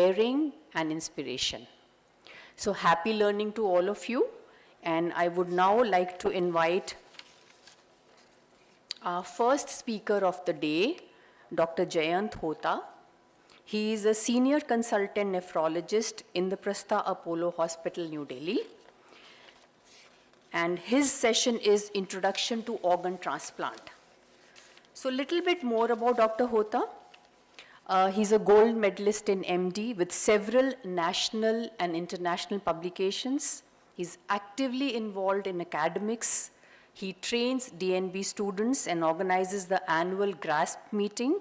caring, and inspiration. So happy learning to all of you. And I would now like to invite our first speaker of the day, Dr. Jayant Hota. He is a senior consultant nephrologist in the Prastha Apollo Hospital, New Delhi. And his session is Introduction to Organ Transplant. So a little bit more about Dr. Hota. He's a gold medalist in MD with several national and international publications. He's actively involved in academics. He trains DNB students and organizes the annual GRASP meeting.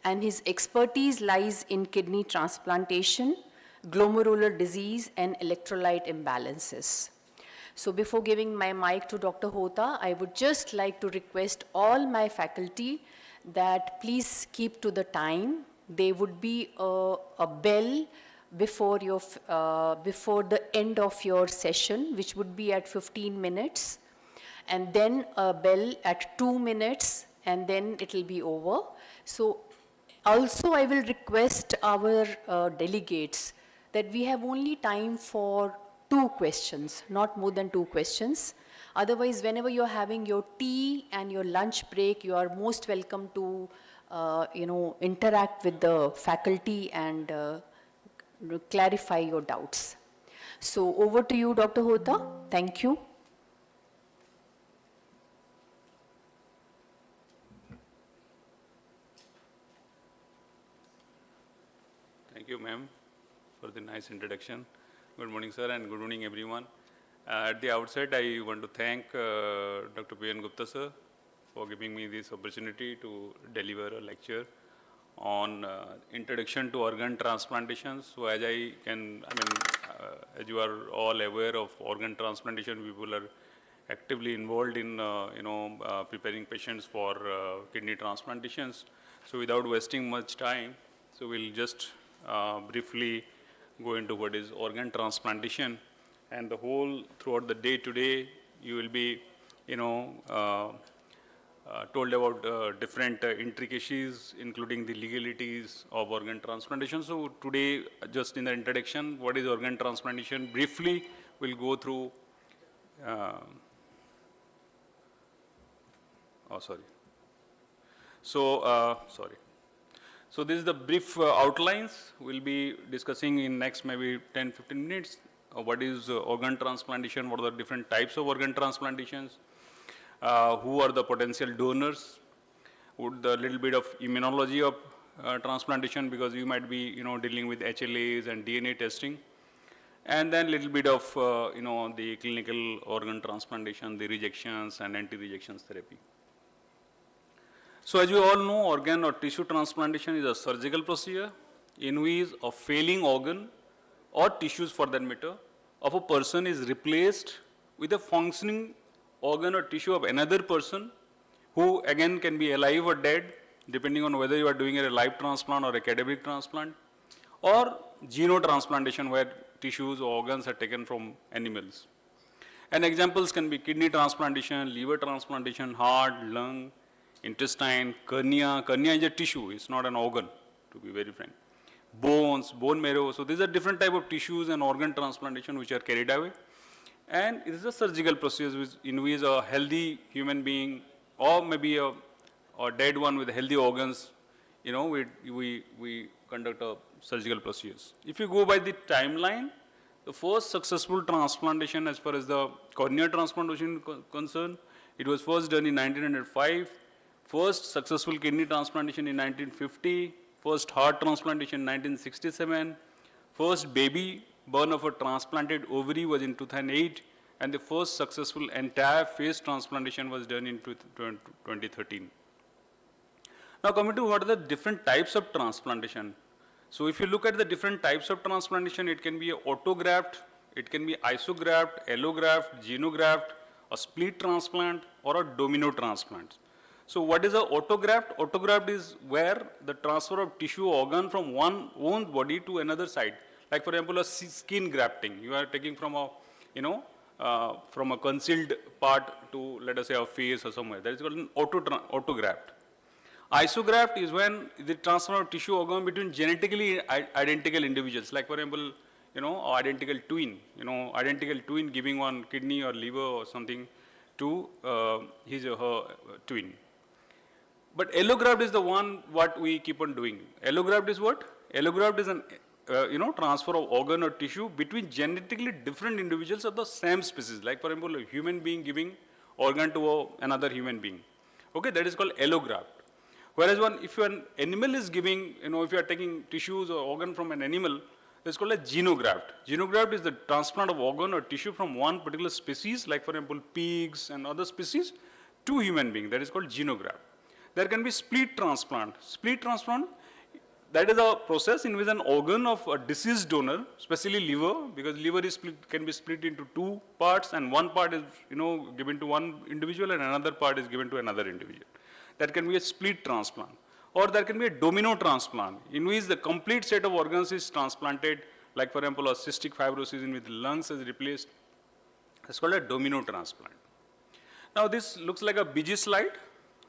And his expertise lies in kidney transplantation, glomerular disease, and electrolyte imbalances. So before giving my mic to Dr. Hota, I would just like to request all my faculty that please keep to the time. There would be a bell before the end of your session, which would be at 15 minutes, and then a bell at 2 minutes, and then it will be over. So also I will request our delegates that we have only time for 2 questions, not more than 2 questions. Otherwise, whenever you're having your tea and your lunch break, you are most welcome to interact with the faculty and clarify your doubts. So over to you, Dr. Hota. Thank you. Thank you, ma'am, for the nice introduction. Good morning, sir, and good morning, everyone. At the outset, I want to thank Dr. P.N. Gupta, sir, for giving me this opportunity to deliver a lecture on introduction to organ transplantation. So as as you are all aware of organ transplantation, people are actively involved in preparing patients for kidney transplantations. So without wasting much time, so we'll just briefly go into what is organ transplantation, and the whole throughout the day today you will be told about different intricacies, including the legalities of organ transplantation. So today, just in the introduction, what is organ transplantation? Briefly, we'll go through. So this is the brief outlines. We'll be discussing in next maybe 10-15 minutes. What is organ transplantation? What are the different types of organ transplantations? Who are the potential donors? Would the little bit of immunology of transplantation, because you might be dealing with HLAs and DNA testing, and then little bit of the clinical organ transplantation, the rejections and anti-rejections therapy. So as you all know, organ or tissue transplantation is a surgical procedure in which a failing organ or tissues for that matter of a person is replaced with a functioning organ or tissue of another person, who again can be alive or dead, depending on whether you are doing a live transplant or a cadaveric transplant, or xenotransplantation, where tissues or organs are taken from animals. And examples can be kidney transplantation, liver transplantation, heart, lung, intestine, cornea. Cornea is a tissue, it's not an organ, to be very frank. Bones, bone marrow. So these are different type of tissues and organ transplantation which are carried away. And it is a surgical procedure in which a healthy human being, or maybe a dead one with healthy organs, we conduct a surgical procedures. If you go by the timeline, the first successful transplantation as far as the cornea transplantation is concerned, it was first done in 1905. First successful kidney transplantation in 1950, first heart transplantation in 1967, first baby born of a transplanted ovary was in 2008, and the first successful entire face transplantation was done in 2013. Now coming to what are the different types of transplantation. So if you look at the different types of transplantation, it can be an autograft, it can be isograft, allograft, xenograft, a split transplant, or a domino transplant. So what is an autograft? Autograft is where the transfer of tissue organ from one own body to another side. Like for example, a skin grafting. You are taking from a, from a concealed part to, let us say, a face or somewhere. That is called an autograft. Isograft is when the transfer of tissue organ between genetically identical individuals, like for example, identical twin giving one kidney or liver or something to his or her twin. But allograft is the one what we keep on doing. Allograft is what? Allograft is an transfer of organ or tissue between genetically different individuals of the same species. Like for example, a human being giving organ to another human being. Okay, that is called allograft. Whereas if an animal is giving, if you are taking tissues or organ from an animal, it's called a genograft. Genograft is the transplant of organ or tissue from one particular species, like for example, pigs and other species, to human being. That is called genograft. There can be split transplant. Split transplant, that is a process in which an organ of a deceased donor, especially liver, because liver is can be split into two parts, and one part is given to one individual and another part is given to another individual. That can be a split transplant. Or there can be a domino transplant, in which the complete set of organs is transplanted, like for example, a cystic fibrosis in which the lungs is replaced. It's called a domino transplant. Now this looks like a busy slide,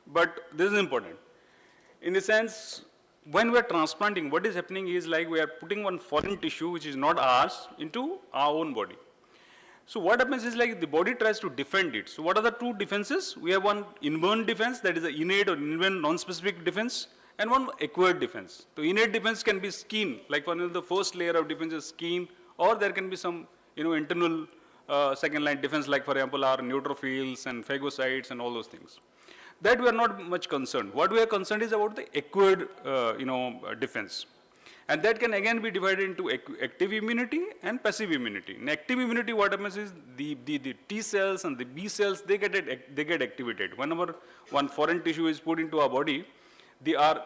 but this is important. In the sense, when we are transplanting, what is happening is like we are putting one foreign tissue, which is not ours, into our own body. So what happens is like the body tries to defend it. So what are the two defenses? We have one inborn defense, that is the innate or inborn non-specific defense, and one acquired defense. So innate defense can be skin, like one of the first layer of defense is skin, or there can be some internal second line defense, like for example our neutrophils and phagocytes and all those things. That we are not much concerned. What we are concerned is about the acquired defense. And that can again be divided into active immunity and passive immunity. In active immunity, what happens is the T cells and the B cells, they get activated. Whenever one foreign tissue is put into our body, our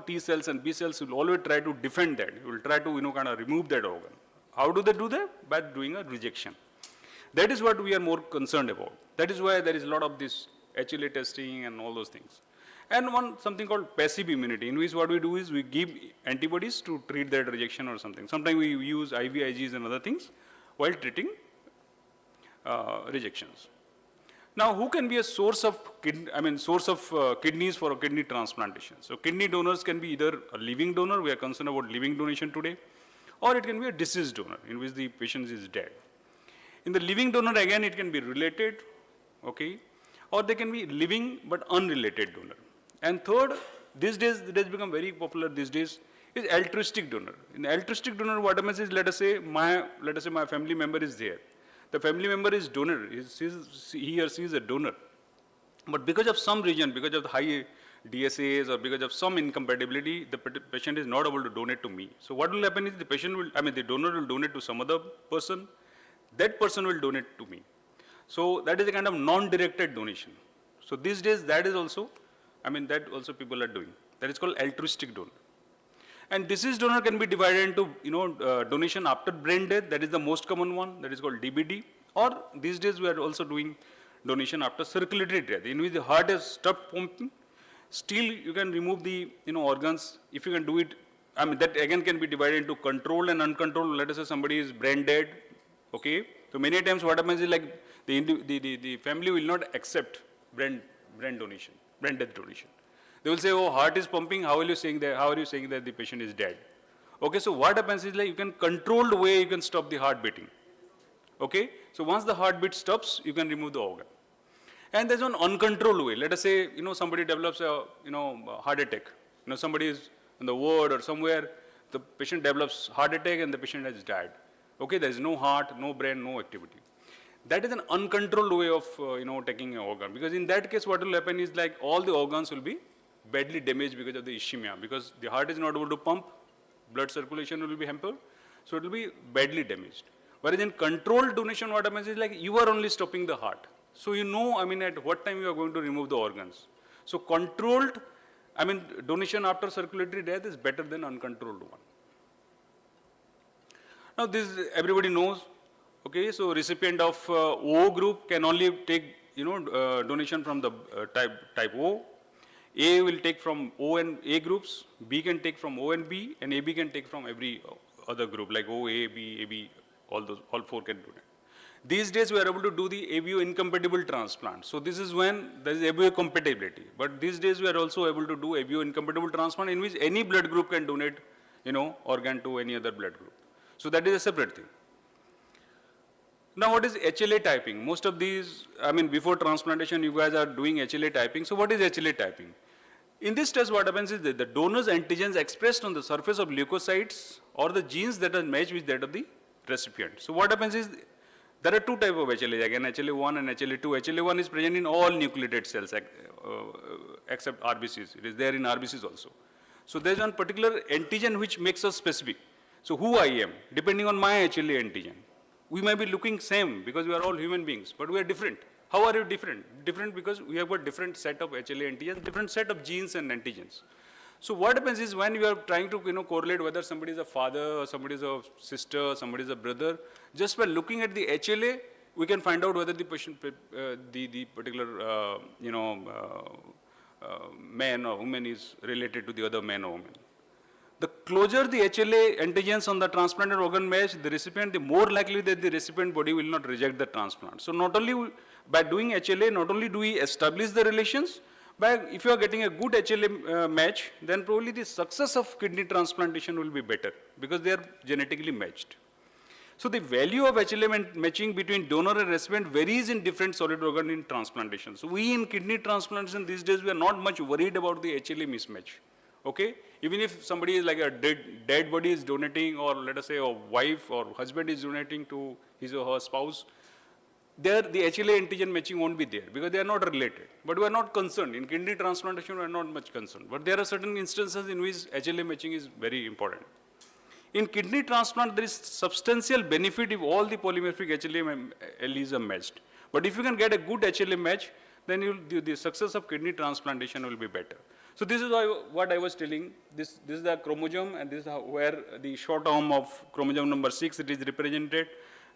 T cells and B cells will always try to defend that. Will try to kind of remove that organ. How do they do that? By doing a rejection. That is what we are more concerned about. That is why there is a lot of this HLA testing and all those things. And something called passive immunity, in which what we do is we give antibodies to treat that rejection or something. Sometimes we use IVIGs and other things while treating rejections. Now, who can be a source of kidneys for a kidney transplantation? So kidney donors can be either a living donor, we are concerned about living donation today, or it can be a deceased donor, in which the patient is dead. In the living donor, again, it can be related, okay, or they can be living but unrelated donor. And third, these days, it has become very popular these days, is altruistic donor. In altruistic donor, what happens is, let us say my family member is there. The family member is donor, he or she is a donor. But because of some reason, because of the high DSAs or because of some incompatibility, the patient is not able to donate to me. So what will happen is the donor will donate to some other person, that person will donate to me. So that is a kind of non-directed donation. So these days, that also people are doing. That is called altruistic donor. And deceased donor can be divided into, donation after brain death. That is the most common one. That is called DBD. Or these days we are also doing donation after circulatory death, in which the heart has stopped pumping. Still, you can remove the, organs. If you can do it, that again can be divided into controlled and uncontrolled. Let us say somebody is brain dead. Okay. So many times what happens is like the family will not accept brain donation, brain death donation. They will say, oh, heart is pumping, how are you saying that the patient is dead? Okay, so what happens is like you can controlled way, you can stop the heart beating. Okay, so once the heartbeat stops, you can remove the organ. And there's an uncontrolled way. Let us say, somebody develops a, heart attack. Somebody is in the ward or somewhere, the patient develops heart attack and the patient has died. Okay, there is no heart, no brain, no activity. That is an uncontrolled way of, taking an organ. Because in that case, what will happen is like all the organs will be badly damaged because of the ischemia. Because the heart is not able to pump, blood circulation will be hampered, so it will be badly damaged. Whereas in controlled donation, what happens is like you are only stopping the heart. So at what time you are going to remove the organs. So controlled, donation after circulatory death is better than uncontrolled one. Now this everybody knows. Okay, so recipient of O group can only take donation from the type O. A will take from O and A groups. B can take from O and B, and AB can take from every other group like O, A, B, AB. All four can donate. These days we are able to do the ABO incompatible transplant. So this is when there is ABO compatibility. But these days we are also able to do ABO incompatible transplant in which any blood group can donate, organ to any other blood group. So that is a separate thing. Now what is HLA typing? Most of these, before transplantation you guys are doing HLA typing. So what is HLA typing? In this test what happens is that the donor's antigens expressed on the surface of leukocytes or the genes that are matched with that of the recipient. So what happens is, there are two types of HLA, again HLA1 and HLA2. HLA1 is present in all nucleated cells except RBCs. It is there in RBCs also. So there is one particular antigen which makes us specific. So who I am, depending on my HLA antigen. We may be looking same because we are all human beings, but we are different. How are you different? Different because we have got different set of HLA antigens, different set of genes and antigens. So what happens is when you are trying to correlate whether somebody is a father or somebody is a sister, somebody is a brother, just by looking at the HLA, we can find out whether the patient, the particular man or woman is related to the other man or woman. The closer the HLA antigens on the transplanted organ match the recipient, the more likely that the recipient body will not reject the transplant. So not only by doing HLA, not only do we establish the relations, but if you are getting a good HLA match, then probably the success of kidney transplantation will be better because they are genetically matched. So the value of HLA matching between donor and recipient varies in different solid organ in transplantation. So we in kidney transplantation these days, we are not much worried about the HLA mismatch. Okay? Even if somebody is like a dead body is donating, or let us say a wife or husband is donating to his or her spouse, there the HLA antigen matching won't be there because they are not related. But we are not concerned. In kidney transplantation, we are not much concerned. But there are certain instances in which HLA matching is very important. In kidney transplant, there is substantial benefit if all the polymorphic HLA alleles are matched. But if you can get a good HLA match, then the success of kidney transplantation will be better. So this is what I was telling. This is the chromosome, and this is where the short arm of chromosome number 6 it is represented.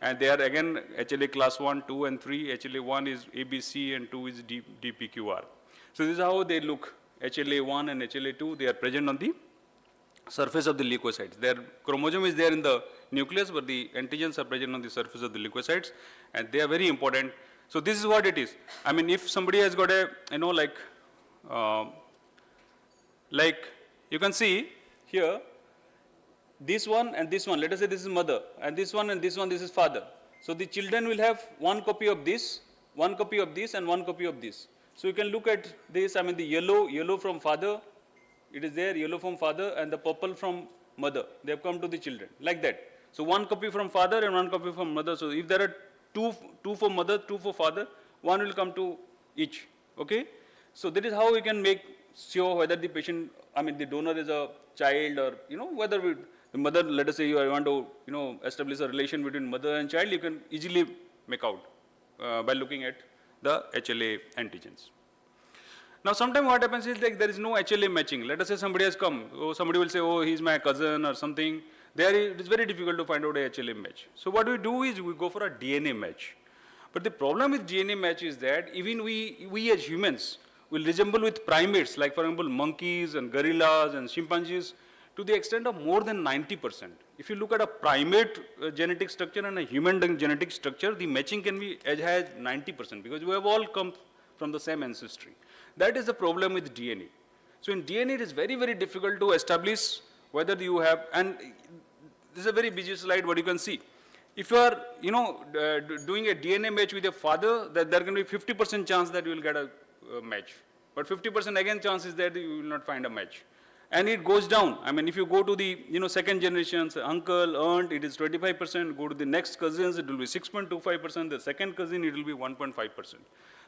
And they are again HLA class 1, 2, and 3. HLA1 is ABC and 2 is DPQR. So this is how they look. HLA1 and HLA2, they are present on the surface of the leukocytes. Their chromosome is there in the nucleus, but the antigens are present on the surface of the leukocytes, and they are very important. So this is what it is. If somebody has got a, like you can see here, this one and this one, let us say this is mother, and this one, this is father. So the children will have one copy of this, one copy of this, and one copy of this. So you can look at this, the yellow from father, it is there, yellow from father, and the purple from mother. They have come to the children, like that. So one copy from father and one copy from mother. So if there are two for mother, two for father, one will come to each, okay? So that is how we can make sure whether the patient, the donor is a child or, whether the mother, let us say you want to, establish a relation between mother and child, you can easily make out by looking at the HLA antigens. Now, sometimes what happens is like there is no HLA matching. Let us say somebody has come, somebody will say, oh, he's my cousin or something. There it is very difficult to find out a HLA match. So what we do is we go for a DNA match. But the problem with DNA match is that even we as humans will resemble with primates, like for example, monkeys and gorillas and chimpanzees, to the extent of more than 90%. If you look at a primate genetic structure and a human genetic structure, the matching can be as high as 90% because we have all come from the same ancestry. That is the problem with DNA. So in DNA, it is very, very difficult to establish whether you have, and this is a very busy slide, what you can see. If you are, doing a DNA match with your father, that there can be 50% chance that you will get a match. But 50% again chance is that you will not find a match. And it goes down. If you go to the, second generations, uncle, aunt, it is 25%. Go to the next cousins, it will be 6.25%. The second cousin, it will be 1.5%.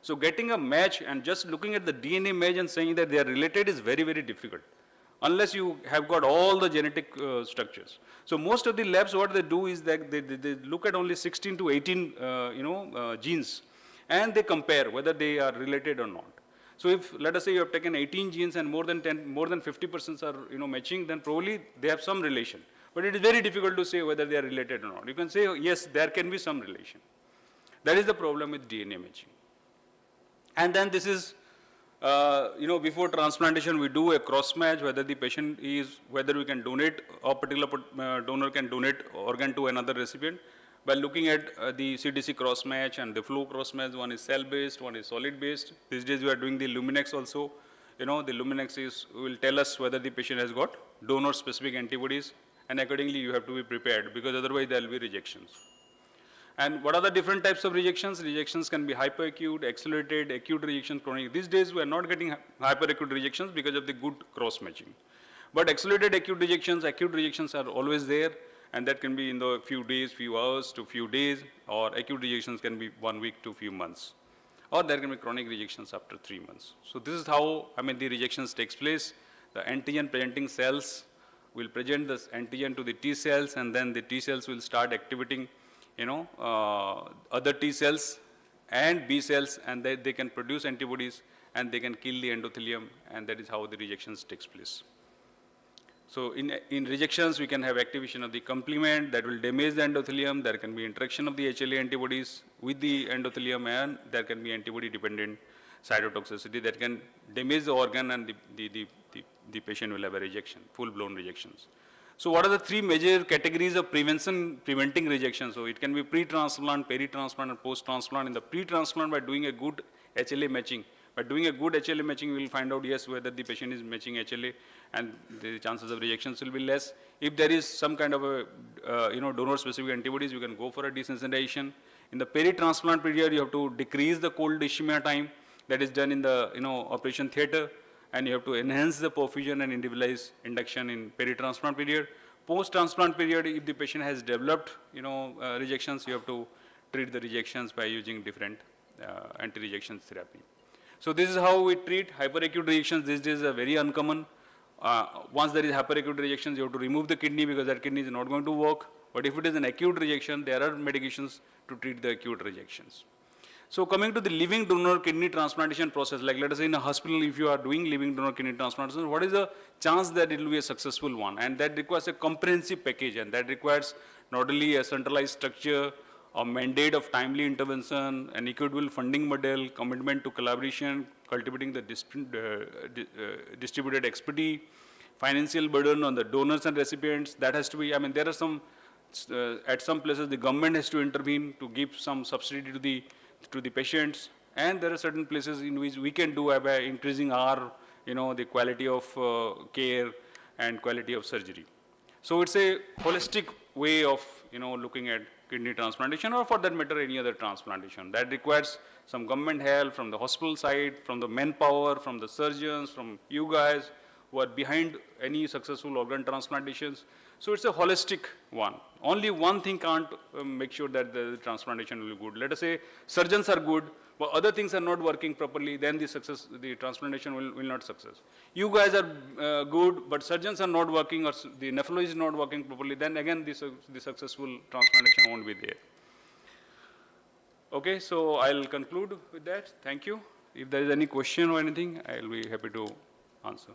So getting a match and just looking at the DNA match and saying that they are related is very, very difficult, unless you have got all the genetic structures. So most of the labs, what they do is that they look at only 16 to 18, genes, and they compare whether they are related or not. So if, let us say you have taken 18 genes and more than 50% are, matching, then probably they have some relation. But it is very difficult to say whether they are related or not. You can say, yes, there can be some relation. That is the problem with DNA matching. And then this is, before transplantation, we do a cross match, whether the patient is, whether we can donate, a particular donor can donate organ to another recipient. by looking at the CTC cross-match and the flow cross-match. One is cell-based, one is solid-based. These days we are doing the Luminex also. The Luminex will tell us whether the patient has got donor-specific antibodies, and accordingly you have to be prepared, because otherwise there will be rejections. And what are the different types of rejections? Rejections can be hyperacute, accelerated, acute rejection, chronic. These days we are not getting hyperacute rejections because of the good cross-matching. But accelerated acute rejections are always there, and that can be in the few days, few hours to few days, or acute rejections can be 1 week to few months. Or there can be chronic rejections after 3 months. So this is how, the rejections takes place. The antigen presenting cells will present this antigen to the T cells, and then the T cells will start activating other T cells and B cells, and they can produce antibodies and they can kill the endothelium, and that is how the rejections takes place. So in rejections, we can have activation of the complement that will damage the endothelium. There can be interaction of the HLA antibodies with the endothelium, and there can be antibody-dependent cytotoxicity that can damage the organ, and the patient will have a rejection, full-blown rejections. So what are the 3 major categories of preventing rejection? So it can be pre-transplant, peri-transplant, and post-transplant. In the pre-transplant, by doing a good HLA matching, by doing a good HLA matching, we will find out, yes, whether the patient is matching HLA, and the chances of rejections will be less. If there is some kind of a, donor-specific antibodies, you can go for a desensitization. In the peri-transplant period, you have to decrease the cold ischemia time that is done in the, operation theater, and you have to enhance the perfusion and individualize induction in peri-transplant period. Post-transplant period, if the patient has developed, rejections, you have to treat the rejections by using different anti-rejection therapy. So this is how we treat hyperacute rejections. These days are very uncommon. Once there is hyperacute rejections, you have to remove the kidney because that kidney is not going to work. But if it is an acute rejection, there are medications to treat the acute rejections. So coming to the living donor kidney transplantation process, like let us say in a hospital, if you are doing living donor kidney transplantation, what is the chance that it will be a successful one? And that requires a comprehensive package, and that requires not only a centralized structure, a mandate of timely intervention, an equitable funding model, commitment to collaboration, cultivating the distributed expertise, financial burden on the donors and recipients. That has to be, there are some, at some places the government has to intervene to give some subsidy to the patients, and there are certain places in which we can do by increasing our, the quality of care and quality of surgery. So it's a holistic way of, looking at kidney transplantation, or for that matter, any other transplantation. That requires some government help from the hospital side, from the manpower, from the surgeons, from you guys who are behind any successful organ transplantations. So it's a holistic one. Only one thing can't make sure that the transplantation will be good. Let us say surgeons are good, but other things are not working properly, then the transplantation will not success. You guys are good, but surgeons are not working, or the nephrology is not working properly, then again the successful transplantation won't be there. Okay, so I'll conclude with that. Thank you. If there is any question or anything, I'll be happy to answer.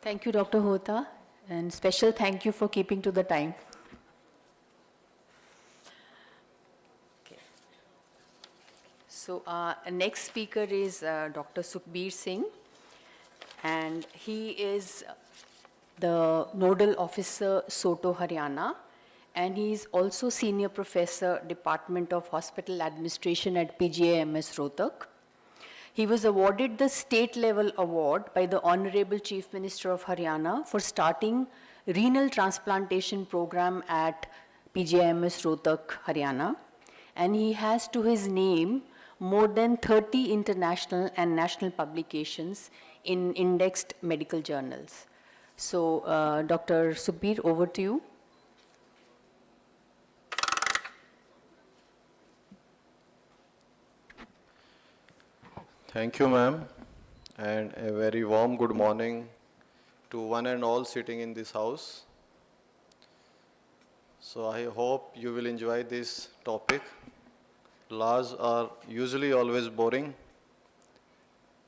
Thank you, Dr. Hota, and special thank you for keeping to the time. Okay. So next speaker is Dr. Sukhbir Singh, and he is the Nodal Officer, Soto, Haryana, and he is also Senior Professor, Department of Hospital Administration at PGIMS Rohtak. He was awarded the state-level award by the Honorable Chief Minister of Haryana for starting renal transplantation program at PGIMS Rohtak, Haryana. And he has to his name more than 30 international and national publications in indexed medical journals. So, Dr. Sukhbir, over to you. Thank you, ma'am, and a very warm good morning to one and all sitting in this house. So I hope you will enjoy this topic. Laws are usually always boring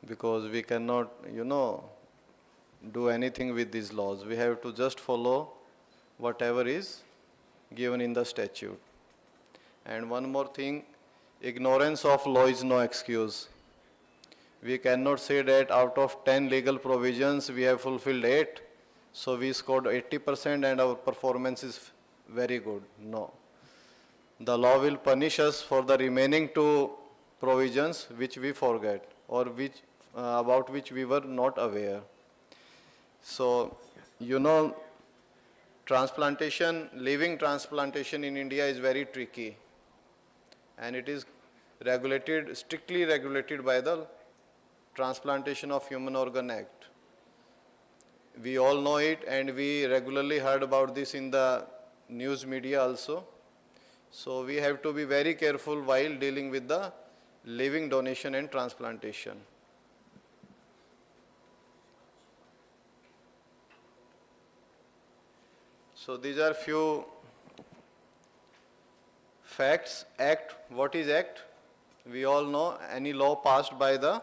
because we cannot, do anything with these laws. We have to just follow whatever is given in the statute. And one more thing, ignorance of law is no excuse. We cannot say that out of 10 legal provisions, we have fulfilled 8, so we scored 80% and our performance is very good. No. The law will punish us for the remaining 2 provisions which we forget or about which we were not aware. So, living transplantation in India is very tricky, and it is strictly regulated by the Transplantation of Human Organ Act. We all know it, and we regularly heard about this in the news media also. So we have to be very careful while dealing with the living donation and transplantation. So these are few facts. Act, what is act? We all know any law passed by the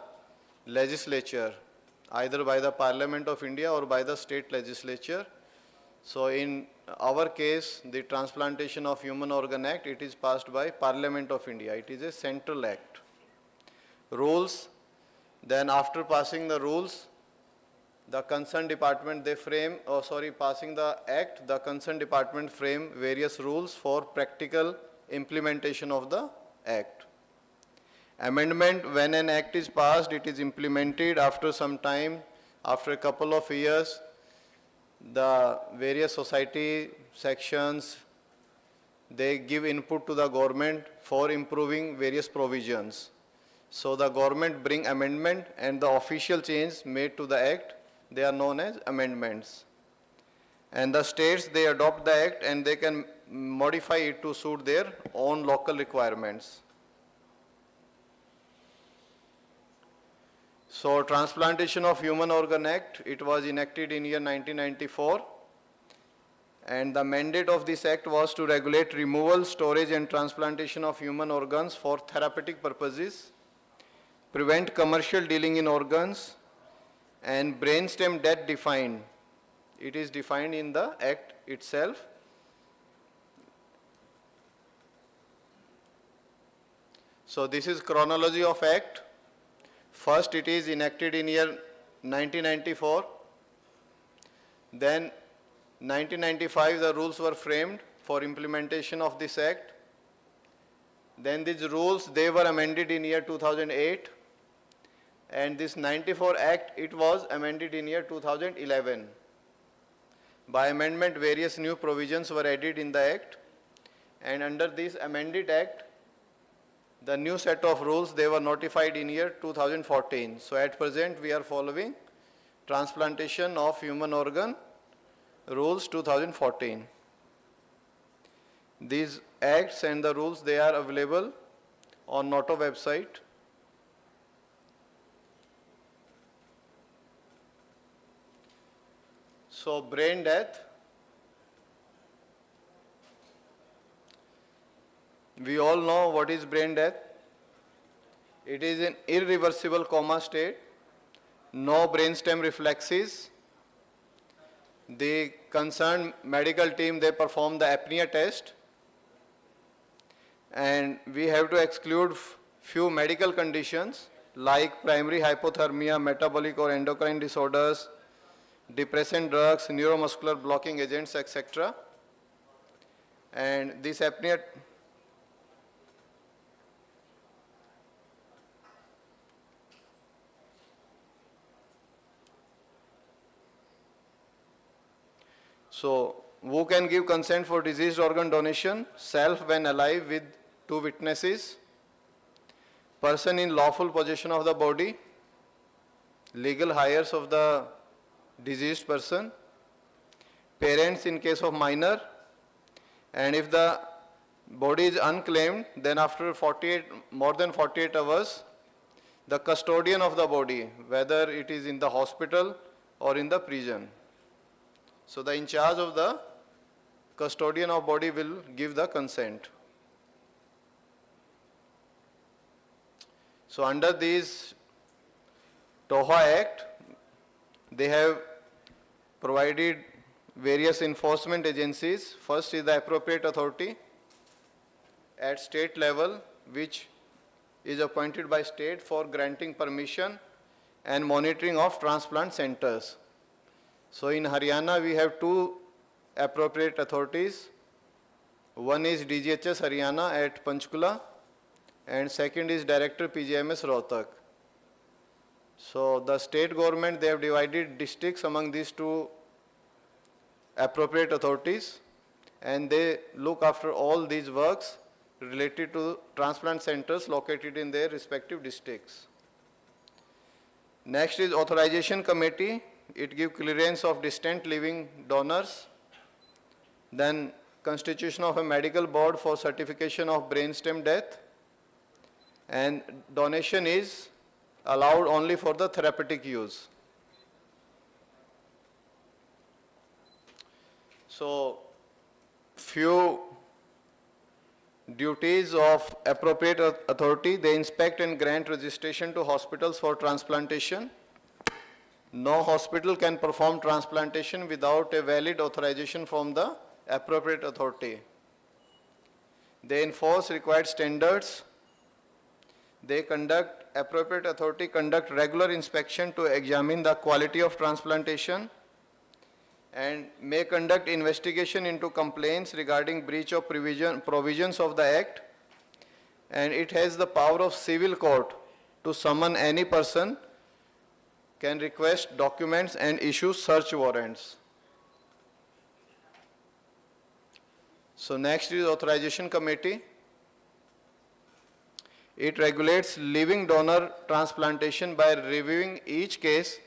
legislature, either by the Parliament of India or by the state legislature. So in our case, the Transplantation of Human Organ Act, it is passed by Parliament of India. It is a central act. Rules, then after passing the rules, the concerned department, passing the act, the concerned department frame various rules for practical implementation of the act. Amendment, when an act is passed, it is implemented after some time, after a couple of years. The various society sections, they give input to the government for improving various provisions. So the government bring amendment, and the official change made to the act, they are known as amendments. And the states, they adopt the act and they can modify it to suit their own local requirements. So Transplantation of Human Organ Act, it was enacted in year 1994, and the mandate of this act was to regulate removal, storage and transplantation of human organs for therapeutic purposes, prevent commercial dealing in organs, and brainstem death defined. It is defined in the act itself. So this is chronology of act. First, it is enacted in year 1994. Then 1995, the rules were framed for implementation of this act. Then these rules, they were amended in year 2008. And this 94 act, it was amended in year 2011. By amendment, various new provisions were added in the act. And under this amended act, the new set of rules, they were notified in year 2014. So at present, we are following Transplantation of Human Organ Rules 2014. These acts and the rules, they are available on NATO website. So brain death. We all know what is brain death. It is an irreversible coma state, no brainstem reflexes. The concerned medical team, they perform the apnea test, and we have to exclude few medical conditions like primary hypothermia, metabolic or endocrine disorders, depressant drugs, neuromuscular blocking agents, etc. And this apnea So, who can give consent for diseased organ donation? Self when alive with 2 witnesses, person in lawful possession of the body, legal heirs of the deceased person, parents in case of minor, and if the body is unclaimed, then after more than 48 hours, the custodian of the body, whether it is in the hospital or in the prison. So the in charge of the custodian of body will give the consent. So under this TOHA Act, they have provided various enforcement agencies. First is the appropriate authority at state level, which is appointed by state for granting permission and monitoring of transplant centers. So in Haryana, we have two appropriate authorities. One is DGHS Haryana at Panchkula, and second is Director PGMS Rohtak. So the state government, they have divided districts among these two appropriate authorities, and they look after all these works related to transplant centers located in their respective districts. Next is authorization committee. It gives clearance of distant living donors. Then constitution of a medical board for certification of brainstem death. And donation is allowed only for the therapeutic use. So, few duties of appropriate authority: they inspect and grant registration to hospitals for transplantation. No hospital can perform transplantation without a valid authorization from the appropriate authority. They enforce required standards. Appropriate authority conduct regular inspection to examine the quality of transplantation and may conduct investigation into complaints regarding breach of provisions of the Act, and it has the power of civil court to summon any person, can request documents and issue search warrants. So next is authorization committee. It regulates living donor transplantation by reviewing each case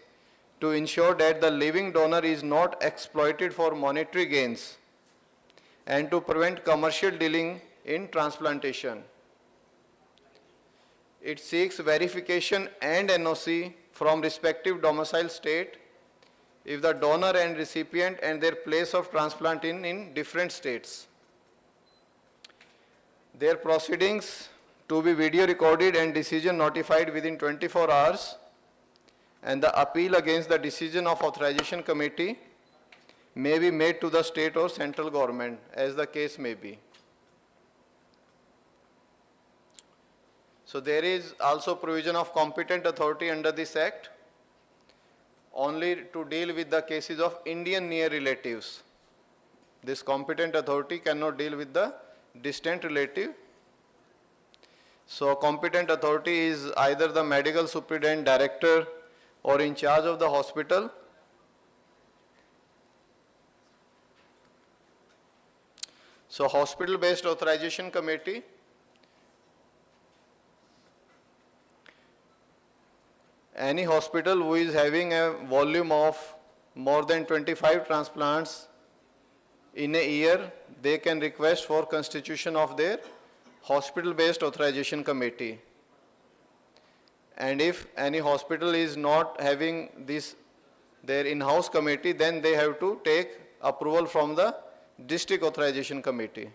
to ensure that the living donor is not exploited for monetary gains and to prevent commercial dealing in transplantation. It seeks verification and NOC from respective domicile state if the donor and recipient and their place of transplant in different states. Their proceedings to be video recorded and decision notified within 24 hours, and the appeal against the decision of authorization committee may be made to the state or central government as the case may be. So there is also provision of competent authority under this Act only to deal with the cases of Indian near relatives. This competent authority cannot deal with the distant relative. So competent authority is either the medical superintendent, director, or in charge of the hospital. So hospital-based authorization committee, any hospital who is having a volume of more than 25 transplants in a year, they can request for constitution of their hospital-based authorization committee. And if any hospital is not having this, their in-house committee, then they have to take approval from the district authorization committee.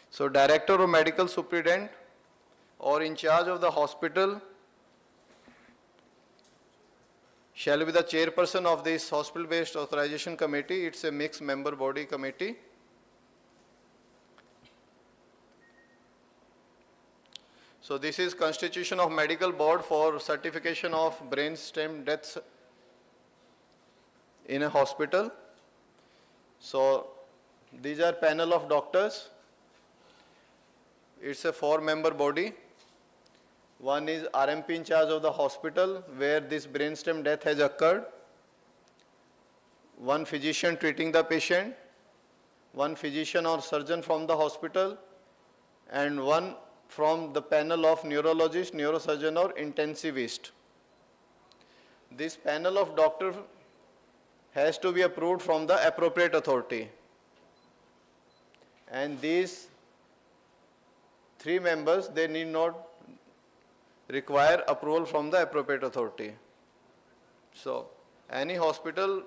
So director or medical superintendent or in charge of the hospital shall be the chairperson of this hospital-based authorization committee. It's a mixed member body committee. So this is constitution of medical board for certification of brainstem deaths in a hospital. So these are panel of doctors. It's a 4-member body. One is RMP in charge of the hospital where this brainstem death has occurred. One physician treating the patient, one physician or surgeon from the hospital, and one from the panel of neurologist, neurosurgeon or intensivist. This panel of doctor has to be approved from the appropriate authority. And these 3 members, they need not require approval from the appropriate authority. So, any hospital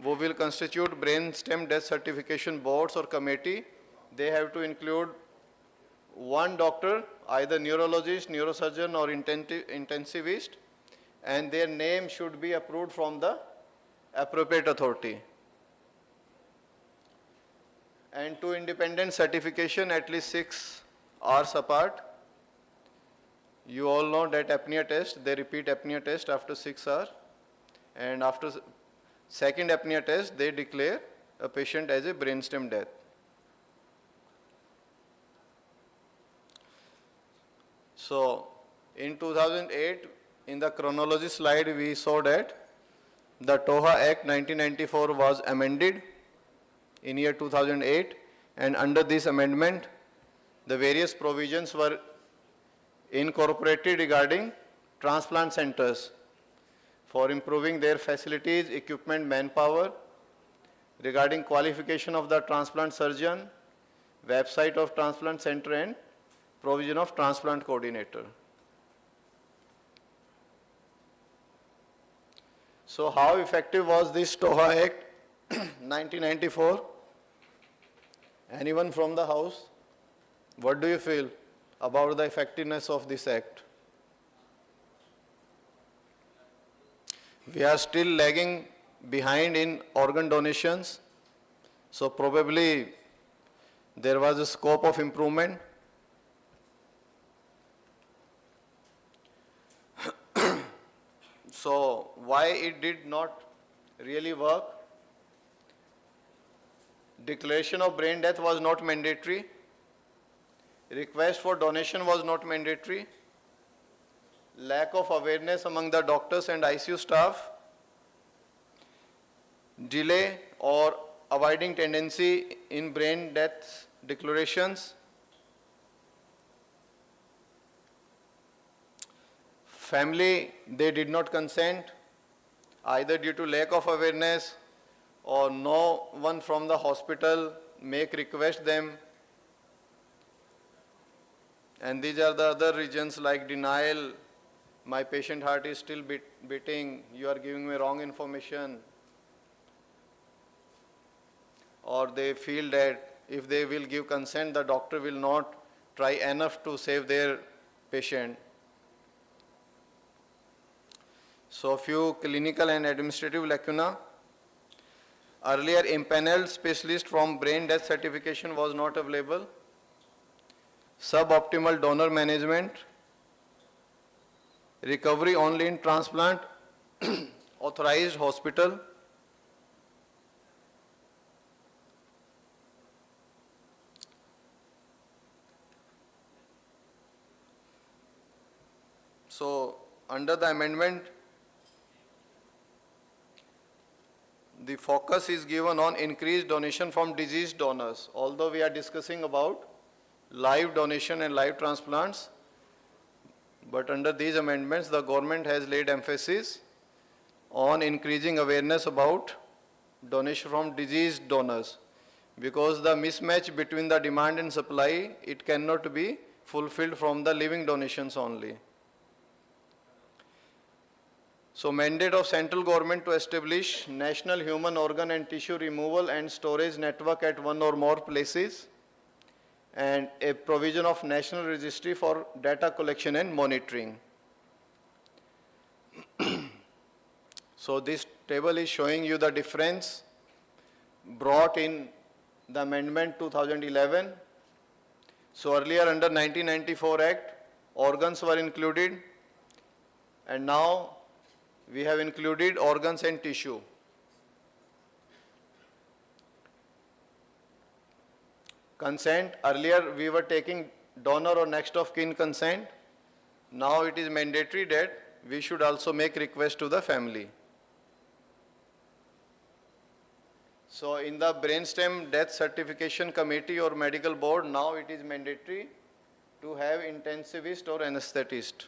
who will constitute brain stem death certification boards or committee, they have to include 1 doctor, either neurologist, neurosurgeon or intensivist, and their name should be approved from the appropriate authority. And 2 independent certification at least 6 hours apart. You all know that apnea test, they repeat apnea test after 6 hours, and after second apnea test, they declare a patient as a brainstem death. So, in 2008, in the chronology slide, we saw that the TOHA Act 1994 was amended in year 2008, and under this amendment, the various provisions were incorporated regarding transplant centers for improving their facilities, equipment, manpower, regarding qualification of the transplant surgeon, website of transplant center, and provision of transplant coordinator. So how effective was this TOHA Act 1994? Anyone from the house? What do you feel about the effectiveness of this act? We are still lagging behind in organ donations, so probably there was a scope of improvement. So why it did not really work? Declaration of brain death was not mandatory. Request for donation was not mandatory. Lack of awareness among the doctors and ICU staff. Delay or avoiding tendency in brain death declarations. Family, they did not consent, either due to lack of awareness or no one from the hospital make request them. And these are the other reasons like denial, my patient heart is still beating, you are giving me wrong information. Or they feel that if they will give consent, the doctor will not try enough to save their patient. So few clinical and administrative lacuna. Earlier impaneled specialist from brain death certification was not available. Suboptimal donor management. Recovery only in transplant authorized hospital. So under the amendment, the focus is given on increased donation from deceased donors. Although we are discussing about live donation and live transplants, but under these amendments, the government has laid emphasis on increasing awareness about donation from deceased donors, because the mismatch between the demand and supply, it cannot be fulfilled from the living donations only. So mandate of central government to establish national human organ and tissue removal and storage network at one or more places, and a provision of national registry for data collection and monitoring. So this table is showing you the difference brought in the amendment 2011. So earlier under 1994 Act, organs were included, and now we have included organs and tissue. Consent, earlier we were taking donor or next of kin consent. Now it is mandatory that we should also make request to the family. So in the brainstem death certification committee or medical board, now it is mandatory to have intensivist or anesthetist.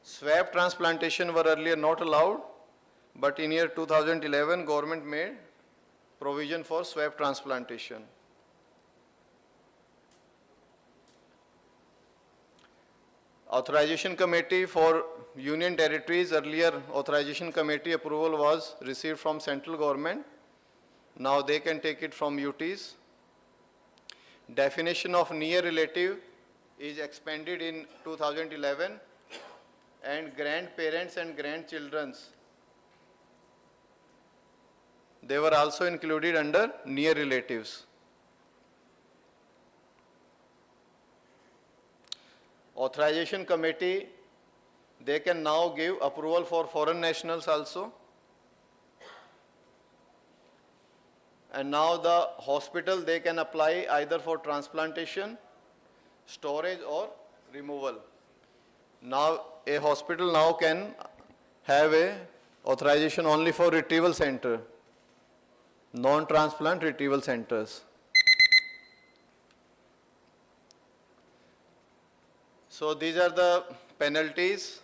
Swab transplantation were earlier not allowed, but in year 2011, government made provision for swab transplantation. Authorization committee for union territories, earlier authorization committee approval was received from central government. Now they can take it from UTs. Definition of near relative is expanded in 2011, and grandparents and grandchildren's, they were also included under near relatives. Authorization committee, they can now give approval for foreign nationals also. And now the hospital, they can apply either for transplantation, storage or removal. Now a hospital now can have a authorization only for retrieval center, non-transplant retrieval centers. So these are the penalties.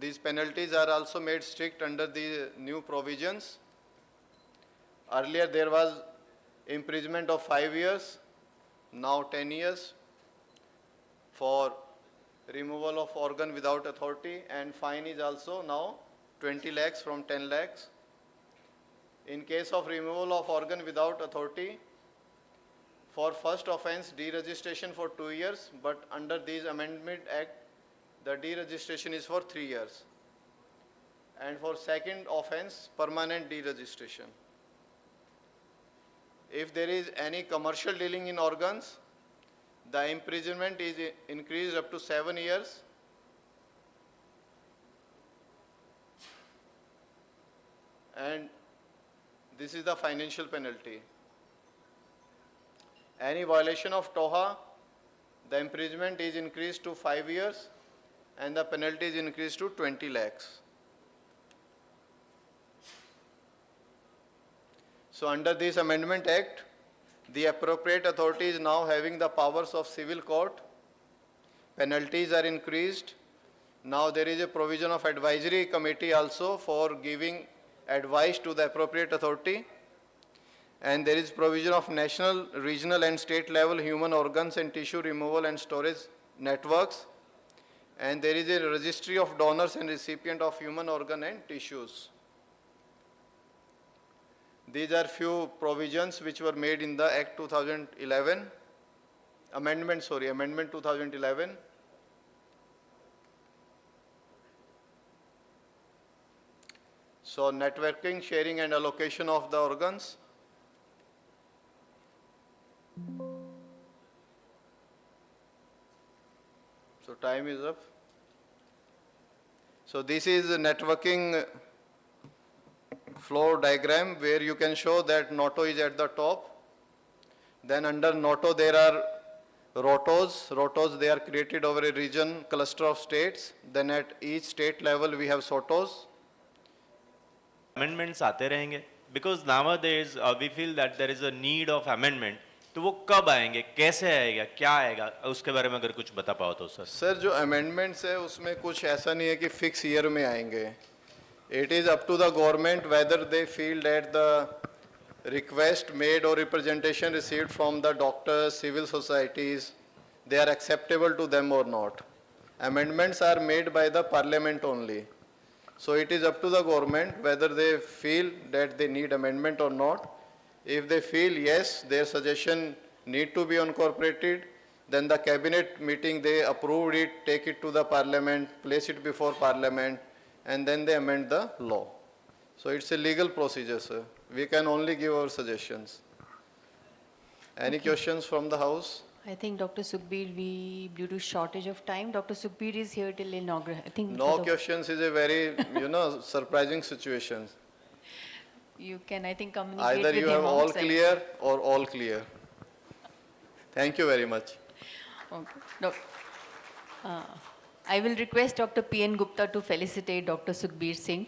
These penalties are also made strict under the new provisions. Earlier there was imprisonment of 5 years, now 10 years for removal of organ without authority, and fine is also now 20 lakhs from 10 lakhs. In case of removal of organ without authority, for first offense deregistration for 2 years, but under this amendment act the deregistration is for 3 years. And for second offense permanent deregistration. If there is any commercial dealing in organs, the imprisonment is increased up to 7 years. And this is the financial penalty. Any violation of TOHA, the imprisonment is increased to 5 years and the penalty is increased to 20 lakhs. So under this amendment act, the appropriate authority is now having the powers of civil court. Penalties are increased. Now there is a provision of advisory committee also for giving advice to the appropriate authority. And there is provision of national, regional and state level human organs and tissue removal and storage networks. And there is a registry of donors and recipient of human organ and tissues. These are few provisions which were made in the Act 2011, Amendment 2011. So networking, sharing and allocation of the organs. So time is up. So this is a networking flow diagram where you can show that NOTO is at the top. Then under NOTO there are ROTOs. ROTOs, they are created over a region cluster of states. Then at each state level we have SOTOs. Amendments आते रहेंगे because nowadays we feel that there is a need of amendment. तो वो कब आएंगे, कैसे आएगा, क्या आएगा, उसके बारे में अगर कुछ बता पाओ तो सर. सर जो अमेंडमेंट्स है उसमें कुछ ऐसा नहीं है कि फिक्स ईयर में आएंगे. It is up to the government whether they feel that the request made or representation received from the doctors, civil societies, they are acceptable to them or not. Amendments are made by the parliament only. So it is up to the government whether they feel that they need amendment or not. If they feel yes, their suggestion need to be incorporated, then the cabinet meeting, they approved it, take it to the parliament, place it before parliament, and then they amend the law. So it's a legal procedure, sir. We can only give our suggestions. Any questions from the house? I think Dr. Sukhbir, due to shortage of time, Dr. Sukhbir is here till inauguration. I think No questions is a very, surprising situation. You can, I think, communicate Either with you him have all outside. clear or all clear. Thank you very much. Okay. I will request Dr. P.N. Gupta to felicitate Dr. Sukhbir Singh.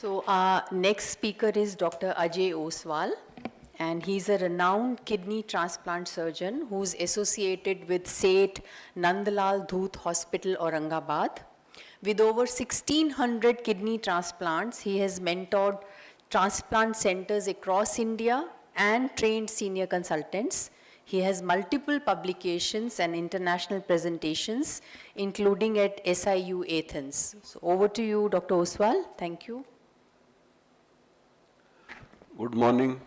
So our next speaker is Dr. Ajay Oswal, and he's a renowned kidney transplant surgeon who's associated with Seth Nandlal Dhoot Hospital, Aurangabad. With over 1,600 kidney transplants, he has mentored transplant centers across India and trained senior consultants. He has multiple publications and international presentations, including at SIU Athens. So over to you, Dr. Oswal. Thank you. Good morning.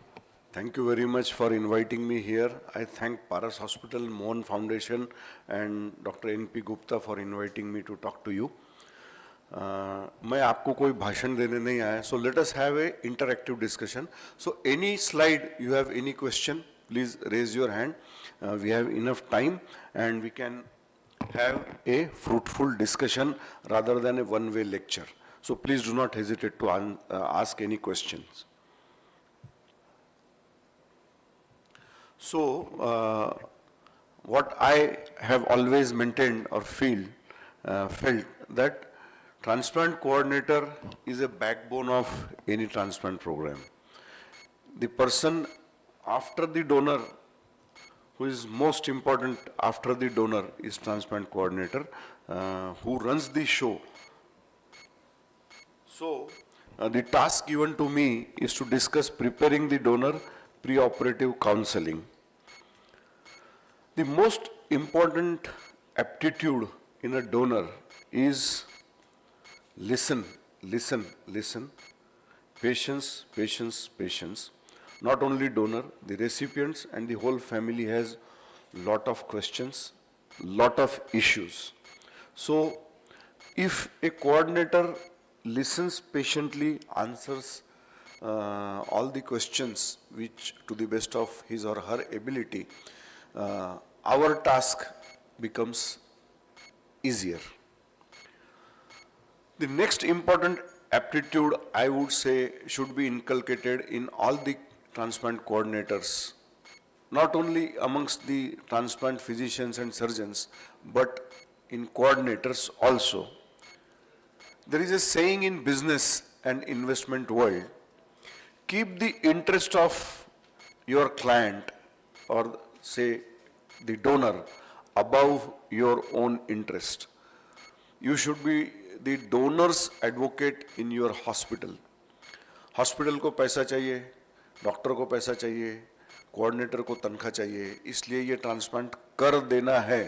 Thank you very much for inviting me here. I thank Paras Hospital, Mohan Foundation and Dr. N.P. Gupta for inviting me to talk to you. मैं आपको कोई भाषण देने नहीं आया, so let us have a interactive discussion. So any slide you have any question, please raise your hand. We have enough time and we can have a fruitful discussion rather than a one-way lecture. So please do not hesitate to ask any questions. So, what I have always maintained or felt that transplant coordinator is a backbone of any transplant program. The person after the donor, who is most important after the donor, is transplant coordinator, who runs the show. So, the task given to me is to discuss preparing the donor, pre-operative counseling. The most important aptitude in a donor is listen, listen, listen, patience, patience, patience. Not only donor, the recipients and the whole family has lot of questions, lot of issues. So, if a coordinator listens patiently, answers all the questions which to the best of his or her ability, our task becomes easier. The next important aptitude, I would say, should be inculcated in all the transplant coordinators, not only amongst the transplant physicians and surgeons, but in coordinators also. There is a saying in business and investment world, keep the interest of your client or say the donor above your own interest. You should be the donor's advocate in your hospital. Hospital को पैसा चाहिए, doctor को पैसा चाहिए, coordinator को तनख्वाह चाहिए, इसलिए ये ट्रांसप्लांट कर देना है,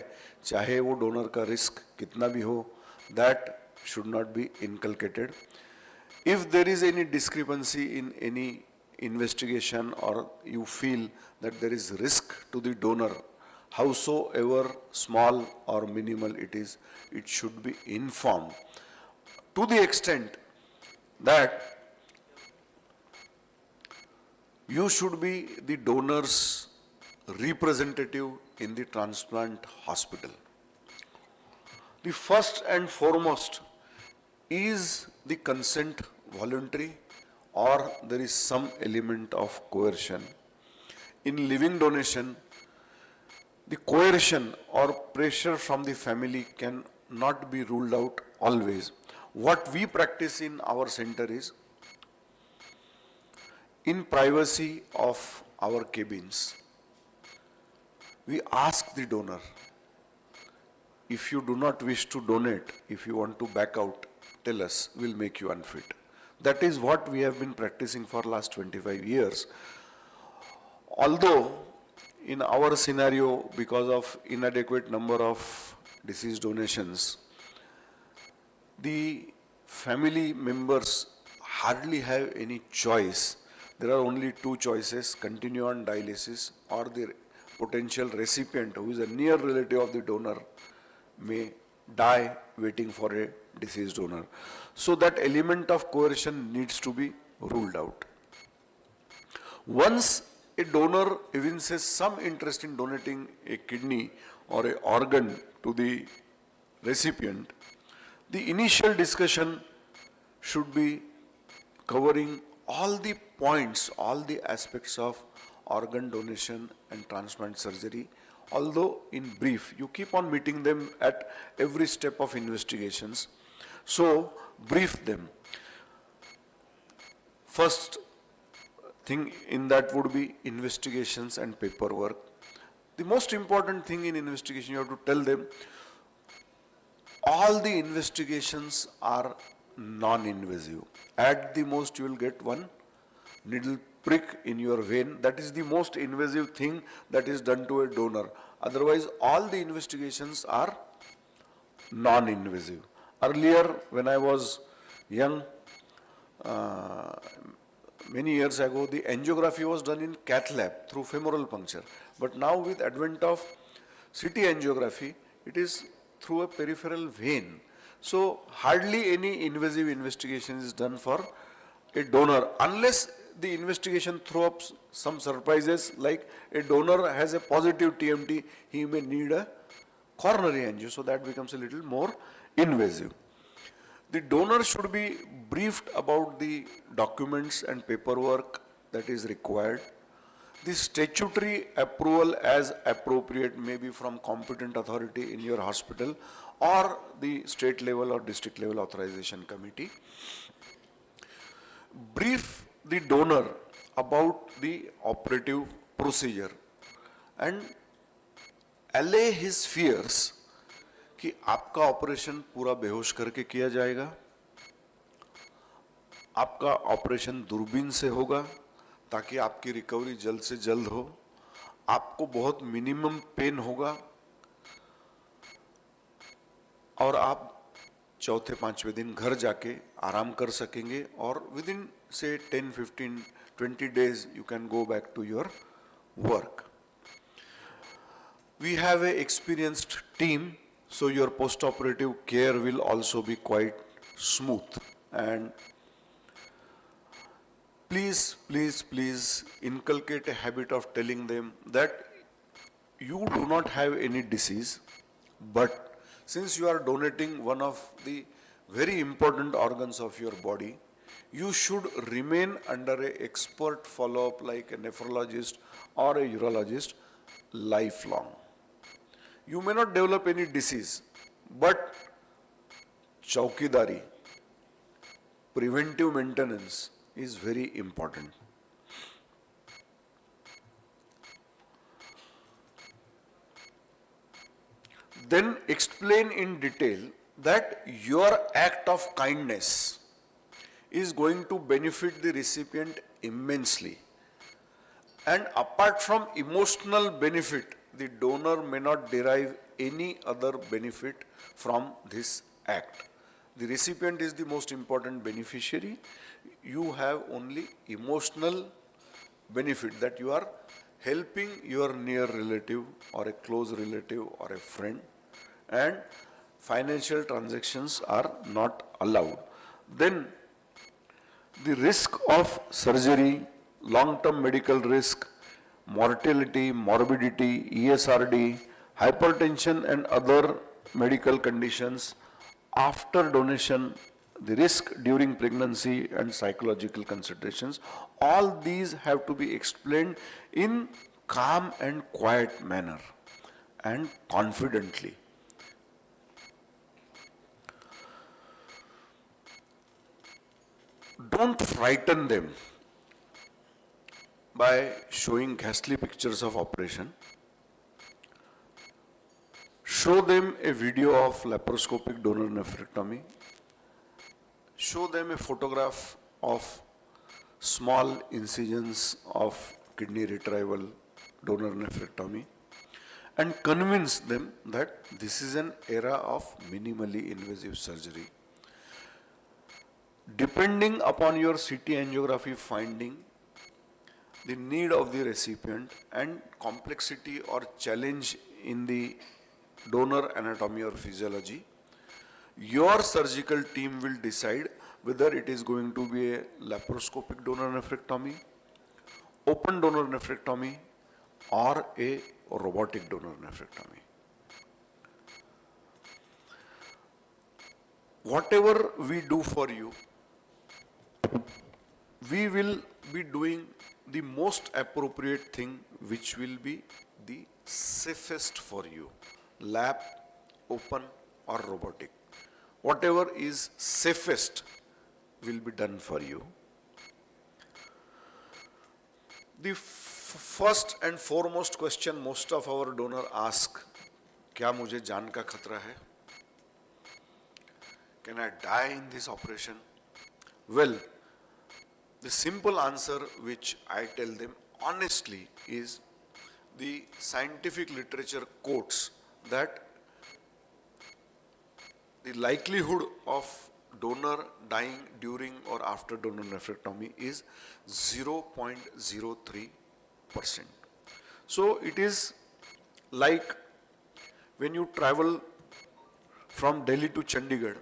चाहे वो डोनर का रिस्क कितना भी हो, that should not be inculcated. If there is any discrepancy in any investigation or you feel that there is risk to the donor, howsoever small or minimal it is, it should be informed to the extent that you should be the donor's representative in the transplant hospital. The first and foremost, is the consent voluntary or there is some element of coercion? In living donation, the coercion or pressure from the family can not be ruled out always. What we practice in our center is, in privacy of our cabins, we ask the donor, if you do not wish to donate, if you want to back out, tell us, we'll make you unfit. That is what we have been practicing for last 25 years. Although in our scenario, because of inadequate number of deceased donations, the family members hardly have any choice. There are only two choices, continue on dialysis or the potential recipient who is a near relative of the donor may die waiting for a deceased donor. So that element of coercion needs to be ruled out. Once a donor evinces some interest in donating a kidney or an organ to the recipient, the initial discussion should be covering all the points, all the aspects of organ donation and transplant surgery. Although in brief, you keep on meeting them at every step of investigations. So brief them. First thing in that would be investigations and paperwork. The most important thing in investigation, you have to tell them all the investigations are non-invasive. At the most, you will get one needle prick in your vein. That is the most invasive thing that is done to a donor. Otherwise, all the investigations are non-invasive. Earlier, when I was young, many years ago, the angiography was done in cath lab through femoral puncture. But now with advent of CT angiography, it is through a peripheral vein. So hardly any invasive investigation is done for a donor, unless the investigation throws up some surprises, like a donor has a positive TMT, he may need a coronary angio, so that becomes a little more invasive. The donor should be briefed about the documents and paperwork that is required. The statutory approval as appropriate may be from competent authority in your hospital or the state level or district level authorization committee. Brief the donor about the operative procedure and allay his fears कि आपका operation पूरा बेहोश करके किया जाएगा, आपका operation दूरबीन से होगा ताकि आपकी रिकवरी जल्द से जल्द हो, आपको बहुत मिनिमम पेन होगा और आप चौथे पांचवें दिन घर जाके आराम कर सकेंगे और विद इन से 10, 15, 20 days you can go back to your work. We have an experienced team, so your post-operative care will also be quite smooth. And please, please, please inculcate a habit of telling them that you do not have any disease, but since you are donating one of the very important organs of your body, you should remain under an expert follow-up like a nephrologist or a urologist lifelong. You may not develop any disease, but chaukidari, preventive maintenance is very important. Then explain in detail that your act of kindness is going to benefit the recipient immensely. And apart from emotional benefit, the donor may not derive any other benefit from this act. The recipient is the most important beneficiary. You have only emotional benefit that you are helping your near relative or a close relative or a friend, and financial transactions are not allowed. Then the risk of surgery, long-term medical risk, mortality, morbidity, ESRD, hypertension and other medical conditions after donation, the risk during pregnancy and psychological considerations, all these have to be explained in calm and quiet manner and confidently. Don't frighten them by showing ghastly pictures of operation. Show them a video of laparoscopic donor nephrectomy. Show them a photograph of small incisions of kidney retrieval donor nephrectomy and convince them that this is an era of minimally invasive surgery. Depending upon your CT angiography finding, the need of the recipient and complexity or challenge in the donor anatomy or physiology, your surgical team will decide whether it is going to be a laparoscopic donor nephrectomy, open donor nephrectomy, or a robotic donor nephrectomy. Whatever we do for you, we will be doing the most appropriate thing which will be the safest for you. Lap, open or robotic. Whatever is safest will be done for you. The first and foremost question most of our donor ask, क्या मुझे जान का खतरा है? Can I die in this operation? Well, the simple answer which I tell them honestly is the scientific literature quotes that the likelihood of donor dying during or after donor nephrectomy is 0.03%. So it is like when you travel from Delhi to Chandigarh,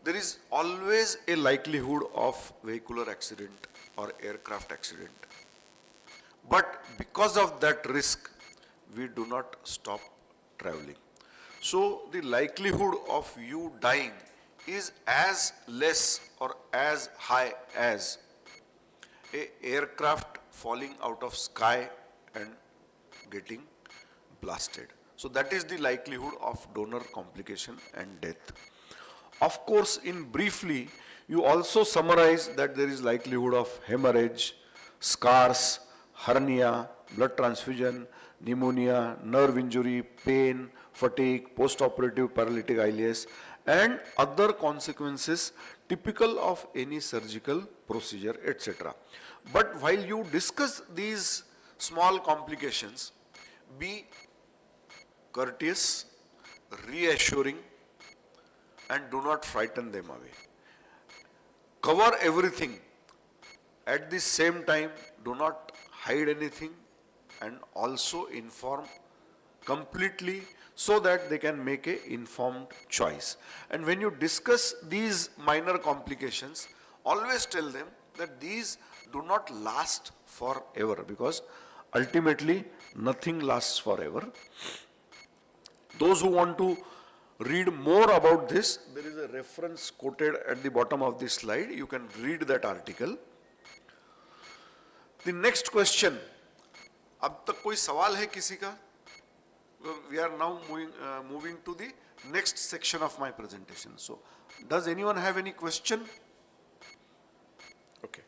there is always a likelihood of vehicular accident or aircraft accident. But because of that risk, we do not stop traveling. So the likelihood of you dying is as less or as high as a aircraft falling out of sky and getting blasted. So that is the likelihood of donor complication and death. Of course, in briefly, you also summarize that there is likelihood of hemorrhage, scars, hernia, blood transfusion, pneumonia, nerve injury, pain, fatigue, post-operative paralytic ileus, and other consequences typical of any surgical procedure, etc. But while you discuss these small complications, be courteous, reassuring, and do not frighten them away. Cover everything. At the same time, do not hide anything, and also inform completely so that they can make an informed choice. And when you discuss these minor complications, always tell them that these do not last forever, because ultimately nothing lasts forever. Those who want to read more about this, there is a reference quoted at the bottom of this slide. You can read that article. The next question, अब तक कोई सवाल है किसी का? We are now moving to the next section of my presentation. So, does anyone have any question? Okay.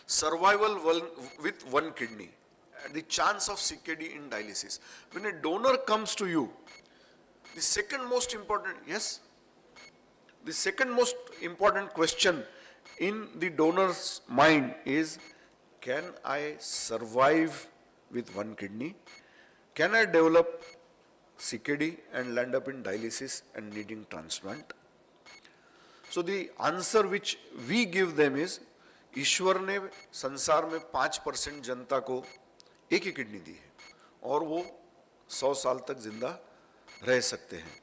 Survival with one kidney, the chance of CKD in dialysis. When a donor comes to you, the second most important, yes? The second most important question in the donor's mind is, can I survive with one kidney? Can I develop CKD and land up in dialysis and needing transplant? So the answer which we give them is, ईश्वर ने संसार में 5% जनता को एक ही kidney दी है और वो 100 साल तक जिंदा रह सकते हैं.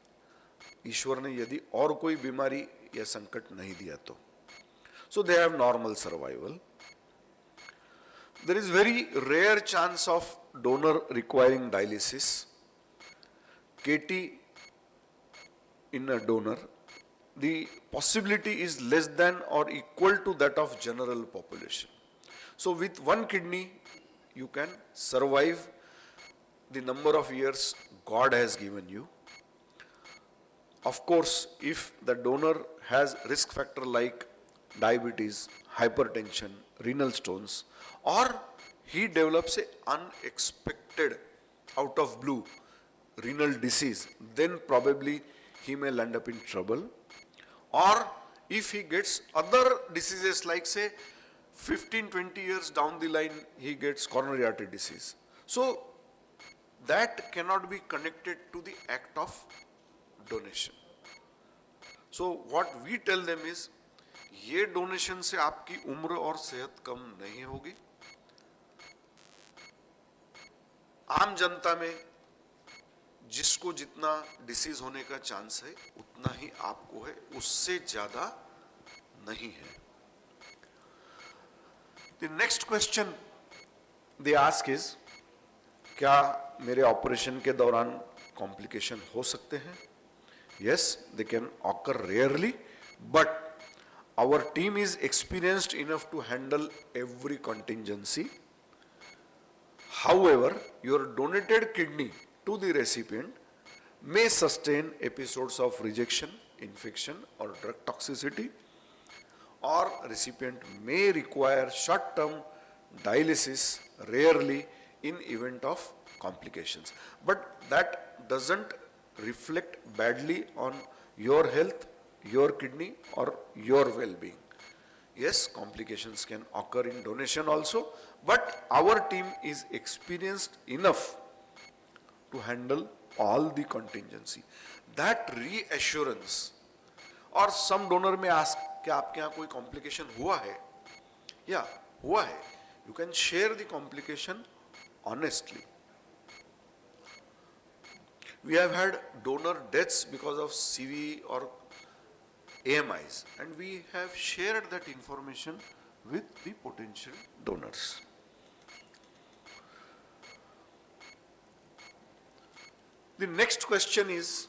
ईश्वर ने यदि और कोई बीमारी या संकट नहीं दिया तो. So they have normal survival. There is very rare chance of donor requiring dialysis. KT in a donor, the possibility is less than or equal to that of general population. So with one kidney, you can survive the number of years God has given you. Of course, if the donor has risk factor like diabetes, hypertension, renal stones, or he develops a unexpected out of blue renal disease, then probably he may land up in trouble. Or if he gets other diseases like say 15-20 years down the line he gets coronary artery disease. So that cannot be connected to the act of donation. So what we tell them is, ये donation से आपकी उम्र और सेहत कम नहीं होगी. आम जनता में जिसको जितना डिसीज होने का चांस है उतना ही आपको है, उससे ज्यादा नहीं है. The next question they ask is, क्या मेरे ऑपरेशन के दौरान कॉम्प्लिकेशन हो सकते हैं? Yes, they can occur rarely, but our team is experienced enough to handle every contingency. However, your donated kidney to the recipient may sustain episodes of rejection, infection, or drug toxicity, or recipient may require short-term dialysis, rarely in event of complications. But that doesn't reflect badly on your health, your kidney, or your well-being. Yes, complications can occur in donation also, but our team is experienced enough to handle all the contingency. That reassurance, or some donor may ask कि आपके यहाँ कोई complication हुआ है? Yeah, हुआ है. You can share the complication honestly. We have had donor deaths because of CV or AMIs, and we have shared that information with the potential donors. The next question is,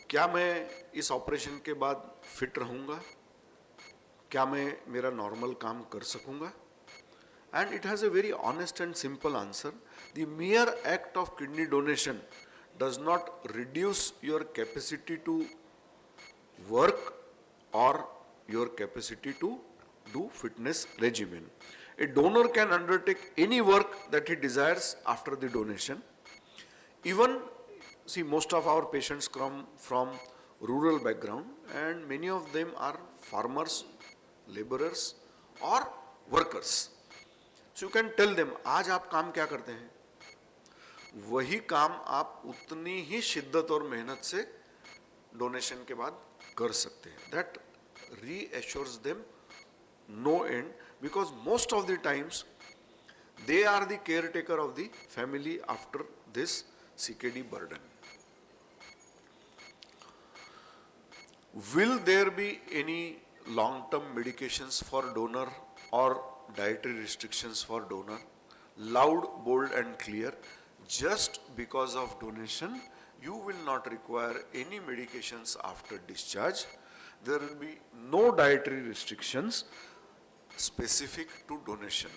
क्या मैं इस operation के बाद fit रहूंगा? क्या मैं मेरा normal काम कर सकूंगा? And it has a very honest and simple answer. The mere act of kidney donation does not reduce your capacity to work or your capacity to do fitness regimen. A donor can undertake any work that he desires after the donation. Even, see, most of our patients come from rural background, and many of them are farmers, laborers or workers. So you can tell them, आज आप काम क्या करते हैं? वही काम आप उतनी ही शिद्दत और मेहनत से डोनेशन के बाद कर सकते हैं. That reassures them no end, because most of the times they are the caretaker of the family after this CKD burden. Will there be any long-term medications for donor or dietary restrictions for donor? Loud, bold and clear. Just because of donation, you will not require any medications after discharge. There will be no dietary restrictions specific to donation.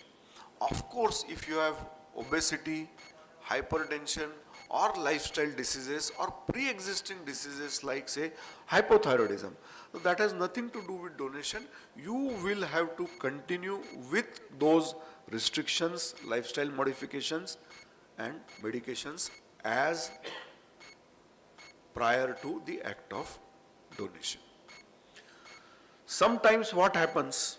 Of course, if you have obesity, hypertension or lifestyle diseases or pre-existing diseases like say hypothyroidism, so that has nothing to do with donation. You will have to continue with those restrictions, lifestyle modifications and medications as prior to the act of donation. Sometimes what happens,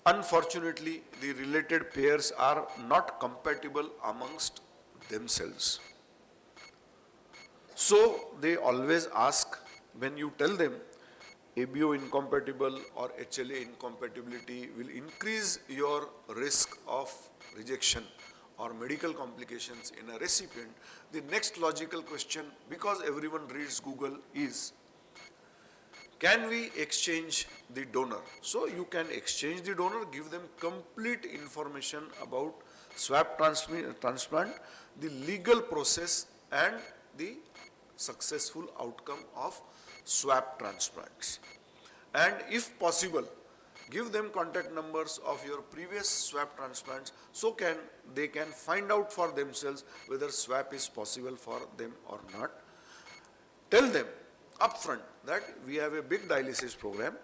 unfortunately, the related pairs are not compatible amongst themselves. So they always ask, when you tell them ABO incompatible or HLA incompatibility will increase your risk of rejection or medical complications in a recipient, the next logical question, because everyone reads Google, is, can we exchange the donor? So you can exchange the donor, give them complete information about swap transplant, the legal process and the successful outcome of swap transplants. And if possible, give them contact numbers of your previous swap transplants so they can find out for themselves whether swap is possible for them or not. Tell them upfront that we have a big dialysis program.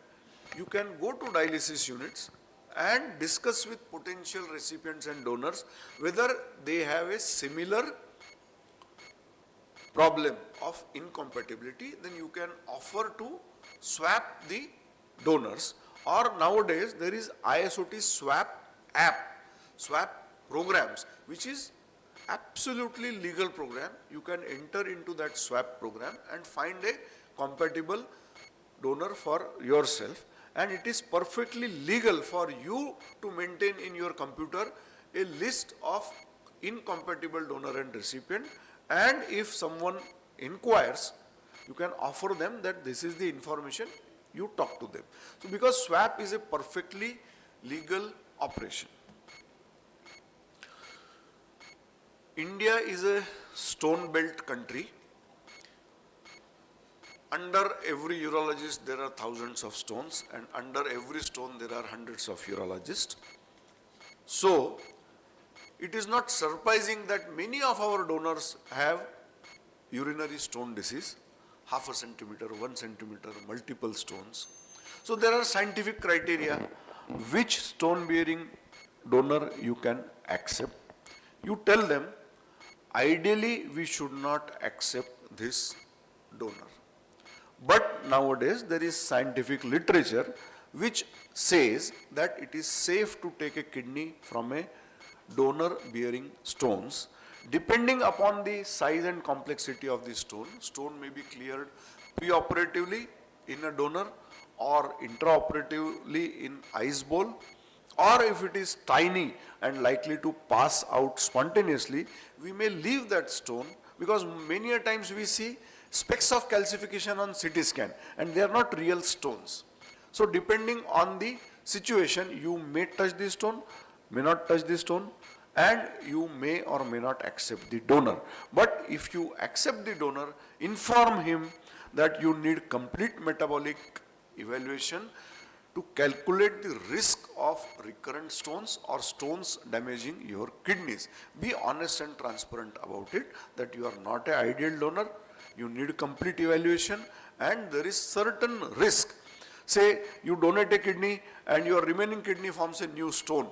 You can go to dialysis units and discuss with potential recipients and donors whether they have a similar problem of incompatibility. Then you can offer to swap the donors, or nowadays there is ISOT swap app, swap programs, which is absolutely legal program. You can enter into that swap program and find a compatible donor for yourself, and it is perfectly legal for you to maintain in your computer a list of incompatible donor and recipient, and if someone inquires, you can offer them that this is the information, you talk to them. So because swap is a perfectly legal operation. India is a stone belt country. Under every urologist there are thousands of stones, and under every stone there are hundreds of urologists. So it is not surprising that many of our donors have urinary stone disease, 0.5 centimeter, 1 centimeter, multiple stones. So there are scientific criteria which stone bearing donor you can accept. You tell them, ideally we should not accept this donor. But nowadays there is scientific literature which says that it is safe to take a kidney from a donor bearing stones. Depending upon the size and complexity of the stone, stone may be cleared preoperatively in a donor or intraoperatively in ice bowl, or if it is tiny and likely to pass out spontaneously, we may leave that stone, because many a times we see specks of calcification on CT scan and they are not real stones. So depending on the situation, you may touch the stone, may not touch the stone, and you may or may not accept the donor. But if you accept the donor, inform him that you need complete metabolic evaluation to calculate the risk of recurrent stones or stones damaging your kidneys. Be honest and transparent about it, that you are not an ideal donor, you need complete evaluation, and there is certain risk. Say you donate a kidney and your remaining kidney forms a new stone.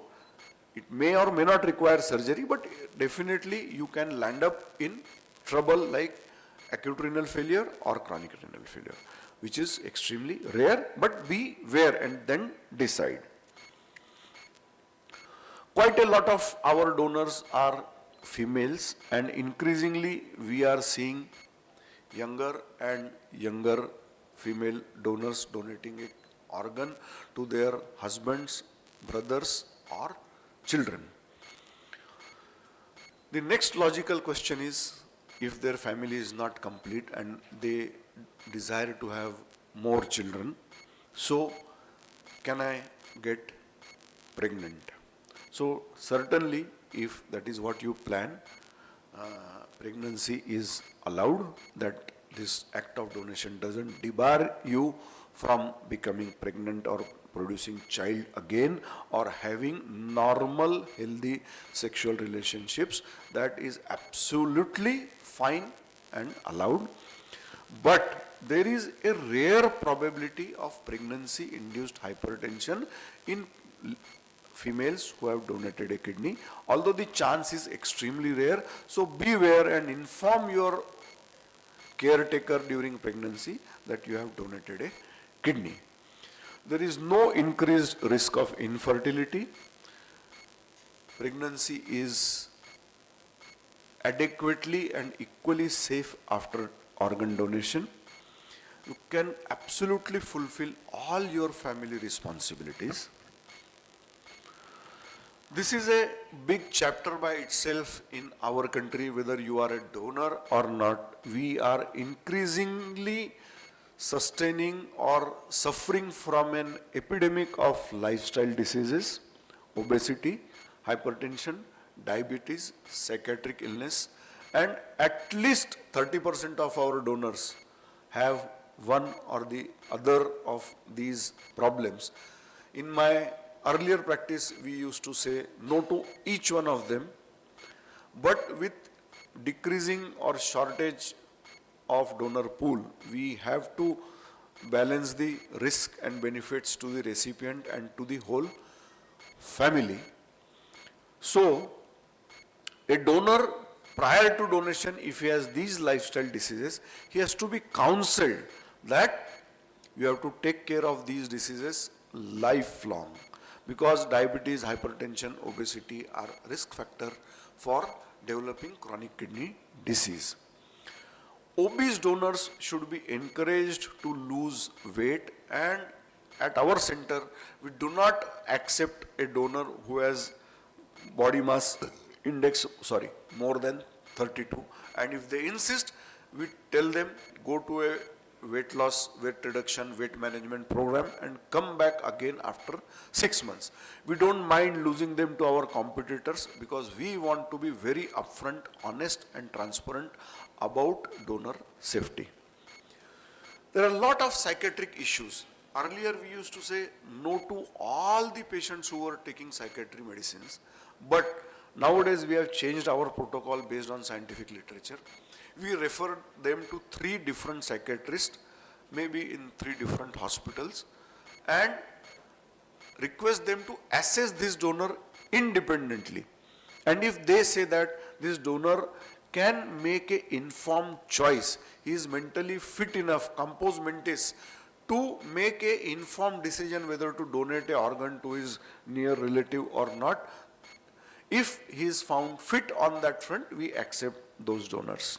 It may or may not require surgery, but definitely you can land up in trouble like acute renal failure or chronic renal failure, which is extremely rare, but beware and then decide. Quite a lot of our donors are females, and increasingly we are seeing younger and younger female donors donating an organ to their husbands, brothers or children. The next logical question is, if their family is not complete and they desire to have more children, so can I get pregnant? So certainly, if that is what you plan, pregnancy is allowed, that this act of donation doesn't debar you from becoming pregnant or producing child again or having normal healthy sexual relationships. That is absolutely fine and allowed. But there is a rare probability of pregnancy induced hypertension in females who have donated a kidney, although the chance is extremely rare. So beware and inform your caretaker during pregnancy that you have donated a kidney. There is no increased risk of infertility. Pregnancy is adequately and equally safe after organ donation. You can absolutely fulfill all your family responsibilities. This is a big chapter by itself in our country, whether you are a donor or not. We are increasingly sustaining or suffering from an epidemic of lifestyle diseases, obesity, hypertension, diabetes, psychiatric illness, and at least 30% of our donors have one or the other of these problems. In my earlier practice, we used to say no to each one of them, but with decreasing or shortage of donor pool, we have to balance the risk and benefits to the recipient and to the whole family. So, a donor prior to donation, if he has these lifestyle diseases, he has to be counseled that you have to take care of these diseases lifelong, because diabetes, hypertension, obesity are risk factor for developing chronic kidney disease. Obese donors should be encouraged to lose weight, and at our center, we do not accept a donor who has body mass index, more than 32. And if they insist, we tell them go to a weight loss, weight reduction, weight management program and come back again after 6 months. We don't mind losing them to our competitors, because we want to be very upfront, honest and transparent about donor safety. There are a lot of psychiatric issues. Earlier we used to say no to all the patients who were taking psychiatric medicines, but nowadays we have changed our protocol based on scientific literature. We refer them to 3 different psychiatrists, maybe in 3 different hospitals, and request them to assess this donor independently. And if they say that this donor can make an informed choice, he is mentally fit enough, compos mentis, to make an informed decision whether to donate an organ to his near relative or not. If he is found fit on that front, we accept those donors.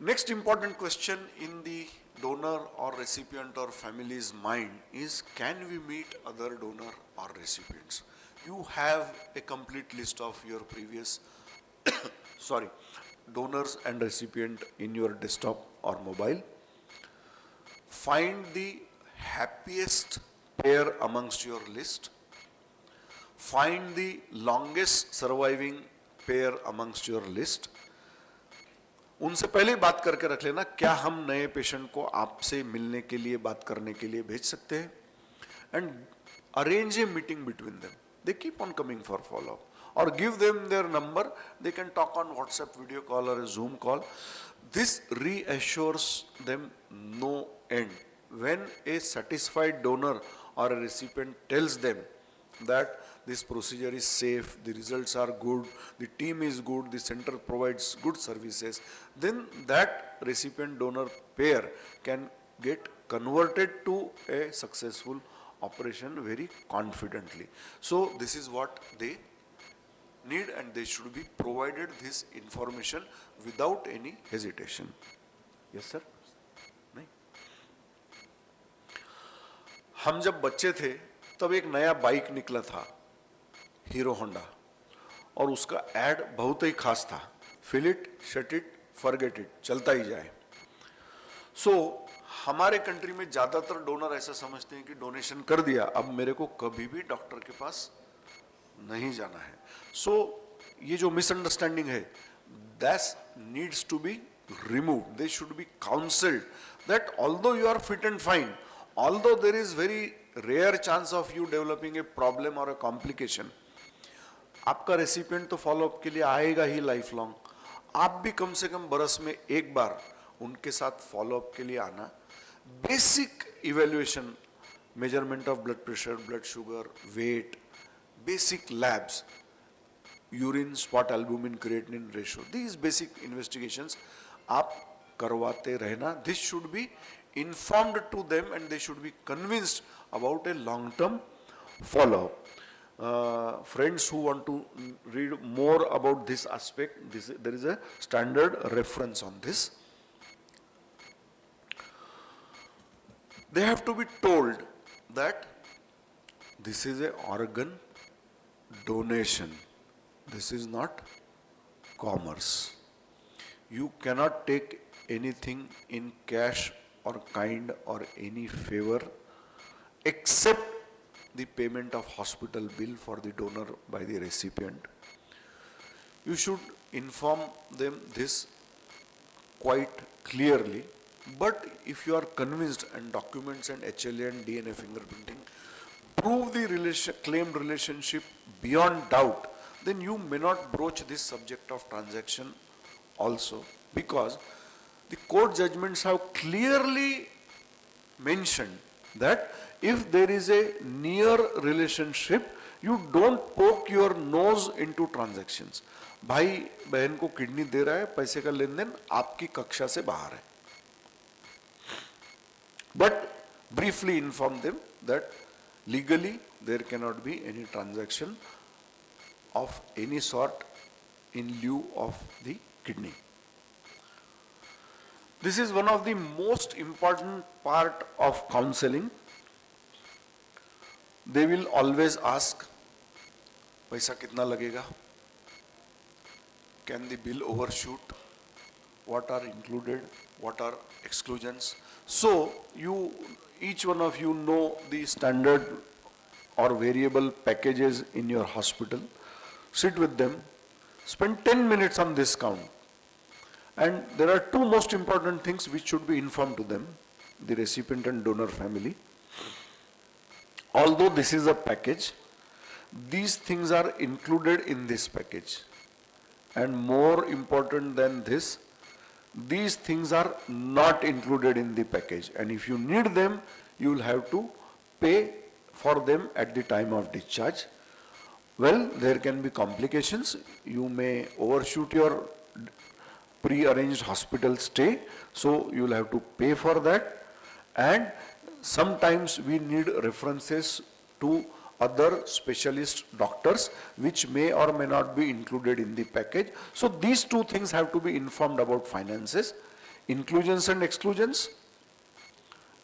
Next important question in the donor or recipient or family's mind is, can we meet other donor or recipients? You have a complete list of your previous donors and recipient in your desktop or mobile. Find the happiest pair amongst your list. Find the longest surviving pair amongst your list. उनसे पहले बात करके रख लेना, क्या हम नए patient को आपसे मिलने के लिए, बात करने के लिए भेज सकते हैं? And arrange a meeting between them. They keep on coming for follow-up. Or give them their number, they can talk on WhatsApp video call or a Zoom call. This reassures them no end. When a satisfied donor or a recipient tells them that this procedure is safe, the results are good, the team is good, the center provides good services, then that recipient donor pair can get converted to a successful operation very confidently. So this is what they need, and they should be provided this information without any hesitation. Yes sir? नहीं? हम जब बच्चे थे तब एक नया bike निकला था, हीरो होंडा, और उसका एड बहुत ही खास था, fill it, shut it, forget it, चलता ही जाए. सो हमारे कंट्री में ज्यादातर डोनर ऐसा समझते हैं कि डोनेशन कर दिया, अब मेरे को कभी भी डॉक्टर के पास नहीं जाना है. सो ये जो मिसअंडरस्टैंडिंग है, that needs to be removed. They should be counseled that although you are fit and fine, although there is very rare chance of you developing a problem or a complication, आपका recipient तो follow up के लिए आएगा ही life long. आप भी कम से कम बरस में एक बार उनके साथ फॉलोअप के लिए आना. Basic evaluation, measurement of blood pressure, blood sugar, weight, basic labs, urine spot albumin creatinine ratio, these basic investigations आप करवाते रहना. This should be informed to them and they should be convinced about a long term follow up. Friends who want to read more about this aspect, there is a standard reference on this. They have to be told that this is an organ donation, this is not commerce. You cannot take anything in cash or kind or any favor except the payment of hospital bill for the donor by the recipient. You should inform them this quite clearly, but if you are convinced and documents and HLA and DNA fingerprinting prove the claimed relationship beyond doubt, then you may not broach this subject of transaction also, because the court judgments have clearly mentioned that if there is a near relationship, you don't poke your nose into transactions. भाई बहन को kidney दे रहा है, पैसे का लेन then आपकी कक्षा से बाहर है. But briefly inform them that legally there cannot be any transaction of any sort in lieu of the kidney. This is one of the most important part of counseling. They will always ask, पैसा कितना लगेगा? Can the bill overshoot? What are included? What are exclusions? So each one of you know the standard or variable packages in your hospital. Sit with them, spend 10 minutes on this count. And there are two most important things which should be informed to them, the recipient and donor family. Although this is a package, these things are included in this package. And more important than this, these things are not included in the package, and if you need them, you will have to pay for them at the time of discharge. Well, there can be complications. You may overshoot your pre-arranged hospital stay, so you will have to pay for that. And sometimes we need references to other specialist doctors, which may or may not be included in the package. So these two things have to be informed about finances, inclusions and exclusions,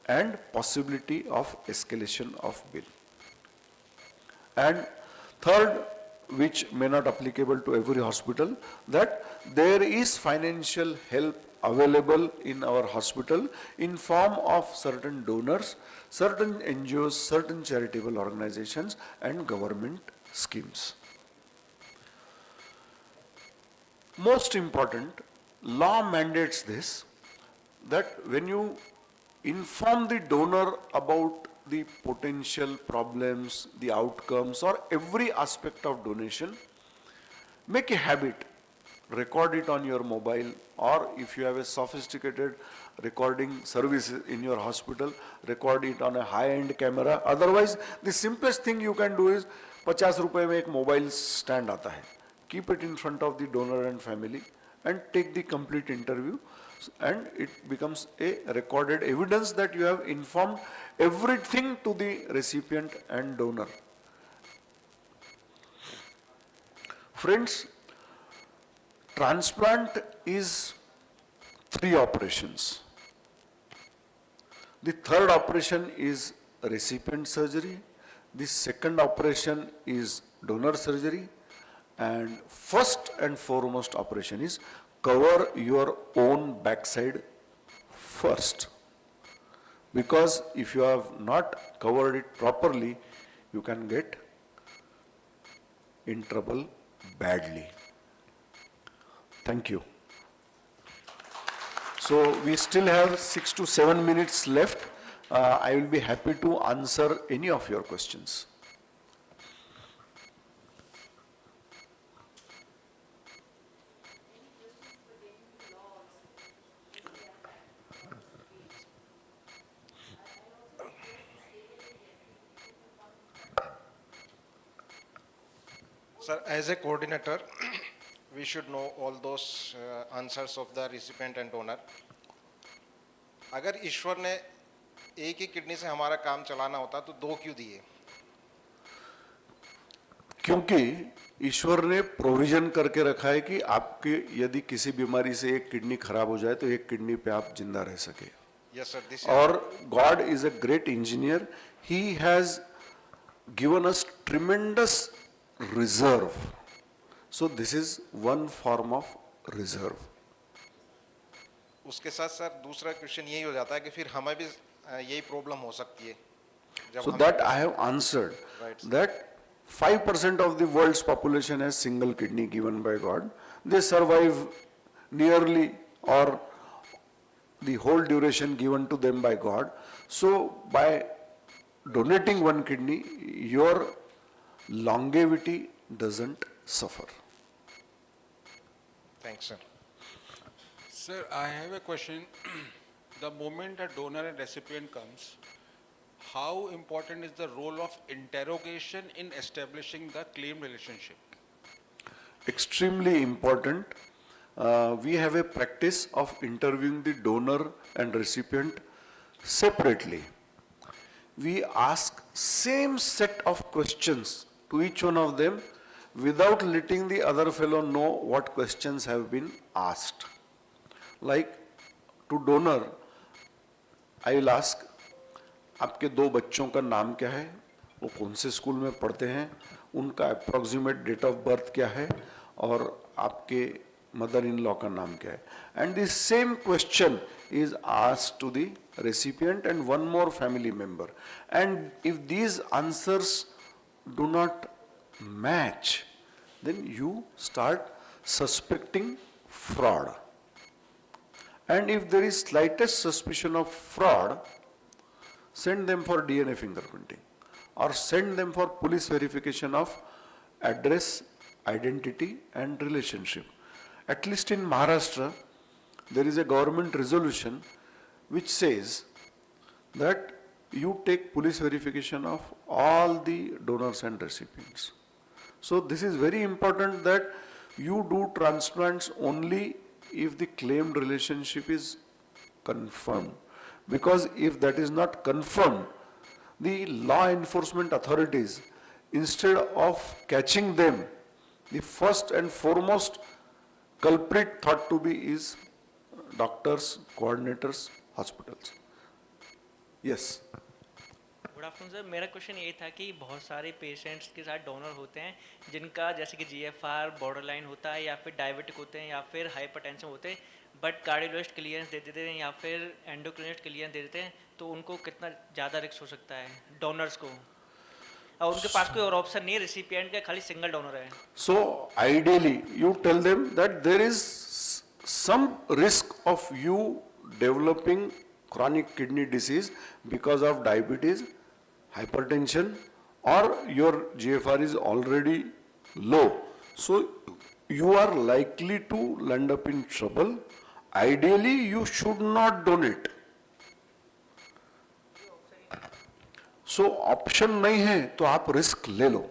and possibility of escalation of bill. And third, which may not applicable to every hospital, that there is financial help available in our hospital in form of certain donors, certain NGOs, certain charitable organizations and government schemes. Most important, law mandates this, that when you inform the donor about the potential problems, the outcomes, or every aspect of donation, make a habit, record it on your mobile, or if you have a sophisticated recording service in your hospital, record it on a high-end camera. Otherwise, the simplest thing you can do is 50 रुपए में एक mobile stand आता है. Keep it in front of the donor and family and take the complete interview, and it becomes a recorded evidence that you have informed everything to the recipient and donor. Friends, transplant is 3 operations. The third operation is recipient surgery. The second operation is donor surgery. And first and foremost operation is cover your own backside first. Because if you have not covered it properly, you can get in trouble badly. Thank you. So we still have 6 to 7 minutes left. I will be happy to answer any of your questions. Sir, as a coordinator, we should know all those answers of the recipient and donor. अगर ईश्वर ने एक ही kidney से हमारा काम चलाना होता तो 2 क्यों दिए? क्योंकि ईश्वर ने प्रोविजन करके रखा है कि आपके यदि किसी बीमारी से एक किडनी खराब हो जाए तो एक किडनी पे आप जिंदा रह सके. Yes, sir. This is और God is a great engineer. He has given us tremendous reserve. So this is one form of reserve. उसके साथ सर दूसरा क्वेश्चन यही हो जाता है कि फिर हमें भी यही प्रॉब्लम हो सकती है. So that I have answered. Right, sir. That 5% of the world's population has single kidney given by God. They survive nearly or the whole duration given to them by God. So by donating one kidney, your longevity doesn't suffer. Thanks, sir. Sir, I have a question. The moment a donor and recipient comes, how important is the role of interrogation in establishing the claim relationship? Extremely important. We have a practice of interviewing the donor and recipient separately. We ask same set of questions to each one of them without letting the other fellow know what questions have been asked. Like to donor, I will ask, आपके 2 बच्चों का नाम क्या है, वो कौन से school में पढ़ते हैं, उनका अप्रोक्सीमेट डेट ऑफ बर्थ क्या है, और आपके मदर इन लॉ का नाम क्या है. And the same question is asked to the recipient and one more family member. And if these answers do not match, then you start suspecting fraud. And if there is slightest suspicion of fraud, send them for DNA fingerprinting or send them for police verification of address, identity and relationship. At least in Maharashtra, there is a government resolution which says that you take police verification of all the donors and recipients. So this is very important that you do transplants only if the claimed relationship is confirmed. Because if that is not confirmed, the law enforcement authorities, instead of catching them, the first and foremost culprit thought to be is doctors, coordinators, hospitals. Yes. Good afternoon sir, मेरा question ये था कि बहुत सारे patients के साथ donor होते हैं जिनका जैसे कि जीएफआर बॉर्डरलाइन होता है या फिर डायबिटिक होते हैं या फिर हाइपरटेंशन होते हैं, बट कार्डियोलॉजिस्ट क्लियरेंस दे देते हैं या फिर एंडोक्रिनिस्ट क्लियरेंस दे देते हैं, तो उनको कितना ज़्यादा रिस्क हो सकता है डोनर्स को, और उनके पास कोई और ऑप्शन नहीं है, रेसिपिएंट का खाली सिंगल डोनर है. So ideally, you tell them that there is some risk of you developing chronic kidney disease because of diabetes, hypertension, or your GFR is already low. So you are likely to land up in trouble. Ideally, you should not donate. So option नहीं है तो आप risk ले लो,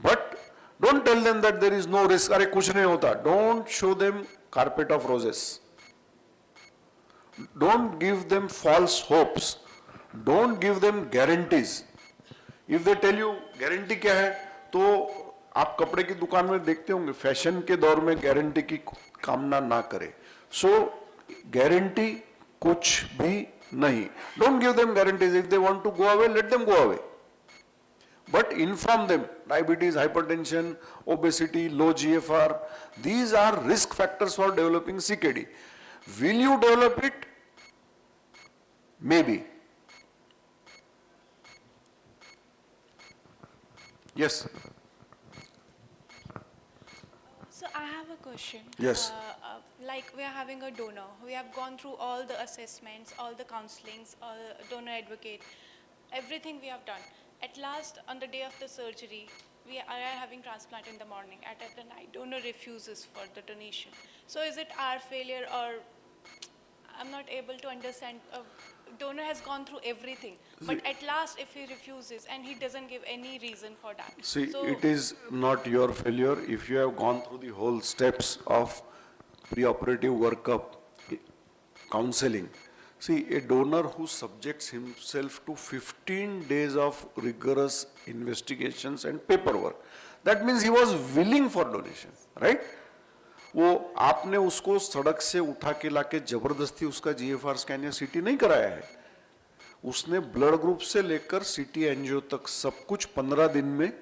but don't tell them that there is no risk. अरे कुछ नहीं होता. Don't show them carpet of roses. Don't give them false hopes. Don't give them guarantees. If they tell you guarantee क्या है, तो आप कपड़े की दुकान में देखते होंगे, फैशन के दौर में गारंटी की कामना ना करें. So guarantee कुछ भी नहीं. Don't give them guarantees. If they want to go away, let them go away. But inform them, diabetes, hypertension, obesity, low GFR, these are risk factors for developing CKD. Will you develop it? Maybe. Yes. So I have a question. Yes. Like we are having a donor. We have gone through all the assessments, all the counselings, donor advocate, everything we have done. At last, on the day of the surgery, we are having transplant in the morning. At the night, donor refuses for the donation. So is it our failure, or I'm not able to understand? Donor has gone through everything, but at last, if he refuses and he doesn't give any reason for that. See, so it is not your failure if you have gone through the whole steps of preoperative workup, counseling. See, a donor who subjects himself to 15 days of rigorous investigations and paperwork, that means he was willing for donation, right? वो आपने उसको सड़क से उठा के लाके जबरदस्ती उसका जीएफआर स्कैन या सीटी नहीं कराया है. उसने ब्लड ग्रुप से लेकर सीटी एंजियो तक सब कुछ 15 दिन में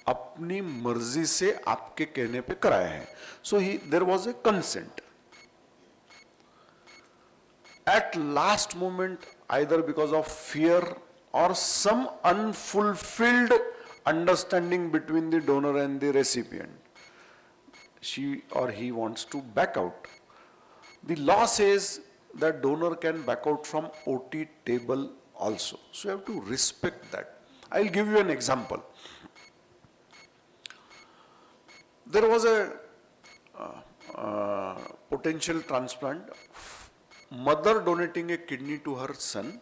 अपनी मर्जी से आपके कहने पे कराया है. So there was a consent. At last moment, either because of fear or some unfulfilled understanding between the donor and the recipient, she or he wants to back out. The law says that donor can back out from OT table also. So you have to respect that. I'll give you an example. There was a potential transplant. Mother donating a kidney to her son,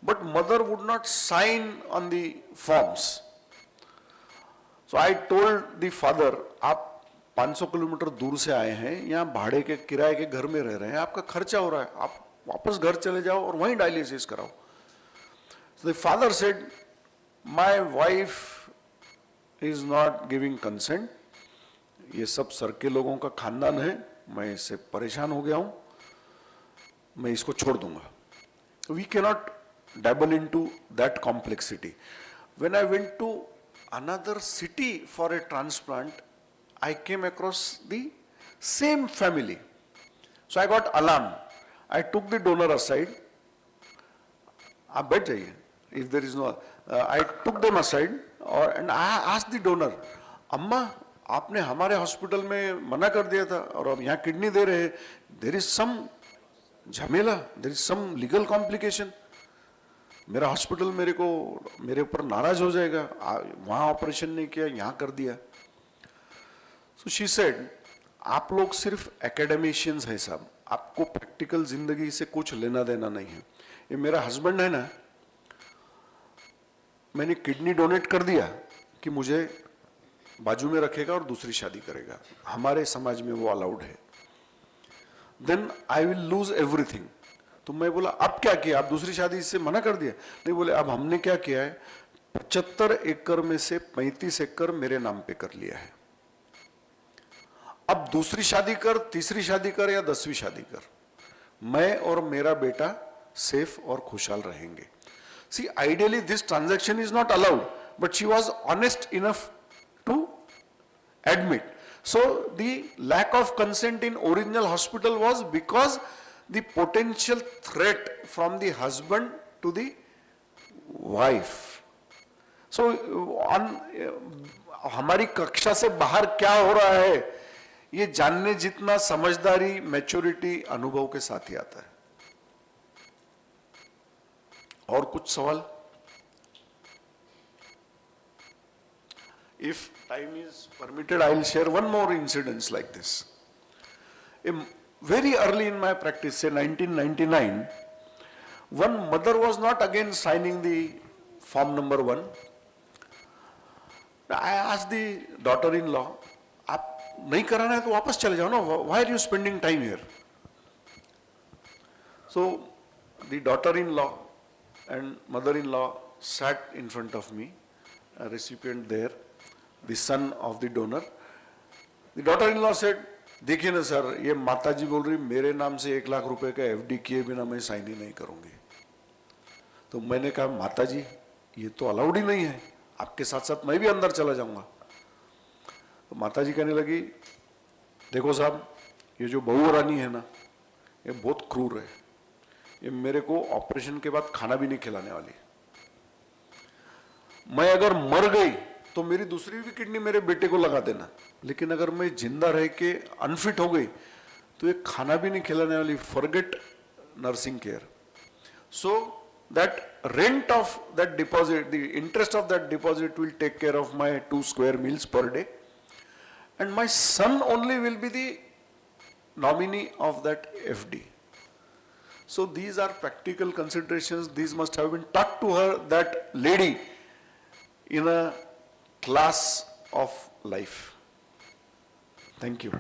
but mother would not sign on the forms. So I told the father, आप 500 kilometre दूर से आए हैं, यहाँ भाड़े के किराए के घर में रह रहे हैं, आपका खर्चा हो रहा है, आप वापस घर चले जाओ और वहीं डायलिसिस कराओ. So the father said, my wife is not giving consent. ये सब सर के लोगों का खानदान है, मैं इससे परेशान हो गया हूँ, मैं इसको छोड़ दूंगा. We cannot dabble into that complexity. When I went to another city for a transplant, I came across the same family. So I got alarm. I took the donor aside. आप बैठ जाइए. If there is no, I took them aside and I asked the donor, अम्मा आपने हमारे hospital में मना कर दिया था और अब यहाँ किडनी दे रहे हैं. There is some झमेला, there is some legal complication. मेरा हॉस्पिटल मेरे ऊपर नाराज हो जाएगा, वहाँ ऑपरेशन नहीं किया, यहाँ कर दिया. So she said, आप लोग सिर्फ एकेडमिशियंस हैं साहब, आपको प्रैक्टिकल जिंदगी से कुछ लेना देना नहीं है। ये मेरा हस्बैंड है ना, मैंने किडनी डोनेट कर दिया कि मुझे बाजू में रखेगा और दूसरी शादी करेगा, हमारे समाज में वो अलाउड है, then I will lose everything. तो मैं बोला अब क्या किया, आप दूसरी शादी से मना कर दिया? नहीं, बोले अब हमने क्या किया है, 75 एकड़ में से 35 एकड़ मेरे नाम पे कर लिया है, अब दूसरी शादी कर, तीसरी शादी कर या 10वीं शादी कर, मैं और मेरा बेटा सेफ और खुशहाल रहेंगे। See, ideally this transaction is not allowed, but she was honest enough to admit. So the lack of consent in original hospital was because the potential threat from the husband to the wife. So हमारी कक्षा से बाहर क्या हो रहा है, ये जानने जितना समझदारी, मैच्योरिटी अनुभव के साथ ही आता है। और कुछ सवाल? If time is permitted, I will share one more incident like this. Very early in my practice, say 1999, one mother was not again signing the form number 1. I asked the daughter-in-law, आप नहीं कराना है तो वापस चले जाओ ना, why are you spending time here? So the daughter-in-law and mother-in-law sat in front of me, a recipient there, the son of the donor. The daughter-in-law said, देखिए ना सर, ये माताजी बोल रही मेरे नाम से 1 लाख रुपए का एफडी किए बिना मैं साइन ही नहीं करूंगी। तो मैंने कहा माताजी ये तो अलाउड ही नहीं है, आपके साथ साथ मैं भी अंदर चला जाऊंगा। तो माताजी कहने लगी, देखो साहब ये जो बहू रानी है ना, ये बहुत क्रूर है, ये मेरे को ऑपरेशन के बाद खाना भी नहीं खिलाने वाली, मैं अगर मर गई तो मेरी दूसरी भी किडनी मेरे बेटे को लगा देना, लेकिन अगर मैं जिंदा रह के अनफिट हो गई तो ये खाना भी नहीं खिलाने वाली, forget nursing care. So that rent of that deposit, the interest of that deposit will take care of my 2 square meals per day, and my son only will be the nominee of that FD. So these are practical considerations. These must have been taught to her, that lady, in a class of life. Thank you.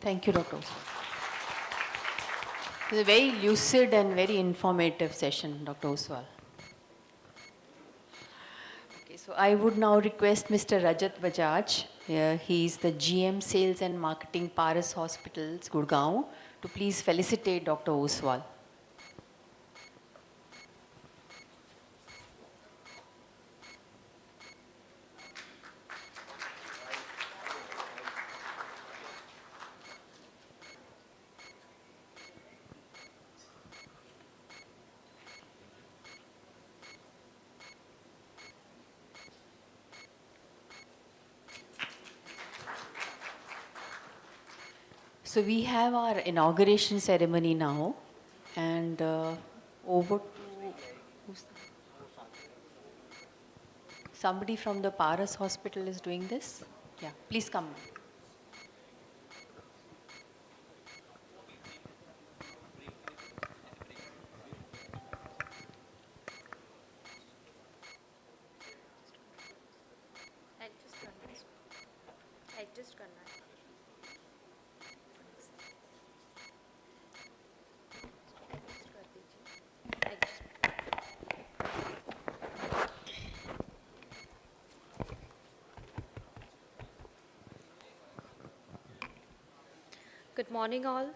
Thank you, Dr. Oswal. It was a very lucid and very informative session, Dr. Oswal. Okay, so I would now request Mr. Rajat Bajaj. He is the GM Sales and Marketing, Paras Hospitals, Gurgaon, to please felicitate Dr. Oswal. So we have our inauguration ceremony now, and over to somebody from the Paras Hospital is doing this. Yeah, please come. Adjust करना है। Good morning all.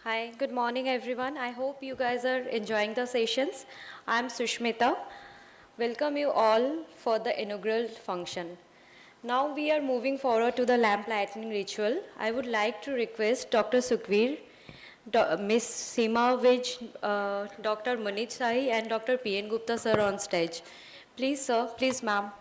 Hi, good morning everyone. I hope you guys are enjoying the sessions. I'm Sushmita. Welcome you all for the inaugural function. Now we are moving forward to the lamp lighting ritual. I would like to request Dr. Sukhveer, Ms. Seema Vij, Dr. Manit Sahi and Dr. P.N. Gupta sir on stage. Please sir, please ma'am.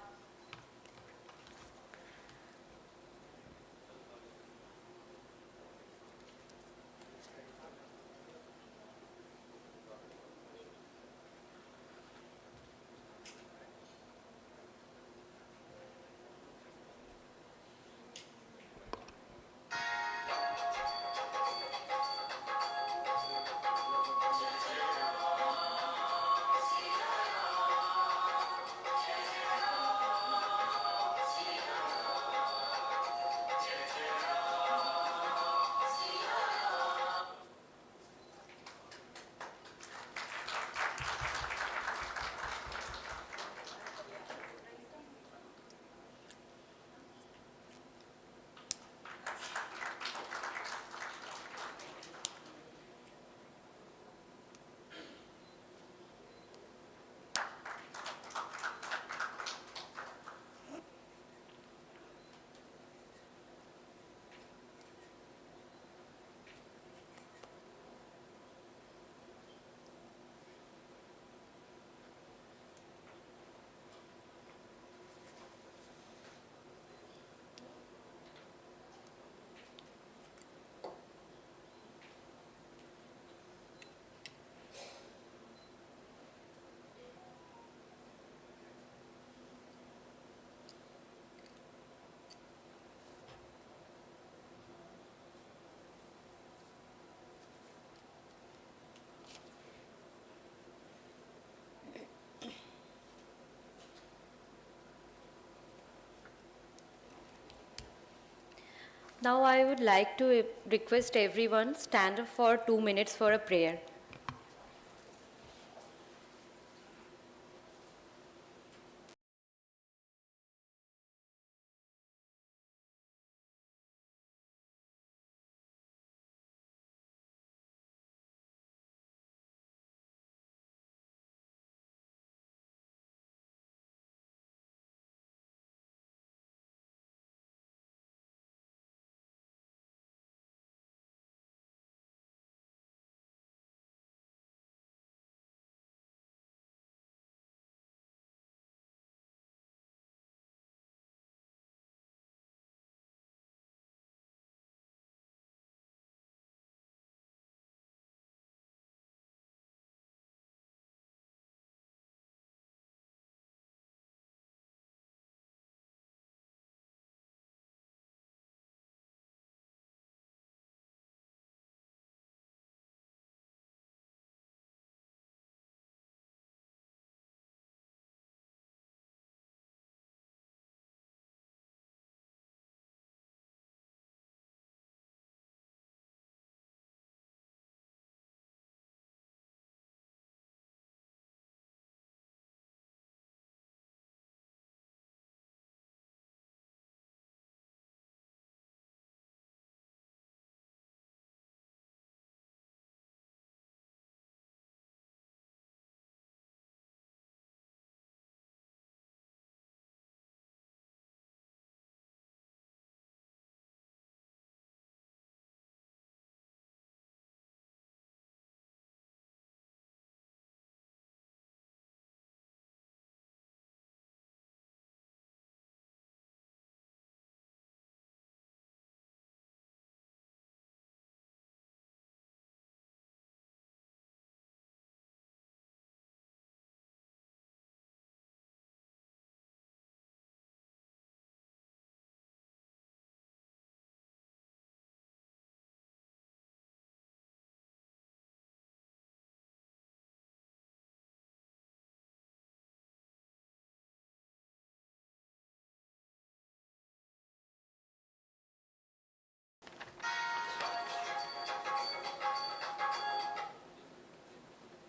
Now I would like to request everyone stand up for 2 minutes for a prayer.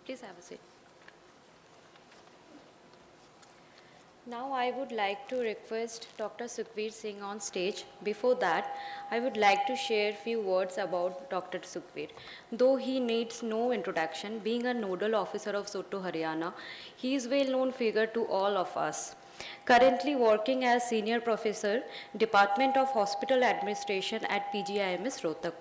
Please have a seat. Now I would like to request Dr. Sukhveer Singh on stage. Before that, I would like to share a few words about Dr. Sukhveer. Though he needs no introduction, being a nodal officer of Soto, Haryana, he is a well-known figure to all of us. Currently working as Senior Professor, Department of Hospital Administration at PGIMS Rohtak.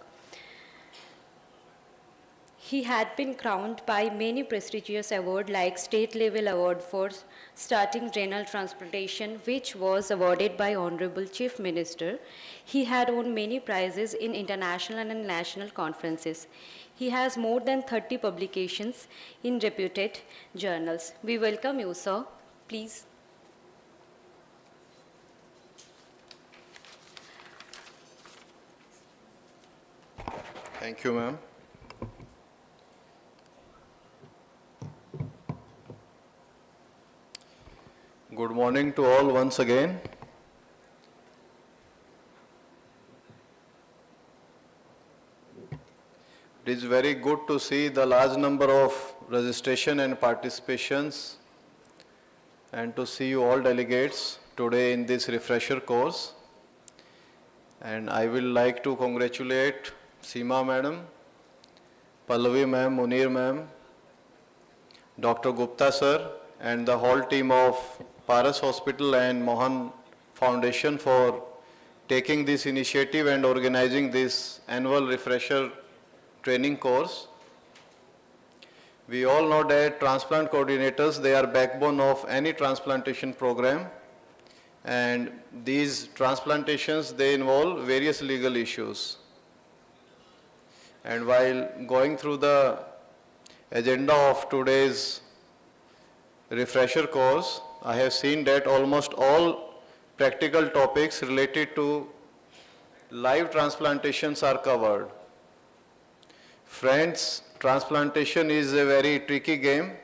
He had been crowned by many prestigious awards like State Level Award for Starting Renal Transplantation, which was awarded by Honorable Chief Minister. He had won many prizes in international and national conferences. He has more than 30 publications in reputed journals. We welcome you, sir. Please. Thank you, ma'am. Good morning to all once again. It is very good to see the large number of registration and participations and to see you all delegates today in this refresher course. And I will like to congratulate Seema madam, Pallavi ma'am, Munir ma'am, Dr. Gupta sir, and the whole team of Paras Hospital and Mohan Foundation for taking this initiative and organizing this annual refresher training course. We all know that transplant coordinators, they are backbone of any transplantation program, and these transplantations, they involve various legal issues. And while going through the agenda of today's refresher course, I have seen that almost all practical topics related to live transplantations are covered. Friends, transplantation is a very tricky game,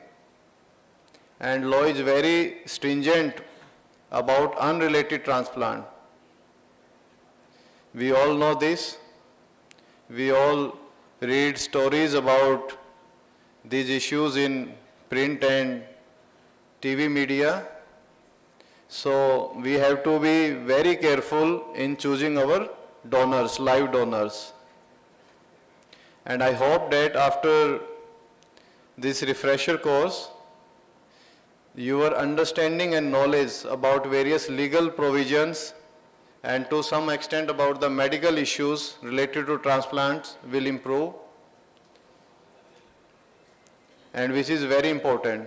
and law is very stringent about unrelated transplant. We all know this. We all read stories about these issues in print and TV media. So we have to be very careful in choosing our donors, live donors. And I hope that after this refresher course, your understanding and knowledge about various legal provisions and to some extent about the medical issues related to transplants will improve, and which is very important.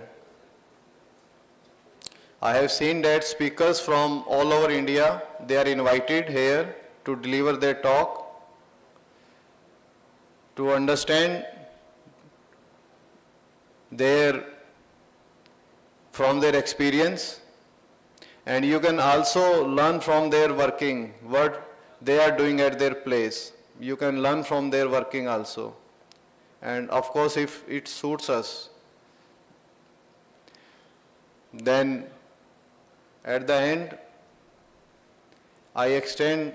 I have seen that speakers from all over India, they are invited here to deliver their talk, to understand from their experience, and you can also learn from their working, what they are doing at their place. You can learn from their working also. And of course, if it suits us, then at the end, I extend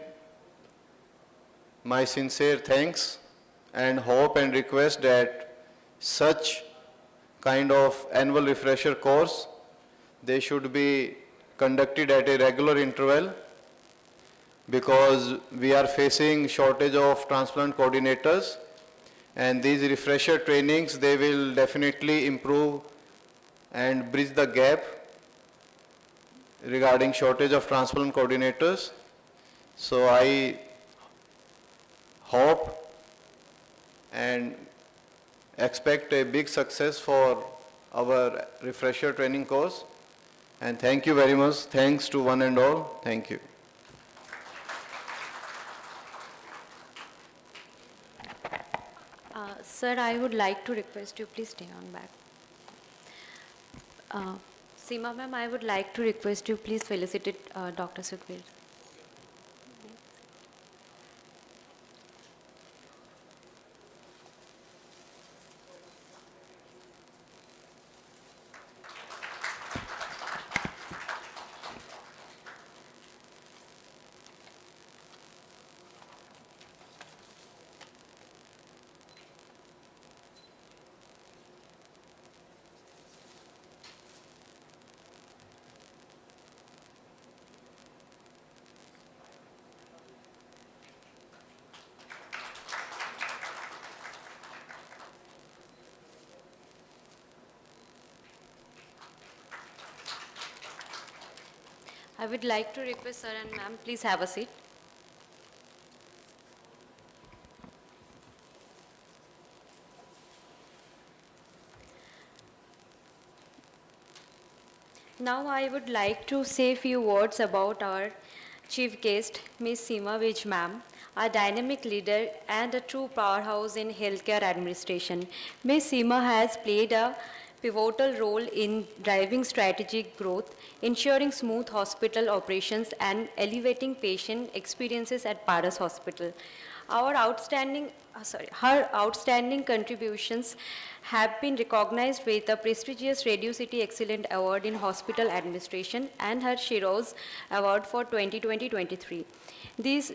my sincere thanks and hope and request that such kind of annual refresher course, they should be conducted at a regular interval, because we are facing shortage of transplant coordinators, and these refresher trainings, they will definitely improve and bridge the gap regarding shortage of transplant coordinators. So I hope and expect a big success for our refresher training course. And thank you very much. Thanks to one and all. Thank you. Sir, I would like to request you, please stay on back. Seema ma'am, I would like to request you, please felicitate Dr. Sukhbir. I would like to request sir and ma'am, please have a seat. Now I would like to say a few words about our chief guest, Ms. Seema Vij ma'am, a dynamic leader and a true powerhouse in healthcare administration. Ms. Seema has played a pivotal role in driving strategic growth, ensuring smooth hospital operations, and elevating patient experiences at Paras Hospital. Her outstanding contributions have been recognized with the prestigious Radio City Excellent Award in Hospital Administration and her Shiroz Award for 2020-23. These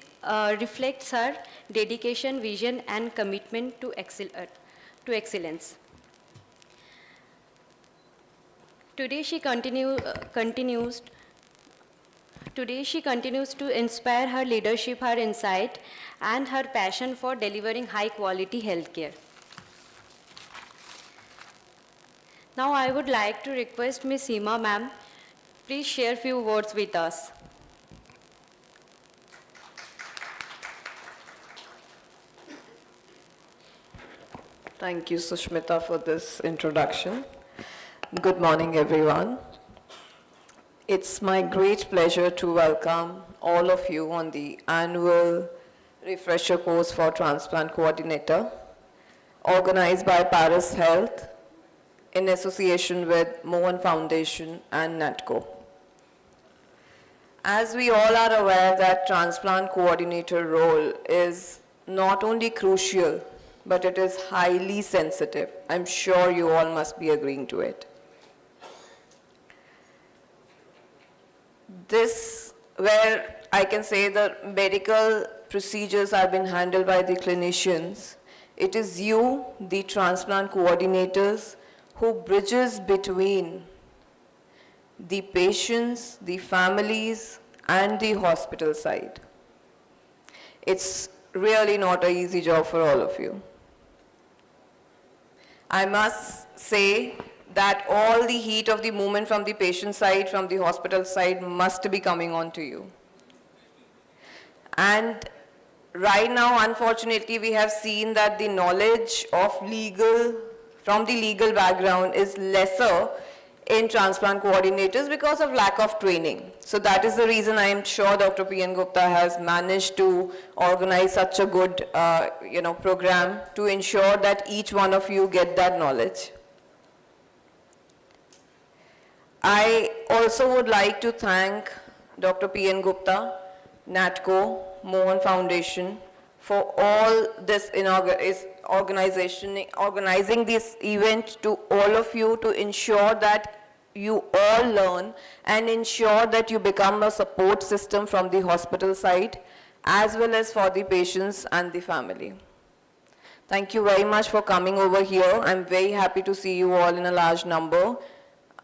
reflects her dedication, vision, and commitment to excellence. Today she continues to inspire her leadership, her insight, and her passion for delivering high-quality healthcare. Now I would like to request Ms. Seema ma'am, please share a few words with us. Thank you, Sushmita, for this introduction. Good morning, everyone. It's my great pleasure to welcome all of you on the annual refresher course for transplant coordinator, organized by Paras Health in association with Mohan Foundation and NATCO. As we all are aware that transplant coordinator role is not only crucial, but it is highly sensitive. I'm sure you all must be agreeing to it. This, where I can say the medical procedures have been handled by the clinicians. It is you, the transplant coordinators, who bridges between the patients, the families, and the hospital side. It's really not an easy job for all of you. I must say that all the heat of the movement from the patient side, from the hospital side, must be coming on to you. And right now, unfortunately, we have seen that the knowledge of from the legal background is lesser in transplant coordinators because of lack of training. So that is the reason I am sure Dr. P.N. Gupta has managed to organize such a good program to ensure that each one of you get that knowledge. I also would like to thank Dr. P.N. Gupta, NATCO, Mohan Foundation for all this organizing this event to all of you to ensure that you all learn and ensure that you become a support system from the hospital side as well as for the patients and the family. Thank you very much for coming over here. I'm very happy to see you all in a large number.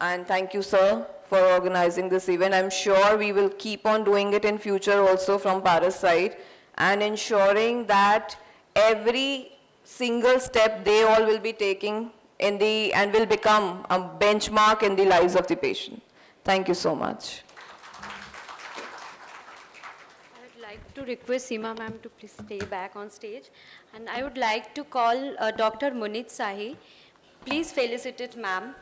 And thank you, sir, for organizing this event. I'm sure we will keep on doing it in future also from Paris side and ensuring that every single step they all will be taking and will become a benchmark in the lives of the patient. Thank you so much. I would like to request Seema ma'am to please stay back on stage. And I would like to call Dr. Munit Sahi. Please felicitate ma'am.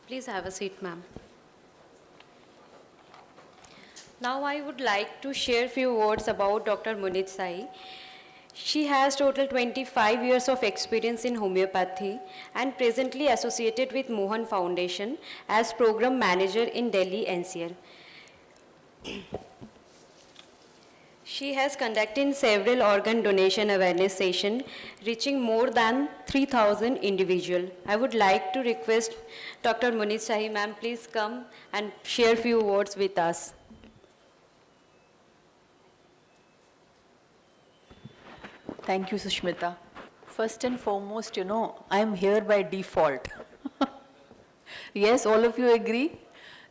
Please have a seat, ma'am. Now I would like to share a few words about Dr. Munit Sai. She has total 25 years of experience in homeopathy and presently associated with Mohan Foundation as Program Manager in Delhi NCR. She has conducted several organ donation awareness sessions, reaching more than 3,000 individuals. I would like to request Dr. Munit Sahi, ma'am, please come and share a few words with us. Thank you, Sushmita. First and foremost, I am here by default. Yes, all of you agree?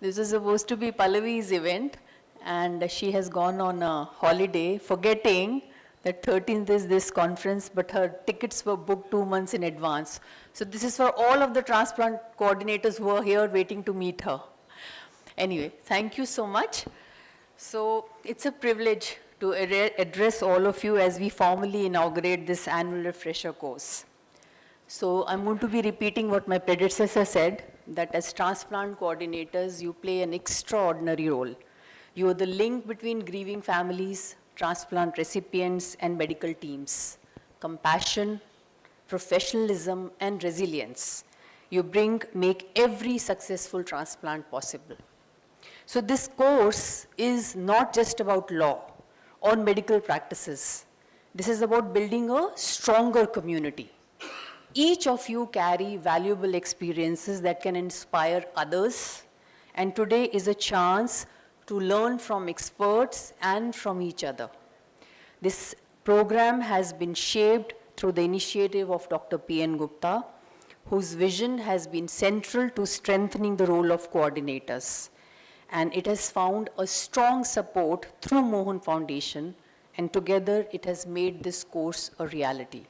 This is supposed to be Pallavi's event, and she has gone on a holiday, forgetting that 13th is this conference, but her tickets were booked 2 months in advance. So this is for all of the transplant coordinators who are here waiting to meet her. Anyway, thank you so much. So it's a privilege to address all of you as we formally inaugurate this annual refresher course. So I'm going to be repeating what my predecessor said, that as transplant coordinators, you play an extraordinary role. You are the link between grieving families, transplant recipients, and medical teams. Compassion, professionalism, and resilience. You make every successful transplant possible. So this course is not just about law or medical practices. This is about building a stronger community. Each of you carry valuable experiences that can inspire others, and today is a chance to learn from experts and from each other. This program has been shaped through the initiative of Dr. P.N. Gupta, whose vision has been central to strengthening the role of coordinators. And it has found a strong support through Mohan Foundation, and together it has made this course a reality.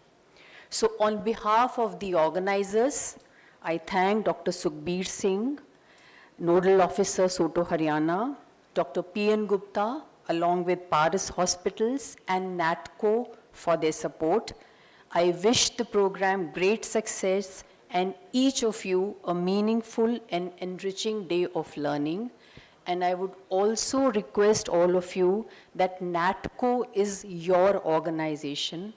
So on behalf of the organizers, I thank Dr. Sukhbir Singh, Nodal Officer Soto Haryana, Dr. P.N. Gupta, along with Paris Hospitals and NATCO for their support. I wish the program great success and each of you a meaningful and enriching day of learning. And I would also request all of you that NATCO is your organization.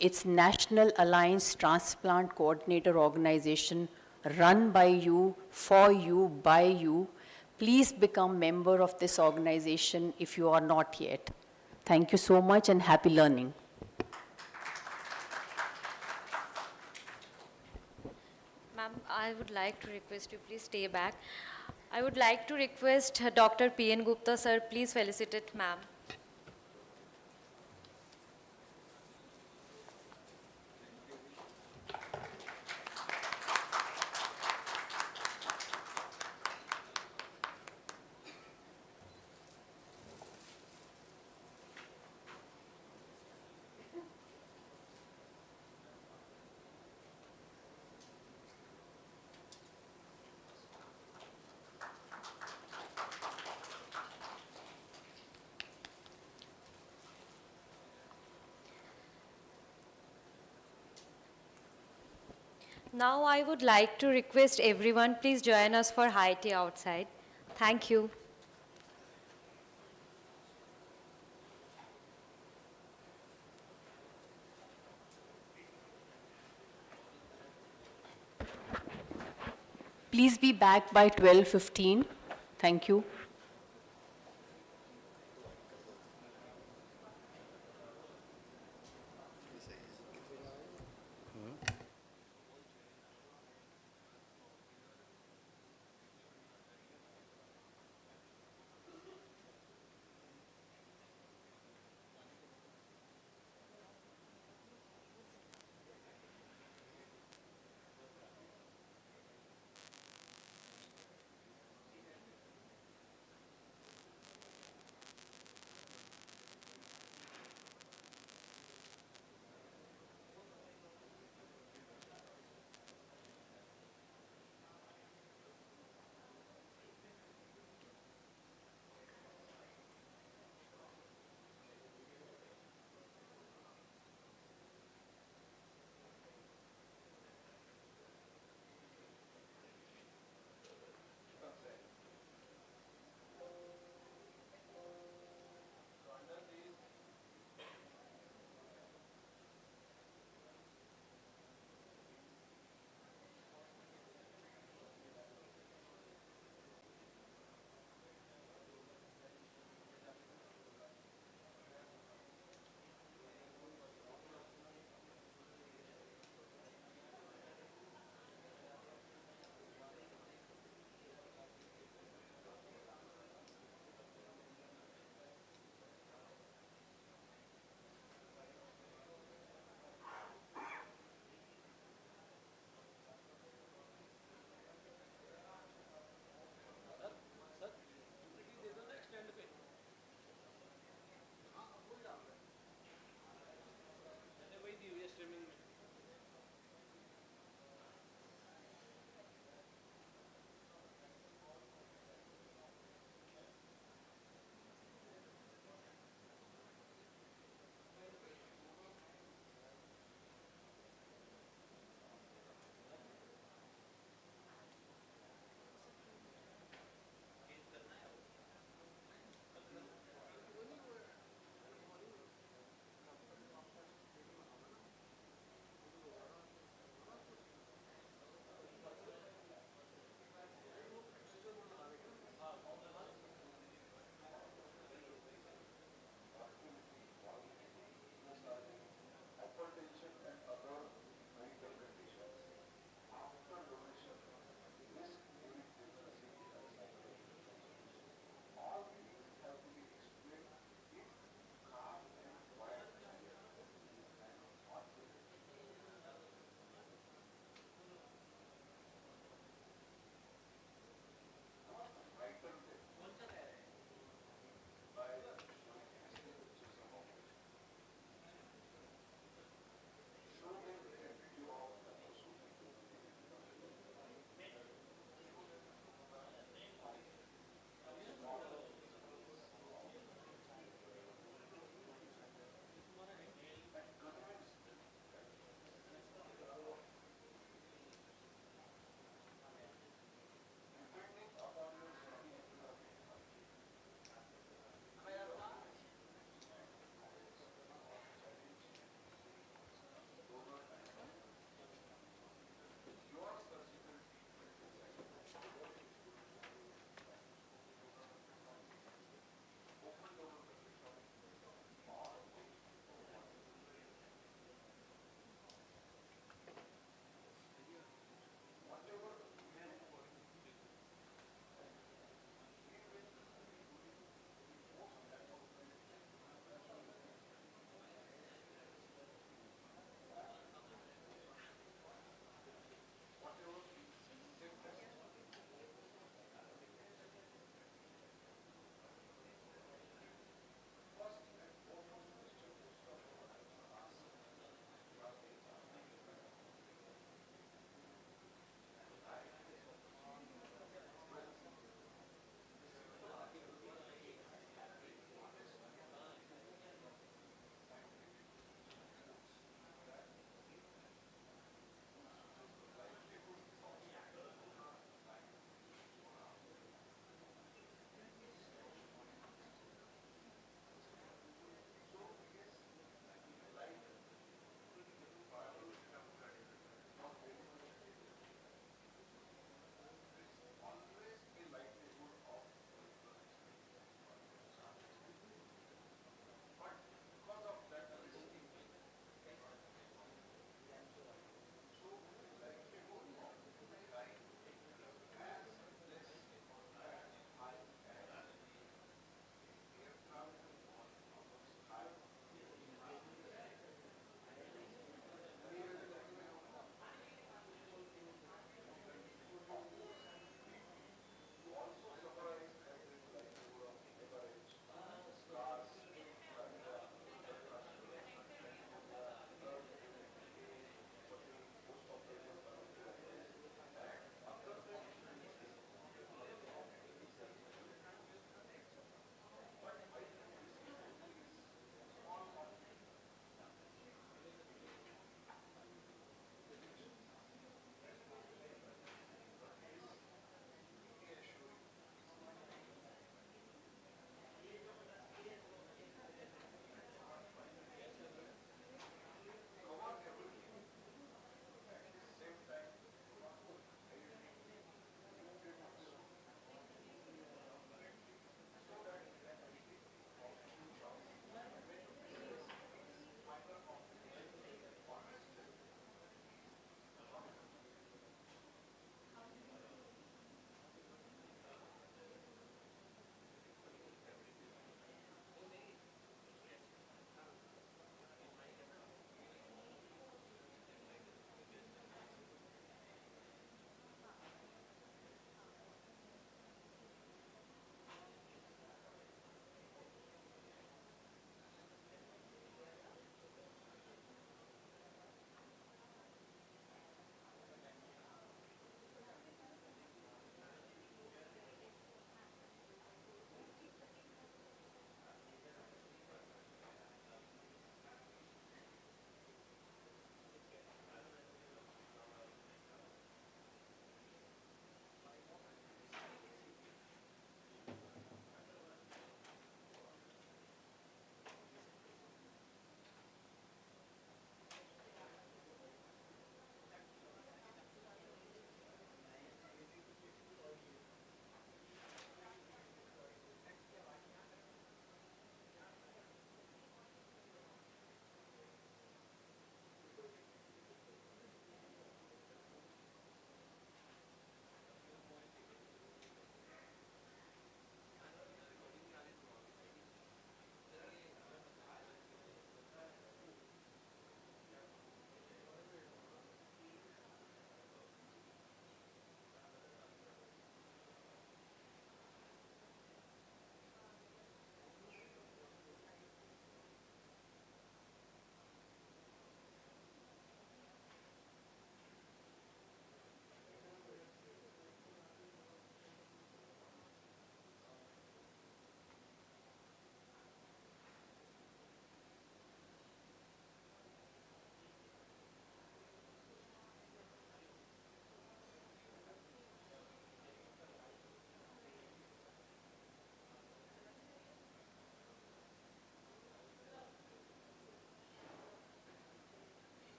It's National Alliance Transplant Coordinator Organization, run by you, for you, by you. Please become member of this organization if you are not yet. Thank you so much and happy learning. Ma'am, I would like to request you, please stay back. I would like to request Dr. P.N. Gupta, sir, please felicitate ma'am. Now I would like to request everyone, please join us for high tea outside. Thank you. Please be back by 12:15. Thank you.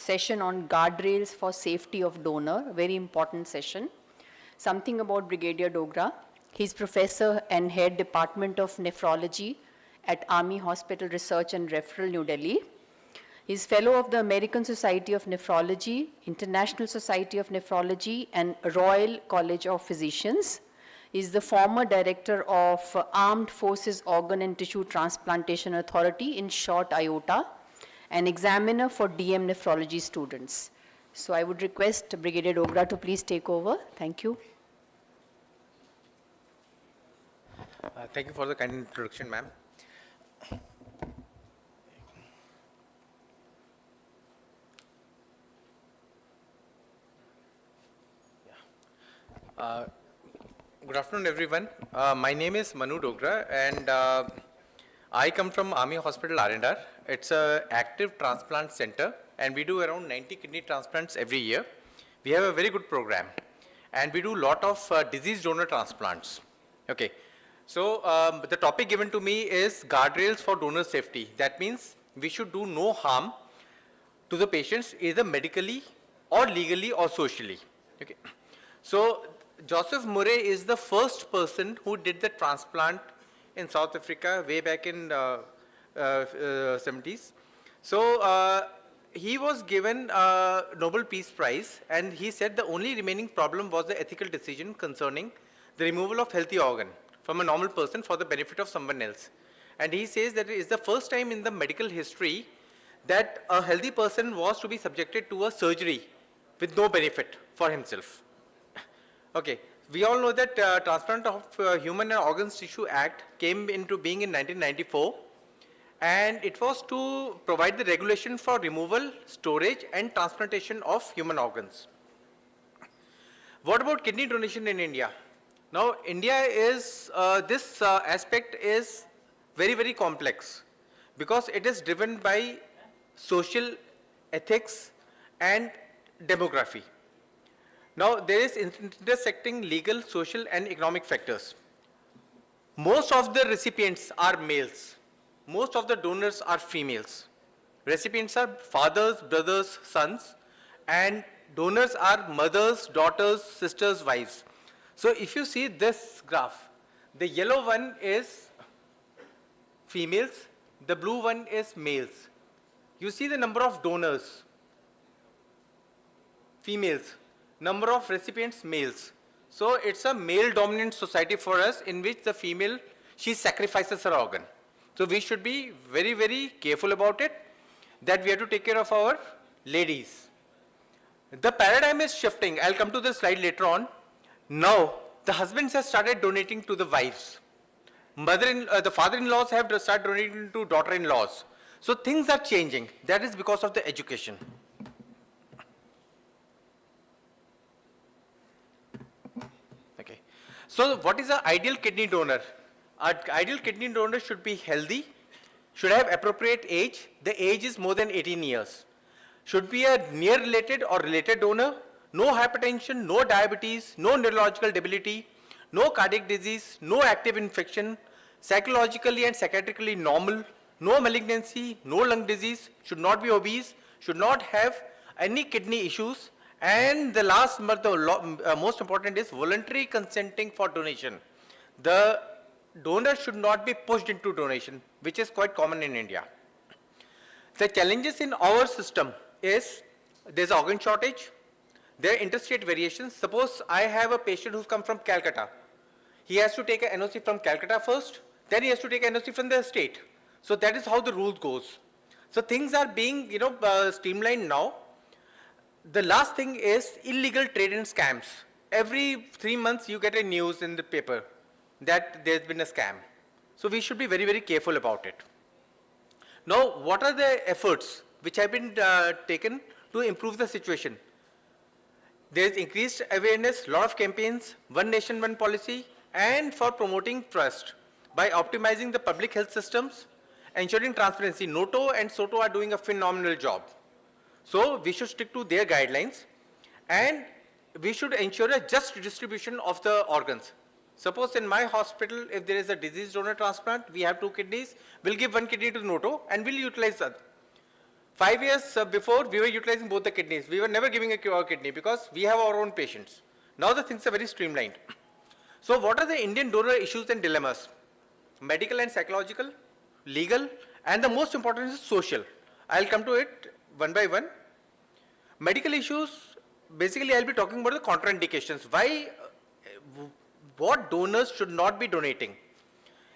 session on guardrails for safety of donor, very important session. Something about Brigadier Dogra. He's professor and head Department of Nephrology at Army Hospital Research and Referral, New Delhi. He's fellow of the American Society of Nephrology, International Society of Nephrology, and Royal College of Physicians. He's the former director of Armed Forces Organ and Tissue Transplantation Authority, in short IOTA, an examiner for DM nephrology students. So I would request Brigadier Dogra to please take over. Thank you. Thank you for the kind introduction, ma'am. Good afternoon, everyone. My name is Manu Dogra, and I come from Army Hospital R&R. It's an active transplant center, and we do around 90 kidney transplants every year. We have a very good program, and we do a lot of disease donor transplants. Okay, so the topic given to me is guardrails for donor safety. That means we should do no harm to the patients, either medically or legally or socially. Okay, so Joseph Murray is the first person who did the transplant in South Africa way back in 70s. So he was given a Nobel Peace Prize, and he said the only remaining problem was the ethical decision concerning the removal of healthy organ from a normal person for the benefit of someone else. And he says that it is the first time in the medical history that a healthy person was to be subjected to a surgery with no benefit for himself. Okay, we all know that Transplant of Human and Organs Tissue Act came into being in 1994, and it was to provide the regulation for removal, storage, and transplantation of human organs. What about kidney donation in India? Now, India is, this aspect is very, very complex because it is driven by social ethics and demography. Now, there is intersecting legal, social, and economic factors. Most of the recipients are males. Most of the donors are females. Recipients are fathers, brothers, sons, and donors are mothers, daughters, sisters, wives. So if you see this graph, the yellow one is females, the blue one is males. You see the number of donors, females. Number of recipients, males. So it's a male-dominant society for us in which the female, she sacrifices her organ. So we should be very, very careful about it, that we have to take care of our ladies. The paradigm is shifting. I'll come to the slide later on. Now, the husbands have started donating to the wives. The father-in-laws have started donating to daughter-in-laws. So things are changing. That is because of the education. So what is an ideal kidney donor? An ideal kidney donor should be healthy, should have appropriate age. The age is more than 18 years. Should be a near related or related donor, no hypertension, no diabetes, no neurological debility, no cardiac disease, no active infection, psychologically and psychiatrically normal, no malignancy, no lung disease, should not be obese, should not have any kidney issues. And the last, the most important is voluntary consenting for donation. The donor should not be pushed into donation, which is quite common in India. The challenges in our system is there's organ shortage, there are interstate variations. Suppose I have a patient who's come from Calcutta. He has to take an NOC from Calcutta first, then he has to take an NOC from the state. So that is how the rule goes. So things are being, streamlined now. The last thing is illegal trade and scams. Every 3 months you get a news in the paper that there's been a scam. So we should be very, very careful about it. Now, what are the efforts which have been taken to improve the situation? There is increased awareness, lot of campaigns, One Nation, One Policy, and for promoting trust by optimizing the public health systems, ensuring transparency. NOTO and SOTO are doing a phenomenal job. So we should stick to their guidelines, and we should ensure a just distribution of the organs. Suppose in my hospital, if there is a disease donor transplant, we have 2 kidneys, we'll give 1 kidney to NOTO and we'll utilize that. 5 years before, we were utilizing both the kidneys. We were never giving a kidney because we have our own patients. Now the things are very streamlined. So what are the Indian donor issues and dilemmas? Medical and psychological, legal, and the most important is social. I'll come to it one by one. Medical issues, basically I'll be talking about the contraindications. Why, what donors should not be donating?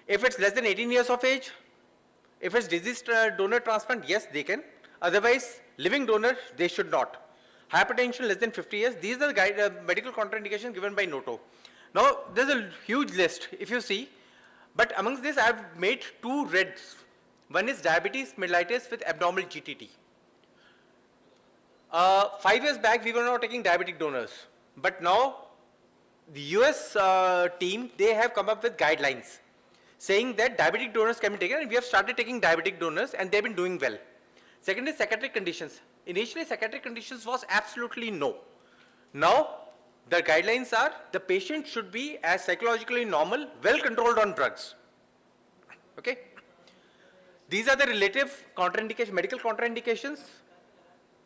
If it's less than 18 years of age, if it's diseased donor transplant, yes, they can. Otherwise, living donor, they should not. Hypertension less than 50 years, these are the medical contraindications given by NOTO. Now, there's a huge list, if you see, but amongst this, I've made 2 reds. One is diabetes mellitus with abnormal GTT. 5 years back, we were not taking diabetic donors, but now the US team, they have come up with guidelines saying that diabetic donors can be taken, and we have started taking diabetic donors, and they've been doing well. Second is psychiatric conditions. Initially, psychiatric conditions was absolutely no. Now, the guidelines are the patient should be as psychologically normal, well controlled on drugs. Okay? These are the relative contraindications, medical contraindications.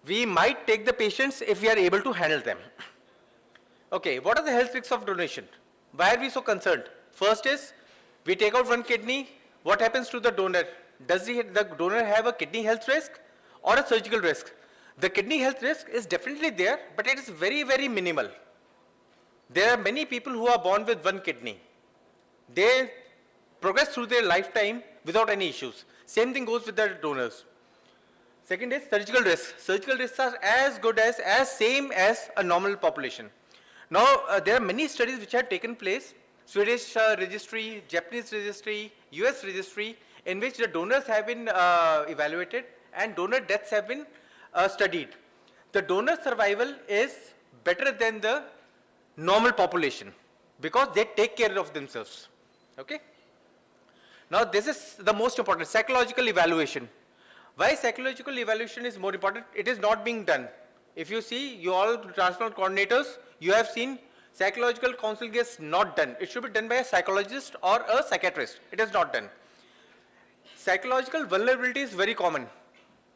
We might take the patients if we are able to handle them. Okay, what are the health risks of donation? Why are we so concerned? First is, we take out one kidney, what happens to the donor? Does the donor have a kidney health risk or a surgical risk? The kidney health risk is definitely there, but it is very, very minimal. There are many people who are born with one kidney. They progress through their lifetime without any issues. Same thing goes with the donors. Second is surgical risks. Surgical risks are as good as same as a normal population. Now, there are many studies which have taken place, Swedish registry, Japanese registry, US registry, in which the donors have been evaluated and donor deaths have been studied. The donor survival is better than the normal population because they take care of themselves. Okay? Now, this is the most important, psychological evaluation. Why psychological evaluation is more important? It is not being done. If you see, you all transplant coordinators, you have seen psychological counseling is not done. It should be done by a psychologist or a psychiatrist. It is not done. Psychological vulnerability is very common.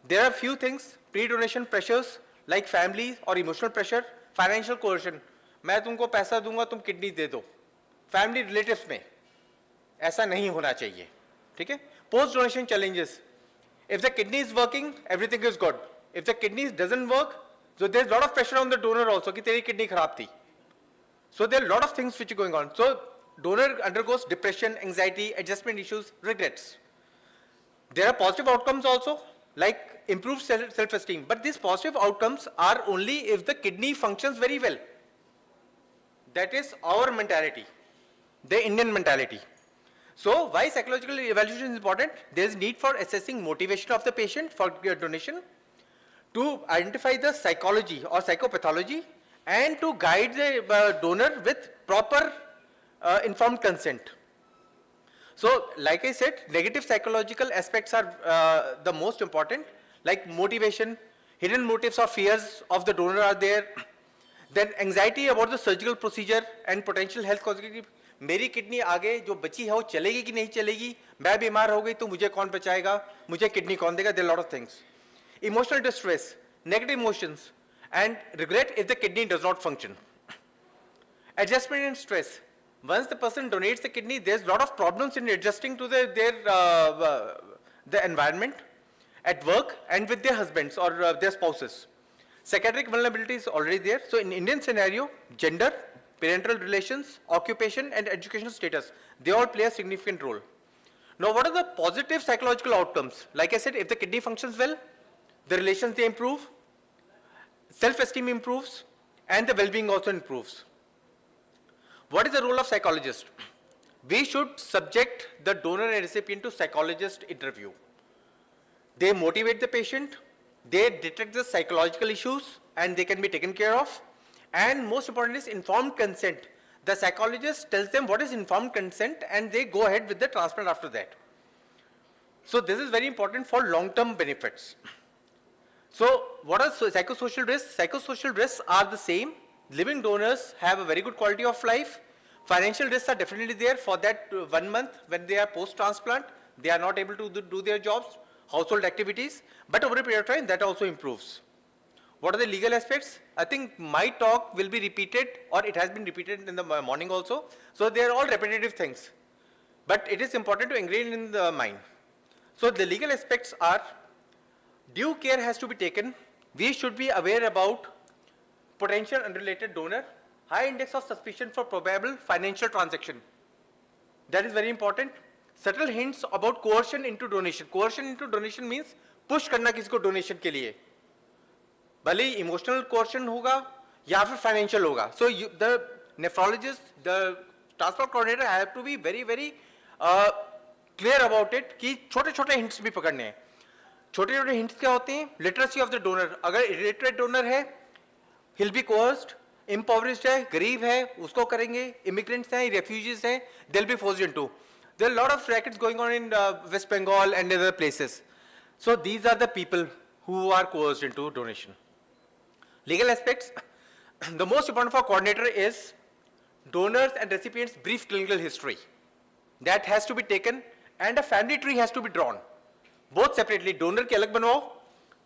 There are few things, pre-donation pressures like family or emotional pressure, financial coercion. मैं तुमको पैसा दूंगा, तुम kidney दे दो. Family relatives में ऐसा नहीं होना चाहिए. ठीक है? Post-donation challenges. If the kidney is working, everything is good. If the kidney doesn't work, so there's a lot of pressure on the donor also कि तेरी kidney खराब थी. So there are a lot of things which are going on. So donor undergoes depression, anxiety, adjustment issues, regrets. There are positive outcomes also, like improved self-esteem. But these positive outcomes are only if the kidney functions very well. That is our mentality, the Indian mentality. So why psychological evaluation is important? There is need for assessing motivation of the patient for donation, to identify the psychology or psychopathology, and to guide the donor with proper informed consent. So, like I said, negative psychological aspects are the most important, like motivation, hidden motives or fears of the donor are there. Then anxiety about the surgical procedure and potential health consequences. मेरी kidney आगे जो बची है वो चलेगी कि नहीं चलेगी, मैं बीमार हो गई तो मुझे कौन बचाएगा, मुझे किडनी कौन देगा, there are a lot of things. Emotional distress, negative emotions, and regret if the kidney does not function. Adjustment and stress. Once the person donates the kidney, there's a lot of problems in adjusting to the environment at work and with their husbands or their spouses. Psychiatric vulnerability is already there. So in Indian scenario, gender, parental relations, occupation, and educational status, they all play a significant role. Now, what are the positive psychological outcomes? Like I said, if the kidney functions well, the relations they improve, self-esteem improves, and the well-being also improves. What is the role of psychologist? We should subject the donor and recipient to psychologist interview. They motivate the patient, they detect the psychological issues, and they can be taken care of. And most important is informed consent. The psychologist tells them what is informed consent, and they go ahead with the transplant after that. So this is very important for long-term benefits. So what are psychosocial risks? Psychosocial risks are the same. Living donors have a very good quality of life. Financial risks are definitely there for that 1 month when they are post-transplant. They are not able to do their jobs. household activities, but over a period of time that also improves. What are the legal aspects? I think my talk will be repeated, or it has been repeated in the morning also. So they are all repetitive things, but it is important to ingrain in the mind. So the legal aspects are, due care has to be taken. We should be aware about potential unrelated donor, high index of suspicion for probable financial transaction. That is very important. Subtle hints about coercion into donation. Coercion into donation means push करना किसी को donation के लिए. भले ही emotional coercion होगा या फिर financial होगा. So the nephrologist, the transplant coordinator have to be very clear about it कि छोटे-छोटे hints भी पकड़ने हैं. छोटे-छोटे hints क्या होते हैं? Literacy of the donor. अगर illiterate donor है, he'll be coerced. Impoverished है, गरीब है, उसको करेंगे. Immigrants हैं, refugees हैं, they'll be forced into. There are a lot of rackets going on in West Bengal and other places. So these are the people who are coerced into donation. Legal aspects. The most important for coordinator is donors and recipients' brief clinical history. That has to be taken, and a family tree has to be drawn. Both separately. Donor के अलग बनवाओ,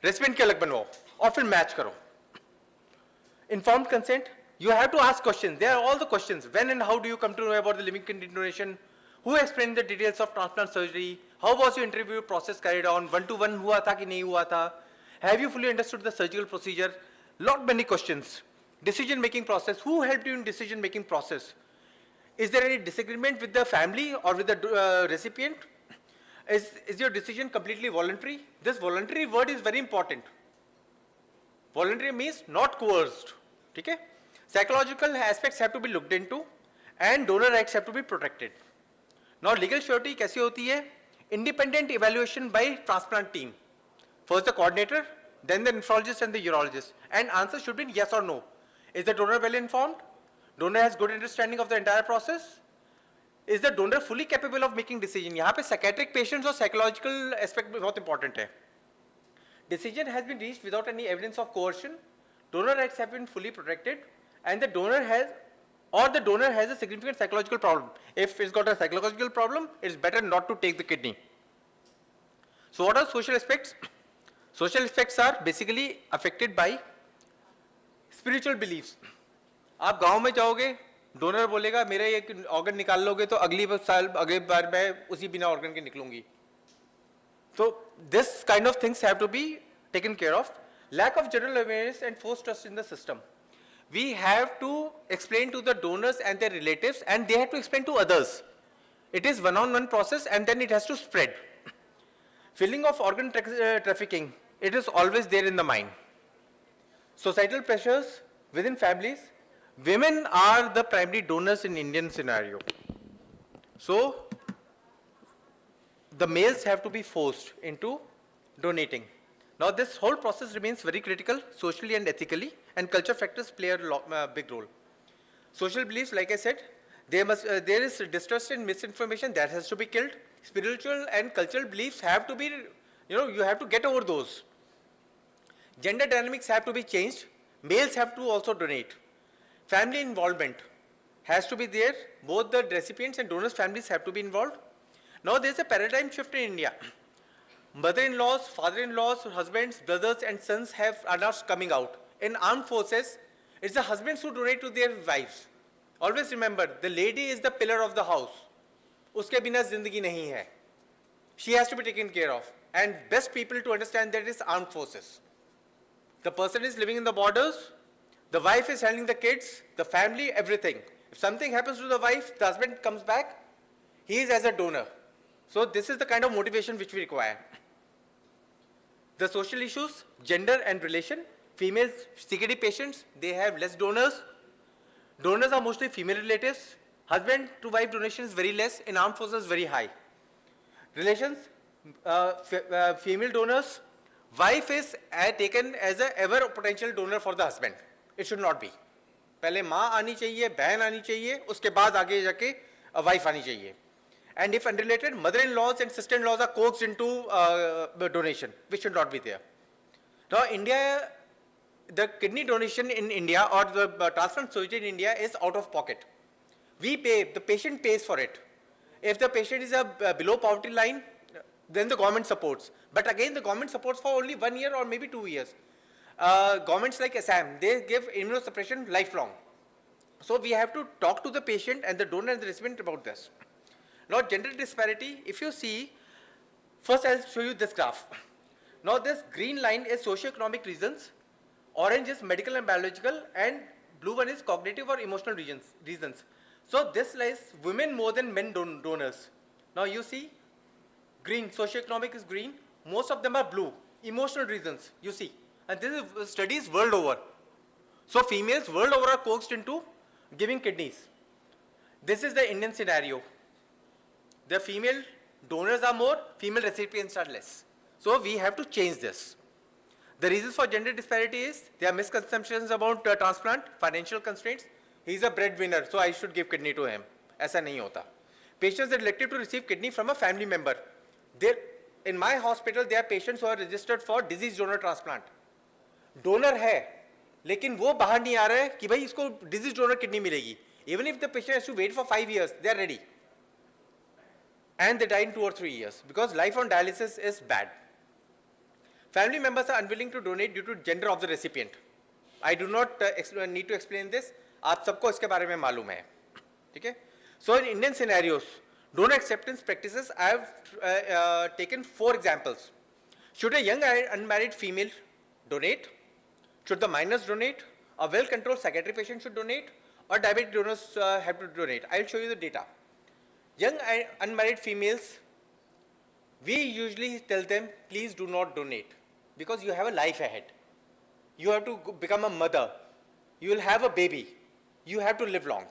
recipient के अलग बनवाओ, और फिर match करो. Informed consent. You have to ask questions. There are all the questions. When and how do you come to know about the living kidney donation? Who explained the details of transplant surgery? How was your interview process carried on? One-to-one हुआ था कि नहीं हुआ था? Have you fully understood the surgical procedure? Lot many questions. Decision-making process. Who helped you in decision-making process? Is there any disagreement with the family or with the recipient? Is your decision completely voluntary? This voluntary word is very important. Voluntary means not coerced. Okay? Psychological aspects have to be looked into, and donor rights have to be protected. Now legal surety कैसी होती है? Independent evaluation by transplant team. First the coordinator, then the nephrologist and the urologist. And answer should be yes or no. Is the donor well informed? Donor has good understanding of the entire process? Is the donor fully capable of making decision? यहाँ पे psychiatric patients और psychological aspect भी बहुत important है. Decision has been reached without any evidence of coercion. Donor rights have been fully protected, and the donor has a significant psychological problem. If it's got a psychological problem, it's better not to take the kidney. So what are social aspects? Social aspects are basically affected by spiritual beliefs. आप गांव में जाओगे, donor बोलेगा मेरा ये organ निकाल लोगे तो अगली बार मैं उसी बिना ऑर्गन के निकलूंगी. So this kind of things have to be taken care of. Lack of general awareness and forced trust in the system. We have to explain to the donors and their relatives, and they have to explain to others. It is one-on-one process, and then it has to spread. Feeling of organ trafficking, it is always there in the mind. Societal pressures within families. Women are the primary donors in Indian scenario. So the males have to be forced into donating. Now this whole process remains very critical socially and ethically, and culture factors play a big role. Social beliefs, like I said, there is distrust and misinformation that has to be killed. Spiritual and cultural beliefs have to be, you have to get over those. Gender dynamics have to be changed. Males have to also donate. Family involvement has to be there. Both the recipients and donors' families have to be involved. Now there's a paradigm shift in India. Mother-in-laws, father-in-laws, husbands, brothers and sons are now coming out. In armed forces, it's the husbands who donate to their wives. Always remember, the lady is the pillar of the house. Uske bina zindagi nahi hai. She has to be taken care of. And best people to understand that is armed forces. The person is living in the borders, the wife is handling the kids, the family, everything. If something happens to the wife, the husband comes back, he is as a donor. So this is the kind of motivation which we require. The social issues, gender and relation. Female CKD patients, they have less donors. Donors are mostly female relatives. Husband to wife donation is very less. In armed forces, very high. Relations, female donors. Wife is taken as a ever potential donor for the husband. It should not be. पहले माँ आनी चाहिए, बहन आनी चाहिए, उसके बाद आगे जाके wife आनी चाहिए. And if unrelated, mother-in-laws and sister-in-laws are coaxed into donation, which should not be there. Now, India, the kidney donation in India or the transplant surgery in India is out of pocket. We pay, the patient pays for it. If the patient is below poverty line, then the government supports. But again, the government supports for only 1 year or maybe 2 years. Governments like Assam, they give immunosuppression lifelong. So we have to talk to the patient and the donor and the recipient about this. Now, gender disparity, if you see, first I'll show you this graph. Now, this green line is socioeconomic reasons, orange is medical and biological, and blue one is cognitive or emotional reasons. So this lies women more than men donors. Now you see, green, socioeconomic is green, most of them are blue, emotional reasons, you see. And this is studies world over. So females world over are coaxed into giving kidneys. This is the Indian scenario. The female donors are more, female recipients are less. So we have to change this. The reasons for gender disparity is there are misconceptions about transplant, financial constraints. He is a breadwinner, so I should give kidney to him. ऐसा नहीं होता. Patients are elected to receive kidney from a family member. In my hospital, there are patients who are registered for disease donor transplant. Donor है, लेकिन वो बाहर नहीं आ रहा है कि भाई इसको disease donor kidney मिलेगी. Even if the patient has to wait for 5 years, they are ready. And they die in 2 or 3 years because life on dialysis is bad. Family members are unwilling to donate due to gender of the recipient. I do not need to explain this. आप सबको इसके बारे में मालूम है, ठीक है? So in Indian scenarios, donor acceptance practices, I have taken 4 examples. Should a young unmarried female donate? Should the minors donate? A well-controlled psychiatric patient should donate? Or diabetic donors have to donate? I'll show you the data. Young unmarried females, we usually tell them, please do not donate because you have a life ahead. You have to become a mother. You will have a baby. You have to live long.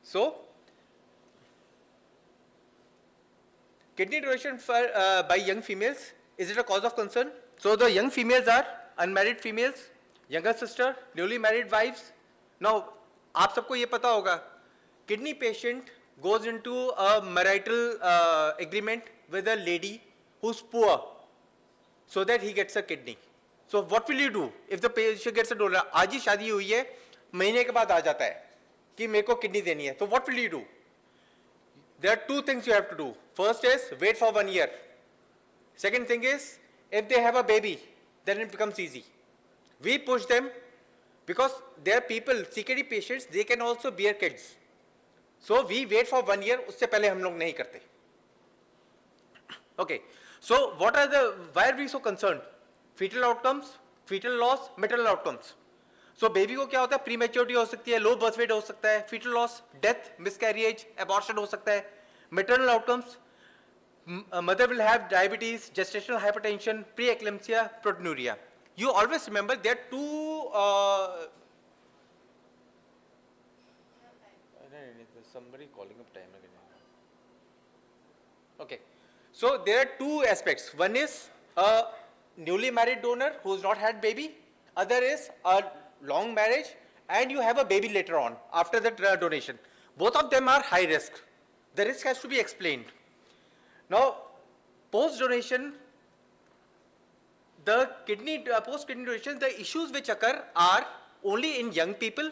So, kidney donation by young females, is it a cause of concern? So the young females are unmarried females, younger sister, newly married wives. Now, आप सबको ये पता होगा, kidney patient goes into a marital agreement with a lady who's poor so that he gets a kidney. So what will you do if the patient gets a donor? आज ही शादी हुई है, महीने के बाद आ जाता है कि मेरे को kidney देनी है. So what will you do? There are 2 things you have to do. First is wait for 1 year. Second thing is if they have a baby, then it becomes easy. We push them because there are people, CKD patients, they can also bear kids. So we wait for 1 year, उससे पहले हम लोग नहीं करते. Okay, so what are why are we so concerned? Fetal outcomes, fetal loss, maternal outcomes. So baby को क्या होता है? Prematurity हो सकती है, low birth weight हो सकता है, fetal loss, death, miscarriage, abortion हो सकता है. Maternal outcomes, mother will have diabetes, gestational hypertension, preeclampsia, proteinuria. You always remember there are 2 somebody calling up time again. Okay, so there are 2 aspects. One is a newly married donor who's not had baby. Other is a long marriage and you have a baby later on after the donation. Both of them are high risk. The risk has to be explained. Now, post donation, the post kidney donation, the issues which occur are only in young people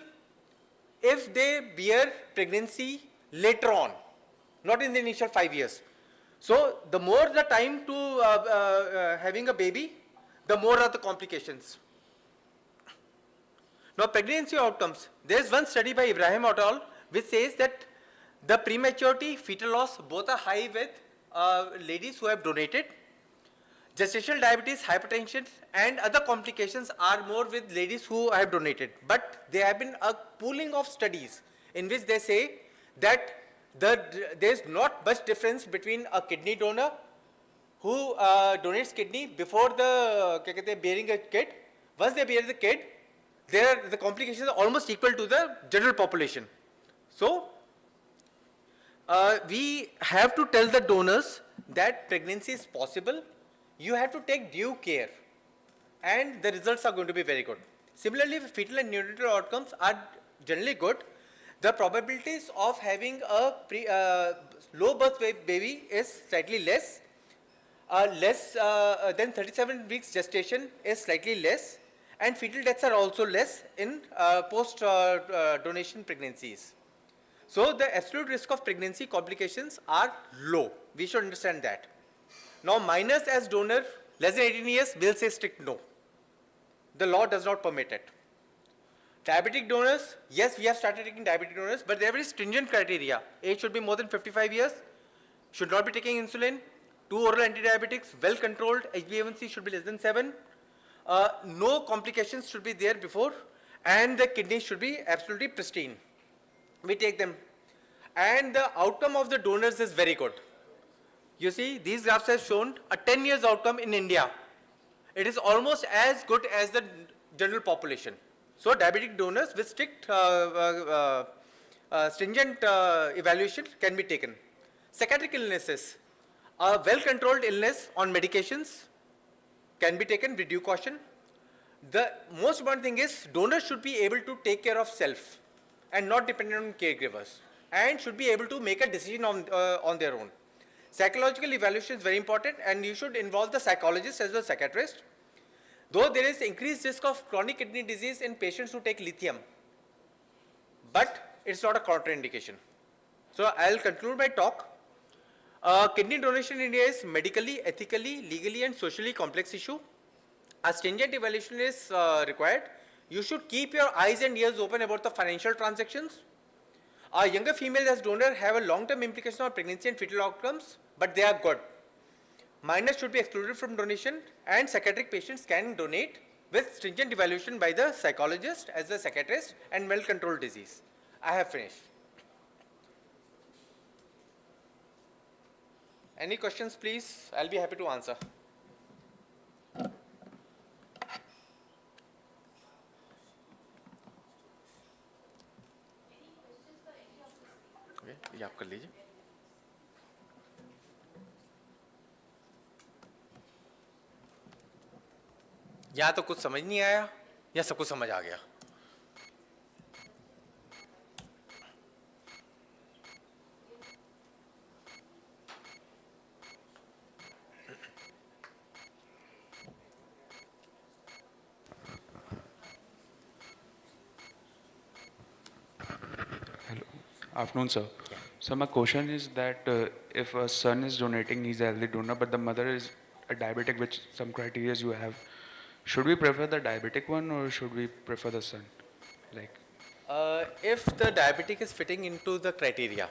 if they bear pregnancy later on, not in the initial 5 years. So the more the time to having a baby, the more are the complications. Now pregnancy outcomes, there is one study by Ibrahim et al. Which says that the prematurity, fetal loss, both are high with ladies who have donated. Gestational diabetes, hypertension and other complications are more with ladies who have donated. But there have been a pooling of studies in which they say that there is not much difference between a kidney donor who donates kidney before bearing a kid. Once they bear the kid, the complications are almost equal to the general population. So we have to tell the donors that pregnancy is possible. You have to take due care and the results are going to be very good. Similarly, fetal and neonatal outcomes are generally good. The probabilities of having a low birth weight baby is slightly less. Less than 37 weeks gestation is slightly less, and fetal deaths are also less in post donation pregnancies. So the absolute risk of pregnancy complications are low. We should understand that. Now minors as donor, less than 18 years, will say strict no. The law does not permit it. Diabetic donors, yes, we have started taking diabetic donors, but there are very stringent criteria. Age should be more than 55 years, should not be taking insulin, 2 oral antidiabetics, well controlled, HbA1c should be less than 7, no complications should be there before, and the kidneys should be absolutely pristine. We take them. And the outcome of the donors is very good. You see, these graphs have shown a 10 years outcome in India. It is almost as good as the general population. So diabetic donors with strict stringent evaluation can be taken. Psychiatric illnesses, a well-controlled illness on medications can be taken with due caution. The most important thing is donors should be able to take care of self and not dependent on caregivers, and should be able to make a decision on their own. Psychological evaluation is very important, and you should involve the psychologist as well as psychiatrist. Though there is increased risk of chronic kidney disease in patients who take lithium, but it's not a contraindication. So I'll conclude my talk. Kidney donation in India is medically, ethically, legally and socially complex issue. A stringent evaluation is required. You should keep your eyes and ears open about the financial transactions. Younger females as donor have a long-term implication on pregnancy and fetal outcomes, but they are good. Minors should be excluded from donation, and psychiatric patients can donate with stringent evaluation by the psychologist as a psychiatrist and well-controlled disease. I have finished. Any questions, please? I'll be happy to answer. ये आप कर लीजिए. या तो कुछ समझ नहीं आया या सब कुछ समझ आ गया. Afternoon, sir. So my question is that if a son is donating, he's a healthy donor, but the mother is a diabetic, which some criteria you have, should we prefer the diabetic one or should we prefer the son? Like, if the diabetic is fitting into the criteria,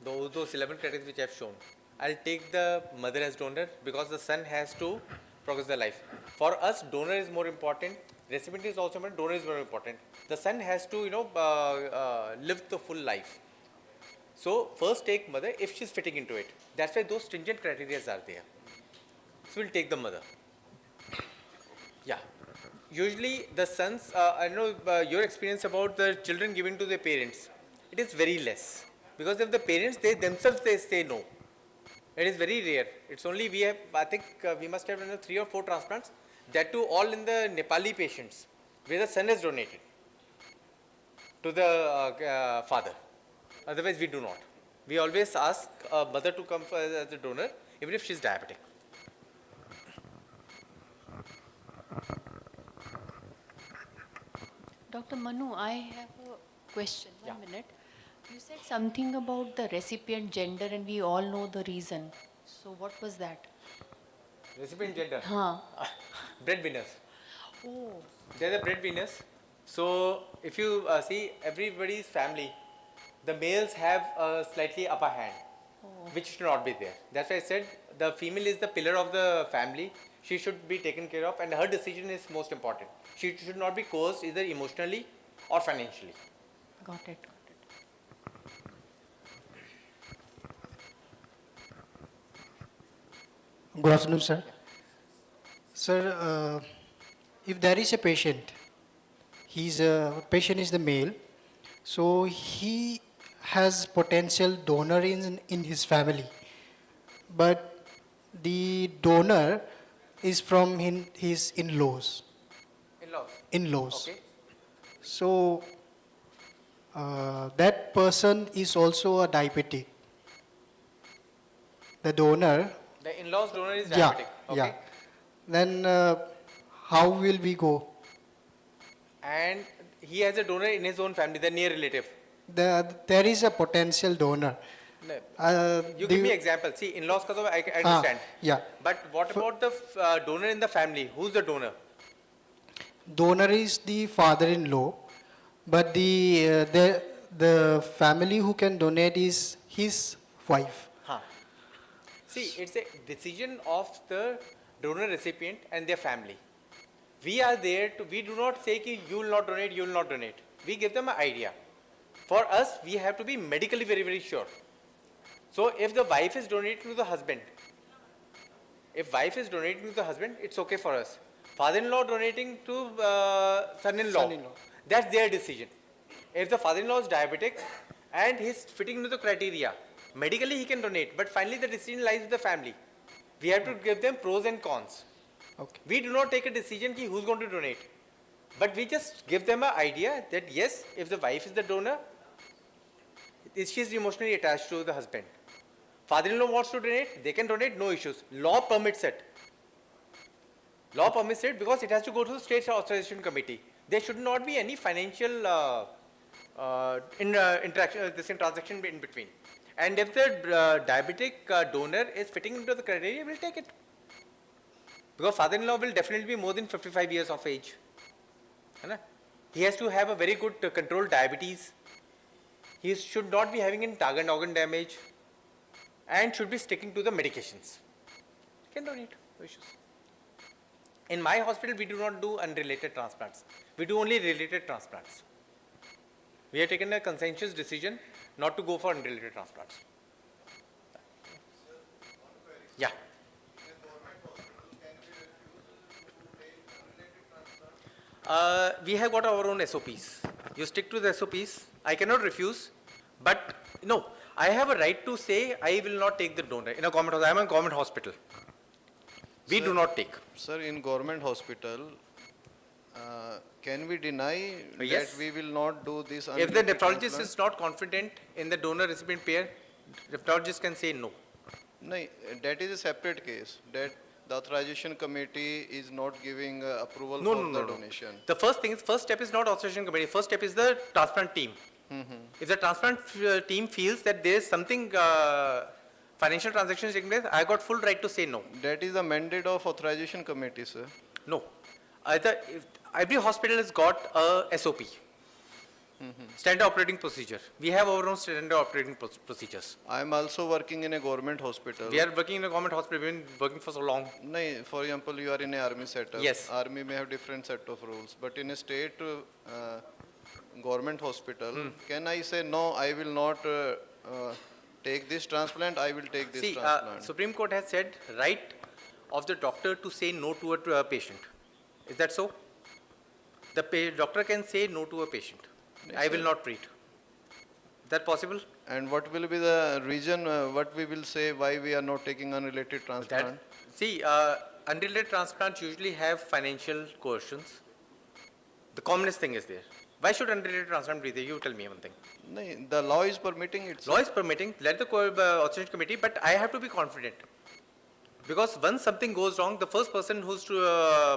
those 11 criteria which I have shown, I'll take the mother as donor because the son has to progress the life. For us, donor is more important. Recipient is also important. Donor is more important. The son has to, live the full life. So first take mother if she's fitting into it. That's why those stringent criteria are there. So we'll take the mother. Yeah. Usually the sons, I know your experience about the children given to their parents. It is very less. Because if the parents, they themselves, they say no. It is very rare. It's only we have, I think we must have done 3 or 4 transplants. That too all in the Nepali patients where the son is donated to the father. Otherwise, we do not. We always ask a mother to come as a donor, even if she is diabetic. Dr. Manu, I have a question. One minute. You said something about the recipient gender, and we all know the reason. So what was that? Recipient gender? Huh. Breadwinners. Oh. They are the breadwinners. So if you see everybody's family, the males have a slightly upper hand, which should not be there. That's why I said the female is the pillar of the family. She should be taken care of, and her decision is most important. She should not be coerced either emotionally or financially. Got it. Good afternoon, sir. Sir, if there is a patient, patient is the male, so he has potential donor in his family, but the donor is from his in-laws. In-laws? In-laws. Okay. So, that person is also a diabetic. The donor. The in-laws donor is diabetic. Okay. Yeah. Then how will we go? And he has a donor in his own family, the near relative. There is a potential donor. No. You the- give me example. See, in-laws ka to I understand. yeah. But what about the donor in the family? Who's the donor? Donor is the father-in-law, but the family who can donate is his wife. Huh. See, it's a decision of the donor recipient and their family. We are there to, we do not say ki you will not donate, you will not donate. We give them an idea. For us, we have to be medically very, very sure. So if the wife is donating to the husband, if wife is donating to the husband, it's okay for us. Father-in-law donating to son-in-law, Son-in-law. that's their decision. If the father-in-law is diabetic and he's fitting into the criteria, medically he can donate, but finally the decision lies with the family. We have to give them pros and cons. Okay. We do not take a decision ki who's going to donate, but we just give them an idea that yes, if the wife is the donor, she is emotionally attached to the husband. Father-in-law wants to donate, they can donate, no issues. Law permits it. Law permits it because it has to go to the state authorization committee. There should not be any financial interaction, transaction in between. And if the diabetic donor is fitting into the criteria, we'll take it. Because father-in-law will definitely be more than 55 years of age. He has to have a very good controlled diabetes. He should not be having any target organ damage and should be sticking to the medications. Can donate, no issues. In my hospital, we do not do unrelated transplants. We do only related transplants. We have taken a consensus decision not to go for unrelated transplants. Yeah. We have got our own SOPs. You stick to the SOPs. I cannot refuse, but no, I have a right to say I will not take the donor in a government hospital. I am a government hospital. We do not take. Sir, in government hospital, can we deny Yes. that we will not do this? If the unrelated nephrologist transplant? is not confident in the donor recipient pair, nephrologist can say no. No, that is a separate case, that the authorization committee is not giving approval No, for no, the no, no. donation. The first step is not authorization committee. First step is the transplant team. If the transplant team feels that there is something financial transactions taking place, I got full right to say no. That is the mandate of authorization committee, sir. No. Every hospital has got a SOP, standard operating procedure. We have our own standard operating procedures. I am also working in a government hospital. We are working in a government hospital. We've been working for so long. No, for example, you are in a army setup. Yes. Army may have different set of rules, but in a state government hospital, can I say no, I will not take this transplant, I will take this See, transplant? Supreme Court has said right of the doctor to say no to a patient. Is that so? The doctor can say no to a patient. Yes, I will sir. not treat. Is that possible? And what will be the reason, what we will say why we are not taking unrelated transplant? See, unrelated transplants usually have financial coercions. The commonest thing is there. Why should unrelated transplant be there? You tell me one thing. No, the law is permitting it. Law is permitting, let the authorization committee, but I have to be confident. Because once something goes wrong, the first person who's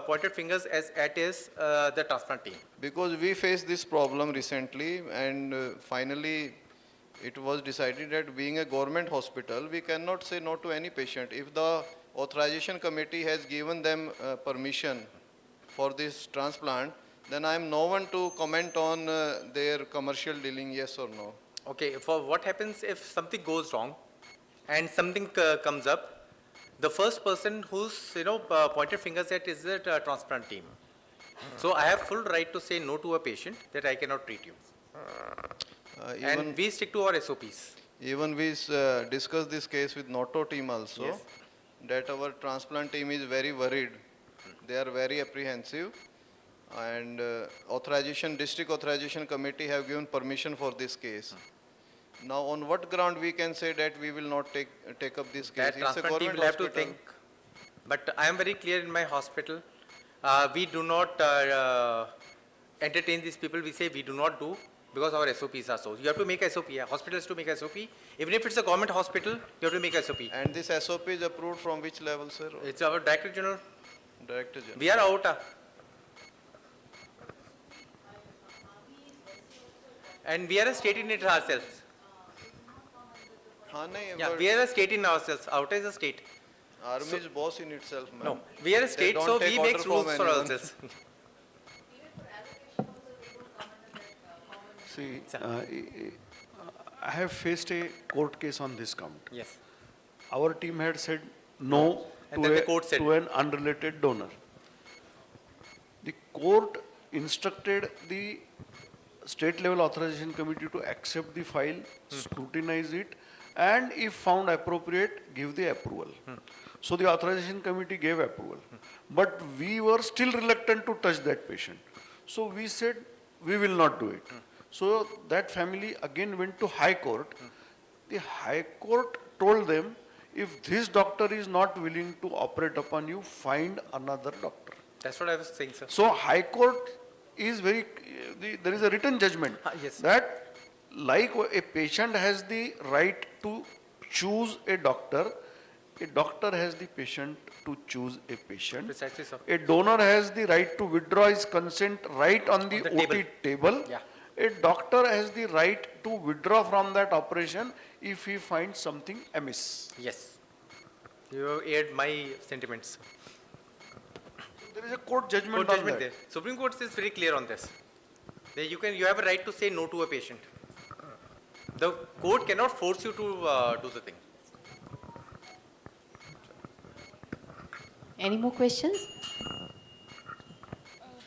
pointed fingers at is the transplant team. Because we faced this problem recently, and finally it was decided that being a government hospital, we cannot say no to any patient. If the authorization committee has given them permission for this transplant, then I am no one to comment on their commercial dealing, yes or no. Okay, for what happens if something goes wrong and something comes up, the first person who's pointed fingers at is the transplant team. So I have full right to say no to a patient that I cannot treat you. And we stick to our SOPs. Even we discussed this case with Noto team also, Yes. that our transplant team is very worried. They are very apprehensive, and district authorization committee have given permission for this case. Now, on what ground we can say that we will not take up this case? That transplant team will have to think. But I am very clear in my hospital. We do not entertain these people. We say we do not do because our SOPs are so. You have to make SOP. Hospitals to make SOP. Even if it's a government hospital, you have to make SOP. And this SOP is approved from which level, sir? It's our Director General. Director General. We are out. And we are a state in it ourselves. Yeah, we are a state in ourselves. Outer is a state. Army is boss in itself, man. No, we are a state, don't so take we order make from rules for anyone. ourselves. See, I have faced a court case on this count. Yes. Our team had said no And then the court said. to an unrelated donor. The court instructed the state level authorization committee to accept the file, scrutinize it, and if found appropriate, give the approval. So the authorization committee gave approval. But we were still reluctant to touch that patient. So we said, we will not do it. So that family again went to High Court. The High Court told them, if this doctor is not willing to operate upon you, find another doctor. That's what I was saying, sir. So High Court is very, there is a written judgment Yes. that like a patient has the right to choose a doctor has the patient to choose a patient. Precisely, sir. A donor has the right to withdraw his consent right on the OT table. Yeah. A doctor has the right to withdraw from that operation if he finds something amiss. Yes. You aired my sentiments. There is a court judgment Court on judgment that. there. Supreme Court is very clear on this. You have a right to say no to a patient. The court cannot force you to do the thing. Any more questions?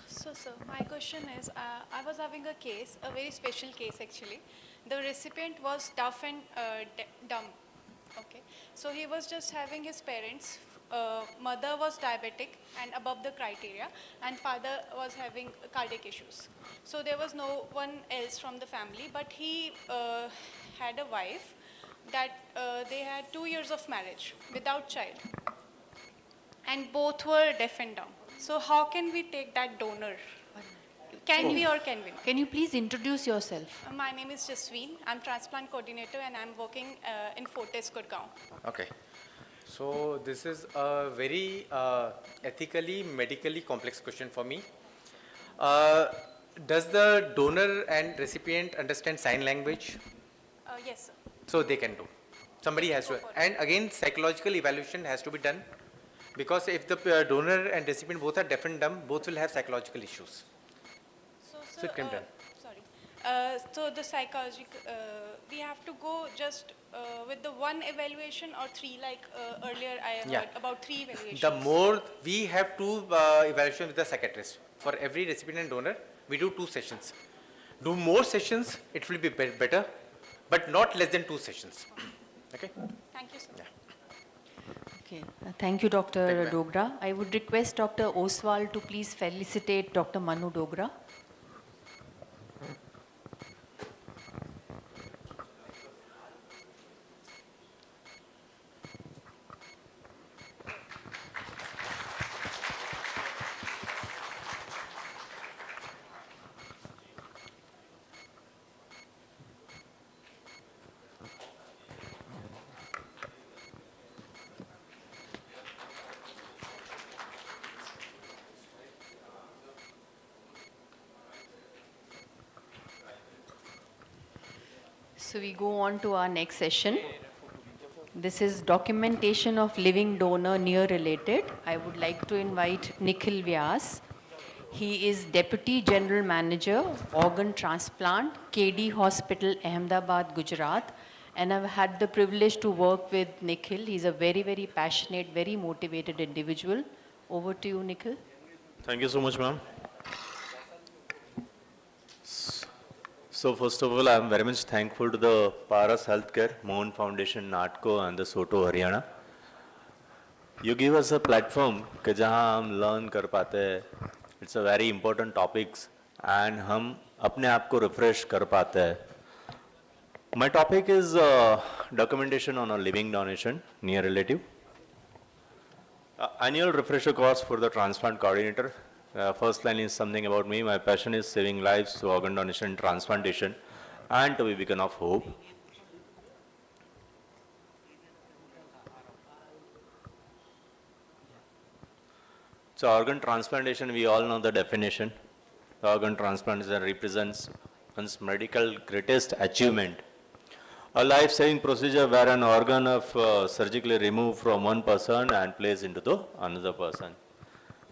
So, sir, my question is, I was having a case, a very special case actually. The recipient was deaf and dumb. Okay, so he was just having his parents. Mother was diabetic and above the criteria, and father was having cardiac issues. So there was no one else from the family, but he had a wife that they had 2 years of marriage without child, and both were deaf and dumb. So how can we take that donor? Can we or can we not? Can you please introduce yourself? My name is Jasween. I'm transplant coordinator and I'm working in Fortis, Gurgaon. Okay. So this is a very ethically, medically complex question for me. Does the donor and recipient understand sign language? Yes, sir. So they can do. Somebody has to. And again, psychological evaluation has to be done. Because if the donor and recipient both are deaf and dumb, both will have psychological issues. So it can be done. Sorry. So the psychological, we have to go just with the one evaluation or three, like earlier I heard about 3 evaluations. The more we have 2 evaluations with the psychiatrist. For every recipient and donor, we do 2 sessions. Do more sessions, it will be better, but not less than 2 sessions. Okay? Thank you, sir. Yeah. Okay. Thank you, Dr. Dogra. I would request Dr. Oswal to please felicitate Dr. Manu Dogra. So we go on to our next session. This is documentation of living donor near related. I would like to invite Nikhil Vyas. He is Deputy General Manager, Organ Transplant, KD Hospital, Ahmedabad, Gujarat. And I've had the privilege to work with Nikhil. He's a very, very passionate, very motivated individual. Over to you, Nikhil. Thank you so much, ma'am. So first of all, I am very much thankful to the Paras Healthcare, Mohan Foundation, NATCO and the SOTO Haryana. You give us a platform कि जहाँ हम learn कर पाते हैं. It's a very important topics and हम अपने आप को refresh कर पाते हैं. My topic is documentation on a living donation near relative. Annual refresher course for the transplant coordinator. First line is something about me. My passion is saving lives through organ donation and transplantation and to be beacon of hope. So organ transplantation, we all know the definition. The organ transplant represents one's medical greatest achievement. A life-saving procedure where an organ of surgically removed from one person and placed into the another person.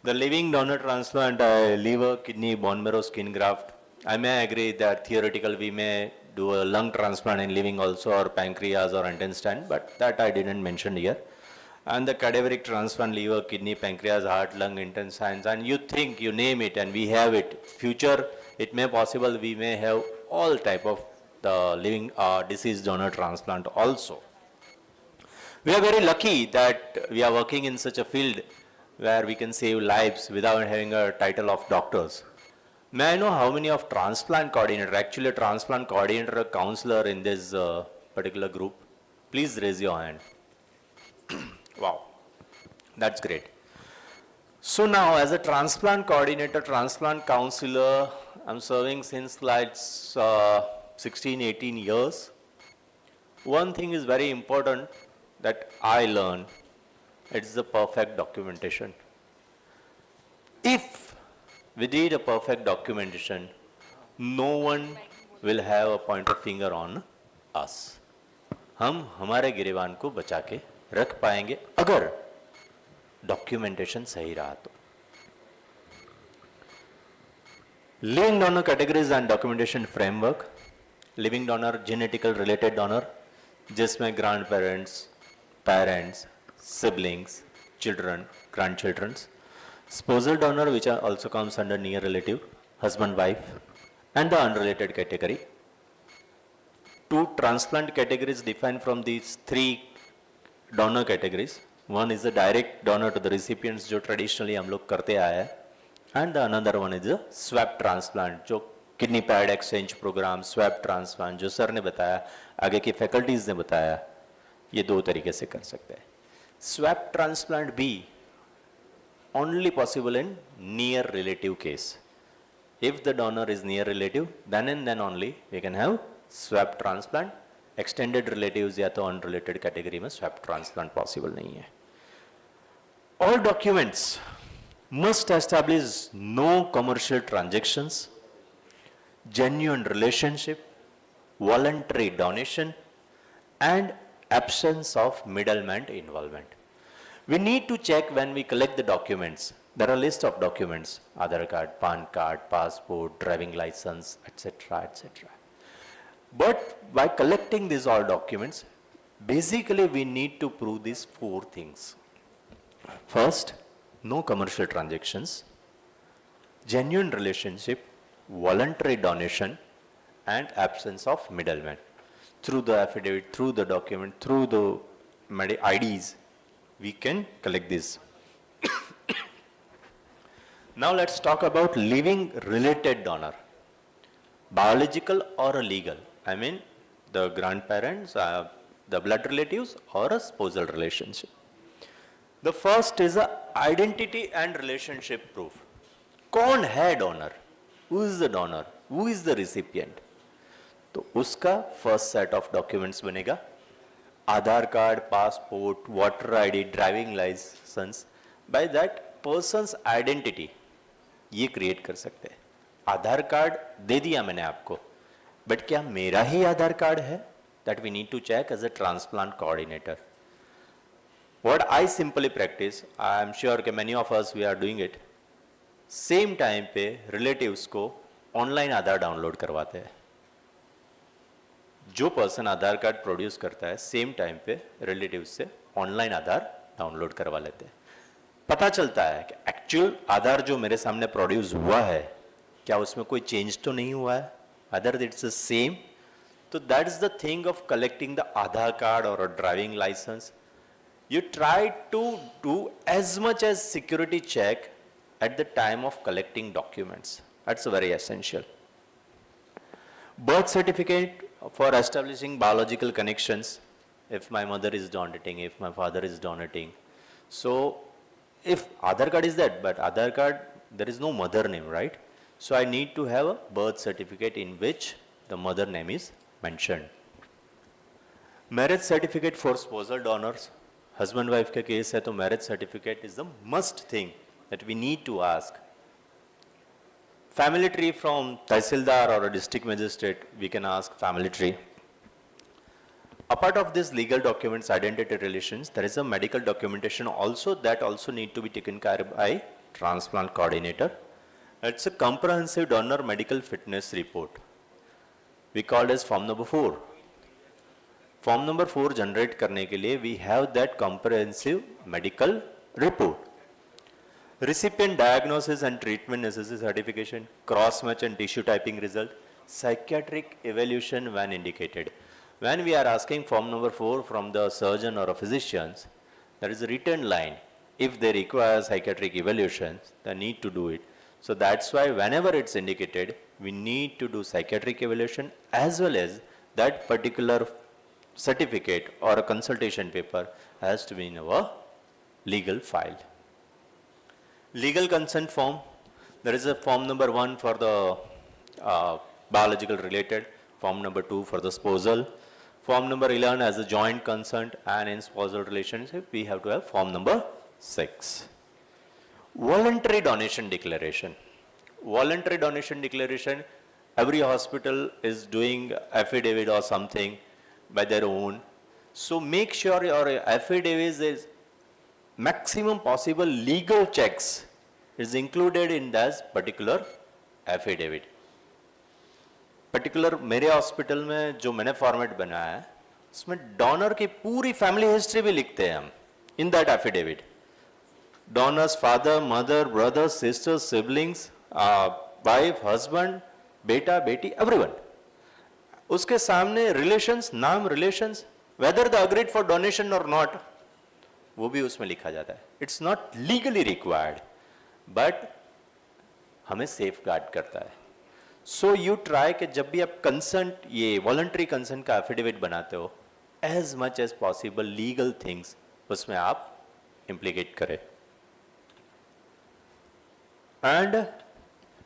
The living donor transplant, liver, kidney, bone marrow, skin graft. I may agree that theoretically we may do a lung transplant in living also, or pancreas or intestine, but that I didn't mention here. And the cadaveric transplant, liver, kidney, pancreas, heart, lung, intestines, and you think, you name it, and we have it. Future, it may possible we may have all type of the living deceased donor transplant also. We are very lucky that we are working in such a field where we can save lives without having a title of doctors. May I know how many of transplant coordinator, actually a transplant coordinator, a counselor in this particular group? Please raise your hand. Wow, that's great. So now as a transplant coordinator, transplant counselor, I'm serving since like 16, 18 years. One thing is very important that I learned, it's the perfect documentation. If we did a perfect documentation, no one will have a point of finger on us. हम हमारे गिरेबान को बचा के रख पाएंगे अगर documentation सही रहा तो. Living donor categories and documentation framework. Living donor, genetical related donor, जिसमें grandparents, parents, siblings, children, grandchildren. Spousal donor, which also comes under near relative, husband, wife, and the unrelated category. Two transplant categories defined from these three donor categories. One is the direct donor to the recipients, जो traditionally हम लोग करते आए हैं, and the another one is the swap transplant, जो kidney pad exchange program, swap transplant, जो sir ने बताया, आगे की faculties ने बताया, ये दो तरीके से कर सकते हैं. Swap transplant be only possible in near relative case. If the donor is near relative, then and then only we can have swap transplant. Extended relatives या तो unrelated category में swap transplant possible नहीं है. All documents must establish no commercial transactions, genuine relationship, voluntary donation, and absence of middleman involvement. We need to check when we collect the documents. There are a list of documents, Aadhaar card, PAN card, passport, driving license, etc., etc. But by collecting these all documents, basically we need to prove these four things. First, no commercial transactions, genuine relationship, voluntary donation, and absence of middleman. Through the affidavit, through the document, through the IDs, we can collect this. Now let's talk about living related donor. Biological or a legal. I mean the grandparents, the blood relatives, or a spousal relationship. The first is a identity and relationship proof. कौन है donor? Who is the donor? Who is the recipient? तो उसका first set of documents बनेगा. Aadhaar card, passport, voter ID, driving licence. By that person's identity ये create कर सकते हैं. आधार card दे दिया मैंने आपको, बट क्या मेरा ही आधार कार्ड है? That we need to check as a transplant coordinator. What I simply practise, I am sure कि many of us we are doing it, same time पे रिलेटिव्स को ऑनलाइन आधार डाउनलोड करवाते हैं. जो पर्सन आधार कार्ड प्रोड्यूस करता है same time पे relative से ऑनलाइन आधार डाउनलोड करवा लेते हैं. पता चलता है कि एक्चुअल आधार जो मेरे सामने प्रोड्यूस हुआ है, क्या उसमें कोई चेंज तो नहीं हुआ है, अदर इट्स द सेम. तो that is the thing of collecting the Aadhaar card और a driving licence. You try to do as much as security check at the time of collecting documents. That's very essential. Birth certificate for establishing biological connections, if my mother is donating, if my father is donating. So if Aadhaar card is that, but Aadhaar card, there is no mother name, right? So I need to have a birth certificate in which the mother name is mentioned. Marriage certificate for spousal donors. Husband wife का case है तो marriage certificate is the must thing that we need to ask. Family tree from Tahsildar or a district magistrate, we can ask family tree. apart of this legal documents, identity relations, there is a medical documentation also that also need to be taken care of by transplant coordinator. It's a comprehensive donor medical fitness report. We call it as form number 4. Form number 4 generate करने के लिए we have that comprehensive medical report. Recipient diagnosis and treatment necessary certification, cross-match and tissue typing result, psychiatric evaluation when indicated. When we are asking form number 4 from the surgeon or a physician, there is a written line. If they require psychiatric evaluations, they need to do it. So that's why whenever it's indicated, we need to do psychiatric evaluation as well as that particular certificate or a consultation paper has to be in our legal file. Legal consent form, there is a form number 1 for the biological related, form number 2 for the spousal, form number 11 as a joint consent, and in spousal relationship we have to have form number 6. Voluntary donation declaration. Voluntary donation declaration, every hospital is doing affidavit or something by their own. So make sure your affidavit is maximum possible legal checks is included in this particular affidavit. Particular मेरे hospital में जो मैंने format बनाया है उसमें donor की पूरी family history भी लिखते हैं हम in that affidavit. Donors father, mother, brothers, sisters, siblings, wife, husband, बेटा, बेटी, एवरीवन. उसके सामने रिलेशंस, नाम, relations, whether the agreed for donation और नॉट, वो भी उसमें लिखा जाता है. It's not legally required but हमें सेफ गार्ड करता है. सो यू ट्राई कि जब भी आप कंसेंट, ये वॉलंटरी कंसेंट का एफिडेविट बनाते हो, as much as possible legal things उसमें आप इंप्लीकेट करें. एंड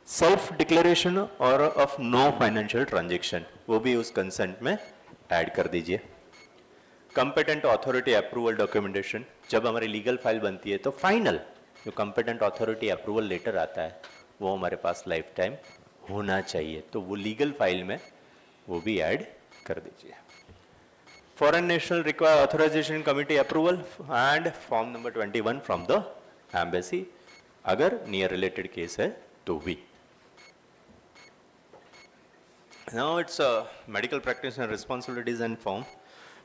सेल्फ डिक्लेरेशन और ऑफ नो फाइनेंशियल ट्रांजेक्शन, वो भी उस कंसेंट में ऐड कर दीजिए. कंपेटेंट अथॉरिटी अप्रूवल डॉक्यूमेंटेशन, जब हमारी लीगल फाइल बनती है तो फाइनल जो कंपेटेंट अथॉरिटी अप्रूवल लेटर आता है वो हमारे पास लाइफ टाइम होना चाहिए, तो वो लीगल फाइल में वो भी ऐड कर दीजिए. Foreign national require authorization committee approval and form number 21 from the embassy, अगर नियर रिलेटेड केस है तो भी. Now it's a medical practitioner responsibilities and form.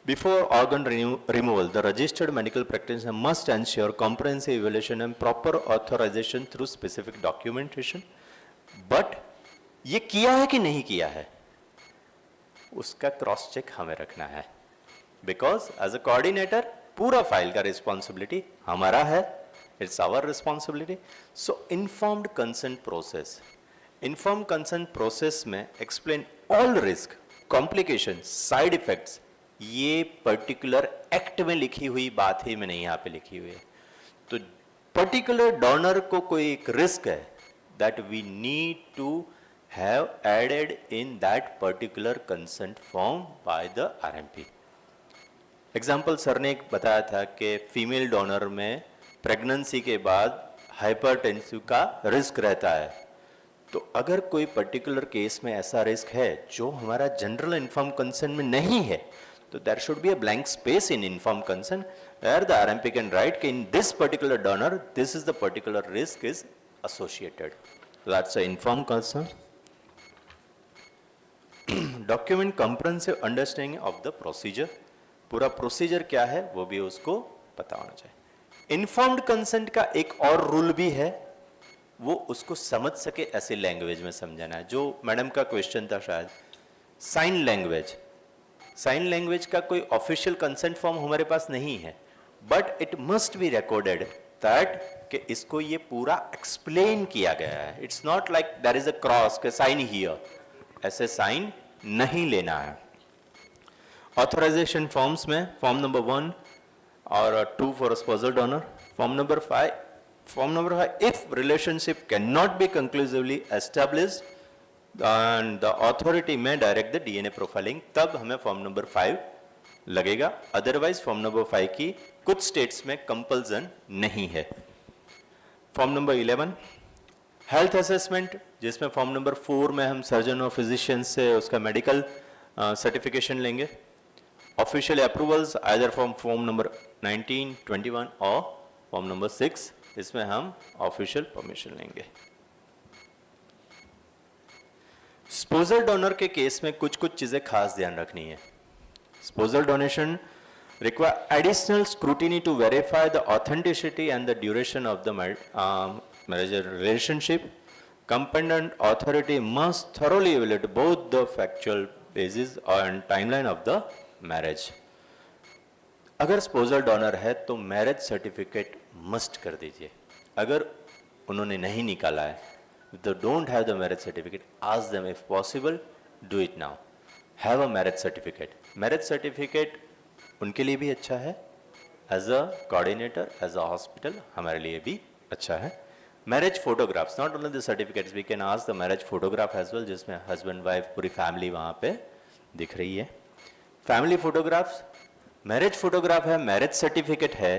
Before organ removal, the registered medical practitioner must ensure comprehensive evaluation and proper authorization through specific documentation. But ये किया है कि नहीं किया है उसका क्रॉस चेक हमें रखना है. Because as a coordinator पूरा फाइल का रिस्पॉन्सिबिलिटी हमारा है. It's our responsibility. So informed consent process. Informed consent process में explain all risk, complications, side effects. ये पर्टिकुलर एक्ट में लिखी हुई बात ही में नहीं यहाँ पे लिखी हुई है. तो पर्टिकुलर डोनर को कोई एक रिस्क है that we need to have added in that particular consent form by the RMP. Example sir ने एक बताया था कि फीमेल डोनर में प्रेगनेंसी के बाद हाइपरटेंसिव का रिस्क रहता है. तो अगर कोई पर्टिकुलर केस में ऐसा रिस्क है जो हमारा जनरल इन्फॉर्म कंसेंट में नहीं है, तो there should be a blank space in informed consent where the RMP can write in this particular donor, this is the particular risk is associated. So that's an informed consent. Document comprehensive understanding of the procedure. पूरा procedure क्या है वो भी उसको पता होना चाहिए. Informed consent का एक और रूल भी है, वो उसको समझ सके ऐसे लैंग्वेज में समझाना है. जो मैडम का क्वेश्चन था शायद साइन लैंग्वेज. साइन लैंग्वेज का कोई ऑफिशियल कंसेंट फॉर्म हमारे पास नहीं है, but it must be recorded that कि इसको ये पूरा एक्सप्लेन किया गया है. It's not like there is a cross के साइन हियर, ऐसे साइन नहीं लेना है. ऑथराइजेशन फॉर्म्स में फॉर्म नंबर 1 और 2 for spousal donor. Form number 5 if relationship cannot be conclusively established and the authority may direct the DNA profiling, तब हमें form number 5 लगेगा. अदरवाइज फॉर्म नंबर 5 की कुछ स्टेट्स में कंपल्सन नहीं है. फॉर्म नंबर 11 हेल्थ असेसमेंट, जिसमें फॉर्म नंबर 4 में हम सर्जन और फिजिशियन से उसका मेडिकल सर्टिफिकेशन लेंगे. official approvals either from form number 19, 21 or form number 6, इसमें हम official permission लेंगे. Spousal donor के केस में कुछ चीजें खास ध्यान रखनी है. Spousal donation require additional scrutiny to verify the authenticity and the duration of the marriage relationship. Competent authority must thoroughly evaluate both the factual basis and timeline of the marriage. अगर spousal donor है तो marriage certificate must कर दीजिए. अगर उन्होंने नहीं निकाला है, if they don't have the marriage certificate, ask them if possible, do it now. Have a marriage certificate. Marriage certificate उनके लिए भी अच्छा है, as a coordinator, as a hospital, हमारे लिए भी अच्छा है. Marriage photographs, not only the certificates, we can ask the marriage photograph as well, जिसमें husband, wife, पूरी family वहाँ पे दिख रही है. Family photographs, marriage photograph है, marriage certificate है.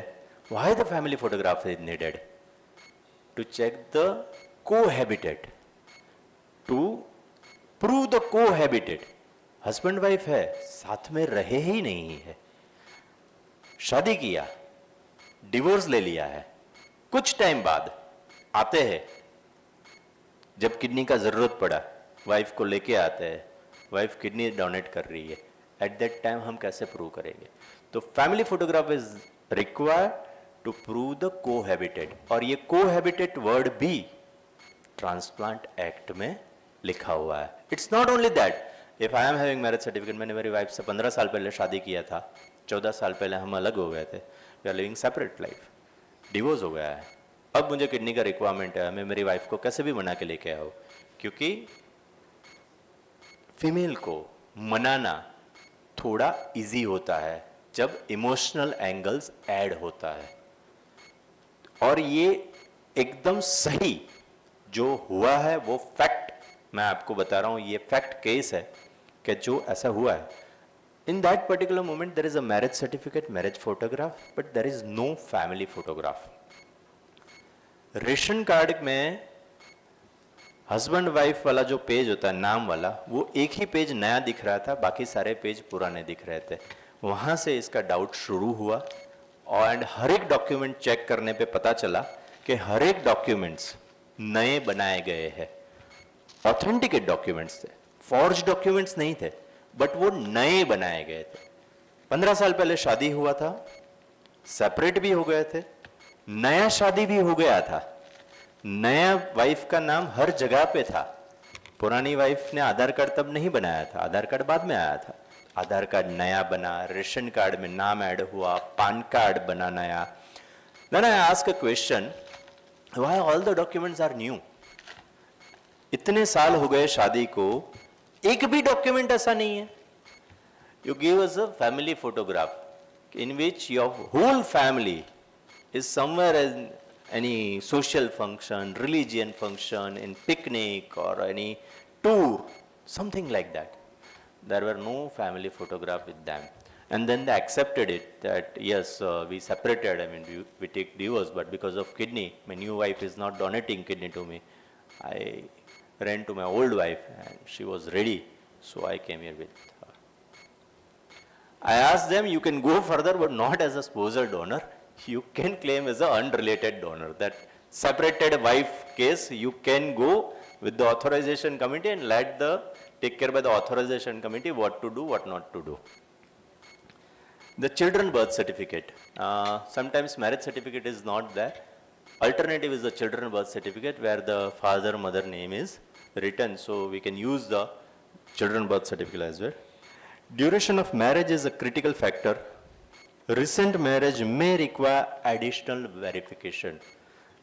Why the family photograph is needed? To check the cohabitat, to prove the cohabitat. Husband wife है, साथ में रहे ही नहीं है, शादी किया, डिवोर्स ले लिया है, कुछ टाइम बाद आते हैं, जब किडनी का जरूरत पड़ा, वाइफ को लेके आते हैं, वाइफ किडनी डोनेट कर रही है, एट दैट टाइम हम कैसे प्रूव करेंगे? तो family photograph is required to prove the cohabitate, और ये कोहैबिटेट वर्ड भी ट्रांसप्लांट एक्ट में लिखा हुआ है. It's not only that, if I am having marriage certificate, मैंने मेरी वाइफ से 15 साल पहले शादी किया था, 14 साल पहले हम अलग हो गए थे, we are living separate life, divorce हो गया है, अब मुझे किडनी का रिक्वायरमेंट है, मैं मेरी वाइफ को कैसे भी मना के लेके आओ, क्योंकि फीमेल को मनाना थोड़ा इजी होता है जब इमोशनल एंगल्स ऐड होता है. और ये एकदम सही जो हुआ है वो फैक्ट मैं आपको बता रहा हूं, ये फैक्ट केस है कि जो ऐसा हुआ है. In that particular moment, there is a marriage certificate, marriage photograph, but there is no family photograph. Ration card में हस्बैंड वाइफ वाला जो पेज होता है नाम वाला, वो एक ही पेज नया दिख रहा था, बाकी सारे पेज पुराने दिख रहे थे. वहां से इसका डाउट शुरू हुआ, और हर एक डॉक्यूमेंट चेक करने पे पता चला कि हर एक डॉक्यूमेंट्स नए बनाए गए हैं, ऑथेंटिकेट डॉक्यूमेंट्स थे, फॉर्ज डॉक्यूमेंट्स नहीं थे, बट वो नए बनाए गए थे. 15 साल पहले शादी हुआ था, सेपरेट भी हो गए थे, नया शादी भी हो गया था, नया वाइफ का नाम हर जगह पे था. पुरानी वाइफ ने आधार कार्ड तब नहीं बनाया था, आधार कार्ड बाद में आया था. आधार कार्ड नया बना, रेशन कार्ड में नाम ऐड हुआ, पान कार्ड बना नया. Then I ask a question, why all the documents are new? इतने साल हो गए शादी को, एक भी डॉक्यूमेंट ऐसा नहीं है. You give us a family photograph in which your whole family is somewhere in any social function, religion function, in picnic or any tour, something like that. There were no family photograph with them. And then they accepted it that yes, we separated, I mean we take divorce, but because of kidney, my new wife is not donating kidney to me. I ran to my old wife and she was ready, so I came here with her. I asked them, you can go further, but not as a spousal donor. You can claim as an unrelated donor. That separated wife case, you can go with the authorization committee and let the take care by the authorization committee what to do, what not to do. The children birth certificate. Sometimes marriage certificate is not there. Alternative is the children birth certificate where the father, mother name is written. So we can use the children birth certificate as well. Duration of marriage is a critical factor. Recent marriage may require additional verification.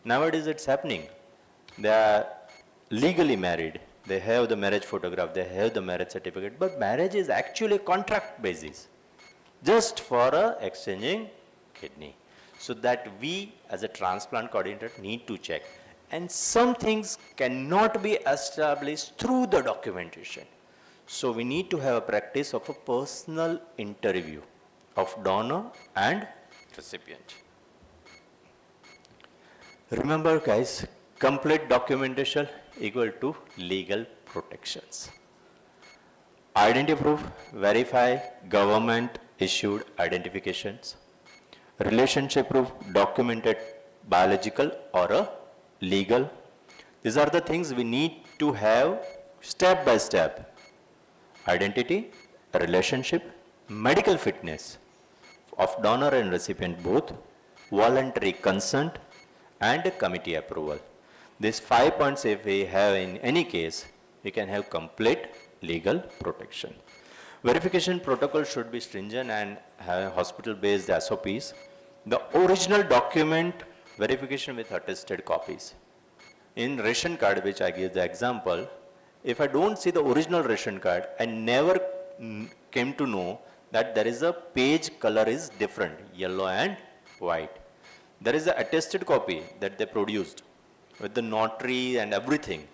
Nowadays it's happening. They are legally married. They have the marriage photograph, they have the marriage certificate, but marriage is actually contract basis, just for exchanging kidney. So that we as a transplant coordinator need to check. And some things cannot be established through the documentation. So we need to have a practice of a personal interview of donor and recipient. Remember guys, complete documentation equal to legal protections. Identity proof, verify government issued identifications, relationship proof documented biological or a legal. These are the things we need to have step by step. Identity, relationship, medical fitness of donor and recipient both, voluntary consent, and committee approval. These 5 points, if we have in any case, we can have complete legal protection. Verification protocol should be stringent and have hospital-based SOPs. The original document verification with attested copies. In ration card, which I give the example, if I don't see the original ration card, I never came to know that there is a page color is different, yellow and white. There is a attested copy that they produced with the notary and everything.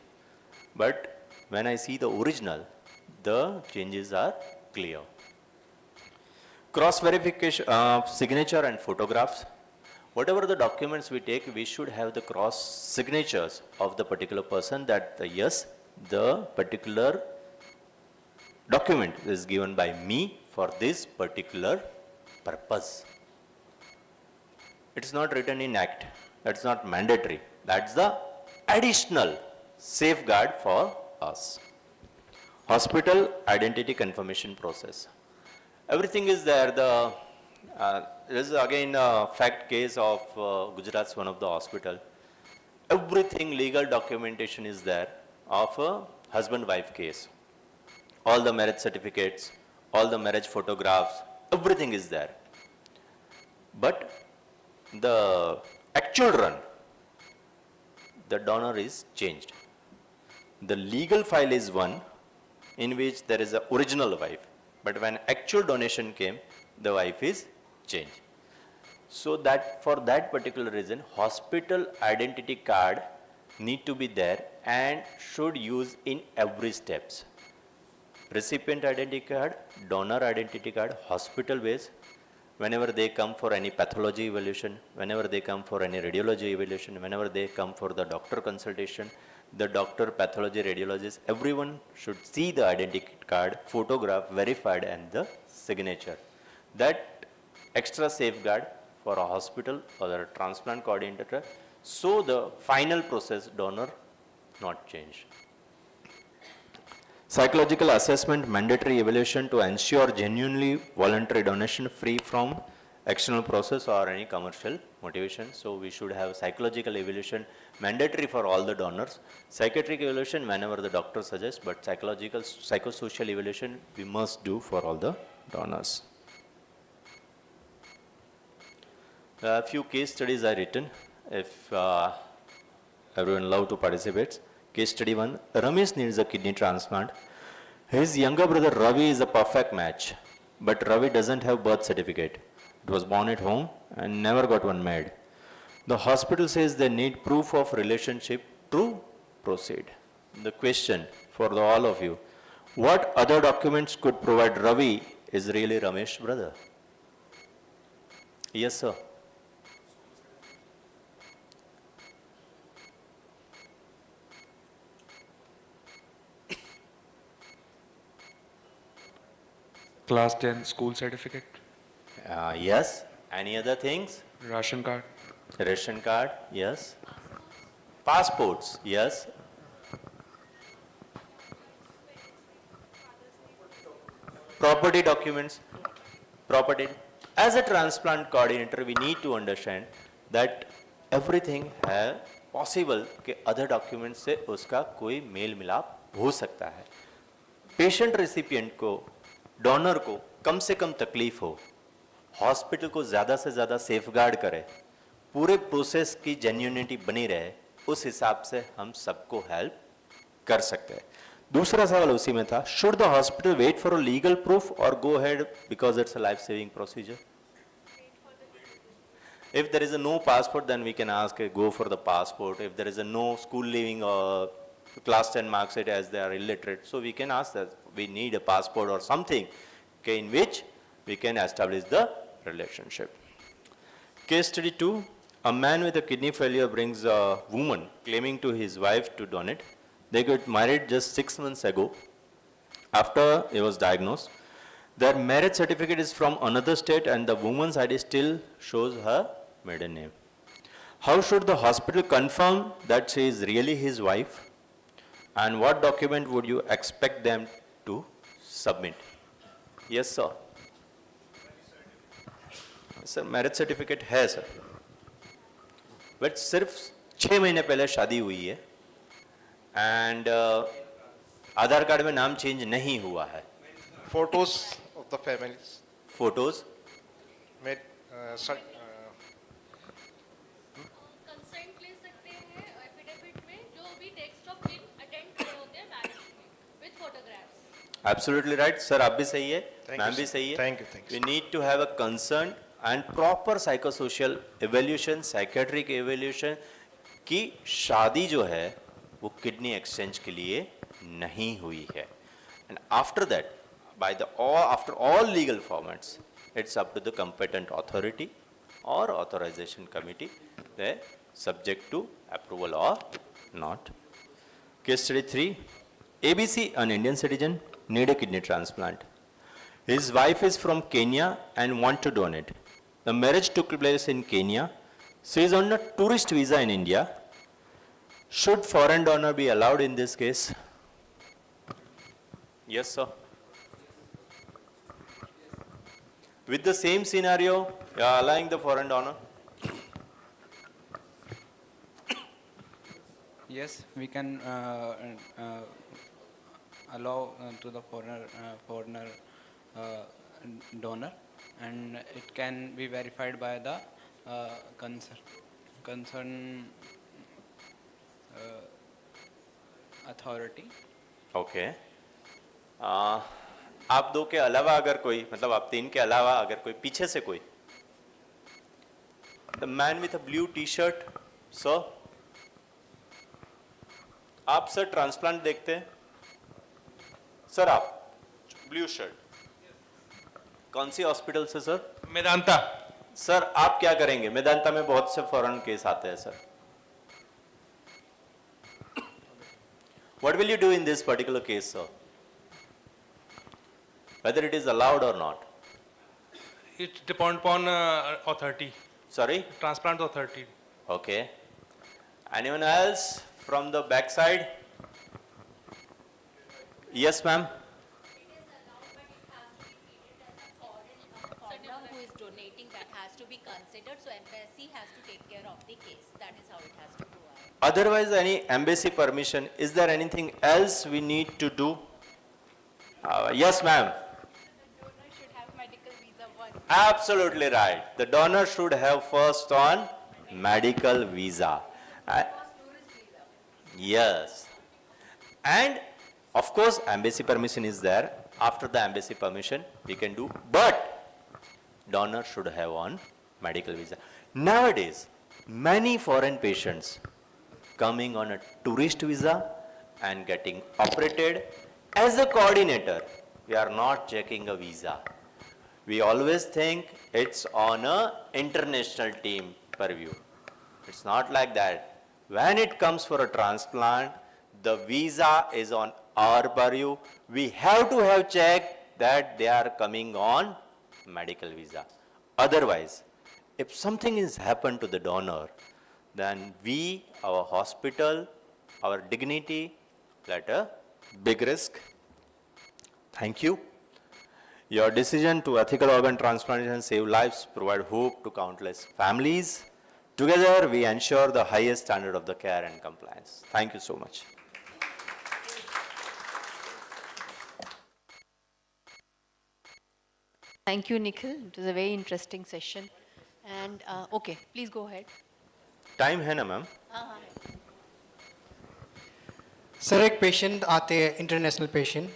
But when I see the original, the changes are clear. Cross verification of signature and photographs. Whatever the documents we take, we should have the cross signatures of the particular person that yes, the particular document is given by me for this particular purpose. It's not written in act. That's not mandatory. That's the additional safeguard for us. Hospital identity confirmation process. Everything is there. This is again a fact case of Gujarat's one of the hospital. Everything legal documentation is there of a husband-wife case. All the marriage certificates, all the marriage photographs, everything is there. But the actual run, the donor is changed. The legal file is one in which there is an original wife, but when actual donation came, the wife is changed. So that for that particular reason, hospital identity card need to be there and should use in every steps. Recipient identity card, donor identity card, hospital base, whenever they come for any pathology evaluation, whenever they come for any radiology evaluation, whenever they come for the doctor consultation, the doctor, pathology, radiologist, everyone should see the identity card, photograph, verified and the signature. That extra safeguard for a hospital or a transplant coordinator, so the final process donor not change. Psychological assessment, mandatory evaluation to ensure genuinely voluntary donation free from external process or any commercial motivation. So we should have psychological evaluation mandatory for all the donors. Psychiatric evaluation whenever the doctor suggests, but psychological, psychosocial evaluation we must do for all the donors. A few case studies are written if everyone love to participate. Case study 1, Ramesh needs a kidney transplant. His younger brother Ravi is a perfect match, but Ravi doesn't have birth certificate. It was born at home and never got one made. The hospital says they need proof of relationship to proceed. The question for all of you, what other documents could provide Ravi is really Ramesh's brother? Yes, sir. Class 10 school certificate. Yes. Any other things? Ration card. Ration card, yes. Passports, yes. Property documents, property. As a transplant coordinator, we need to understand that everything है possible कि other documents से उसका कोई mail मिलाप हो सकता है. Patient recipient को, donor को कम से कम तकलीफ हो, हॉस्पिटल को ज़्यादा से ज़्यादा सेफगार्ड करे, पूरे प्रोसेस की जेन्युइनिटी बनी रहे, उस हिसाब से हम सबको हेल्प कर सकते हैं. दूसरा सवाल उसी में था, should the hospital wait for a legal proof or go ahead because it's a life-saving procedure? If there is a no passport, then we can ask, go for the passport. If there is a no school leaving or class 10 marks it as they are illiterate, so we can ask that we need a passport or something in which we can establish the relationship. Case study 2, a man with a kidney failure brings a woman claiming to his wife to donate. They got married just 6 months ago. After he was diagnosed, their marriage certificate is from another state and the woman's ID still shows her maiden name. How should the hospital confirm that she is really his wife? And what document would you expect them to submit? Yes, sir. Sir, marriage certificate है sir. But सिर्फ 6 महीने पहले शादी हुई है and Aadhaar card में नाम change नहीं हुआ है. Photos of the families. Photos. Consent ले सकते हैं एफिडेविट में जो भी टेक्स्ट ऑफ किन अटेंड करे होते हैं मैरिज में with photographs. Absolutely right, sir. आप भी सही है, मैम भी सही है. Thank you. We need to have a concern and proper psychosocial evaluation, psychiatric evaluation कि शादी जो है वो किडनी एक्सचेंज के लिए नहीं हुई है. And after that, after all legal formats, it's up to the competent authority or authorization committee. They're subject to approval or not. Case study 3. ABC, an Indian citizen, need a kidney transplant. His wife is from Kenya and want to donate. The marriage took place in Kenya. She is on a tourist visa in India. Should foreign donor be allowed in this case? Yes, sir. With the same scenario, you are allowing the foreign donor? Yes, we can allow to the foreigner donor, and it can be verified by the concern authority. Okay. आप दो के अलावा अगर कोई, मतलब आप तीन के अलावा अगर कोई पीछे से कोई, the man with a blue T-shirt, sir. आप सर ट्रांसप्लांट देखते हैं? सर आप ब्लू शर्ट कौन सी हॉस्पिटल से सर? मेदांता. सर आप क्या करेंगे? मेदांता में बहुत से फॉरेन केस आते हैं sir. What will you do in this particular case, sir? Whether it is allowed or not? It depends upon authority. Sorry? Transplant authority. Okay. Anyone else from the back side? Yes, ma'am. Who is donating, that has to be considered, so embassy has to take care of the case. That is how it has to provide. Otherwise, any embassy permission, is there anything else we need to do? Yes, ma'am. The donor should have medical visa once. Absolutely right. The donor should have first on medical visa. Yes. And of course, embassy permission is there. After the embassy permission, we can do, but donor should have on medical visa. Nowadays, many foreign patients coming on a tourist visa and getting operated. As a coordinator, we are not checking a visa. We always think it's on a international team purview. It's not like that. When it comes for a transplant, the visa is on our purview. We have to have checked that they are coming on medical visa. Otherwise, if something has happened to the donor, then we, our hospital, our dignity, at a big risk. Thank you. Your decision to ethical organ transplantation save lives, provide hope to countless families. Together, we ensure the highest standard of the care and compliance. Thank you so much. Thank you, Nikhil. It was a very interesting session. And, okay, please go ahead. Time है ना ma'am? Sir एक patient आते हैं international patient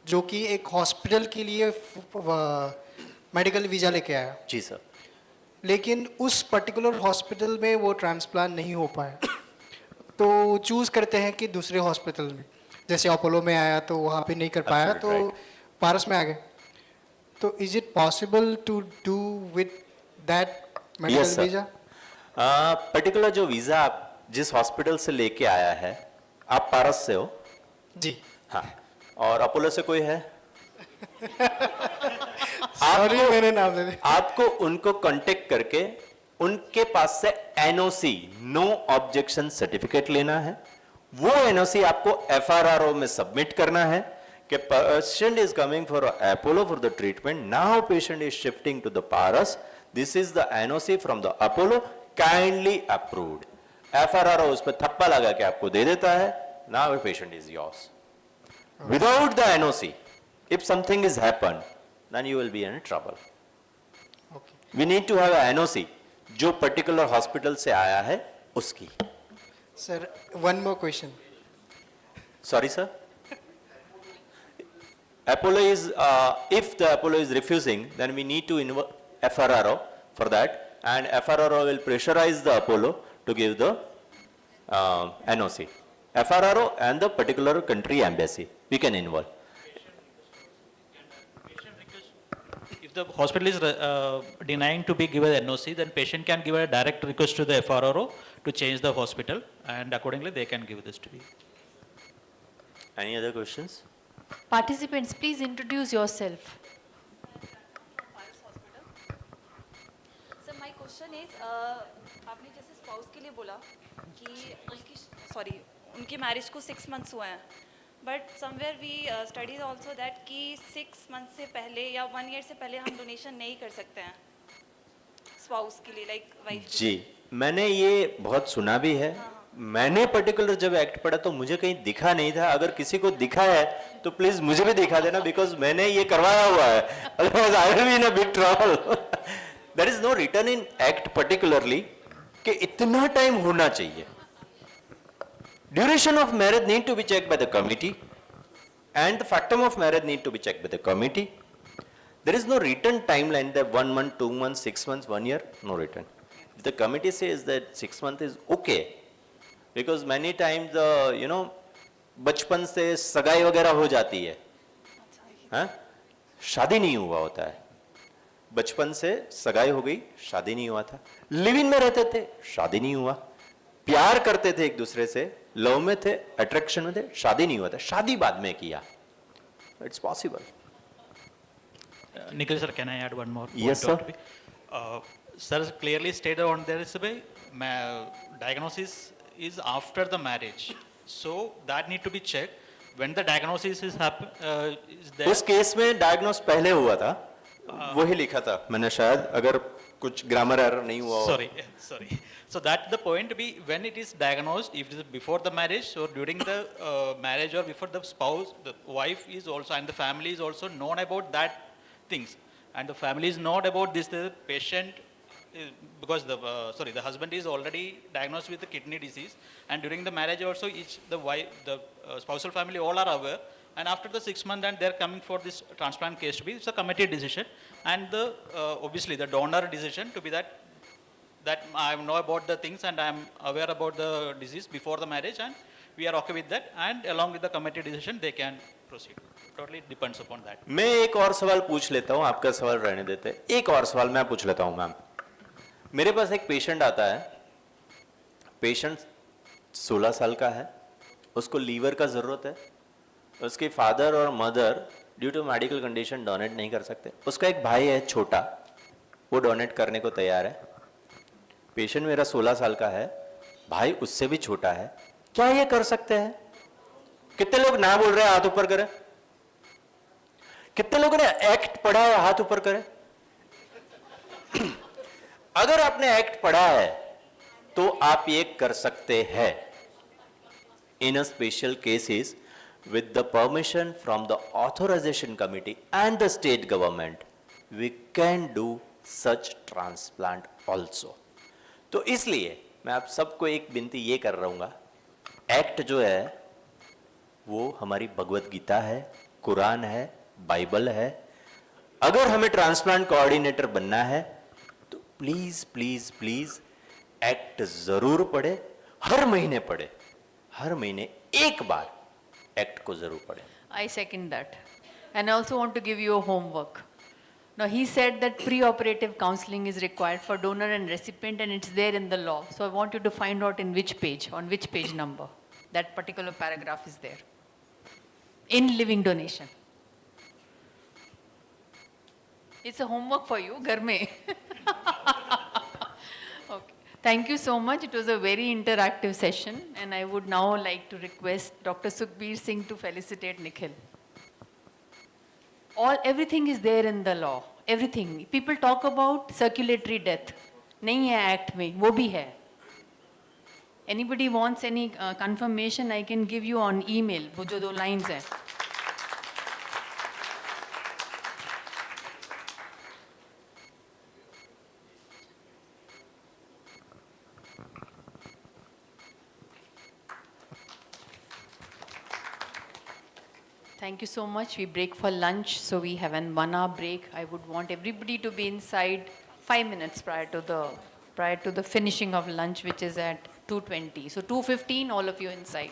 जो कि एक hospital के लिए मेडिकल वीज़ा लेके आया. जी सर. लेकिन उस पर्टिकुलर हॉस्पिटल में वो ट्रांसप्लांट नहीं हो पाया, तो चूज़ करते हैं कि दूसरे हॉस्पिटल में, जैसे अपोलो में आया तो वहाँ पे नहीं कर पाया तो पारस में आ गए. तो is it possible to do with that medical visa? Particular जो वीज़ा आप जिस हॉस्पिटल से लेके आया है, आप पारस से हो? जी. हाँ. और अपोलो से कोई है? सॉरी मैंने नाम दे दिया। आपको उनको कांटेक्ट करके उनके पास से एनओसी, नो ऑब्जेक्शन सर्टिफिकेट लेना है। वो एनओसी आपको एफआरआरओ में सबमिट करना है कि patient is coming for Apollo for the treatment, now patient is shifting to the Paras, this is the NOC from the Apollo, kindly approved. FRRO उस पर थप्पा लगा के आपको दे देता है, now patient is yours. Without the NOC, if something is happened, then you will be in trouble. Okay. We need to have a NOC जो particular hospital से आया है उसकी। Sir, one more question. Sorry, sir. Apollo is, if the Apollo is refusing, then we need to invoke FRRO for that, and FRRO will pressurize the Apollo to give the NOC. FRRO and the particular country embassy, we can involve. If the hospital is denying to be given NOC, then patient can give a direct request to the FRRO to change the hospital, and accordingly they can give this to be. Any other questions? Participants, please introduce yourself. Sir my question is आपने जैसे spouse के लिए बोला कि उनकी marriage को 6 months हुए हैं, but somewhere we studies also that कि 6 मंथ से पहले या 1 ईयर से पहले हम डोनेशन नहीं कर सकते हैं स्पाउस के लिए, लाइक वाइफ। जी, मैंने ये बहुत सुना भी है। मैंने पर्टिकुलर जब एक्ट पढ़ा तो मुझे कहीं दिखा नहीं था। अगर किसी को दिखा है तो प्लीज मुझे भी दिखा देना, बिकॉज मैंने ये करवाया हुआ है, otherwise I will be in a big trouble. There is no written in act particularly कि इतना टाइम होना चाहिए। Duration of marriage need to be checked by the committee, and the factum of marriage need to be checked by the committee. There is no written timeline that 1 month, 2 months, 6 months, 1 year, no written. If the committee says that 6 months is okay, because many times, बचपन से सगाई वगैरह हो जाती है, हाँ? शादी नहीं हुआ होता है, बचपन से सगाई हो गई, शादी नहीं हुआ था, लिव इन में रहते थे, शादी नहीं हुआ, प्यार करते थे एक दूसरे से, लव में थे, अट्रैक्शन में थे, शादी नहीं हुआ था, शादी बाद में किया, it's possible. Nikhil sir, can I add one more? Yes, sir. Sir clearly stated on there is a diagnosis is after the marriage, so that need to be checked when the diagnosis is is there. उस case में diagnose पहले हुआ था, वही लिखा था मैंने, शायद अगर कुछ ग्रामर एरर नहीं हुआ। Sorry. So that the point be when it is diagnosed, if it is before the marriage or during the marriage or before the spouse, the wife is also and the family is also known about that things, and the family is not about this the patient because the husband is already diagnosed with the kidney disease, and during the marriage also the wife, the spousal family all are aware, and after the 6 months and they are coming for this transplant case to be, it's a committee decision, and the obviously the donor decision to be that I know about the things and I am aware about the disease before the marriage, and we are okay with that, and along with the committee decision they can proceed. Totally depends upon that. मैं एक और सवाल पूछ लेता हूँ, आपका सवाल रहने देते हैं। एक और सवाल मैं पूछ लेता हूँ मैम। मेरे पास एक पेशेंट आता है, पेशेंट 16 साल का है, उसको लीवर का जरूरत है, उसके फादर और mother due to medical condition donate नहीं कर सकते, उसका एक भाई है छोटा, वो डोनेट करने को तैयार है। पेशेंट मेरा 16 साल का है, भाई उससे भी छोटा है, क्या ये कर सकते हैं? कितने लोग ना बोल रहे हैं, हाथ ऊपर करें। कितने लोगों ने एक्ट पढ़ा है, हाथ ऊपर करें। अगर आपने एक्ट पढ़ा है तो आप ये कर सकते हैं। In a special cases with the permission from the authorization committee and the state government, we can do such transplant also. तो इसलिए मैं आप सबको एक विनती ये कर रहूंगा, एक्ट जो है वो हमारी भगवत गीता है, कुरान है, बाइबल है। अगर हमें ट्रांसप्लांट कोऑर्डिनेटर बनना है तो प्लीज प्लीज प्लीज एक्ट जरूर पढ़े, हर महीने पढ़े, हर महीने एक बार एक्ट को जरूर पढ़े। I second that. And I also want to give you a homework. Now, he said that pre-operative counseling is required for donor and recipient, and it's there in the law. So I want you to find out in which page, on which page number that particular paragraph is there. In living donation. It's a homework for you, घर में. Okay. Thank you so much. It was a very interactive session, and I would now like to request Dr. Sukhbir Singh to felicitate Nikhil. Everything is there in the law. Everything. People talk about circulatory death. नहीं है act में, वो भी है. Anybody wants any confirmation, I can give you on email. वो जो 2 lines हैं. Thank you so much. We break for lunch, so we have an 1 hour break. I would want everybody to be inside 5 minutes prior to the finishing of lunch, which is at 2:20. So 2:15, all of you inside.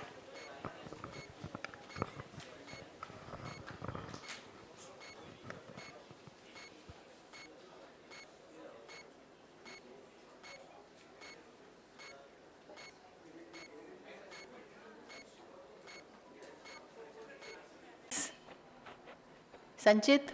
Sanchit?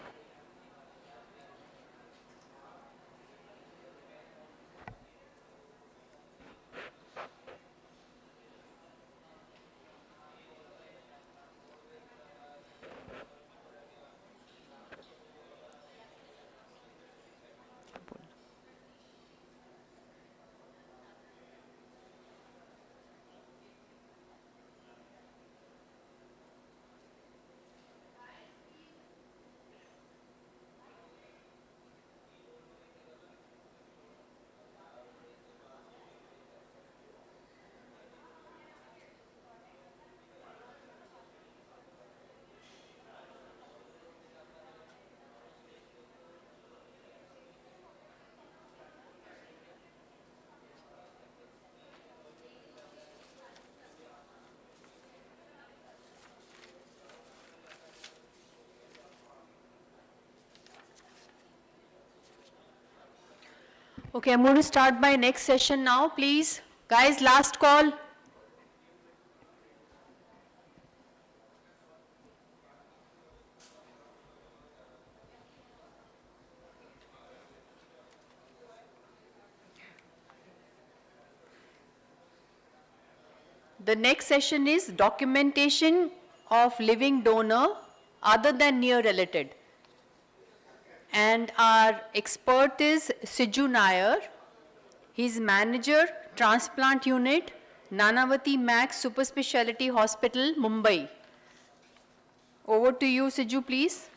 Okay, I'm going to start my next session now, please. Guys, last call. The next session is documentation of living donor other than near related. And our expert is Siju Nair. He's manager, transplant unit, Nanavati Max Super Speciality Hospital, Mumbai. Over to you, Siju, please.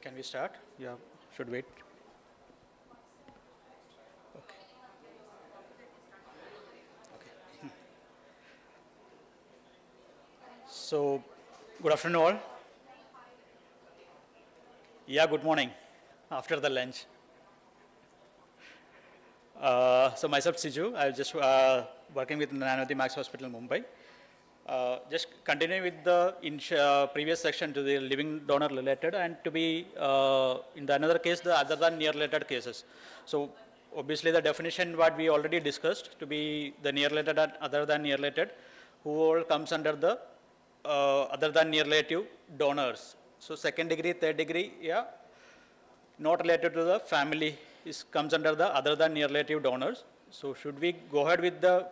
Can we start? Yeah, should wait. Okay. So, good afternoon all. Yeah, good morning after the lunch. So myself Siju, I'm just working with Nanavati Max Hospital, Mumbai. Just continuing with the previous section to the living donor related and to be in the another case the other than near related cases. So obviously the definition what we already discussed to be the near related and other than near related who all comes under the other than near relative donors. So second degree, third degree, yeah, not related to the family comes under the other than near relative donors. So should we go ahead with the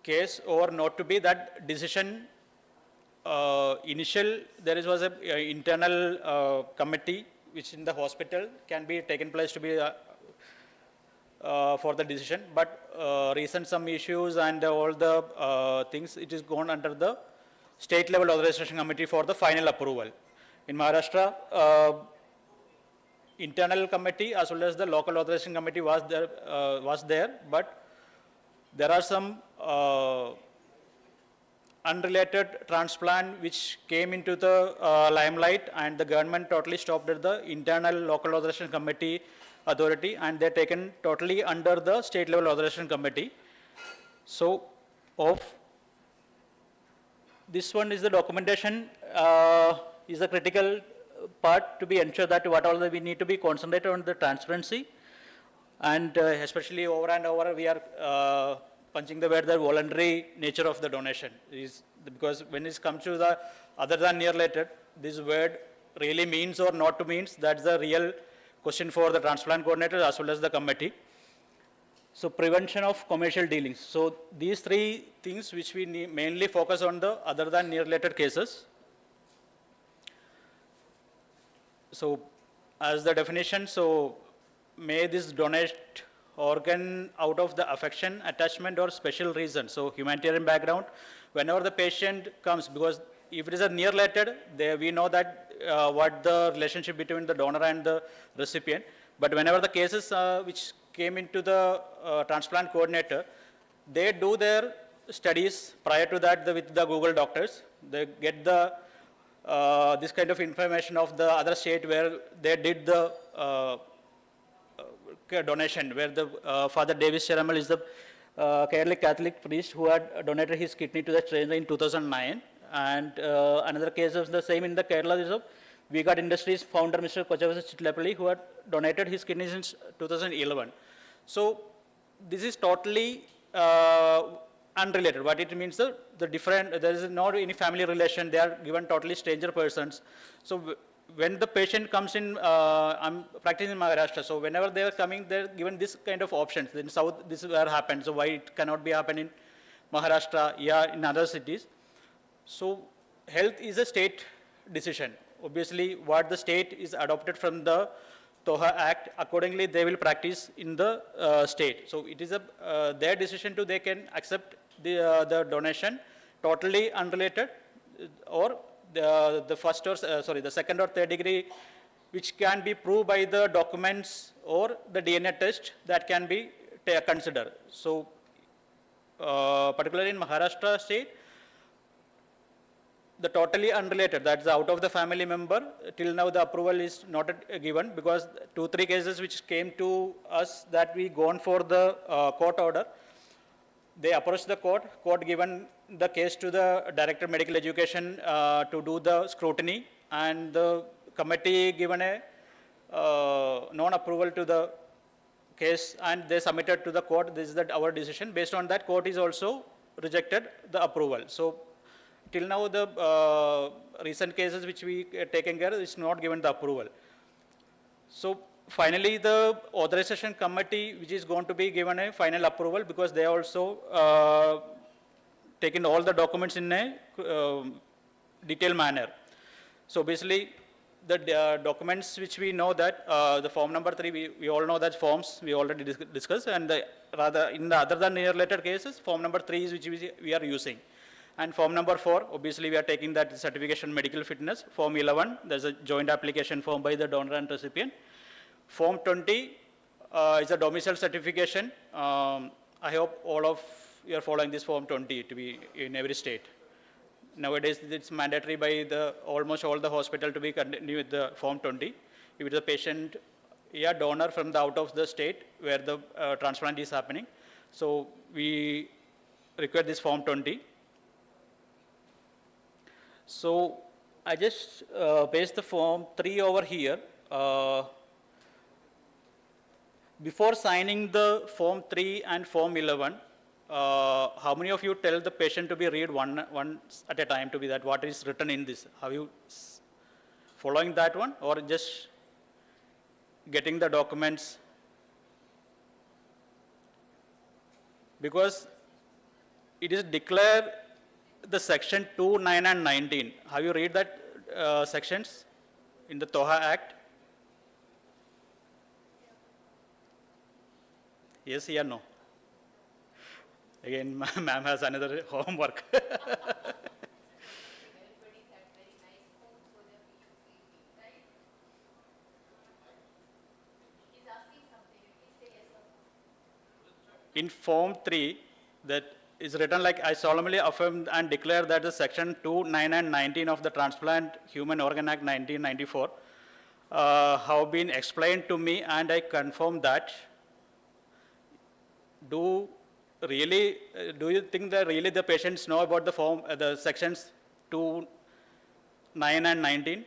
case or not to be that decision initial there was a internal committee which in the hospital can be taken place to be for the decision, but recent some issues and all the things it is gone under the state level authorization committee for the final approval. In Maharashtra internal committee as well as the local authorization committee was there, but there are some unrelated transplant which came into the limelight, and the government totally stopped at the internal local authorization committee authority, and they're taken totally under the state level authorization committee. So of this one is the documentation is a critical part to be ensured that what all we need to be concentrated on the transparency, and especially over and over we are punching the word the voluntary nature of the donation is because when it comes to the other than near related, this word really means or not to means, that's the real question for the transplant coordinator as well as the committee. So prevention of commercial dealings. So these three things which we mainly focus on the other than near related cases. So as the definition, so may this donate organ out of the affection, attachment or special reason. So humanitarian background, whenever the patient comes, because if it is a near related, we know that what the relationship between the donor and the recipient. But whenever the cases which came into the transplant coordinator, they do their studies prior to that with the Google doctors. They get the this kind of information of the other state where they did the donation, where the Father Davis Cheramal is the Kerala Catholic priest who had donated his kidney to the stranger in 2009. And another case of the same in the Kerala is of V-Guard Industries founder Mr. Kochavasa Chitlapalli, who had donated his kidney since 2011. So this is totally unrelated. What it means, the different, there is not any family relation, they are given totally stranger persons. So when the patient comes in, I'm practicing in Maharashtra, so whenever they are coming, they're given this kind of options. In South, this is where happens, so why it cannot be happen in Maharashtra, yeah, in other cities. So health is a state decision. Obviously, what the state is adopted from the Toha Act, accordingly they will practice in the state. So it is their decision to, they can accept the donation totally unrelated, or the first or the second or third degree, which can be proved by the documents or the DNA test that can be considered. So particularly in Maharashtra state, the totally unrelated, that's out of the family member, till now the approval is not given, because 2-3 cases which came to us that we gone for the court order. They approached the court given the case to the Director of Medical Education to do the scrutiny, and the committee given a non-approval to the case, and they submitted to the court. This is our decision. Based on that, court is also rejected the approval. So till now the recent cases which we taken care of is not given the approval. So finally the authorization committee which is going to be given a final approval, because they also taken all the documents in a detailed manner. So basically the documents which we know that the form number 3, we all know that forms we already discussed, and rather in the other than related cases, form number 3 is which we are using. And form number 4, obviously we are taking that certification medical fitness. Form 11, there's a joint application form by the donor and recipient. Form 20 is a domicile certification. I hope all of you are following this form 20 to be in every state. Nowadays it's mandatory by almost all the hospital to be continued with the form 20. If it is a patient, donor from the out of the state where the transplant is happening. So we require this form 20. So I just paste the form 3 over here. Before signing the form 3 and form 11, how many of you tell the patient to be read one at a time to be that what is written in this? Have you following that one, or just getting the documents? Because it is declared the section 2, 9 and 19. Have you read that sections in the Toha Act? Yes, or no? Again, ma'am has another homework. in Form 3, that is written like, I solemnly affirm and declare that the Section 2, 9 and 19 of the Transplant Human Organ Act 1994 have been explained to me, and I confirm that. Do you think that really the patients know about the form, the sections 2, 9 and 19?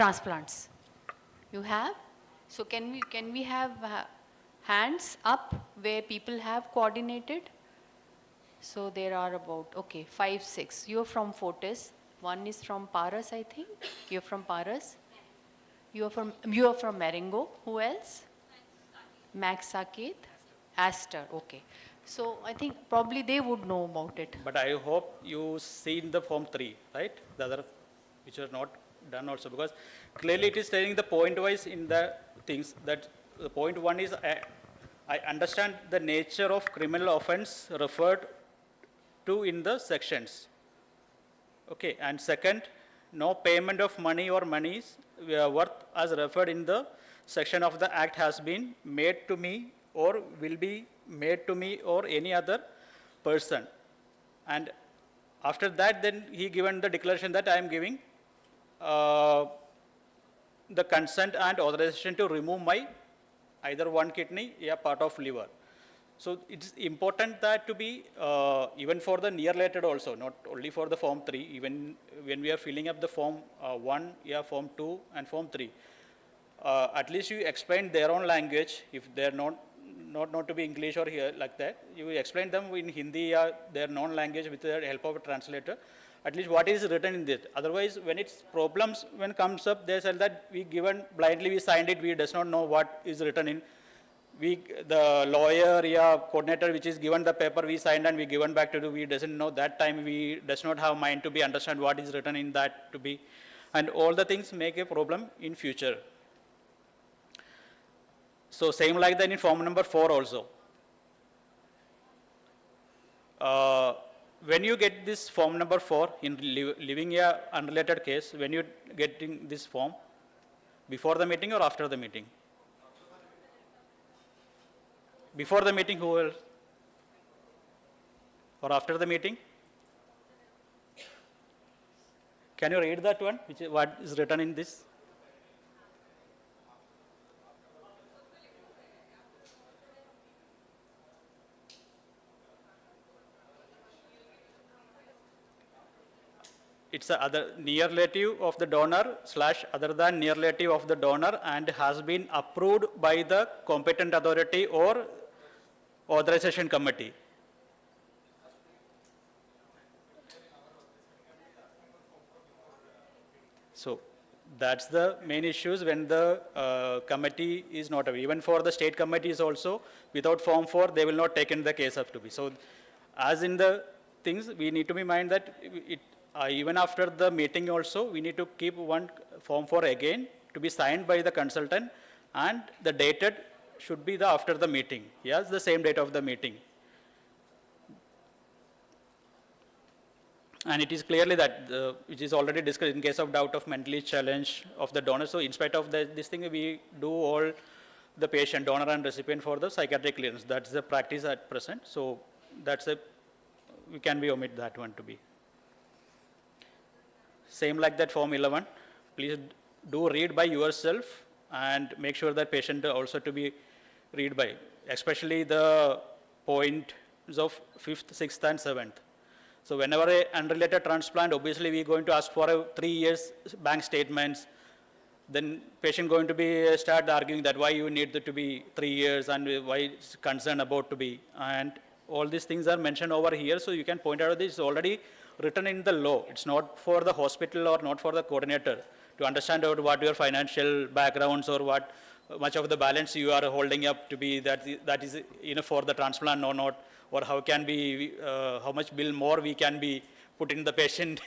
Transplants. You have? So can we have hands up where people have coordinated? So there are about, okay, 5, 6. You're from Fortis. One is from Paras, I think. You're from Paras. You are from Marengo. Who else? Max Saket. Aster. Okay. So I think probably they would know about it. But I hope you seen the Form 3, right? The other, which are not done also, because clearly it is telling the point-wise in the things that the point 1 is, I understand the nature of criminal offense referred to in the sections. Okay, and second, no payment of money or monies worth as referred in the section of the Act has been made to me or will be made to me or any other person. And after that, then he given the declaration that I am giving the consent and authorization to remove my either one kidney or part of liver. So it's important that to be, even for the near related also, not only for the Form 3, even when we are filling up the Form 1, Form 2 and Form 3, at least you explain their own language. If they're not to be English or here like that, you explain them in Hindi or their known language with the help of a translator, at least what is written in it. Otherwise, when it's problems, when comes up, they say that we given blindly, we signed it, we does not know what is written in. The lawyer, coordinator, which is given the paper, we signed and we given back to do, we doesn't know that time, we does not have mind to be understand what is written in that to be, and all the things make a problem in future. So same like that in Form number 4 also. When you get this Form number 4 in living a unrelated case, when you getting this form, before the meeting or after the meeting? Before the meeting, who else? Or after the meeting? Can you read that one, which is what is written in this? It's a other near relative of the donor / other than near relative of the donor and has been approved by the competent authority or authorization committee. So that's the main issues when the committee is not available. Even for the state committees also, without Form 4, they will not take in the case up to be. So as in the things, we need to be mind that even after the meeting also, we need to keep one Form 4 again to be signed by the consultant, and the dated should be the after the meeting. Yes, the same date of the meeting. And it is clearly that, which is already discussed in case of doubt of mentally challenge of the donor. So in spite of this thing, we do all the patient, donor and recipient for the psychiatric clearance. That's the practice at present. So that's we can be omit that one to be. Same like that Form 11, please do read by yourself and make sure that patient also to be read by, especially the points of 5th, 6th and 7th. So whenever an unrelated transplant, obviously we are going to ask for 3 years bank statements. Then patient going to be start arguing that why you need it to be 3 years and why it's concerned about to be. And all these things are mentioned over here. So you can point out this is already written in the law. It's not for the hospital or not for the coordinator to understand about what your financial backgrounds or what much of the balance you are holding up to be that is enough for the transplant or not, or how can be how much bill more we can be put in the patient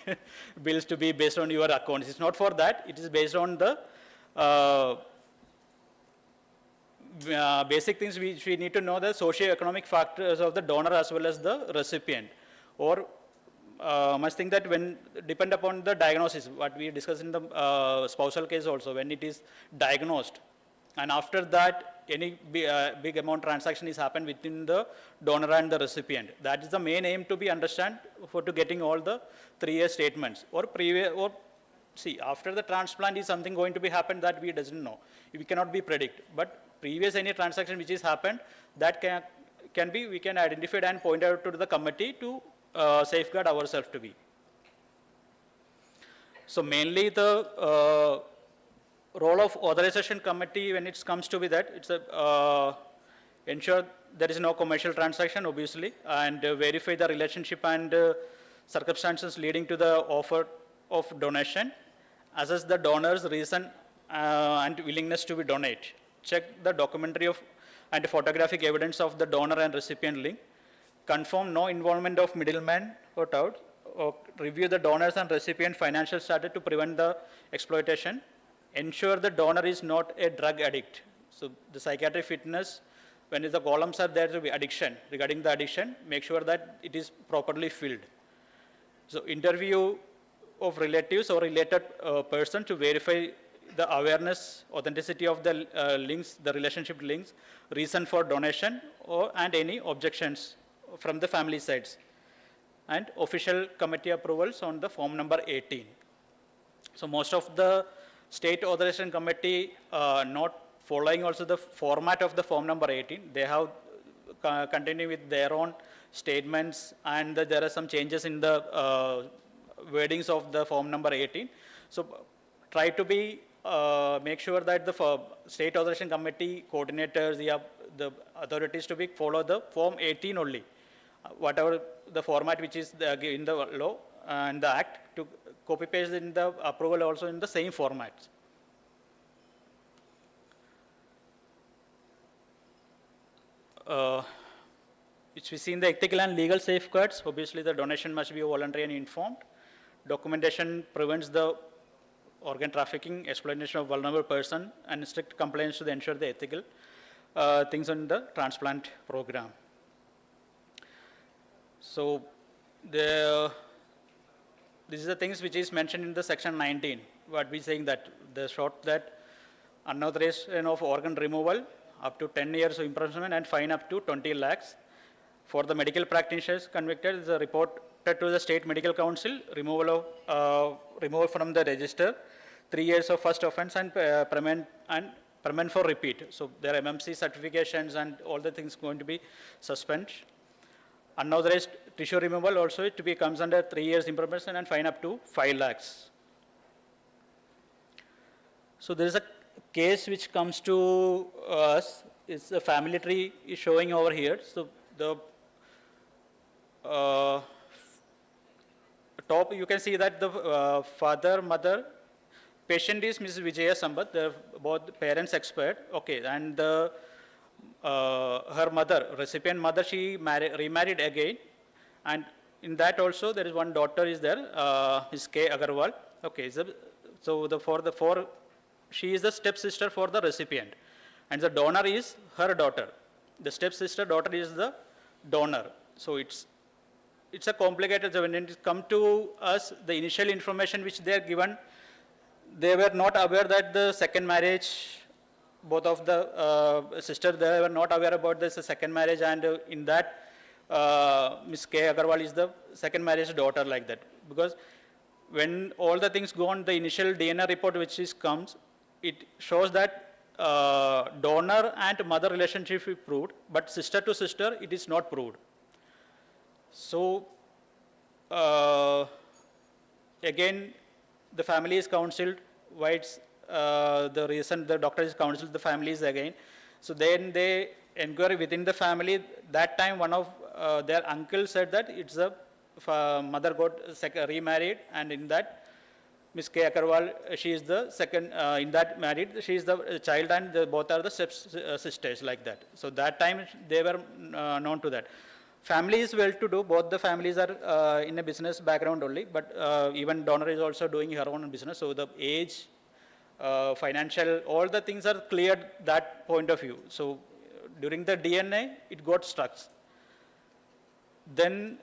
bills to be based on your accounts. It's not for that. It is based on the basic things which we need to know, the socio-economic factors of the donor as well as the recipient. Or must think that when depend upon the diagnosis, what we discussed in the spousal case also, when it is diagnosed, and after that any big amount transaction is happened within the donor and the recipient. That is the main aim to be understand for to getting all the 3-year statements. Or previous, or see, after the transplant is something going to be happen that we doesn't know. We cannot be predict. But previous any transaction which is happened, that can be, we can identify and point out to the committee to safeguard ourselves to be. So mainly the role of authorization committee when it comes to be that, it's a ensure there is no commercial transaction obviously, and verify the relationship and circumstances leading to the offer of donation, assess the donor's reason and willingness to be donate, check the documentary of and photographic evidence of the donor and recipient link, confirm no involvement of middlemen or tout, or review the donors and recipient financial status to prevent the exploitation, ensure the donor is not a drug addict. So the psychiatric fitness, when the columns are there to be addiction, regarding the addiction, make sure that it is properly filled. So interview of relatives or related person to verify the awareness, authenticity of the links, the relationship links, reason for donation, and any objections from the family sides, and official committee approvals on the form number 18. So most of the state authorization committee not following also the format of the form number 18. They have continued with their own statements, and there are some changes in the wordings of the form number 18. So try to be make sure that the state authorization committee coordinators, the authorities to be follow the form 18 only, whatever the format which is in the law and the act, to copy paste in the approval also in the same format. Which we see in the ethical and legal safeguards, obviously the donation must be voluntary and informed. Documentation prevents the organ trafficking, exploitation of vulnerable person, and strict compliance to ensure the ethical things in the transplant program. So this is the things which is mentioned in the section 19, what we saying that the short that unauthorization of organ removal up to 10 years of imprisonment and fine up to 20 lakhs. For the medical practitioners convicted, is a report to the State Medical Council, removal from the register, 3 years of first offense, and permanent for repeat. So their MMC certifications and all the things going to be suspended. Unauthorized tissue removal also to be comes under 3 years imprisonment and fine up to 5 lakhs. So there is a case which comes to us. It's a family tree is showing over here. So the top, you can see that the father, mother, patient is Mrs. Vijaya Sambat, both parents expired, okay, and the, her mother, recipient mother, she remarried again, and in that also there is one daughter is there, Ms. K. Agarwal, okay, so she is the stepsister for the recipient, and the donor is her daughter. The stepsister daughter is the donor, so it's a complicated, so when it comes to us, the initial information which they are given, they were not aware that the second marriage, both of the sisters, they were not aware about this second marriage, and in that Ms. K. Agarwal is the second marriage daughter, like that. Because when all the things go on, the initial DNA report which comes, it shows that donor and mother relationship is proved, but sister to sister, it is not proved. So again, the family is counseled, why it's the reason the doctor is counseled the families again. So then they inquire within the family. That time one of their uncles said that it's a mother got remarried, and in that Ms. K. Agarwal, she is the second, in that married, she is the child, and both are the step sisters, like that. So that time they were known to that. Family is well to do, both the families are in a business background only, but even donor is also doing her own business, so the age financial, all the things are cleared that point of view. So during the DNA, it got stuck. Then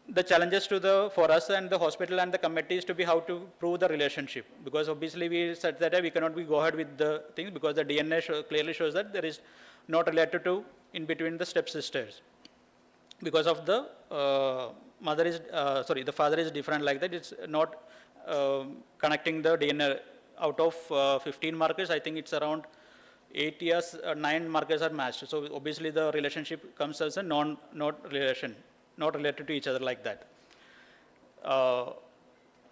the challenges for us and the hospital and the committee is to be how to prove the relationship, because obviously we said that we cannot go ahead with the things because the DNA clearly shows that there is not related to in between the stepsisters, because of the the father is different like that. It's not connecting the DNA. Out of 15 markers, I think it's around 8 years, 9 markers are matched. So obviously the relationship comes as a not related to each other like that.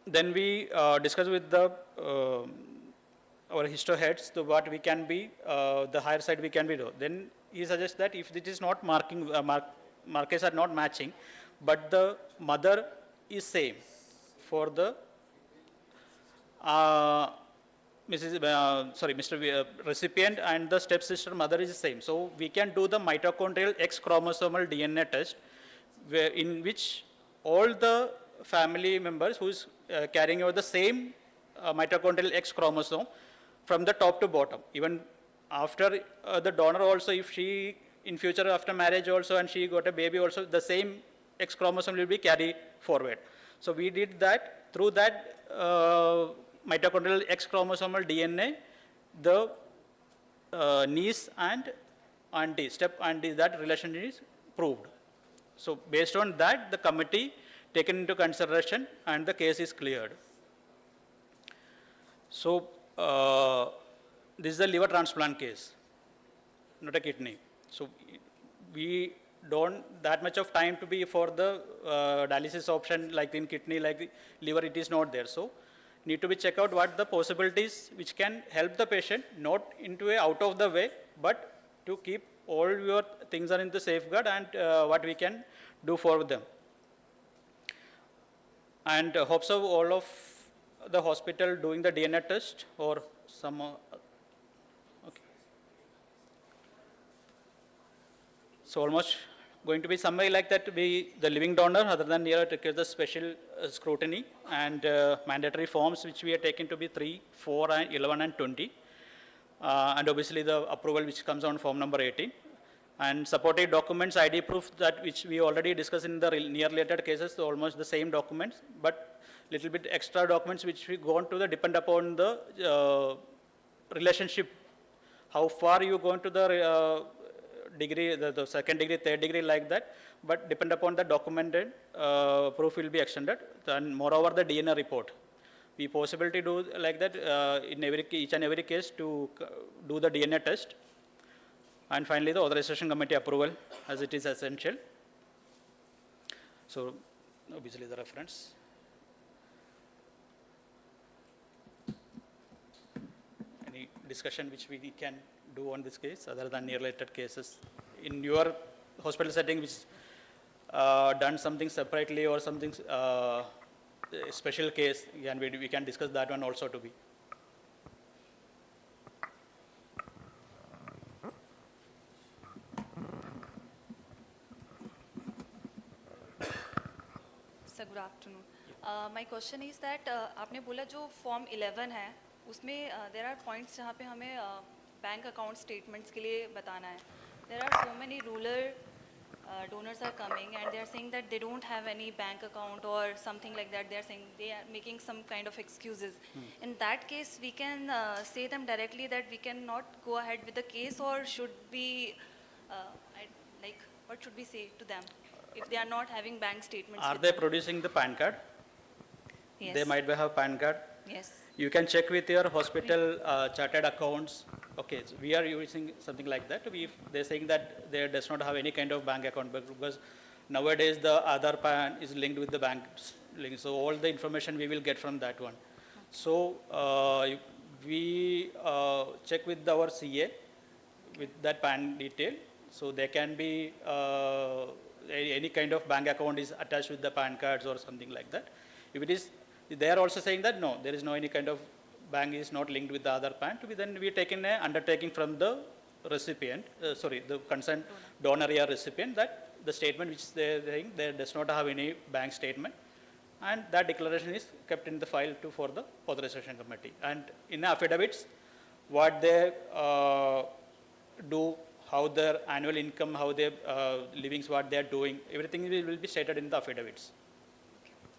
Then we discuss with the our histo heads to what we can be, the higher side we can be do. Then he suggests that if it is not markers are not matching, but the mother is same for the Mr. Recipient and the stepsister mother is the same. So we can do the mitochondrial X chromosomal DNA test, in which all the family members who is carrying over the same mitochondrial X chromosome from the top to bottom. Even after the donor also, if she in future after marriage also and she got a baby also, the same X chromosome will be carried forward. So we did that. Through that mitochondrial X chromosomal DNA, the niece and auntie, step auntie, that relation is proved. So based on that, the committee taken into consideration and the case is cleared. So this is a liver transplant case, not a kidney. So we don't that much of time to be for the dialysis option like in kidney, like the liver, it is not there. So need to be check out what the possibilities which can help the patient, not into a out of the way, but to keep all your things are in the safeguard and what we can do for them. And hopes of all of the hospital doing the DNA test or some, okay. So almost going to be somewhere like that to be the living donor, other than here to get the special scrutiny and mandatory forms which we are taking to be 3, 4, and 11 and 20. And obviously the approval which comes on form number 18. And supported documents, ID proof, that which we already discussed in the near related cases, so almost the same documents, but little bit extra documents which we go on to the depend upon the relationship, how far you go into the degree, the second degree, third degree like that, but depend upon the documented proof will be extended. And moreover the DNA report. We possibility do like that in each and every case to do the DNA test. And finally, the authorization committee approval, as it is essential. So, obviously, the reference. Any discussion which we can do on this case, other than near-related cases in your hospital setting, which done something separately or something special case, and we can discuss that one also to be. Sir, good afternoon. My question is that आपने बोला जो form 11 है उसमें there are points जहाँ पे हमें bank account statements के लिए बताना है. There are so many rural donors are coming and they are saying that they don't have any bank account or something like that. They are saying they are making some kind of excuses. In that case, we can say them directly that we cannot go ahead with the case, or should we what should we say to them if they are not having bank statements? Are they producing the PAN card? Yes. They might have PAN card. Yes. You can check with your hospital chartered accounts. Okay, so we are using something like that. They're saying that they does not have any kind of bank account, because nowadays the Aadhaar PAN is linked with the bank link. So all the information we will get from that one. So we check with our CA with that PAN detail. So there can be any kind of bank account is attached with the PAN cards or something like that. If it is, they are also saying that no, there is no any kind of bank is not linked with the other PAN. To be then we taken an undertaking from the recipient, the concerned donor or recipient, that the statement which they are saying they does not have any bank statement, and that declaration is kept in the file for the authorization committee. And in the affidavits, what they do, how their annual income, how their livings, what they are doing, everything will be stated in the affidavits.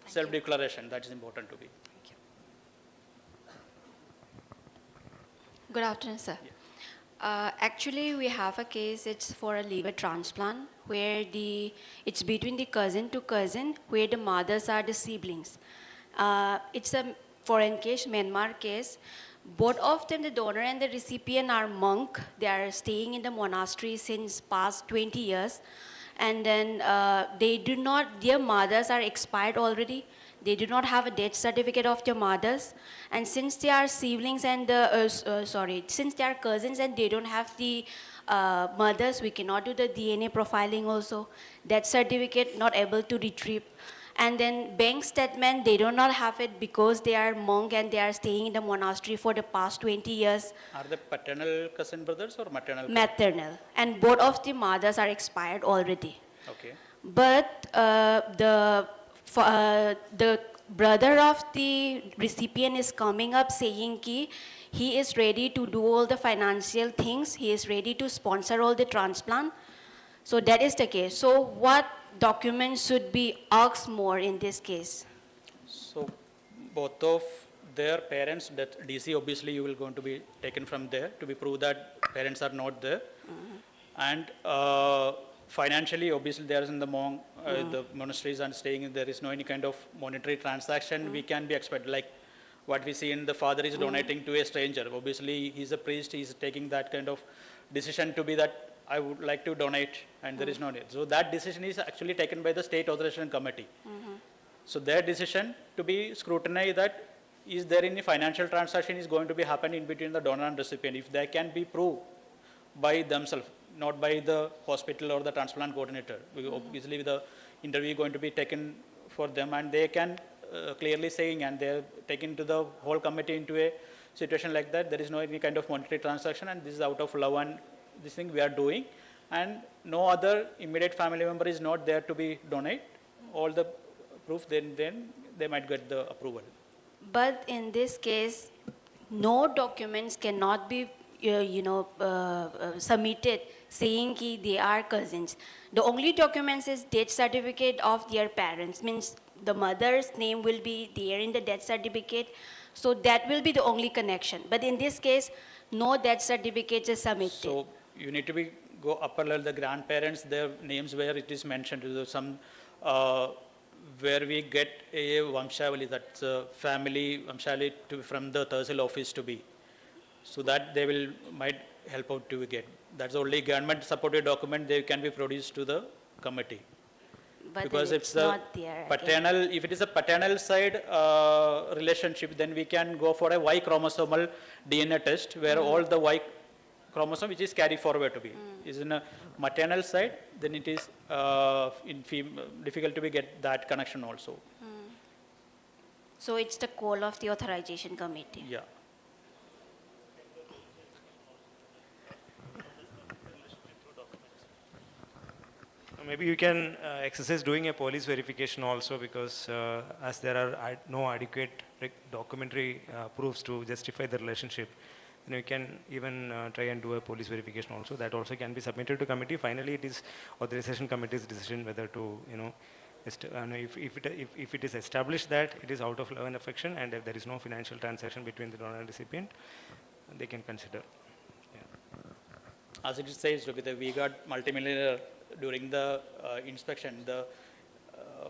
Self-declaration, that is important to be. Good afternoon, sir. Actually, we have a case, it's for a liver transplant, where it's between the cousin to cousin, where the mothers are the siblings. It's a foreign case, Myanmar case. Both of them, the donor and the recipient, are monk. They are staying in the monastery since past 20 years. And then their mothers are expired already. They do not have a death certificate of their mothers. And since they are siblings and, since they are cousins and they don't have the mothers, we cannot do the DNA profiling also. Death certificate not able to retrieve. And then bank statement, they do not have it because they are monk and they are staying in the monastery for the past 20 years. Are they paternal cousin brothers or maternal? Maternal. And both of the mothers are expired already. Okay. But the brother of the recipient is coming up saying ki he is ready to do all the financial things. He is ready to sponsor all the transplant. So that is the case. So what documents should be asked more in this case? So both of their parents, that DC obviously you will going to be taken from there to be proved that parents are not there. And financially, obviously, there is in the the monasteries and staying, there is no any kind of monetary transaction we can be expected. Like what we see in the father is donating to a stranger. Obviously, he's a priest, he's taking that kind of decision to be that I would like to donate, and there is no need. So that decision is actually taken by the state authorization committee. So their decision to be scrutinized that is there any financial transaction is going to be happening in between the donor and recipient. If they can be proved by themselves, not by the hospital or the transplant coordinator. Obviously, the interview is going to be taken for them, and they can clearly saying, and they're taken to the whole committee into a situation like that. There is no any kind of monetary transaction, and this is out of love and this thing we are doing, and no other immediate family member is not there to be donate. All the proof, then they might get the approval. But in this case, no documents cannot be submitted saying ki they are cousins. The only documents is death certificate of their parents, means the mother's name will be there in the death certificate, so that will be the only connection. But in this case, no death certificate is submitted. So you need to go upper level, the grandparents, their names where it is mentioned, some where we get a Vamshavali, that's a family Vamshavali from the Tehsil office to be. So that they might help out to get. That's the only government supported document they can be produced to the committee. But because it's a not there paternal, if it is a paternal side relationship, then we can go for a Y chromosomal DNA test where all the Y chromosome which is carried forward to be. Is in a maternal side, then it is difficult to get that connection also. So it's the call of the authorization committee. Yeah. Maybe you can exercise doing a police verification also, because as there are no adequate documentary proofs to justify the relationship, then you can even try and do a police verification also. That also can be submitted to committee. Finally, it is authorization committee's decision whether to, if it is established that it is out of love and affection and if there is no financial transaction between the donor and recipient, they can consider. As it says, we got multimillionaire during the inspection. The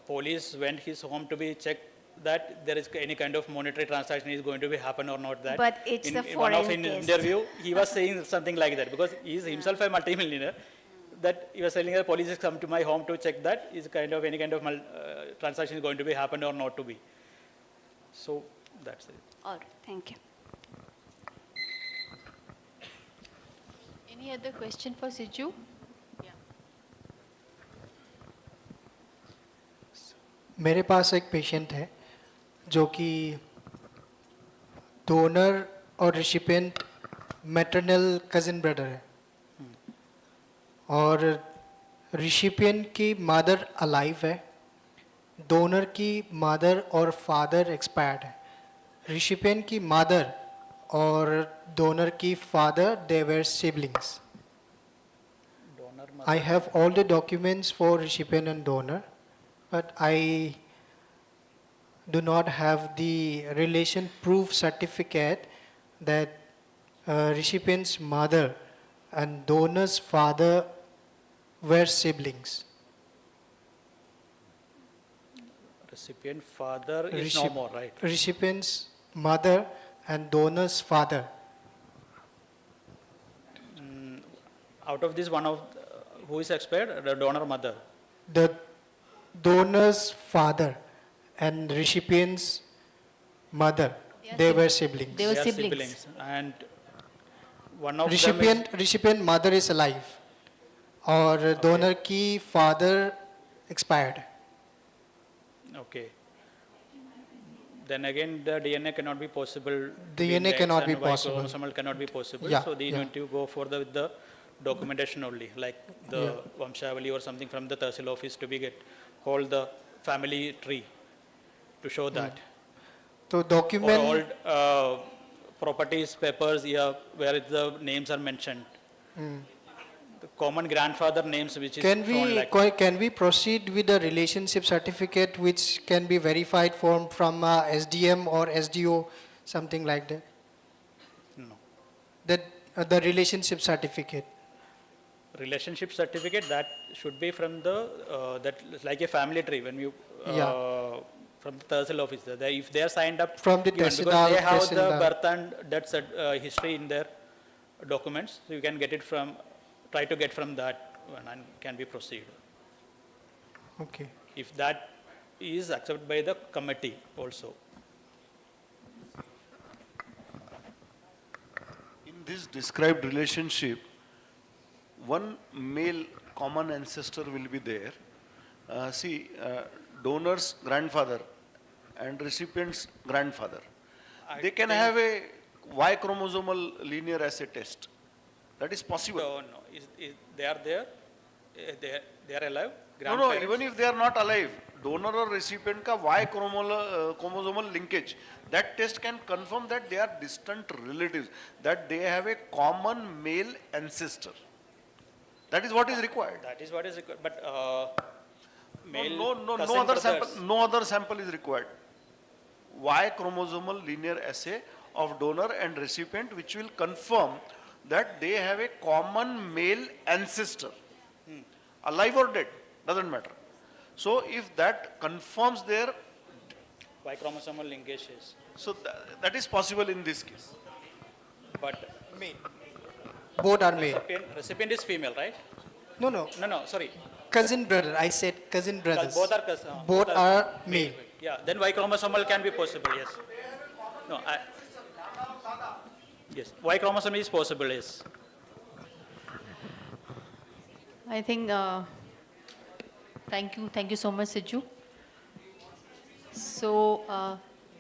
police went his home to be checked that there is any kind of monetary transaction is going to be happen or not. That. But it's in a foreign one of case. in interview, he was saying something like that because he is himself a multimillionaire. That he was telling the police has come to my home to check that is kind of any kind of transaction is going to be happen or not to be. So that's it. All right, thank you. Any other question for Siju? मेरे पास एक patient है जो कि donor और recipient maternal cousin brother है और recipient की mother alive है डोनर की मदर और फादर एक्सपायर्ड है, रिसिपिएंट की मदर और डोनर की father they were siblings. I have all the documents for recipient and donor, but I do not have the relation proof certificate that recipient's mother and donor's father were siblings. Recipient father is no more, right? Recipient's mother and donor's father. Out of this, one of who is expired, the donor mother. The donor's father and recipient's mother, they were siblings. They are siblings. And one of them is, recipient mother is alive, और donor की father expired. okay. Then again, the DNA cannot be possible. DNA cannot be possible. Chromosomal cannot be possible. Yeah, So they need to go for the documentation only, like the Vamshavali or something from the Tahsil office to be get hold the family tree to show that. So document. Or old properties, papers, yeah, where the names are mentioned. The common grandfather names which is shown like. Can we proceed with the relationship certificate which can be verified from SDM or SDO, something like that? No. That the relationship certificate. Relationship certificate that should be from the that like a family tree when you from the Tahsil office. If they are signed up from the because they have the birth and death history in their documents, so you can get it from try to get from that one and can be proceed. Okay. If that is accepted by the committee also. In this described relationship, one male common ancestor will be there. Donor's grandfather and recipient's grandfather. They can have a Y chromosomal linear assay test. That is possible. No, they are there. They are alive. No, even if they are not alive, donor or recipient ka Y chromosomal linkage, that test can confirm that they are distant relatives, that they have a common male ancestor. That is what is required. That is what is required. But no other sample is required. Y chromosomal linear assay of donor and recipient, which will confirm that they have a common male ancestor, alive or dead, doesn't matter. So if that confirms their Y chromosomal linkages. So that is possible in this case. But male. Both are male. Recipient is female, right? No, sorry. Cousin brother. I said cousin brothers. Both are cousins. Both are male. Yeah, then Y chromosomal can be possible, yes. No, yes, Y chromosome is possible, yes. I think, thank you so much, Siju. So,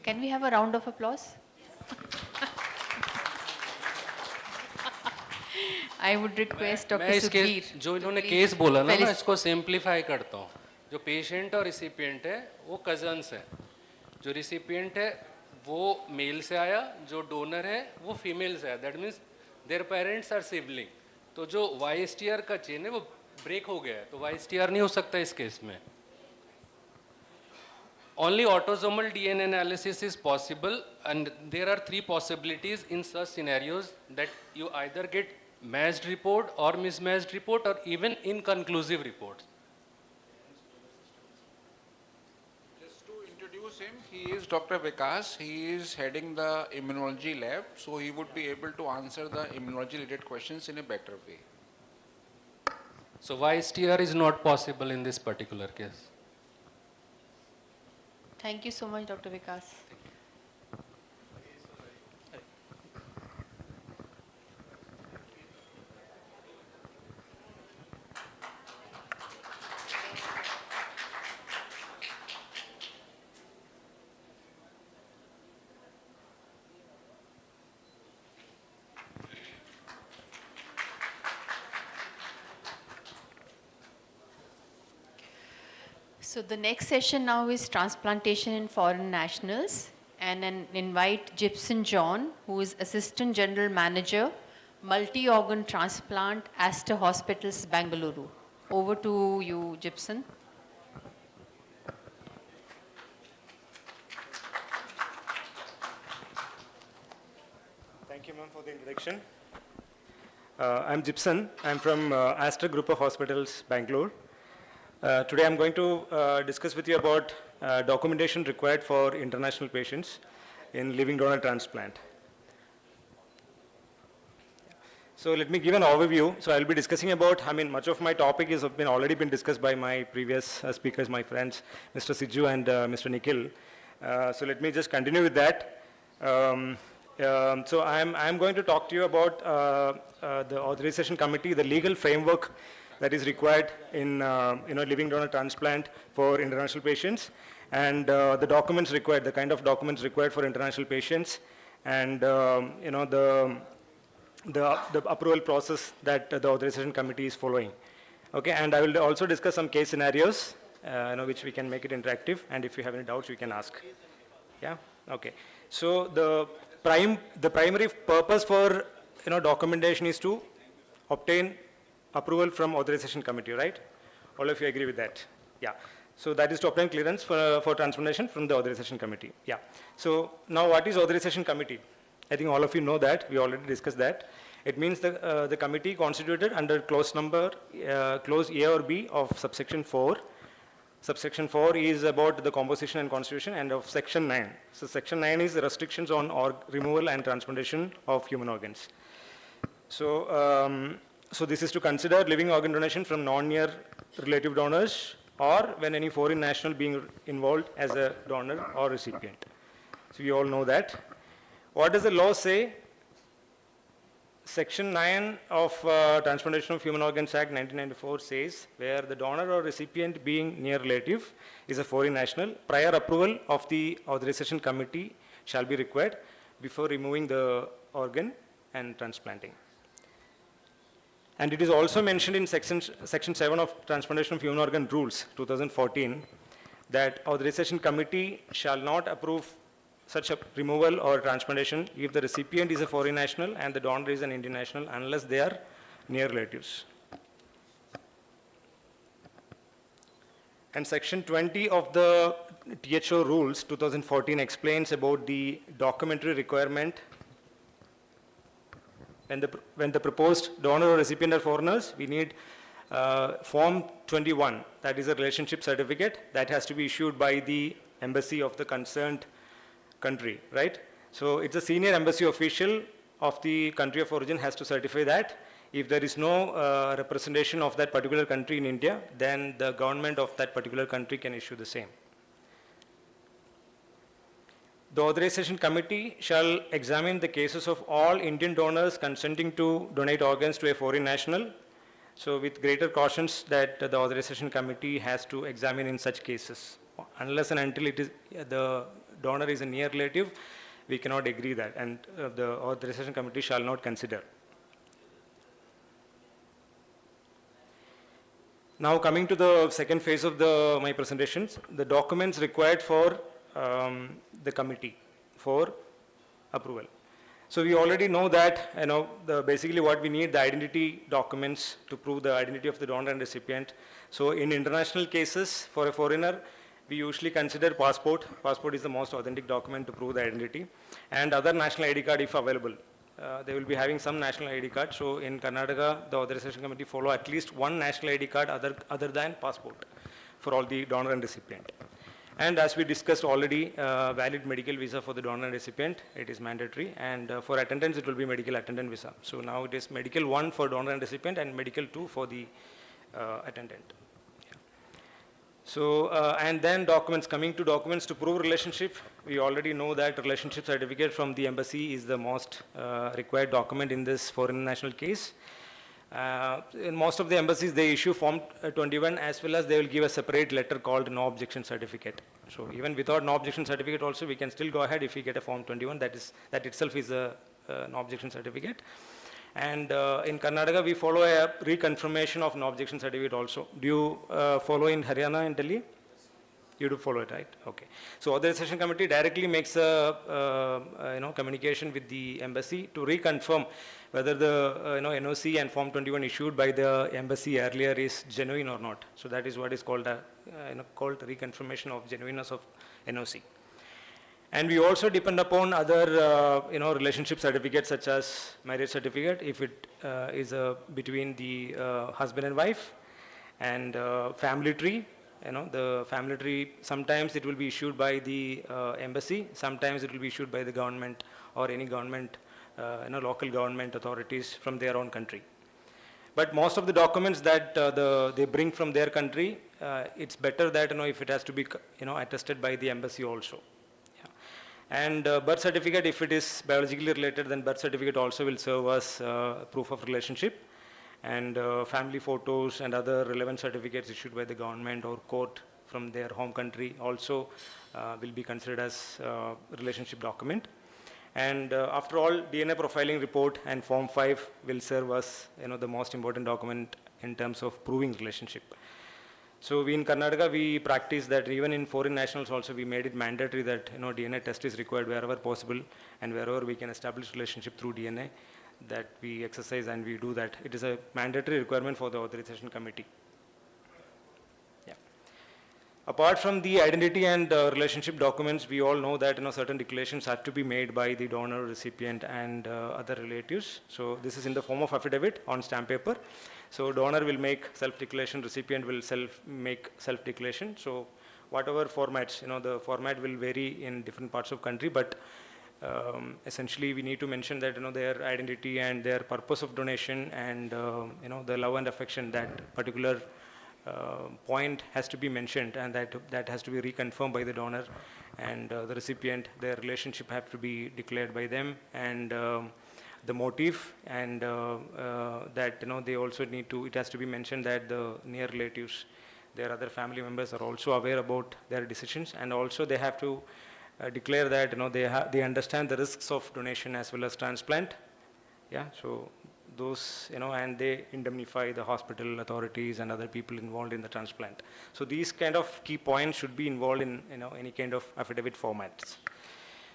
can we have a round of applause? I would request Dr. मैं Sukhbir. जो इन्होंने case बोला ना, मैं इसको simplify करता हूँ. जो पेशेंट और रिसिपिएंट है वो कजन्स है. जो रिसिपिएंट है वो मेल से आया, जो डोनर है वो फीमेल से आया. That means their parents are sibling. तो जो वाईएसटीआर का चेन है वो ब्रेक हो गया है, तो वाईएसटीआर नहीं हो सकता इस केस में. Only autosomal DNA analysis is possible, and there are 3 possibilities in such scenarios, that you either get matched report or mismatched report or even inconclusive reports. Just to introduce him, he is Dr. Vikas. He is heading the immunology lab, so he would be able to answer the immunology related questions in a better way. So YSTR is not possible in this particular case. Thank you so much, Dr. Vikas. So the next session now is transplantation in foreign nationals, and then invite Gibson John, who is Assistant General Manager, Multi-Organ Transplant, Aster Hospitals, Bangalore. Over to you, Gibson. Thank you, ma'am, for the introduction. I'm Gibson. I'm from Aster Group of Hospitals, Bangalore. Today I'm going to discuss with you about documentation required for international patients in living donor transplant. So let me give an overview. So I'll be discussing about, much of my topic has already been discussed by my previous speakers, my friends, Mr. Siju and Mr. Nikhil. So let me just continue with that. So I'm going to talk to you about the authorization committee, the legal framework that is required in living donor transplant for international patients, and the documents required, the kind of documents required for international patients, and the approval process that the authorization committee is following. Okay, and I will also discuss some case scenarios, which we can make it interactive, and if you have any doubts, you can ask. Yeah. Okay. So the primary purpose for documentation is to obtain approval from authorization committee, right? All of you agree with that? Yeah. So that is to obtain clearance for transplantation from the authorization committee. Yeah. So now what is authorization committee? I think all of you know that. We already discussed that. It means the committee constituted under clause A or B of subsection 4. Subsection 4 is about the composition and constitution, and of section 9. So section 9 is the restrictions on removal and transplantation of human organs. So, so this is to consider living organ donation from non-near relative donors, or when any foreign national being involved as a donor or recipient. So you all know that. What does the law say? Section 9 of Transplantation of Human Organs Act 1994 says, where the donor or recipient being near relative is a foreign national, prior approval of the authorization committee shall be required before removing the organ and transplanting. And it is also mentioned in section 7 of Transplantation of Human Organ Rules 2014 that authorization committee shall not approve such a removal or transplantation if the recipient is a foreign national and the donor is an Indian national, unless they are near relatives. And section 20 of the THO rules 2014 explains about the documentary requirement when the proposed donor or recipient are foreigners. We need form 21, that is a relationship certificate that has to be issued by the embassy of the concerned country, right? So it's a senior embassy official of the country of origin has to certify that. If there is no representation of that particular country in India, then the government of that particular country can issue the same. The authorization committee shall examine the cases of all Indian donors consenting to donate organs to a foreign national. So with greater cautions that the authorization committee has to examine in such cases. Unless and until it is the donor is a near relative, we cannot agree that, and the authorization committee shall not consider. Now coming to the second phase of my presentations, the documents required for the committee for approval. So we already know that, basically what we need, the identity documents to prove the identity of the donor and recipient. So in international cases for a foreigner, we usually consider passport. Passport is the most authentic document to prove the identity, and other national ID card if available. They will be having some national ID card. So in Karnataka, the authorization committee follow at least one national ID card other than passport for all the donor and recipient. And as we discussed already, valid medical visa for the donor and recipient, it is mandatory. And for attendance, it will be medical attendant visa. So now it is medical 1 for donor and recipient and medical 2 for the attendant. So, and then documents, coming to documents to prove relationship, we already know that relationship certificate from the embassy is the most required document in this foreign national case. In most of the embassies, they issue Form 21 as well as they will give a separate letter called no objection certificate. So even without no objection certificate also, we can still go ahead if we get a Form 21, that itself is a no objection certificate. And in Karnataka, we follow a reconfirmation of no objection certificate also. Do you follow in Haryana and Delhi? You do follow it, right? Okay. So authorization committee directly makes a communication with the embassy to reconfirm whether the NOC and Form 21 issued by the embassy earlier is genuine or not. So that is what is called called reconfirmation of genuineness of NOC. And we also depend upon other relationship certificates such as marriage certificate if it is between the husband and wife, and family tree. The family tree, sometimes it will be issued by the embassy, sometimes it will be issued by the government or any government, local government authorities from their own country. But most of the documents that they bring from their country, it's better that if it has to be attested by the embassy also. Yeah. And birth certificate, if it is biologically related, then birth certificate also will serve as proof of relationship. And family photos and other relevant certificates issued by the government or court from their home country also will be considered as relationship document. And after all, DNA profiling report and Form 5 will serve as the most important document in terms of proving relationship. So we in Karnataka, we practice that. Even in foreign nationals also, we made it mandatory that DNA test is required wherever possible, and wherever we can establish relationship through DNA, that we exercise and we do that. It is a mandatory requirement for the authorization committee. Yeah. Apart from the identity and relationship documents, we all know that certain declarations have to be made by the donor, recipient, and other relatives. So this is in the form of affidavit on stamp paper. So donor will make self-declaration, recipient will make self-declaration. So whatever formats, the format will vary in different parts of country, but essentially we need to mention that their identity and their purpose of donation and the love and affection, that particular point has to be mentioned, and that has to be reconfirmed by the donor and the recipient. Their relationship have to be declared by them, and the motive, and that they also need to, it has to be mentioned that the near relatives, their other family members are also aware about their decisions, and also they have to declare that they understand the risks of donation as well as transplant. Yeah, so those and they indemnify the hospital authorities and other people involved in the transplant. So these kind of key points should be involved in any kind of affidavit formats.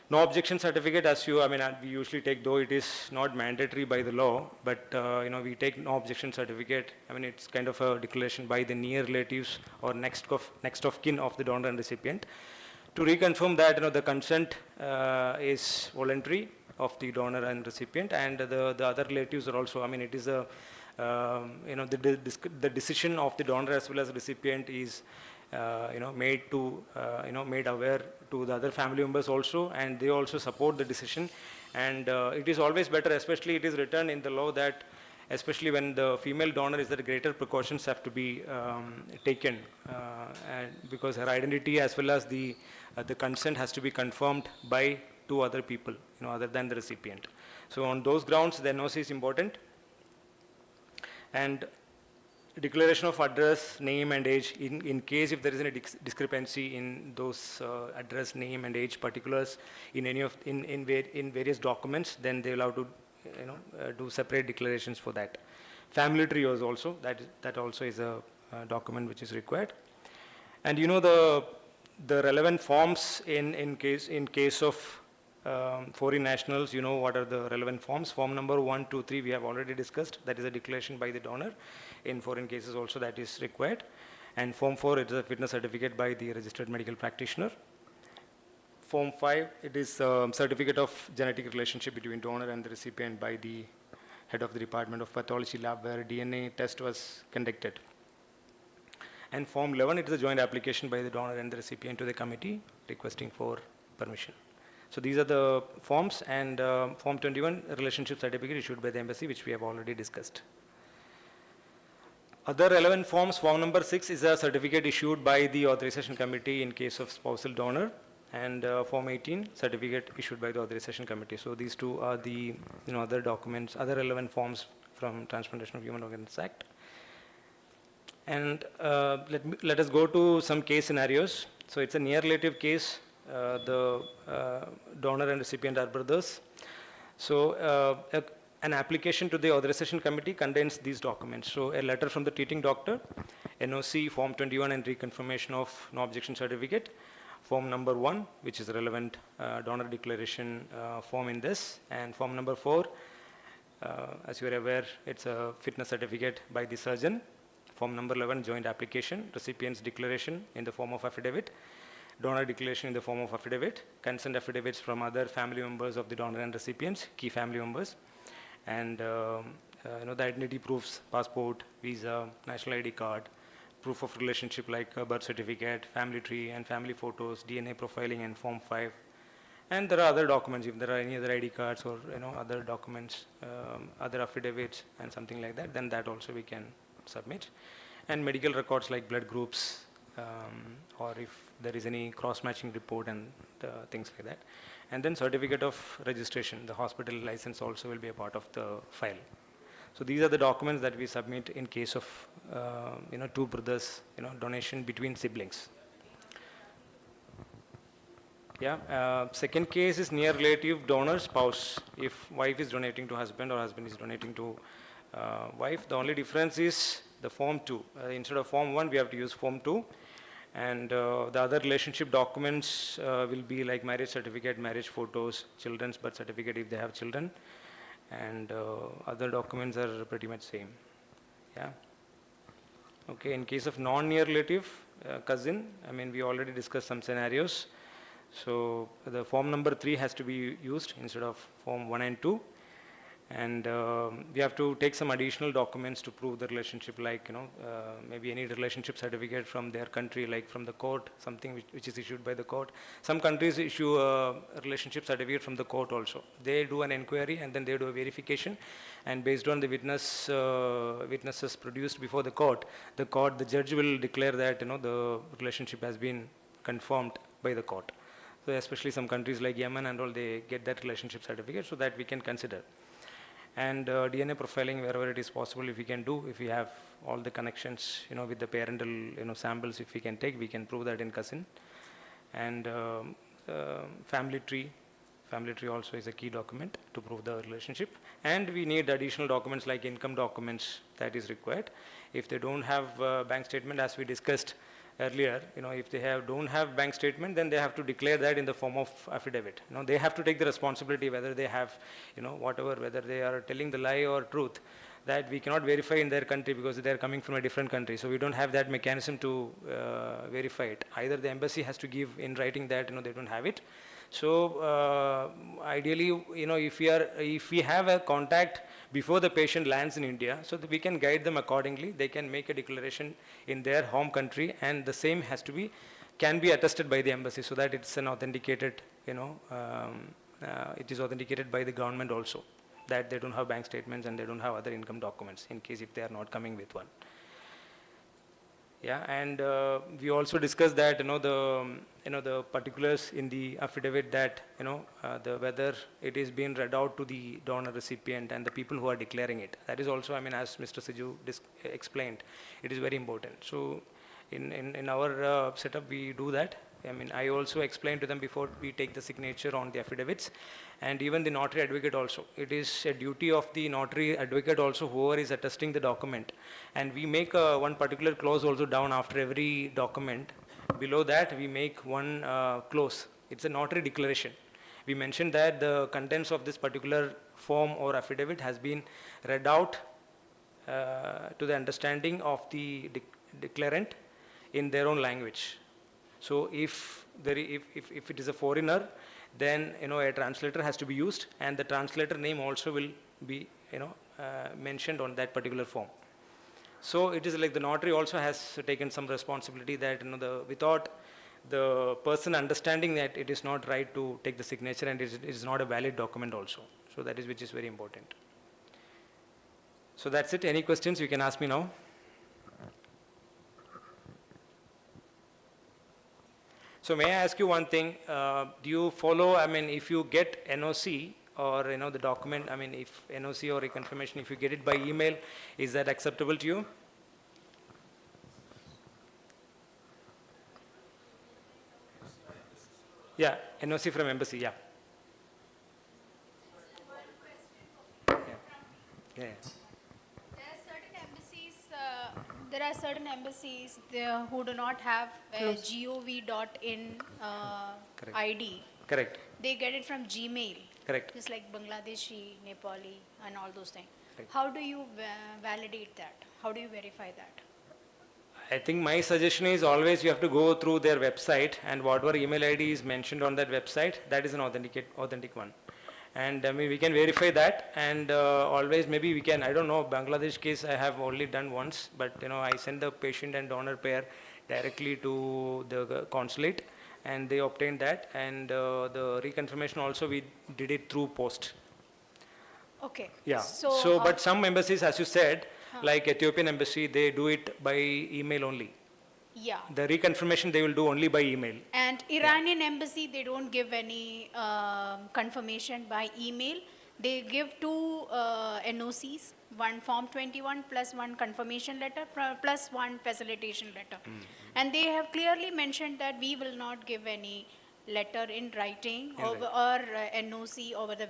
No objection certificate, as we usually take, though it is not mandatory by the law, but we take no objection certificate. It's kind of a declaration by the near relatives or next of kin of the donor and recipient, to reconfirm that the consent is voluntary of the donor and recipient, and the other relatives are also. It is a the decision of the donor as well as the recipient is made to made aware to the other family members also, and they also support the decision. And it is always better, especially it is written in the law that especially when the female donor is, that greater precautions have to be taken, and because her identity as well as the consent has to be confirmed by two other people, other than the recipient. So on those grounds, the NOC is important. And declaration of address, name, and age, in case if there is any discrepancy in those address, name, and age particulars in any of in various documents, then they will have to do separate declarations for that. Family tree was also, that also is a document which is required. And the relevant forms in case of foreign nationals, what are the relevant forms. Form number 1, 2, 3 we have already discussed. That is a declaration by the donor. In foreign cases also that is required. And Form 4, it is a fitness certificate by the registered medical practitioner. Form 5, it is a certificate of genetic relationship between donor and the recipient by the head of the Department of Pathology lab where DNA test was conducted. And Form 11, it is a joint application by the donor and the recipient to the committee requesting for permission. So these are the forms, and Form 21, a relationship certificate issued by the embassy, which we have already discussed. Other relevant forms, form number 6 is a certificate issued by the authorization committee in case of spousal donor, and Form 18, certificate issued by the authorization committee. So these two are the other documents, other relevant forms from Transplantation of Human Organs Act. And let us go to some case scenarios. So it's a near relative case. The donor and recipient are brothers. So An application to the authorization committee contains these documents. So a letter from the treating doctor, NOC, Form 21 and reconfirmation of no objection certificate, Form number 1, which is relevant donor declaration form in this, and Form number 4, as you are aware, it's a fitness certificate by the surgeon. Form number 11, joint application, recipient's declaration in the form of affidavit, donor declaration in the form of affidavit, consent affidavits from other family members of the donor and recipients, key family members, and the identity proofs, passport, visa, national ID card, proof of relationship like birth certificate, family tree and family photos, DNA profiling and Form 5. And there are other documents, if there are any other ID cards or other documents, other affidavits and something like that, then that also we can submit. And medical records like blood groups, or if there is any cross-matching report and things like that. And then certificate of registration, the hospital license also will be a part of the file. So these are the documents that we submit in case of two brothers, donation between siblings. Yeah. Second case is near relative donor spouse. If wife is donating to husband or husband is donating to wife, the only difference is the Form 2. Instead of Form 1, we have to use Form 2. And the other relationship documents will be like marriage certificate, marriage photos, children's birth certificate if they have children, and other documents are pretty much same. Yeah. Okay. In case of non-near relative, cousin, we already discussed some scenarios. So the form number 3 has to be used instead of Form 1 and 2. And we have to take some additional documents to prove the relationship, like maybe any relationship certificate from their country, like from the court, something which is issued by the court. Some countries issue a relationship certificate from the court also. They do an inquiry and then they do a verification, and based on the witnesses produced before the court, the judge will declare that the relationship has been confirmed by the court. So especially some countries like Yemen and all, they get that relationship certificate, so that we can consider. And DNA profiling wherever it is possible, if we can do, if we have all the connections, with the parental, samples, if we can take, we can prove that in cousin. And family tree also is a key document to prove the relationship. And we need additional documents like income documents that is required. If they don't have bank statement, as we discussed earlier, if they don't have bank statement, then they have to declare that in the form of affidavit. They have to take the responsibility whether they have, whether they are telling the lie or truth, that we cannot verify in their country because they are coming from a different country. So we don't have that mechanism to verify it. Either the embassy has to give in writing that they don't have it. So ideally, if we have a contact before the patient lands in India, so that we can guide them accordingly. They can make a declaration in their home country, and the same can be attested by the embassy, so that it's an authenticated, it is authenticated by the government also, that they don't have bank statements and they don't have other income documents in case if they are not coming with one. Yeah, and we also discussed that the particulars in the affidavit, that whether it is being read out to the donor recipient and the people who are declaring it. That is also, as Mr. Siju explained, it is very important. So in our setup, we do that. I also explained to them before we take the signature on the affidavits, and even the notary advocate also. It is a duty of the notary advocate also, whoever is attesting the document. And we make one particular clause also down after every document. Below that, we make one clause. It's a notary declaration. We mentioned that the contents of this particular form or affidavit has been read out to the understanding of the declarant in their own language. So if it is a foreigner, then a translator has to be used, and the translator name also will be mentioned on that particular form. So it is like the notary also has taken some responsibility that without the person understanding that it is not right to take the signature, and it is not a valid document also. So that is which is very important. So that's it. Any questions you can ask me now. So may I ask you one thing? Do you follow, if you get NOC or the document, if NOC or a confirmation, if you get it by email, is that acceptable to you? Yeah, NOC from embassy, yeah. Yeah. There are certain embassies there who do not have a gov.in Correct. ID. Correct. They get it from Gmail. Correct. Just like Bangladeshi, Nepali, and all those things. Correct. How do you validate that? How do you verify that? I think my suggestion is always you have to go through their website, and whatever email ID is mentioned on that website, that is an authentic one. And I mean, we can verify that, and always maybe we can, I don't know, Bangladesh case I have only done once, but you know, I send the patient and donor pair directly to the consulate, and they obtained that, and the reconfirmation also we did it through post. Okay. Yeah. So, But some embassies, as you said, like Ethiopian embassy, they do it by email only. yeah. The reconfirmation they will do only by email. And Iranian embassy, they don't give any confirmation by email. They give two NOCs, one Form 21 plus one confirmation letter plus one facilitation letter. And they have clearly mentioned that we will not give any letter in writing or NOC over the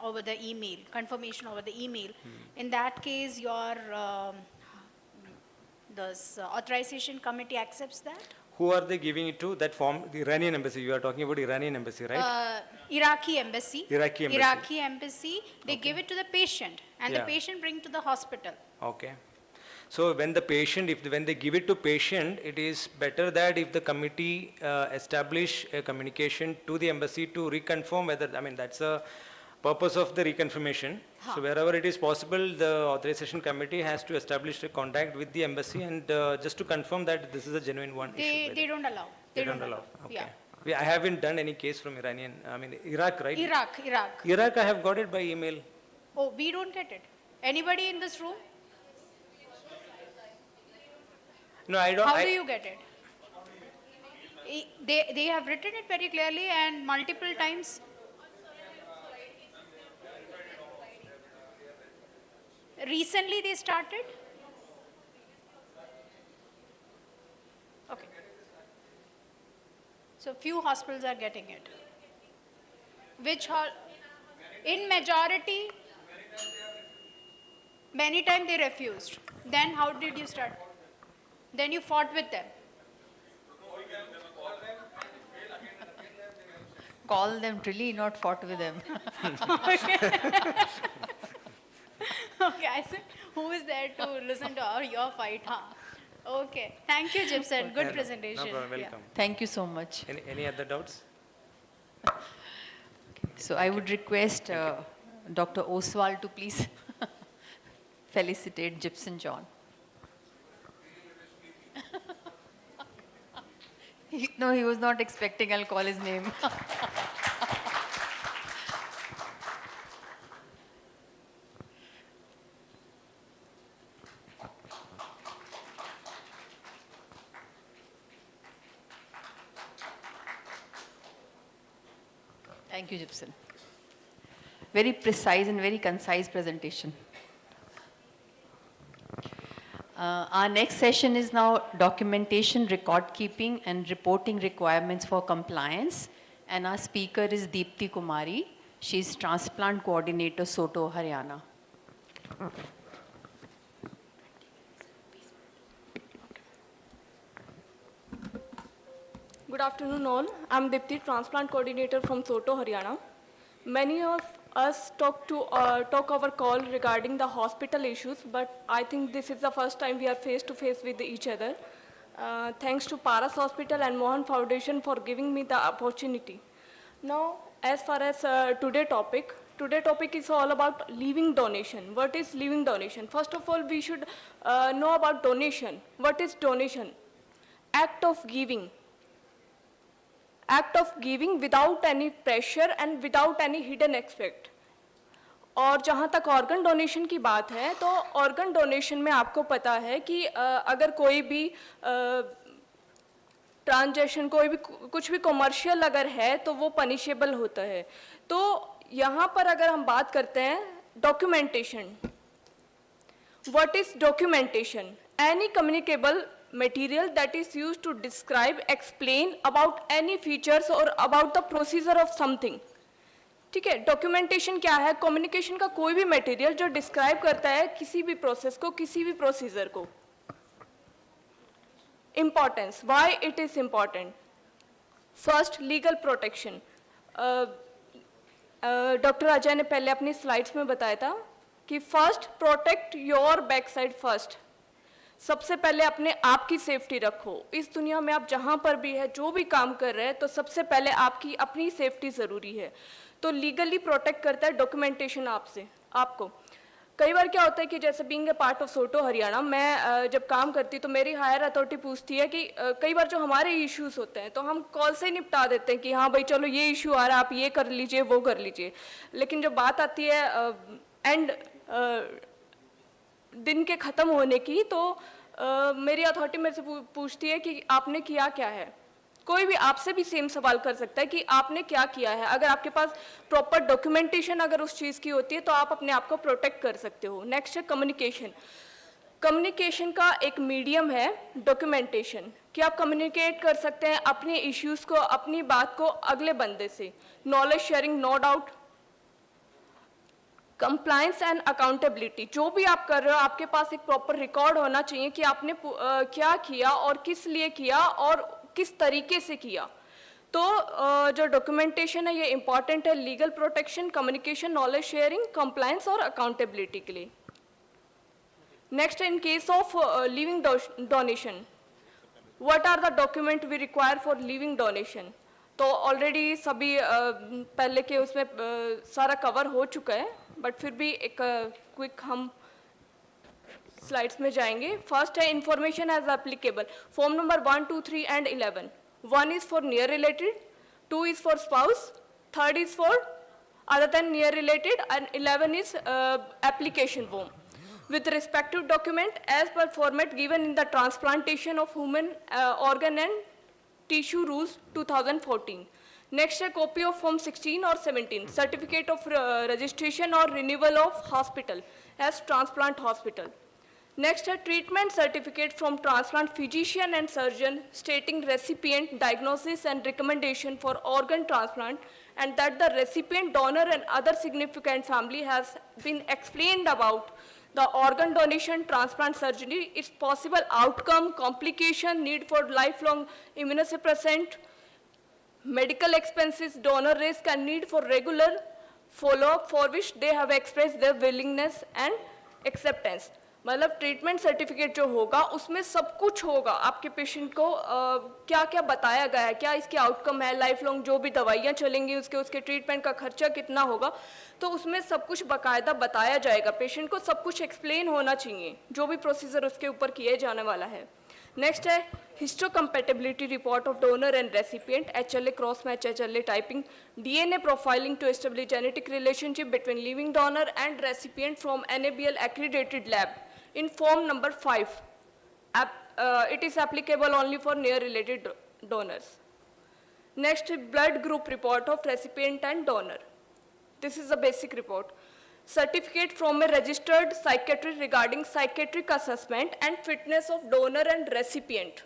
over the email, confirmation over the email. In that case, your authorization committee accepts that? Who are they giving it to? That form, the Iranian embassy. You are talking about Iranian embassy, right? Iraqi embassy. Iraqi embassy. Iraqi embassy, they give it to the patient, and the Yeah. patient bring to the hospital. Okay. So when the patient, when they give it to patient, it is better that if the committee establish a communication to the embassy to reconfirm whether, I mean, that's a purpose of the reconfirmation. So wherever it is possible, the authorization committee has to establish a contact with the embassy and just to confirm that this is a genuine one. They don't allow. They don't allow. Okay. Yeah. I haven't done any case from Iranian, I mean, Iraq, right? Iraq. Iraq, I have got it by email. Oh, we don't get it. Anybody in this room? No, I don't. How do you get it? They have written it very clearly and multiple times. Recently they started? Okay. So few hospitals are getting it. Which in majority, many times they refused. Then how did you start? Then you fought with them. Call them really, not fought with them. Okay, I said, who is there to listen to your fight, huh? Okay, thank you, Gibson. Good presentation. No problem, Yeah. welcome. Thank you so much. Any other doubts? So I would request Dr. Oswald to please felicitate Gibson John. No, he was not expecting I'll call his name. Thank you, Gibson. Very precise and very concise presentation. Our next session is now documentation, record keeping, and reporting requirements for compliance. And our speaker is Deepti Kumari. She's Transplant Coordinator, Soto, Haryana. Good afternoon all. I'm Deepti, Transplant Coordinator from Soto, Haryana. Many of us talk our call regarding the hospital issues, but I think this is the first time we are face to face with each other. Thanks to Paras Hospital and Mohan Foundation for giving me the opportunity. Now, as far as today's topic is all about living donation. What is living donation? First of all, we should know about donation. What is donation? Act of giving. Act of giving without any pressure and without any hidden aspect. और जहाँ तक organ donation की बात है तो organ donation में आपको पता है कि अगर कोई भी ट्रांजैक्शन कोई भी कुछ भी कमर्शियल अगर है तो वो पनिशेबल होता है. तो यहाँ पर अगर हम बात करते हैं documentation. What is documentation? Any communicable material that is used to describe, explain about any features or about the procedure of something. ठीक है, डॉक्यूमेंटेशन क्या है? कम्युनिकेशन का कोई भी मटेरियल जो डिस्क्राइब करता है किसी भी प्रोसेस को, किसी भी प्रोसीजर को। Importance, why it is important? First, legal protection. Doctor Ajay ने पहले अपनी स्लाइड्स में बताया था कि first protect your back side first. सबसे पहले अपने आप की सेफ्टी रखो। इस दुनिया में आप जहाँ पर भी है, जो भी काम कर रहे हैं, तो सबसे पहले आपकी अपनी सेफ्टी ज़रूरी है। तो लीगली प्रोटेक्ट करता है डॉक्यूमेंटेशन आपको। कई बार क्या होता है कि जैसे बीइंग ए पार्ट ऑफ सोटो हरियाणा, मैं जब काम करती तो मेरी हायर अथॉरिटी पूछती है कि कई बार जो हमारे इश्यूज होते हैं तो हम कॉल से ही निपटा देते हैं कि हाँ भाई चलो ये इशू आ रहा है, आप ये कर लीजिए, वो कर लीजिए। लेकिन जब बात आती है एंड दिन के ख़त्म होने की, तो मेरी अथॉरिटी मेरे से पूछती है कि आपने किया क्या है। कोई भी आपसे भी सेम सवाल कर सकता है कि आपने क्या किया है। अगर आपके पास प्रॉपर डॉक्यूमेंटेशन अगर उस चीज़ की होती है तो आप अपने आप को प्रोटेक्ट कर सकते हो। नेक्स्ट है कम्युनिकेशन। कम्युनिकेशन का एक मीडियम है डॉक्यूमेंटेशन, कि आप कम्युनिकेट कर सकते हैं अपने इश्यूज़ को, अपनी बात को अगले बंदे से। Knowledge sharing, no doubt. Compliance and accountability, जो भी आप कर रहे हो आपके पास एक प्रॉपर रिकॉर्ड होना चाहिए कि आपने क्या किया और किस लिए किया और किस तरीके से किया। तो जो डॉक्यूमेंटेशन है ये इंपॉर्टेंट है legal protection, communication, knowledge sharing, compliance और अकाउंटेबिलिटी के लिए। Next, in case of living donation, what are the document we require for living donation? तो ऑलरेडी सभी पहले के उसमें सारा कवर हो चुका है, बट फिर भी एक क्विक हम स्लाइड्स में जाएंगे। फर्स्ट है information as applicable, form number 1, 2, 3 and 11। 1 is for near related, 2 is for spouse, 3rd is for other than near related, and 11 is application form with respective document as per format given in the transplantation of human organ and tissue rules 2014. Next है copy of form 16 or 17, certificate of registration or renewal of hospital as transplant hospital. Next है treatment certificate from transplant physician and surgeon stating recipient diagnosis and recommendation for organ transplant, and that the recipient, donor and other significant family has been explained about the organ donation, transplant surgery, its possible outcome, complication, need for lifelong immunosuppressant, medical expenses, donor risk and need for regular follow-up for which they have expressed their willingness and acceptance. मतलब treatment certificate जो होगा उसमें सब कुछ होगा, आपके patient को क्या क्या बताया गया है, क्या इसके आउटकम है, लाइफ लॉन्ग जो भी दवाइयाँ चलेंगी उसके ट्रीटमेंट का खर्चा कितना होगा, तो उसमें सब कुछ बाकायदा बताया जाएगा। पेशेंट को सब कुछ एक्सप्लेन होना चाहिए जो भी प्रोसीजर उसके ऊपर किए जाने वाला है। नेक्स्ट है histocompatibility report of donor and recipient, HLA cross match, HLA typing, DNA profiling to establish genetic relationship between living donor and recipient from NABL accredited lab in form number 5. It is applicable only for near related donors. Next, blood group report of recipient and donor. This is a basic report. Certificate from a registered psychiatrist regarding psychiatric assessment and fitness of donor and recipient.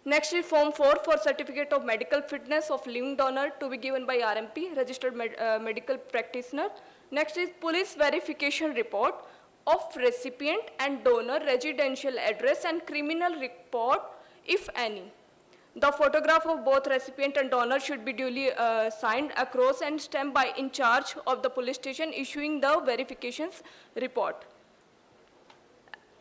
Next is form 4 for certificate of medical fitness of living donor to be given by RMP, registered medical practitioner. Next is police verification report of recipient and donor residential address and criminal report if any. The photograph of both recipient and donor should be duly signed across and stamped by in charge of the police station issuing the verifications report.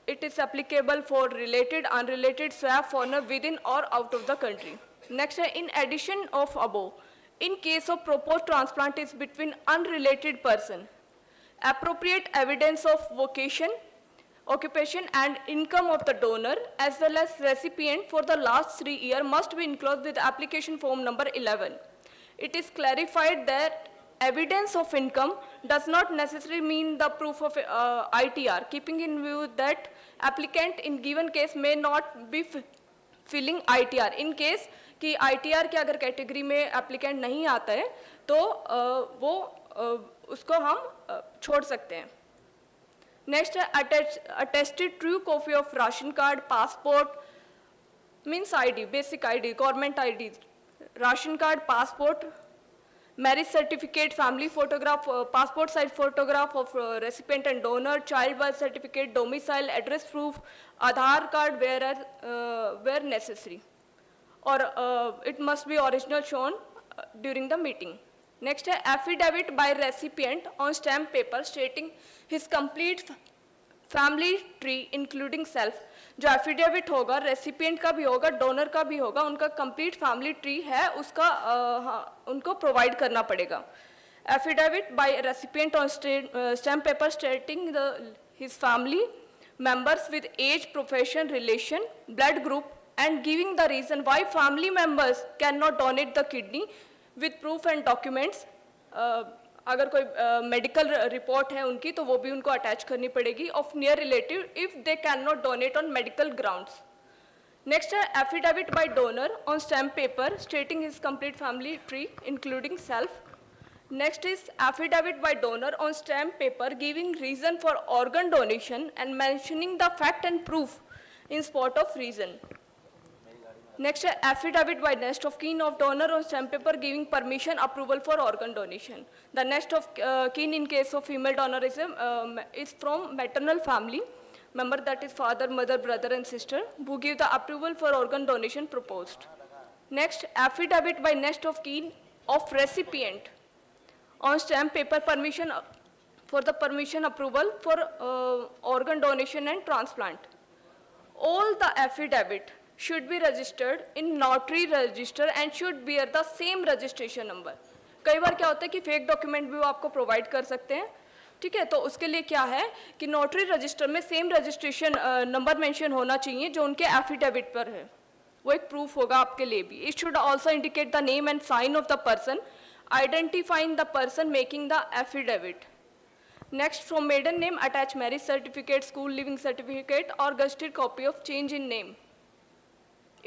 It is applicable for related, unrelated swab foreigner within or out of the country. Next, in addition of above, in case of proposed transplant is between unrelated person, appropriate evidence of vocation, occupation and income of the donor as well as recipient for the last 3 years must be enclosed with application form number 11. It is clarified that evidence of income does not necessarily mean the proof of ITR, keeping in view that applicant in given case may not be filling ITR. In case कि ITR के अगर category में applicant नहीं आता है तो उसको हम छोड़ सकते हैं। Next, attested true copy of ration card, passport, means ID, basic ID, government ID, ration card, passport. marriage certificate, family photograph, passport size photograph of recipient and donor, child birth certificate, domicile, address proof, Aadhaar card where necessary. Or it must be original shown during the meeting. Next है affidavit by recipient on stamp paper stating his complete family tree including self. जो affidavit होगा recipient का भी होगा, donor का भी होगा, उनका complete family tree है, उसका उनको provide करना पड़ेगा. Affidavit by recipient on stamp paper stating his family members with age, profession, relation, blood group, and giving the reason why family members cannot donate the kidney with proof and documents. अगर कोई medical report है उनकी तो वो भी उनको attach करनी पड़ेगी of near relative if they can not donate on medical grounds. Next है affidavit by donor on stamp paper stating his complete family tree including self. Next is affidavit by donor on stamp paper giving reason for organ donation and mentioning the fact and proof in spot of reason. Next, affidavit by next of kin of donor on stamp paper giving permission approval for organ donation. The next of kin in case of female donor is from maternal family member, that is father, mother, brother and sister, who give the approval for organ donation proposed. Next, affidavit by next of kin of recipient on stamp paper permission for the permission approval for organ donation and transplant. All the affidavit should be registered in notary register and should bear the same registration number. कई बार क्या होता है कि fake document भी वो आपको provide कर सकते हैं, ठीक है, तो उसके लिए क्या है कि नोटरी रजिस्टर में सेम रजिस्ट्रेशन नंबर मेंशन होना चाहिए जो उनके एफिडेविट पर है, वो एक प्रूफ होगा आपके लिए भी. It should also indicate the name and sign of the person identifying the person making the affidavit. Next, from maiden name attach marriage certificate, school living certificate or gazetted copy of change in name,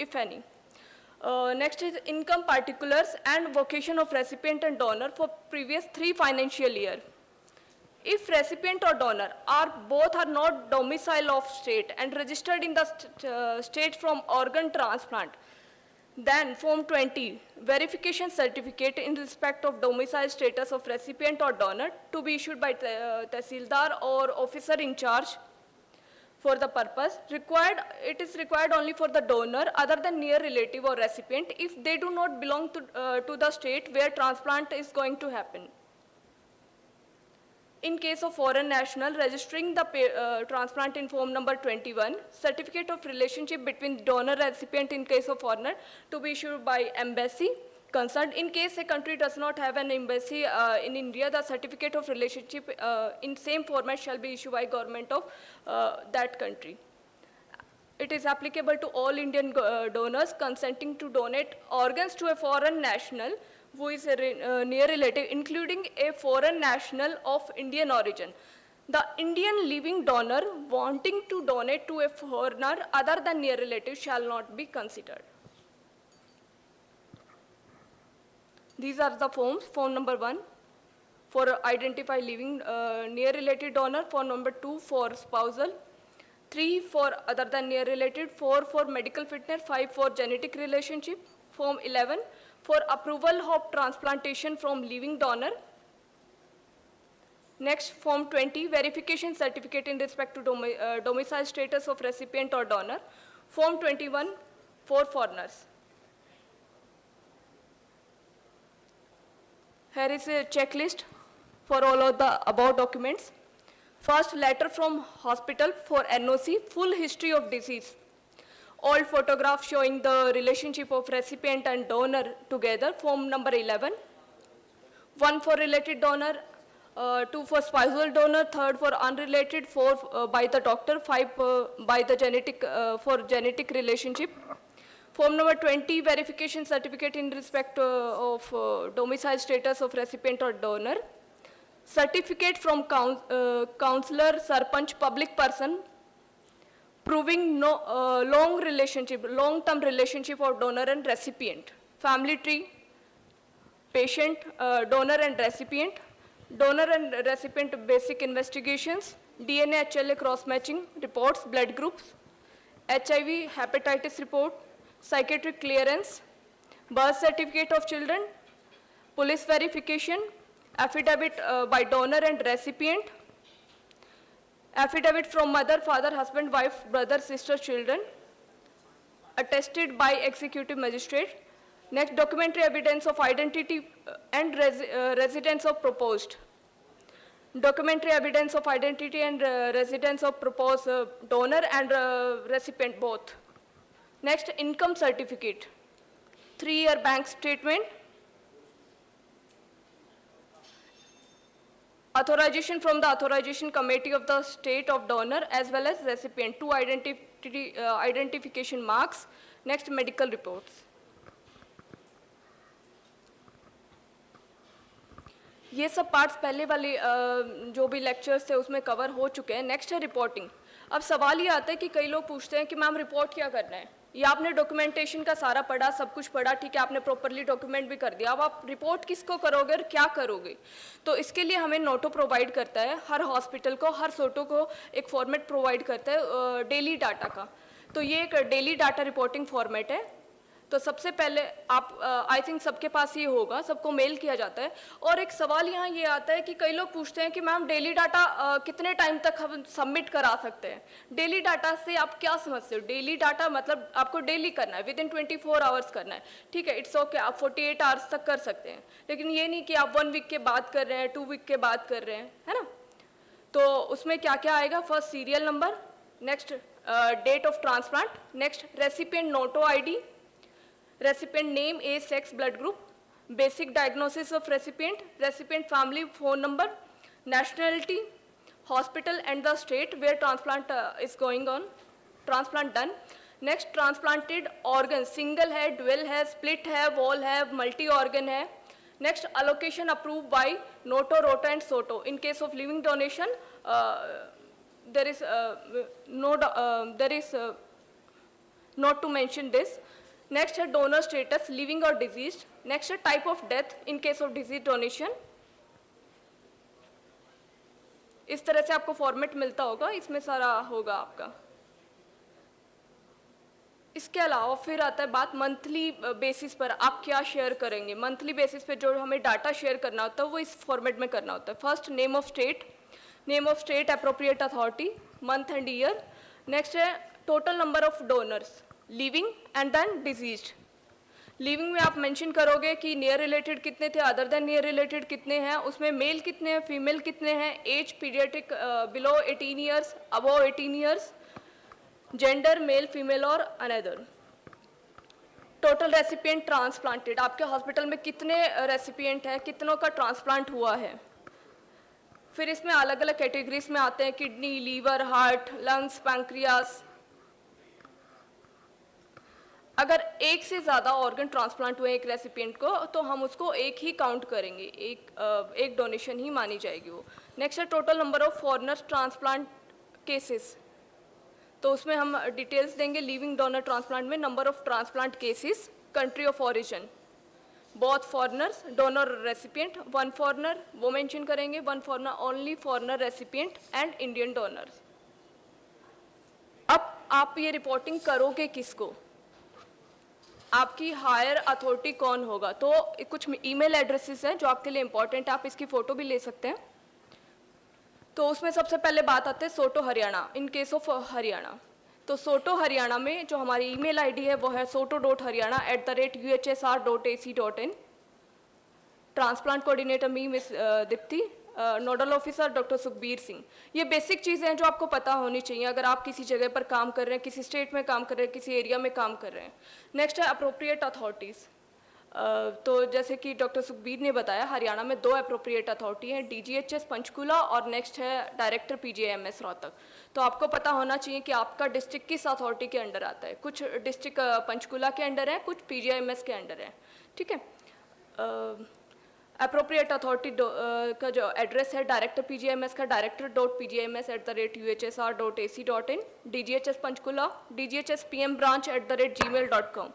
if any. Next is income particulars and vocation of recipient and donor for previous 3 financial year. If recipient or donor both are not domicile of state and registered in the state from organ transplant, then Form 20, verification certificate in respect of domicile status of recipient or donor to be issued by Tehsildar or officer in charge for the purpose. It is required only for the donor other than near relative or recipient if they do not belong to the state where transplant is going to happen. In case of foreign national, registering the transplant in form number 21, certificate of relationship between donor and recipient in case of foreigner to be issued by embassy concerned. In case a country does not have an embassy in India, the certificate of relationship in same format shall be issued by government of that country. It is applicable to all Indian donors consenting to donate organs to a foreign national who is a near relative, including a foreign national of Indian origin. The Indian living donor wanting to donate to a foreigner other than near relative shall not be considered. These are the forms. Form number 1 for identify living near related donor, form number 2 for spousal, 3 for other than near related, 4 for medical fitness, 5 for genetic relationship, form 11 for approval of transplantation from living donor. Next, form 20, verification certificate in respect to domicile status of recipient or donor. Form 21 for foreigners. Here is a checklist for all of the above documents. First, letter from hospital for NOC, full history of disease. All photographs showing the relationship of recipient and donor together, form number 11. 1 for related donor, 2 for spousal donor, 3rd for unrelated, 4 by the doctor, 5 by the genetic, for genetic relationship. Form number 20, verification certificate in respect of domicile status of recipient or donor. Certificate from counselor, sarpanch, public person, proving no long-term relationship of donor and recipient. Family tree, patient, donor and recipient basic investigations, DNA, HLA cross-matching reports, blood groups, HIV, hepatitis report, psychiatric clearance, birth certificate of children, police verification, affidavit by donor and recipient, affidavit from mother, father, husband, wife, brother, sister, children, attested by executive magistrate. Next, documentary evidence of identity and residence of proposed. Documentary evidence of identity and residence of proposed donor and recipient both. Next, income certificate, 3-year bank statement, authorization from the authorization committee of the state of donor as well as recipient, 2 identification marks. Next, medical reports. ये सब parts पहले वाले जो भी lectures थे उसमें cover हो चुके हैं. नेक्स्ट है रिपोर्टिंग. अब सवाल ये आता है कि कई लोग पूछते हैं कि मैम रिपोर्ट क्या करना है. ये आपने डॉक्यूमेंटेशन का सारा पढ़ा, सब कुछ पढ़ा, ठीक है, आपने प्रॉपरली डॉक्यूमेंट भी कर दिया. अब आप रिपोर्ट किसको करोगे और क्या करोगे? तो इसके लिए हमें नोटो प्रोवाइड करता है हर हॉस्पिटल को, हर सोटो को एक फॉर्मेट प्रोवाइड करता है डेली डाटा का. तो ये एक डेली डाटा रिपोर्टिंग फॉर्मेट है. तो सबसे पहले आप आई थिंक सबके पास ये होगा, सबको मेल किया जाता है. और एक सवाल यहाँ ये आता है कि कई लोग पूछते हैं कि मैम डेली डाटा कितने टाइम तक हम सबमिट करा सकते हैं? डेली डाटा से आप क्या समझते हो? डेली डाटा मतलब आपको डेली करना है, विदिन 24 आवर्स करना है, ठीक है, इट्स ओके, आप 48 आवर्स तक कर सकते हैं. लेकिन ये नहीं कि आप 1 वीक के बाद कर रहे हैं, 2 वीक के बाद कर रहे हैं, है ना. तो उसमें क्या क्या आएगा? First serial number, next date of transplant, next recipient NOTTO ID, recipient name, age, sex, blood group, basic diagnosis of recipient, recipient family phone number, nationality, hospital and the state where transplant is going on, transplant done. Next, transplanted organ, single है, dual है, split है, wall है, multi organ है. Next, allocation approved by Noto, Rota and Soto. In case of living donation, there is not to mention this. Next है donor status, living or deceased. Next है type of death in case of disease donation. इस तरह से आपको format मिलता होगा, इसमें सारा होगा आपका. इसके अलावा फिर आता है बात मंथली बेसिस पर आप क्या शेयर करेंगे. मंथली बेसिस पे जो हमें डाटा शेयर करना होता है वो इस फॉर्मेट में करना होता है. First name of state appropriate authority, month and year. Next है total number of donors, living and then deceased. Living में आप मेंशन करोगे कि नियर रिलेटेड कितने थे, अदर देन नियर रिलेटेड कितने हैं, उसमें मेल कितने हैं, फीमेल कितने हैं, age paediatric below 18 years, above 18 years, gender male female और अनदर. टोटल रेसिपिएंट ट्रांसप्लांटेड, आपके हॉस्पिटल में कितने रेसिपिएंट हैं, कितनों का ट्रांसप्लांट हुआ है. फिर इसमें अलग अलग कैटेगरीज में आते हैं, kidney, liver, heart, lungs, pancreas. अगर एक से ज़्यादा ऑर्गन ट्रांसप्लांट हुए एक रेसिपिएंट को तो हम उसको एक ही काउंट करेंगे, एक डोनेशन ही मानी जाएगी वो. नेक्स्ट है total number of foreigners transplant cases. तो उसमें हम डिटेल्स देंगे. लिविंग डोनर ट्रांसप्लांट में number of transplant cases, country of origin, both foreigners, donor recipient, 1 foreigner वो मेंशन करेंगे, 1 foreigner only foreigner recipient and Indian donors. अब आप ये रिपोर्टिंग करोगे किसको? आपकी हायर अथॉरिटी कौन होगा? तो कुछ ईमेल एड्रेसेस हैं जो आपके लिए इंपॉर्टेंट है, आप इसकी फ़ोटो भी ले सकते हैं. तो उसमें सबसे पहले बात आती है SOTTO Haryana. In case of Haryana, तो सोटो हरियाणा में जो हमारी ईमेल आईडी है वो है soto.haryana@uhsr.ac.in. ट्रांसप्लांट कोऑर्डिनेटर मी miss Deepti, nodal officer doctor Sukhbir Singh. ये बेसिक चीज़ें हैं जो आपको पता होनी चाहिए अगर आप किसी जगह पर काम कर रहे हैं, किसी स्टेट में काम कर रहे हैं, किसी एरिया में काम कर रहे हैं. नेक्स्ट है अप्रोप्रिएट अथॉरिटीज़. तो जैसे कि डॉक्टर सुखबीर ने बताया, हरियाणा में 2 अप्रोप्रिएट अथॉरिटी हैं, DGHS पंचकुला और नेक्स्ट है डायरेक्टर PGIMS रोहतक. तो आपको पता होना चाहिए कि आपका डिस्ट्रिक्ट किस अथॉरिटी के अंडर आता है. कुछ डिस्ट्रिक्ट पंचकुला के अंडर है, कुछ PGIMS के अंडर है, ठीक है. अप्रोप्रिएट अथॉरिटी का जो एड्रेस है डायरेक्टर PGIMS का director.pgms@uhsr.ac.in, DGHS Panchkula, DGHS PM branch@gmail.com.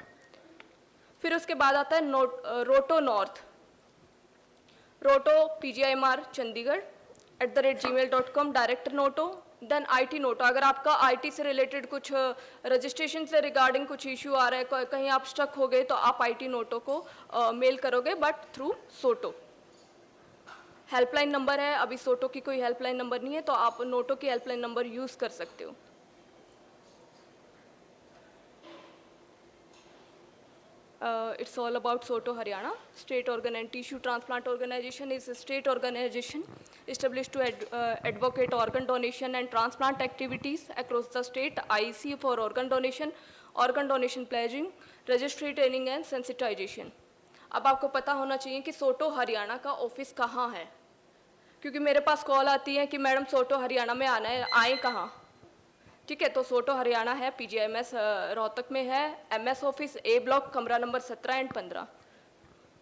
फिर उसके बाद आता है रोटो north, ROTTO PGIMR Chandigarh @gmail.com, director NOTTO then IT NOTTO, अगर आपका IT से रिलेटेड कुछ रजिस्ट्रेशन से रिगार्डिंग कुछ इशू आ रहा है, कहीं आप स्टक हो गए, तो आप IT नोटो को मेल करोगे, but through SOTTO. Helpline number है, अभी सोटो की कोई हेल्पलाइन नंबर नहीं है, तो आप नोटो की हेल्पलाइन नंबर यूज़ कर सकते हो। It's all about Soto, Haryana. State tissue transplant organization is a state organization established to advocate organ donation and transplant activities across the state. IEC for organ donation pledging, registry training and sensitization. अब आपको पता होना चाहिए कि सोटो हरियाणा का office कहाँ है, क्योंकि मेरे पास कॉल आती है कि मैडम सोटो हरियाणा में आना है, आए कहाँ? ठीक है, तो सोटो हरियाणा है, PGIMS रोहतक में है, MS ऑफिस A ब्लॉक, कमरा नंबर 17 एंड 15।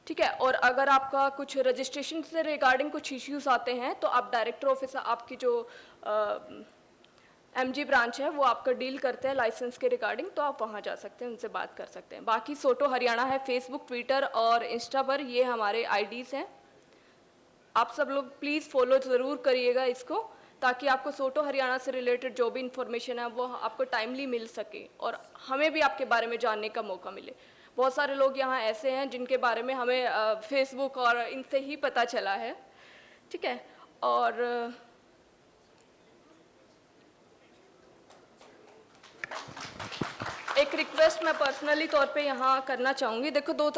ठीक है, और अगर आपका कुछ रजिस्ट्रेशन से रिगार्डिंग कुछ इश्यूज आते हैं, तो आप डायरेक्टर ऑफिस, आपकी जो MG ब्रांच है, वो आपका डील करते हैं लाइसेंस के रिगार्डिंग, तो आप वहाँ जा सकते हैं, उनसे बात कर सकते हैं। बाकी सोटो हरियाणा है फेसबुक, ट्विटर और इंस्टा पर, ये हमारे IDs हैं। आप सब लोग प्लीज़ फॉलो ज़रूर करिएगा इसको, ताकि आपको सोटो हरियाणा से रिलेटेड जो भी इंफॉर्मेशन है वो आपको टाइमली मिल सके और हमें भी आपके बारे में जानने का मौका मिले। बहुत सारे लोग यहाँ ऐसे हैं जिनके बारे में हमें फेसबुक और इनसे ही पता चला है। ठीक है, और एक रिक्वेस्ट मैं पर्सनली तौर पे यहाँ करना चाहूँगी। देखो, दो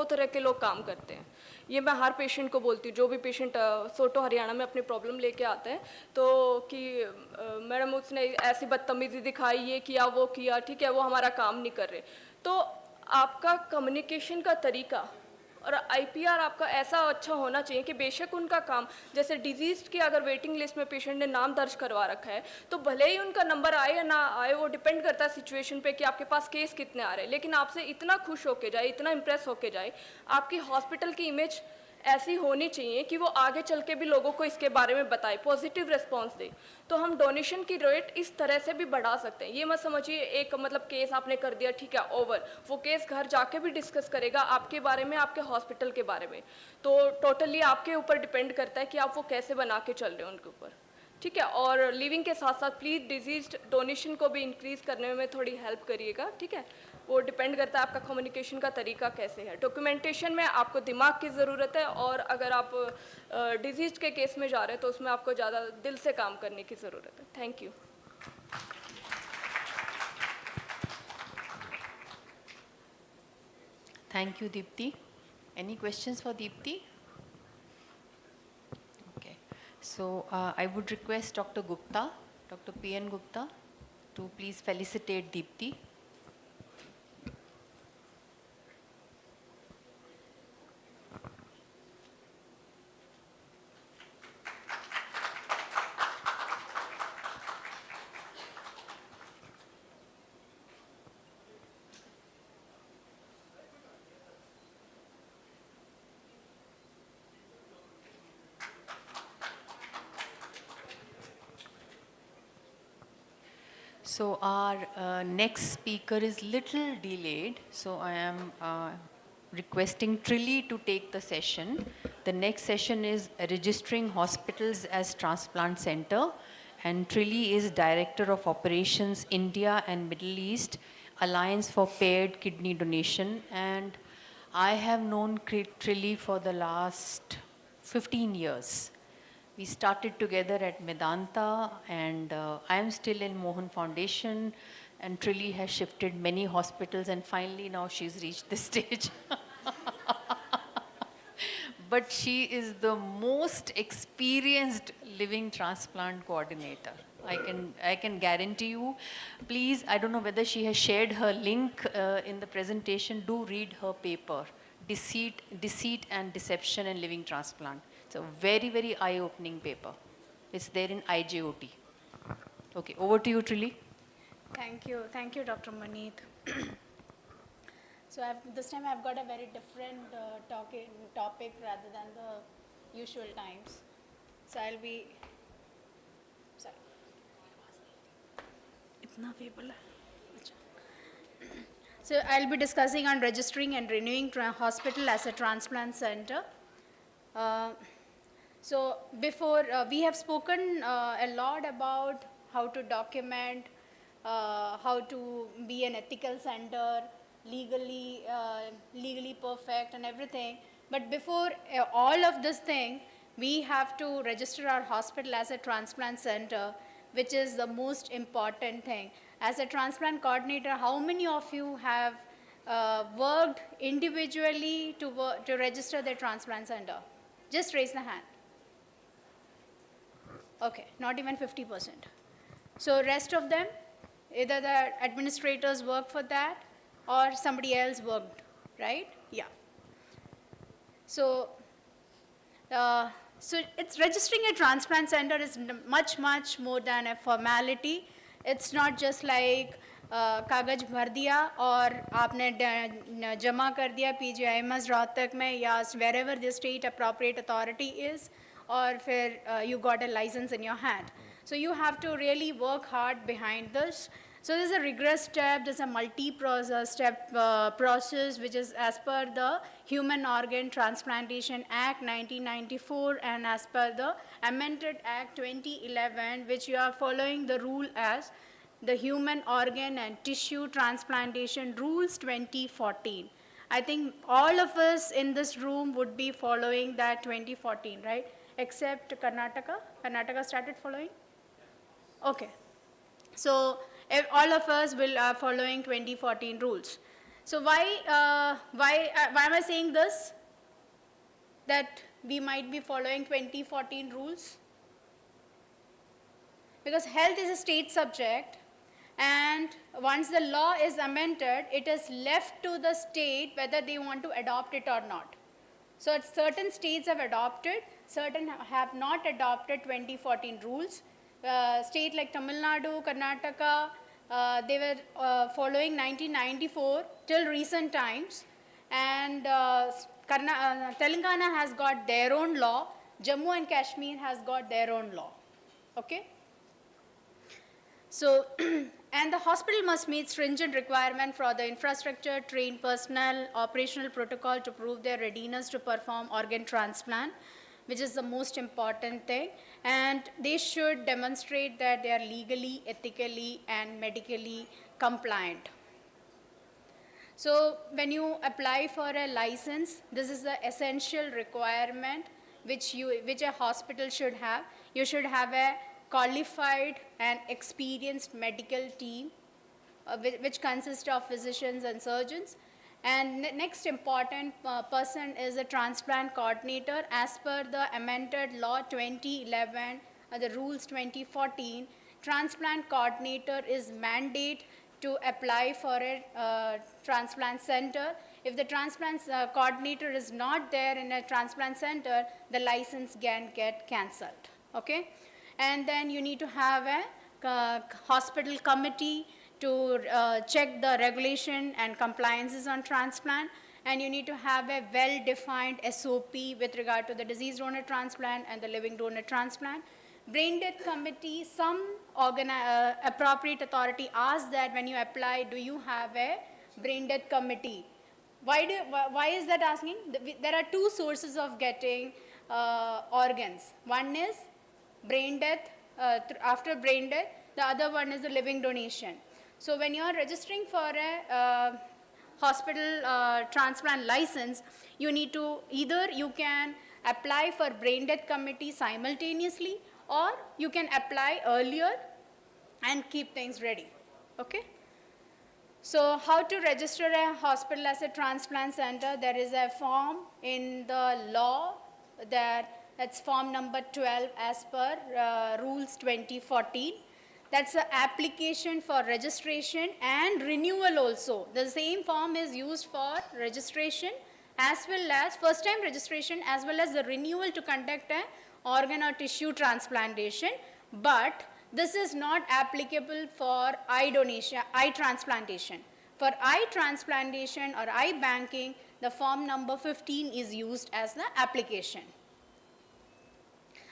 तरह के लोग काम करते हैं, ये मैं हर पेशेंट को बोलती हूँ। जो भी पेशेंट सोटो हरियाणा में अपनी प्रॉब्लम लेके आते हैं, तो कि मैडम उसने ऐसी बदतमीज़ी दिखाई, ये किया वो किया, ठीक है, वो हमारा काम नहीं कर रहे, तो आपका कम्युनिकेशन का तरीका और IPR आपका ऐसा अच्छा होना चाहिए कि बेशक उनका काम, जैसे डिजीज की अगर वेटिंग लिस्ट में पेशेंट ने नाम दर्ज करवा रखा है, तो भले ही उनका नंबर आए या ना आए, वो डिपेंड करता है सिचुएशन पे कि आपके पास केस कितने आ रहे हैं, लेकिन आपसे इतना खुश होके जाए, इतना इम्प्रेस होके जाए, आपकी हॉस्पिटल की इमेज ऐसी होनी चाहिए कि वो आगे चल के भी लोगों को इसके बारे में बताए, पॉजिटिव रिस्पांस दे। तो हम डोनेशन की रेट इस तरह से भी बढ़ा सकते हैं। ये मत समझिए एक मतलब केस आपने कर दिया, ठीक है, ओवर, वो केस घर जाके भी डिस्कस करेगा आपके बारे में, आपके हॉस्पिटल के बारे में। तो टोटली आपके ऊपर डिपेंड करता है कि आप वो कैसे बना के चल रहे हो उनके ऊपर। ठीक है, और लिविंग के साथ साथ प्लीज़ डिजीज डोनेशन को भी इंक्रीज़ करने में थोड़ी हेल्प करिएगा। ठीक है, वो डिपेंड करता है आपका कम्युनिकेशन का तरीका कैसे है। डॉक्यूमेंटेशन में आपको दिमाग की ज़रूरत है, और अगर आप डिजीज के केस में जा रहे हैं तो उसमें आपको ज़्यादा दिल से काम करने की ज़रूरत है। Thank you. Thank you, Deepti. Any questions for Deepti? Okay. So I would request Dr. Gupta, Dr. P.N. Gupta, to please felicitate Deepti. So our next speaker is little delayed, so I am requesting Trilly to take the session. The next session is registering hospitals as transplant center, and Trilly is Director of Operations India and Middle East, Alliance for Paired Kidney Donation, and I have known Trilly for the last 15 years. We started together at Medanta, and I am still in Mohan Foundation, and Trilly has shifted many hospitals, and finally now she's reached this stage. But she is the most experienced living transplant coordinator. I can guarantee you. Please, I don't know whether she has shared her link in the presentation. Do read her paper, Deceit and Deception in Living Transplant. It's a very, very eye-opening paper. It's there in IJOT. Okay, over to you, Trilly. Thank you, Dr. Maneet. So this time I've got a very different topic rather than the usual times. So I'll be, sorry. Itna feeble hai. So I'll be discussing on registering and renewing hospital as a transplant center. So before, we have spoken a lot about how to document, how to be an ethical center, legally perfect and everything. But before all of this thing, we have to register our hospital as a transplant center, which is the most important thing. As a transplant coordinator, how many of you have worked individually to register their transplant center? Just raise the hand. Okay, not even 50%. So rest of them, either the administrators work for that or somebody else worked, right? Yeah. So, so it's registering a transplant center is much more than a formality. It's not just like कागज भर दिया और आपने जमा कर दिया PGIMS Rohtak में या wherever the state appropriate authority is, or फिर you got a license in your hand. So you have to really work hard behind this. So there's a rigorous step, there's a multi-step process which is as per the Human Organ Transplantation Act 1994 and as per the Amended Act 2011, which you are following the rule as the Human Organ and Tissue Transplantation Rules 2014. I think all of us in this room would be following that 2014, right? Except Karnataka. Karnataka started following? Okay. So all of us will are following 2014 rules. So why am I saying this? That we might be following 2014 rules? Because health is a state subject, and once the law is amended, it is left to the state whether they want to adopt it or not. So certain states have adopted, certain have not adopted 2014 rules. State like Tamil Nadu, Karnataka, they were following 1994 till recent times, and Telangana has got their own law, Jammu and Kashmir has got their own law, okay? So, and the hospital must meet stringent requirement for the infrastructure, trained personnel, operational protocol to prove their readiness to perform organ transplant, which is the most important thing. And they should demonstrate that they are legally, ethically, and medically compliant. So when you apply for a license, this is the essential requirement which a hospital should have. You should have a qualified and experienced medical team, which consists of physicians and surgeons. And next important person is a transplant coordinator. As per the amended law 2011, the rules 2014, transplant coordinator is mandate to apply for a transplant center. If the transplant coordinator is not there in a transplant center, the license can get cancelled, okay? And then you need to have a hospital committee to check the regulation and compliances on transplant, and you need to have a well-defined SOP with regard to the deceased donor transplant and the living donor transplant. Brain death committee, some appropriate authority asks that when you apply, do you have a brain death committee? Why is that asking? There are two sources of getting organs. One is brain death, after brain death, the other one is the living donation. So when you are registering for a hospital transplant license, you need to either you can apply for brain death committee simultaneously, or you can apply earlier and keep things ready, okay? So how to register a hospital as a transplant center? There is a form in the law that's form number 12 as per rules 2014. That's the application for registration and renewal also. The same form is used for registration as well as first time registration as well as the renewal to conduct an organ or tissue transplantation. But this is not applicable for eye donation, eye transplantation. For eye transplantation or eye banking, the form number 15 is used as the application.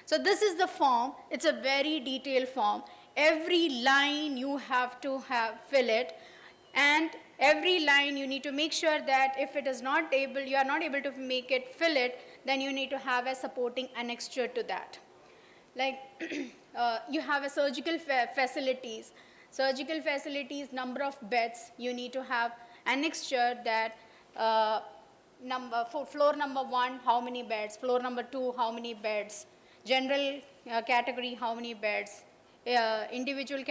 So this is the form. It's a very detailed form. Every line you have to fill it, and every line you need to make sure that if it is not able, you are not able to make it, fill it, then you need to have a supporting annexure to that. Like you have a surgical facilities. Surgical facilities, number of beds, you need to have annexure that floor number 1, how many beds, floor number 2, how many beds, general category, how many beds, individual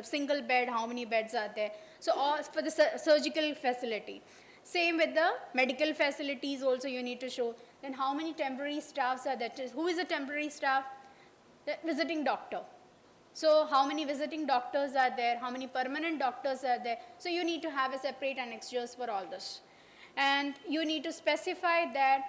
single bed, how many beds are there. So all for the surgical facility. Same with the medical facilities also you need to show. Then how many temporary staffs are there? Who is a temporary staff? The visiting doctor. So how many visiting doctors are there? How many permanent doctors are there? So you need to have a separate annexures for all this. And you need to specify that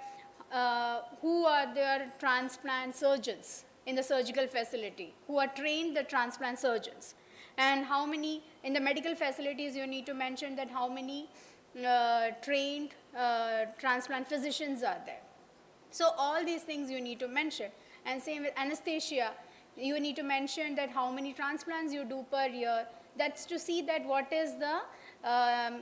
who are their transplant surgeons in the surgical facility, who are trained the transplant surgeons. And how many, in the medical facilities, you need to mention that how many trained transplant physicians are there. So all these things you need to mention. And same with anesthesia, you need to mention that how many transplants you do per year. That's to see that what is the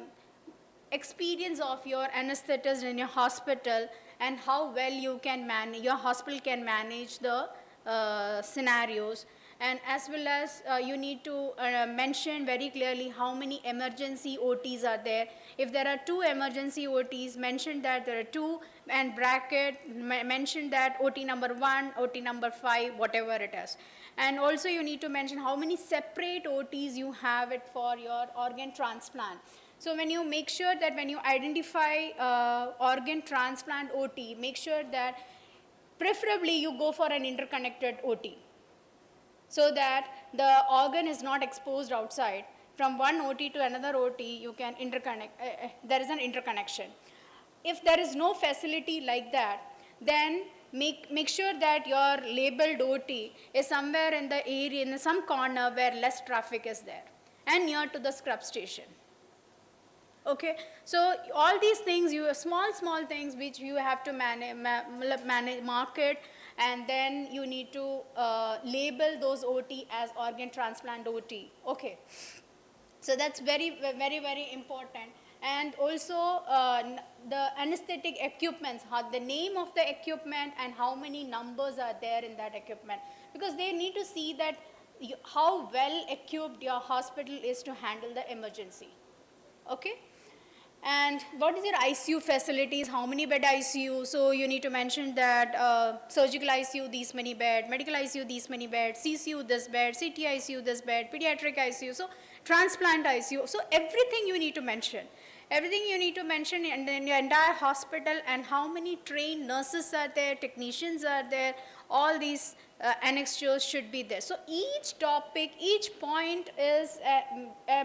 experience of your anesthetist in your hospital and how well you can manage, your hospital can manage the scenarios. And as well as you need to mention very clearly how many emergency OTs are there. If there are 2 emergency OTs, mention that there are 2, and bracket, mention that OT number 1, OT number 5, whatever it is. And also you need to mention how many separate OTs you have it for your organ transplant. So when you make sure that when you identify organ transplant OT, make sure that preferably you go for an interconnected OT, so that the organ is not exposed outside. From one OT to another OT, you can interconnect, there is an interconnection. If there is no facility like that, then make sure that your labeled OT is somewhere in the area, in some corner where less traffic is there, and near to the scrub station. Okay, so all these things, small things which you have to manage, market, and then you need to label those OT as organ transplant OT. Okay, so that's very, very, very important. And also the anesthetic equipments, the name of the equipment and how many numbers are there in that equipment, because they need to see that how well equipped your hospital is to handle the emergency. Okay. And what is your ICU facilities, how many bed ICU? So you need to mention that surgical ICU, these many bed, medical ICU, these many bed, CCU, this bed, CT ICU, this bed, pediatric ICU, so transplant ICU. So everything you need to mention. Everything you need to mention in your entire hospital, and how many trained nurses are there, technicians are there, all these annexures should be there. So each topic, each point is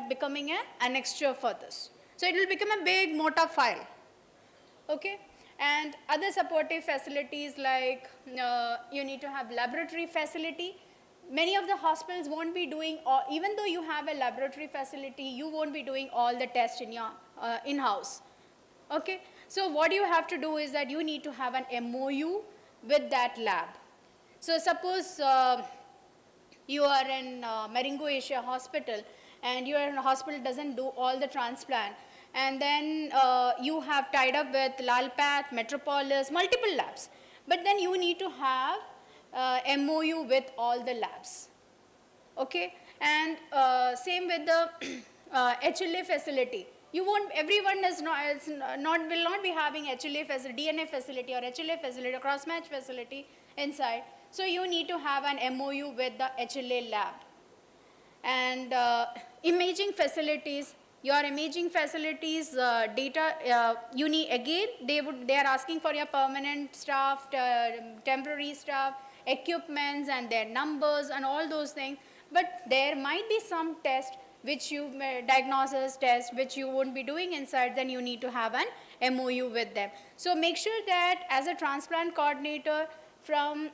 becoming an annexure for this. So it will become a big motor file, okay? And other supportive facilities like you need to have laboratory facility. Many of the hospitals won't be doing, even though you have a laboratory facility, you won't be doing all the tests in your in-house, okay? So what you have to do is that you need to have an MOU with that lab. So suppose you are in Maringo Asia Hospital, and your hospital doesn't do all the transplant, and then you have tied up with Lalpath, Metropolis, multiple labs. But then you need to have MOU with all the labs, okay? And same with the HLA facility. You won't, everyone is will not be having HLA facility, DNA facility or HLA facility or cross-match facility inside. So you need to have an MOU with the HLA lab. And imaging facilities, your imaging facilities data, you need, again, they are asking for your permanent staff, temporary staff, equipments and their numbers and all those things. But there might be some test which you, diagnosis test, which you won't be doing inside, then you need to have an MOU with them. So make sure that as a transplant coordinator, from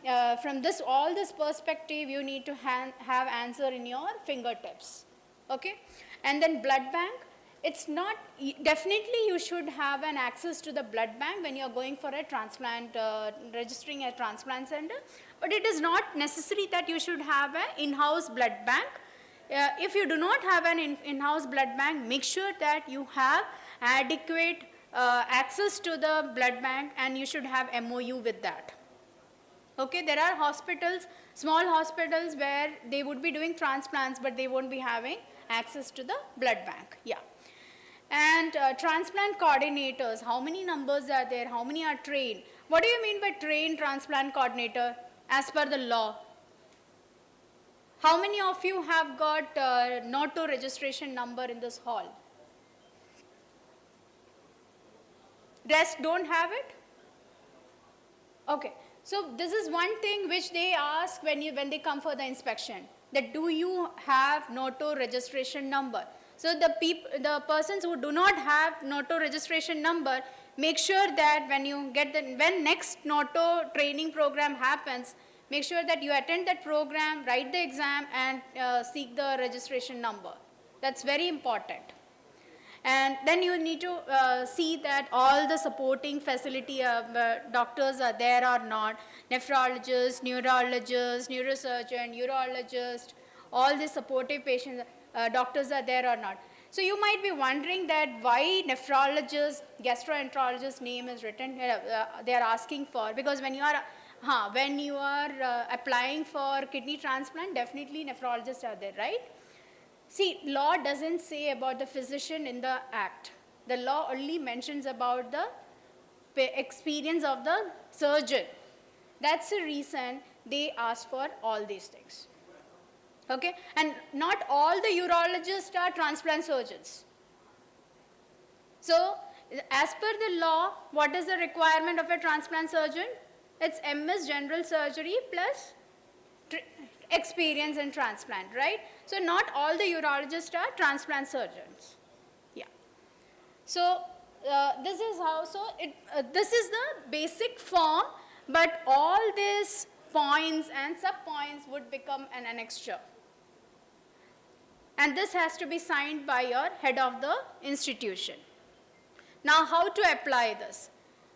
this, all this perspective, you need to have answer in your fingertips, okay? And then blood bank, it's not, definitely you should have an access to the blood bank when you're going for a transplant, registering a transplant center, but it is not necessary that you should have an in-house blood bank. If you do not have an in-house blood bank, make sure that you have adequate access to the blood bank, and you should have MOU with that. Okay, there are hospitals, small hospitals where they would be doing transplants, but they won't be having access to the blood bank. Yeah. And transplant coordinators, how many numbers are there? How many are trained? What do you mean by trained transplant coordinator as per the law? How many of you have got NOTO registration number in this hall? Rest don't have it? Okay. So this is one thing which they ask when they come for the inspection, that do you have NOTO registration number? So the persons who do not have NOTO registration number, make sure that when next NOTO training program happens, make sure that you attend that program, write the exam, and seek the registration number. That's very important. And then you need to see that all the supporting facility doctors are there or not, nephrologist, neurologist, neurosurgeon, urologist, all the supportive patients, doctors are there or not. So you might be wondering that why nephrologist, gastroenterologist name is written, they are asking for, because when you are applying for kidney transplant, definitely nephrologists are there, right? See, law doesn't say about the physician in the act. The law only mentions about the experience of the surgeon. That's the reason they ask for all these things. Okay? And not all the urologists are transplant surgeons. So, as per the law, what is the requirement of a transplant surgeon? It's MS general surgery plus experience in transplant, right? So not all the urologists are transplant surgeons. Yeah. So this is how, this is the basic form, but all these points and sub-points would become an annexure. And this has to be signed by your head of the institution. Now how to apply this?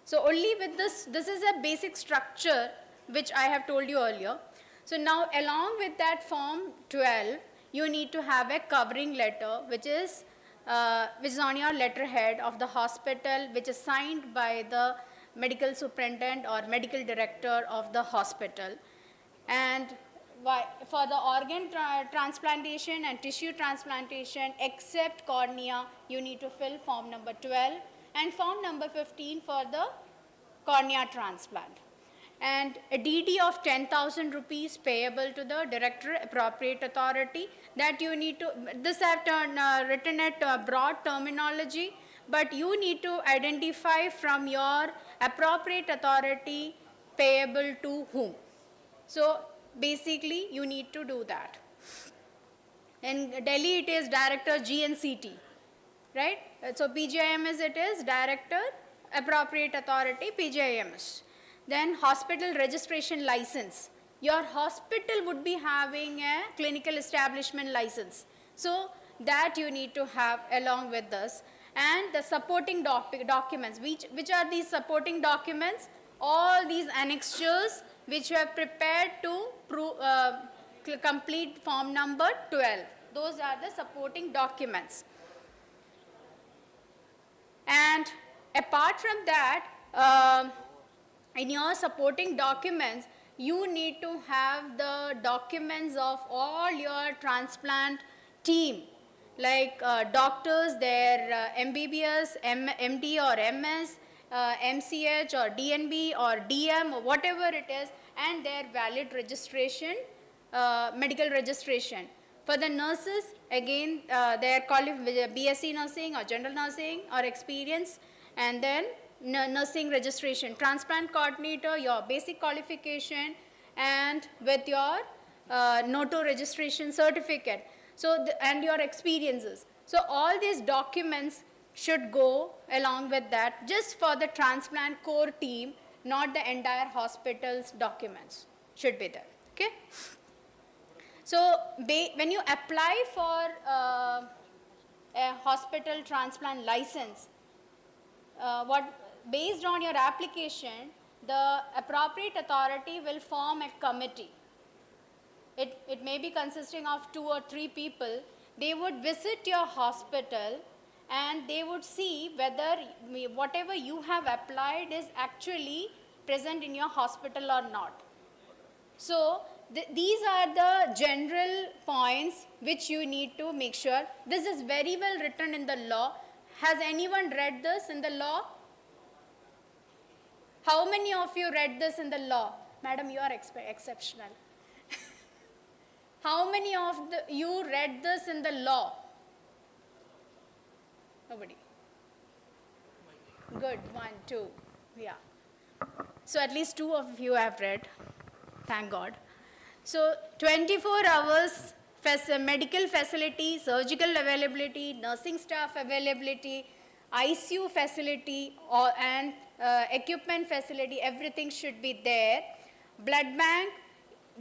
So only with this is a basic structure which I have told you earlier. So now along with that form 12, you need to have a covering letter which is on your letterhead of the hospital, which is signed by the medical superintendent or medical director of the hospital. And for the organ transplantation and tissue transplantation, except cornea, you need to fill form number 12 and form number 15 for the cornea transplant. And a DD of 10,000 rupees payable to the director appropriate authority, that you need to, this I have written at broad terminology, but you need to identify from your appropriate authority payable to whom. So basically you need to do that. In Delhi it is Director GNCT, right? So PGIMS it is Director Appropriate Authority PGIMS. Then hospital registration license. Your hospital would be having a clinical establishment license. So that you need to have along with this. And the supporting documents. Which are these supporting documents? All these annexures which you have prepared to complete form number 12. Those are the supporting documents. And apart from that, in your supporting documents, you need to have the documents of all your transplant team, like doctors, their MBBS, MD or MS, MCH or DNB or DM or whatever it is, and their valid registration, medical registration. For the nurses, again, their BSc nursing or general nursing or experience, and then nursing registration, transplant coordinator, your basic qualification, and with your NOTO registration certificate. So, and your experiences. So all these documents should go along with that, just for the transplant core team, not the entire hospital's documents should be there. Okay. So when you apply for a hospital transplant license, based on your application, the appropriate authority will form a committee. It may be consisting of 2 or 3 people. They would visit your hospital and they would see whether whatever you have applied is actually present in your hospital or not. So these are the general points which you need to make sure. This is very well written in the law. Has anyone read this in the law? How many of you read this in the law? Madam, you are exceptional. How many of you read this in the law? Nobody. Good, 1, 2, yeah. So at least 2 of you have read, thank God. So 24 hours medical facility, surgical availability, nursing staff availability, ICU facility and equipment facility, everything should be there. Blood bank,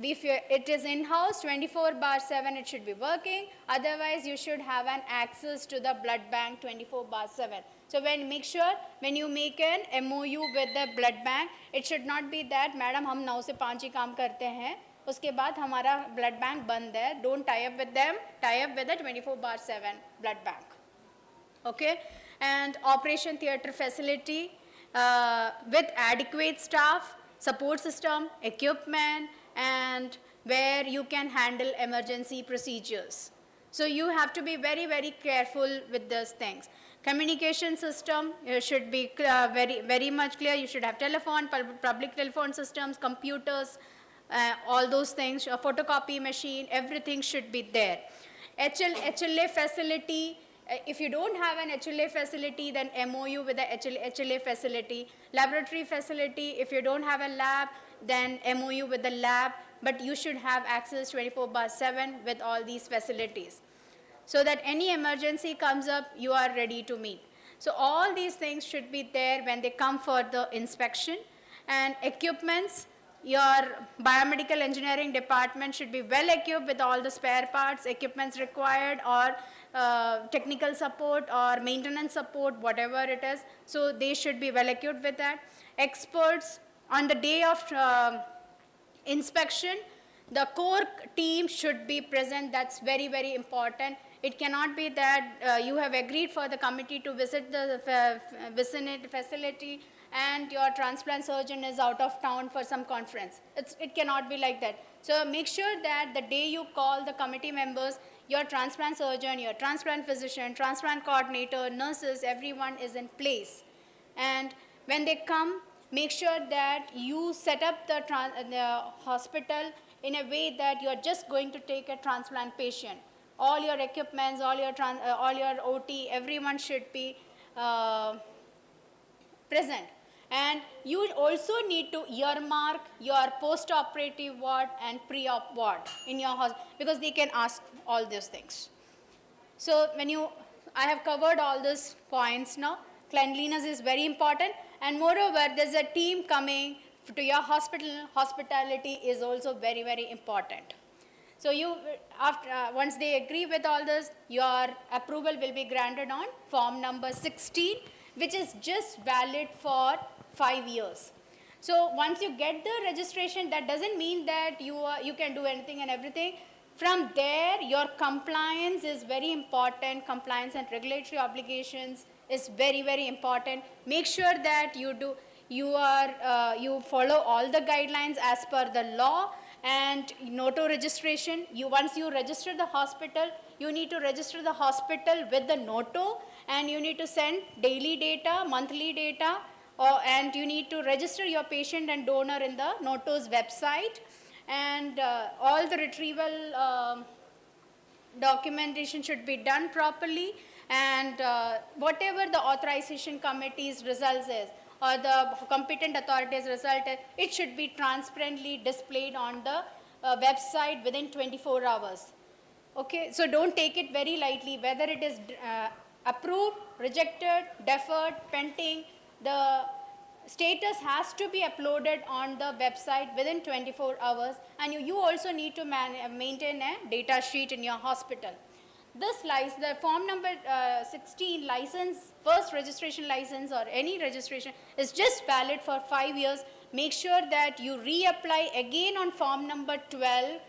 if it is in-house, 24/7 it should be working. Otherwise, you should have an access to the blood bank 24/7. So make sure when you make an MOU with the blood bank, it should not be that, madam, हम 9 से 5 ही काम करते हैं, उसके बाद हमारा blood bank बंद है. Don't tie up with them, tie up with the 24/7 blood bank. Okay? And operation theatre facility with adequate staff, support system, equipment, and where you can handle emergency procedures. So you have to be very, very careful with those things. Communication system should be very much clear. You should have telephone, public telephone systems, computers, all those things, a photocopy machine, everything should be there. HLA facility, if you don't have an HLA facility, then MOU with the HLA facility. Laboratory facility, if you don't have a lab, then MOU with the lab, but you should have access 24/7 with all these facilities. So that any emergency comes up, you are ready to meet. So all these things should be there when they come for the inspection. And equipments, your biomedical engineering department should be well equipped with all the spare parts, equipments required, or technical support or maintenance support, whatever it is. So they should be well equipped with that. Experts, on the day of inspection, the core team should be present. That's very, very important. It cannot be that you have agreed for the committee to visit the vicinity facility and your transplant surgeon is out of town for some conference. It cannot be like that. So make sure that the day you call the committee members, your transplant surgeon, your transplant physician, transplant coordinator, nurses, everyone is in place. And when they come, make sure that you set up the hospital in a way that you are just going to take a transplant patient. All your equipments, all your OT, everyone should be present. And you also need to earmark your post-operative ward and pre-op ward in your hospital, because they can ask all these things. So I have covered all these points now. Cleanliness is very important. And moreover, there's a team coming to your hospital. Hospitality is also very, very important. So once they agree with all this, your approval will be granted on form number 16, which is just valid for 5 years. So once you get the registration, that doesn't mean that you can do anything and everything. From there, your compliance is very important. Compliance and regulatory obligations is very, very important. Make sure that you follow all the guidelines as per the law. And noto registration, once you register the hospital, you need to register the hospital with the noto, and you need to send daily data, monthly data, and you need to register your patient and donor in the noto's website. And all the retrieval documentation should be done properly. And whatever the authorization committee's results is, or the competent authority's result, it should be transparently displayed on the website within 24 hours. Okay, so don't take it very lightly, whether it is approved, rejected, deferred, pending, the status has to be uploaded on the website within 24 hours, and you also need to maintain a data sheet in your hospital. The form number 16 license, first registration license or any registration is just valid for 5 years. Make sure that you reapply again on form number 12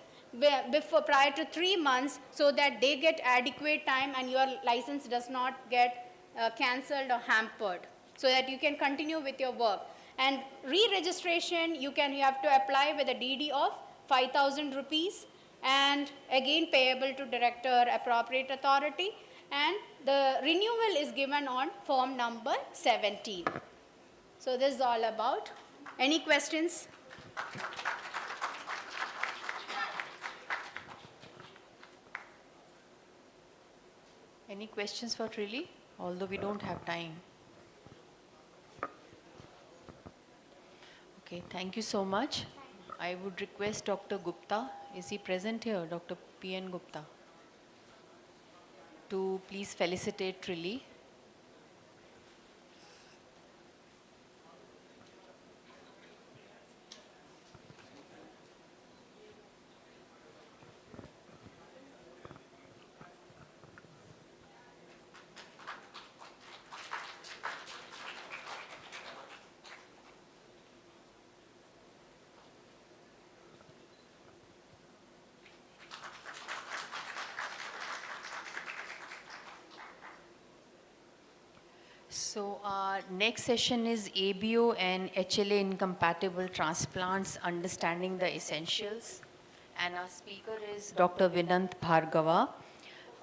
prior to 3 months, so that they get adequate time and your license does not get cancelled or hampered, so that you can continue with your work. And re-registration, you have to apply with a DD of 5,000 rupees, and again payable to director appropriate authority, and the renewal is given on form number 17. So this is all about. Any questions? Any questions for Trilly? Although we don't have time. Okay, thank you so much. I would request Dr. Gupta, is he present here, Dr. P.N. Gupta, to please felicitate Trilly. So our next session is ABO and HLA incompatible transplants, understanding the essentials. And our speaker is Dr. Vinant Bhargava.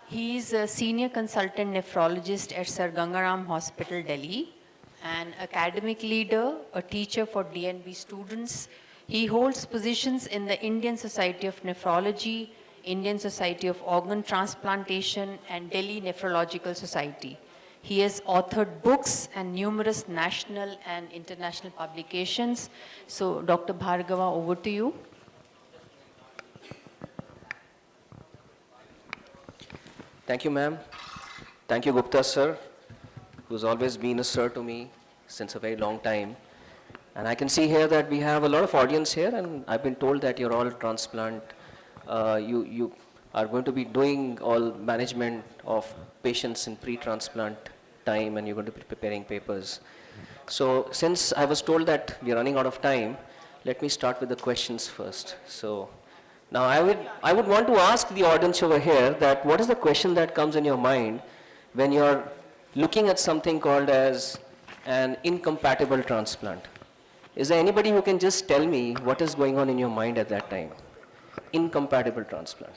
He is a senior consultant nephrologist at Sir Gangaram Hospital, Delhi, an academic leader, a teacher for DNB students. He holds positions in the Indian Society of Nephrology, Indian Society of Organ Transplantation, and Delhi Nephrological Society. He has authored books and numerous national and international publications. So, Dr. Bhargava, over to you. Thank you, ma'am. Thank you, Gupta sir, who's always been a sir to me since a very long time. And I can see here that we have a lot of audience here, and I've been told that you're all transplant. You are going to be doing all management of patients in pre-transplant time, and you're going to be preparing papers. So since I was told that we're running out of time, let me start with the questions first. So now I would want to ask the audience over here that what is the question that comes in your mind when you're looking at something called as an incompatible transplant? Is there anybody who can just tell me what is going on in your mind at that time? Incompatible transplant.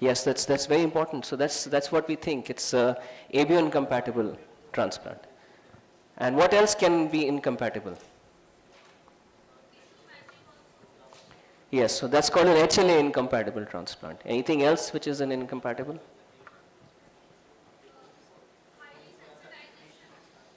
Yes, that's very important. So that's what we think. It's ABO incompatible transplant. And what else can be incompatible? Yes, so that's called an HLA incompatible transplant. Anything else which is an incompatible?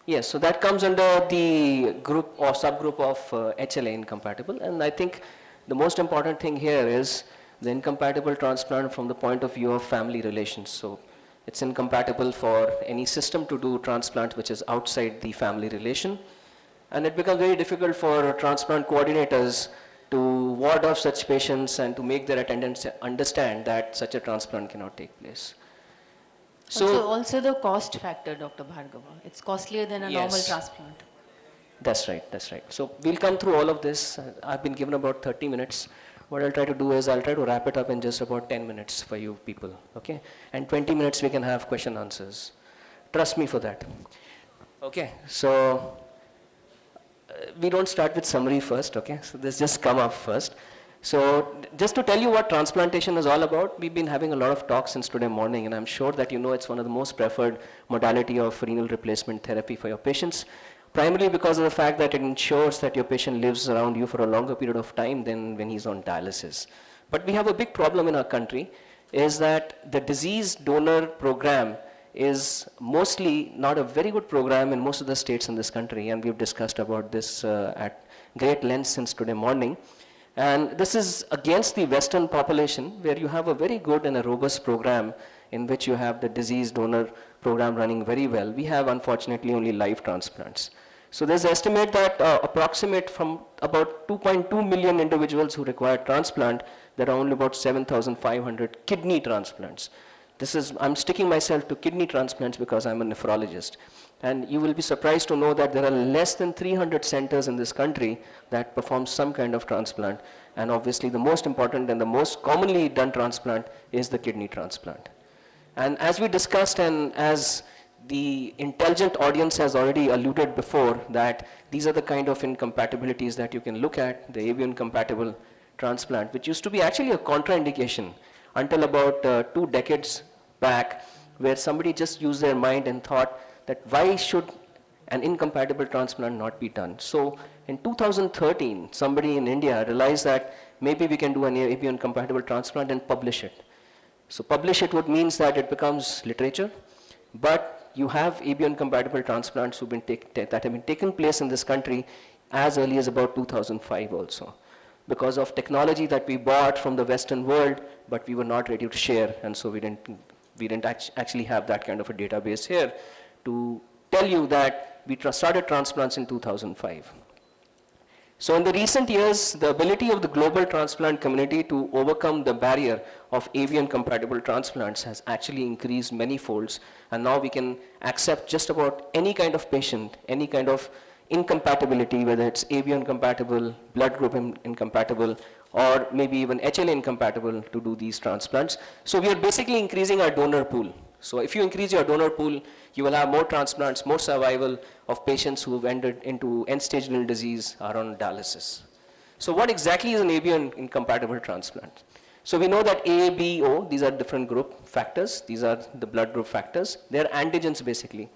Yes, so that comes under the group or subgroup of HLA incompatible. And I think the most important thing here is the incompatible transplant from the point of view of family relations. So it's incompatible for any system to do transplant which is outside the family relation. And it becomes very difficult for transplant coordinators to ward off such patients and to make their attendants understand that such a transplant cannot take place. So also the cost factor, Dr. Bhargava. It's costlier than a normal transplant. That's right, that's right. So we'll come through all of this. I've been given about 30 minutes. What I'll try to do is I'll try to wrap it up in just about 10 minutes for you people, okay? And 20 minutes we can have question answers. Trust me for that. Okay, so we don't start with summary first, okay? So this just come up first. So just to tell you what transplantation is all about, we've been having a lot of talks since today morning, and I'm sure that you know it's one of the most preferred modality of renal replacement therapy for your patients, primarily because of the fact that it ensures that your patient lives around you for a longer period of time than when he's on dialysis. But we have a big problem in our country, is that the disease donor program is mostly not a very good program in most of the states in this country, and we've discussed about this at great length since today morning. And this is against the Western population, where you have a very good and a robust program in which you have the disease donor program running very well. We have, unfortunately, only live transplants. So there's an estimate that approximate from about 2.2 million individuals who require transplant, there are only about 7,500 kidney transplants. I'm sticking myself to kidney transplants because I'm a nephrologist. And you will be surprised to know that there are less than 300 centers in this country that perform some kind of transplant. And obviously the most important and the most commonly done transplant is the kidney transplant. And as we discussed, and as the intelligent audience has already alluded before, that these are the kind of incompatibilities that you can look at, the AV incompatible transplant, which used to be actually a contraindication until about 2 decades back, where somebody just used their mind and thought that why should an incompatible transplant not be done? So in 2013, somebody in India realized that maybe we can do an AV incompatible transplant and publish it. So publish it would means that it becomes literature, but you have AV incompatible transplants that have been taken place in this country as early as about 2005 also, because of technology that we bought from the Western world, but we were not ready to share, and so we didn't actually have that kind of a database here to tell you that we started transplants in 2005. So in the recent years, the ability of the global transplant community to overcome the barrier of AV incompatible transplants has actually increased many folds, and now we can accept just about any kind of patient, any kind of incompatibility, whether it's AV incompatible, blood group incompatible, or maybe even HLA incompatible to do these transplants. So we are basically increasing our donor pool. So if you increase your donor pool, you will have more transplants, more survival of patients who have entered into end-stage renal disease or on dialysis. So what exactly is an AV incompatible transplant? So we know that A, B, O, these are different group factors. These are the blood group factors. They are antigens basically.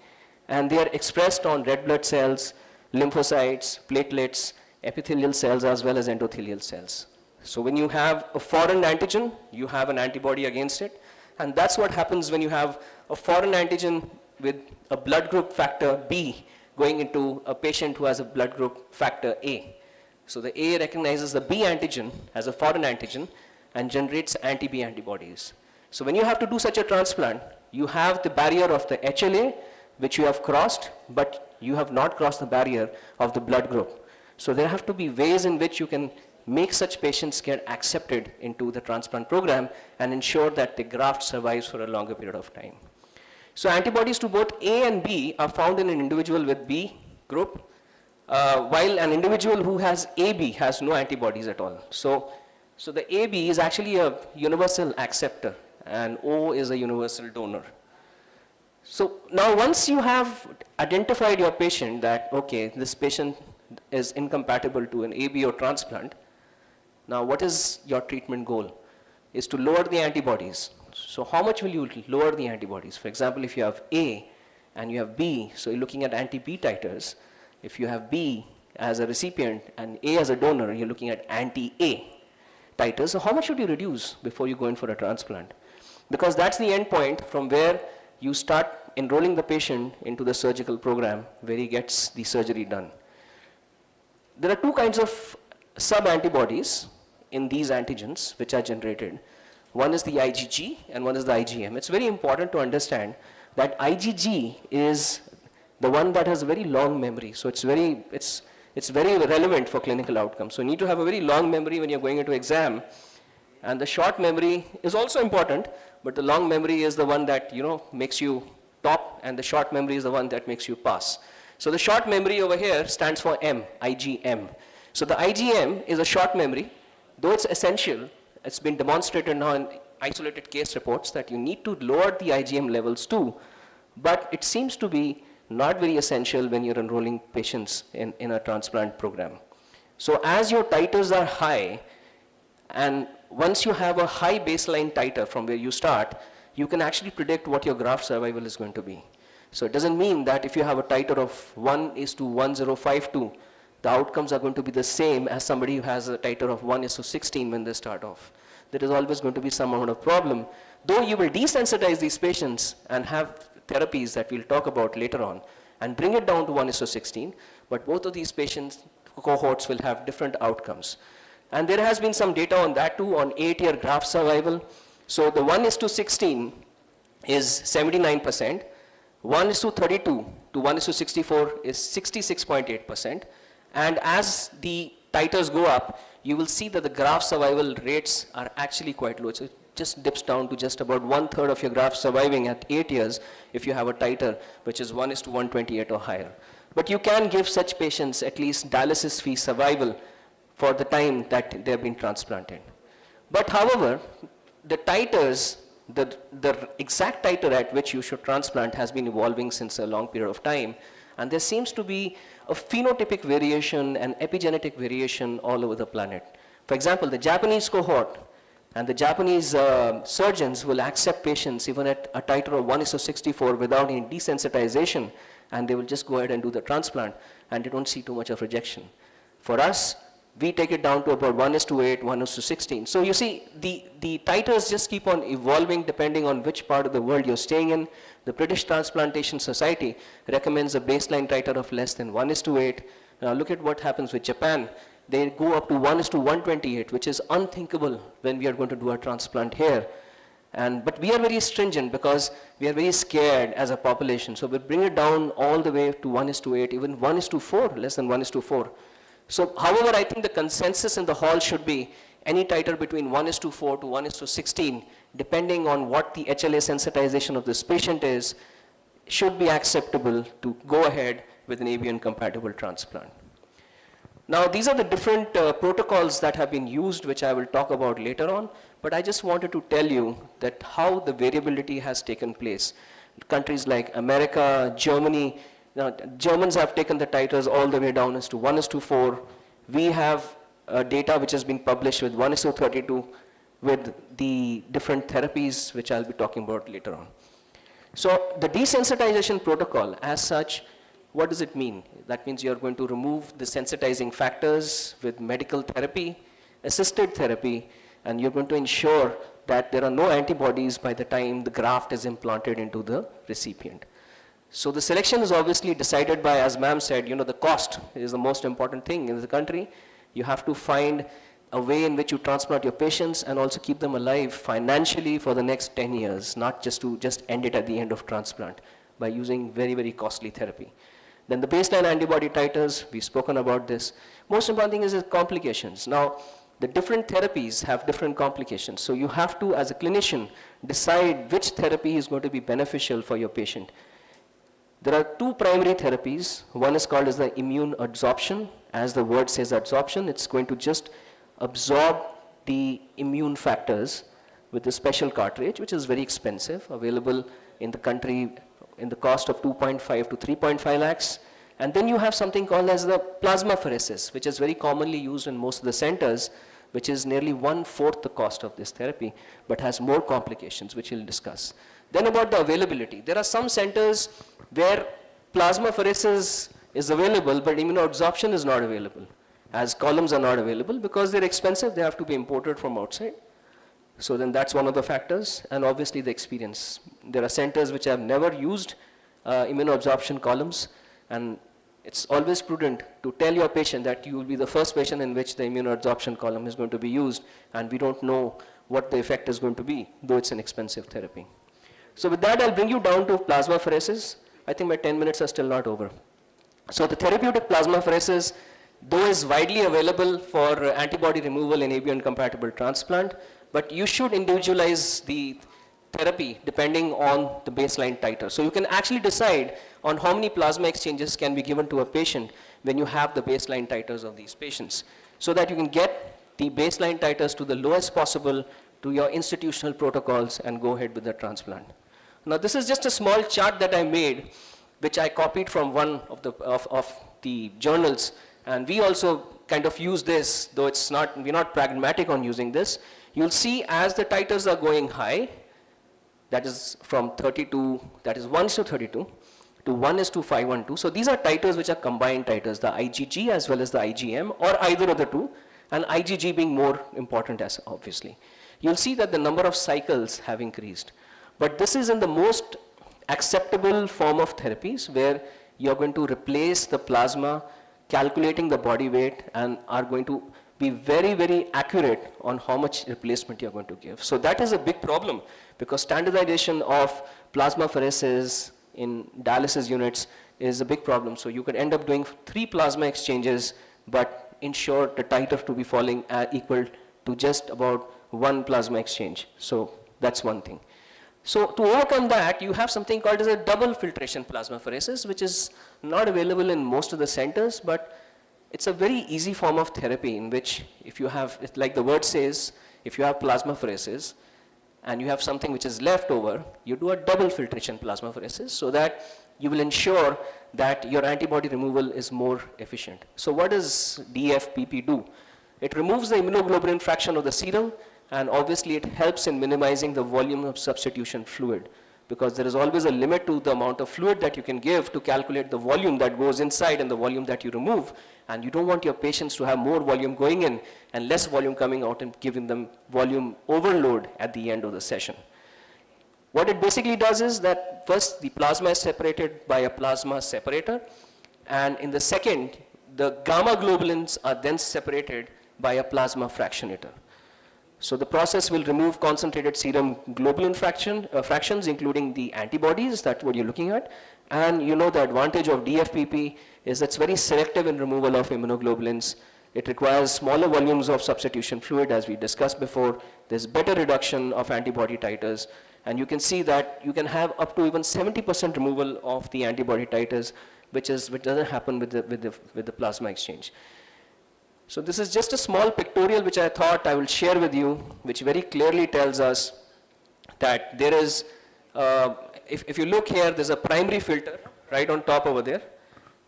And they are expressed on red blood cells, lymphocytes, platelets, epithelial cells, as well as endothelial cells. So when you have a foreign antigen, you have an antibody against it. And that's what happens when you have a foreign antigen with a blood group factor B going into a patient who has a blood group factor A. So the A recognizes the B antigen as a foreign antigen and generates anti-B antibodies. So when you have to do such a transplant, you have the barrier of the HLA, which you have crossed, but you have not crossed the barrier of the blood group. So there have to be ways in which you can make such patients get accepted into the transplant program and ensure that the graft survives for a longer period of time. So antibodies to both A and B are found in an individual with B group, while an individual who has AB has no antibodies at all. So the AB is actually a universal acceptor and O is a universal donor. So now once you have identified your patient that, okay, this patient is incompatible to an ABO transplant, now what is your treatment goal? Is to lower the antibodies. So how much will you lower the antibodies? For example, if you have A and you have B, so you're looking at anti-B titers. If you have B as a recipient and A as a donor, you're looking at anti-A titers. So how much should you reduce before you go in for a transplant? Because that's the end point from where you start enrolling the patient into the surgical program where he gets the surgery done. There are two kinds of sub-antibodies in these antigens which are generated. One is the IgG and one is the IgM. It's very important to understand that IgG is the one that has a very long memory. So it's very relevant for clinical outcomes. So you need to have a very long memory when you're going into exam. And the short memory is also important, but the long memory is the one that makes you top, and the short memory is the one that makes you pass. So the short memory over here stands for M, IgM. So the IgM is a short memory, though it's essential. It's been demonstrated now in isolated case reports that you need to lower the IgM levels too, but it seems to be not very essential when you're enrolling patients in a transplant program. So as your titers are high, and once you have a high baseline titer from where you start, you can actually predict what your graft survival is going to be. So it doesn't mean that if you have a titer of 1:1052, the outcomes are going to be the same as somebody who has a titer of 1:16 when they start off. There is always going to be some amount of problem. Though you will desensitize these patients and have therapies that we'll talk about later on and bring it down to 1:16, but both of these patients cohorts will have different outcomes. And there has been some data on that too, on 8-year graft survival. So the 1:16 is 79%, 1:32 to 1:64 is 66.8%. And as the titers go up, you will see that the graft survival rates are actually quite low. So it just dips down to just about 1/3 of your graft surviving at 8 years if you have a titer which is 1:128 or higher. But you can give such patients at least dialysis-free survival for the time that they have been transplanted. But however, the titers the exact titer at which you should transplant has been evolving since a long period of time. And there seems to be a phenotypic variation and epigenetic variation all over the planet. For example, the Japanese cohort and the Japanese surgeons will accept patients even at a titer of 1:64 without any desensitization, and they will just go ahead and do the transplant, and they don't see too much of rejection. For us, we take it down to about 1:8, 1:16. So you see, the titers just keep on evolving depending on which part of the world you're staying in. The British Transplantation Society recommends a baseline titer of less than 1:8. Now look at what happens with Japan. They go up to 1:128, which is unthinkable when we are going to do a transplant here. But we are very stringent because we are very scared as a population. So we bring it down all the way to 1:8, even 1:4, less than 1:4. So, however, I think the consensus in the hall should be any titer between 1:4 to 1:16, depending on what the HLA sensitization of this patient is, should be acceptable to go ahead with an avian compatible transplant. Now, these are the different protocols that have been used, which I will talk about later on, but I just wanted to tell you that how the variability has taken place. Countries like America, Germany, now, Germans have taken the titers all the way down as to 1:4. We have data which has been published with 1:32 with the different therapies, which I'll be talking about later on. So the desensitization protocol as such, what does it mean? That means you're going to remove the sensitizing factors with medical therapy, assisted therapy, and you're going to ensure that there are no antibodies by the time the graft is implanted into the recipient. So the selection is obviously decided by, as ma'am said, the cost is the most important thing in the country. You have to find a way in which you transplant your patients and also keep them alive financially for the next 10 years, not just to end it at the end of transplant by using very, very costly therapy. Then the baseline antibody titers, we've spoken about this. Most important thing is the complications. Now, the different therapies have different complications. So you have to, as a clinician, decide which therapy is going to be beneficial for your patient. There are two primary therapies. One is called as the immune adsorption. As the word says adsorption, it's going to just absorb the immune factors with a special cartridge, which is very expensive, available in the country in the cost of 2.5 to 3.5 lakhs. And then you have something called as the plasmapheresis, which is very commonly used in most of the centers, which is nearly 1/4 the cost of this therapy, but has more complications, which we'll discuss. Then about the availability. There are some centers where plasmapheresis is available, but immunoadsorption is not available, as columns are not available because they're expensive, they have to be imported from outside. So then that's one of the factors, and obviously the experience. There are centers which have never used immunoadsorption columns, and it's always prudent to tell your patient that you will be the first patient in which the immunoadsorption column is going to be used, and we don't know what the effect is going to be, though it's an expensive therapy. So with that, I'll bring you down to plasmapheresis. I think my 10 minutes are still not over. So the therapeutic plasmapheresis, though is widely available for antibody removal in avian compatible transplant, but you should individualize the therapy depending on the baseline titer. So you can actually decide on how many plasma exchanges can be given to a patient when you have the baseline titers of these patients, so that you can get the baseline titers to the lowest possible to your institutional protocols and go ahead with the transplant. Now this is just a small chart that I made, which I copied from one of the journals, and we also kind of use this, though we're not pragmatic on using this. You'll see as the titers are going high, that is from 32, that is 1:32 to 1:512. So these are titers which are combined titers, the IgG as well as the IgM, or either of the two, and IgG being more important as obviously. You'll see that the number of cycles have increased. But this is in the most acceptable form of therapies where you're going to replace the plasma, calculating the body weight, and are going to be very, very accurate on how much replacement you're going to give. So that is a big problem because standardization of plasmapheresis in dialysis units is a big problem. So you could end up doing 3 plasma exchanges, but ensure the titer to be falling equal to just about 1 plasma exchange. So that's one thing. So to overcome that, you have something called as a double filtration plasmapheresis, which is not available in most of the centers, but it's a very easy form of therapy in which if you have, like the word says, if you have plasmapheresis, and you have something which is left over, you do a double filtration plasmapheresis so that you will ensure that your antibody removal is more efficient. So what does DFPP do? It removes the immunoglobulin fraction of the serum, and obviously it helps in minimizing the volume of substitution fluid, because there is always a limit to the amount of fluid that you can give to calculate the volume that goes inside and the volume that you remove. And you don't want your patients to have more volume going in and less volume coming out and giving them volume overload at the end of the session. What it basically does is that first the plasma is separated by a plasma separator, and in the second, the gamma globulins are then separated by a plasma fractionator. So the process will remove concentrated serum globulin fractions, including the antibodies, that's what you're looking at. And you know the advantage of DFPP is it's very selective in removal of immunoglobulins. It requires smaller volumes of substitution fluid, as we discussed before. There's better reduction of antibody titers. And you can see that you can have up to even 70% removal of the antibody titers, which doesn't happen with the plasma exchange. So this is just a small pictorial which I thought I will share with you, which very clearly tells us that there is, if you look here, there's a primary filter right on top over there.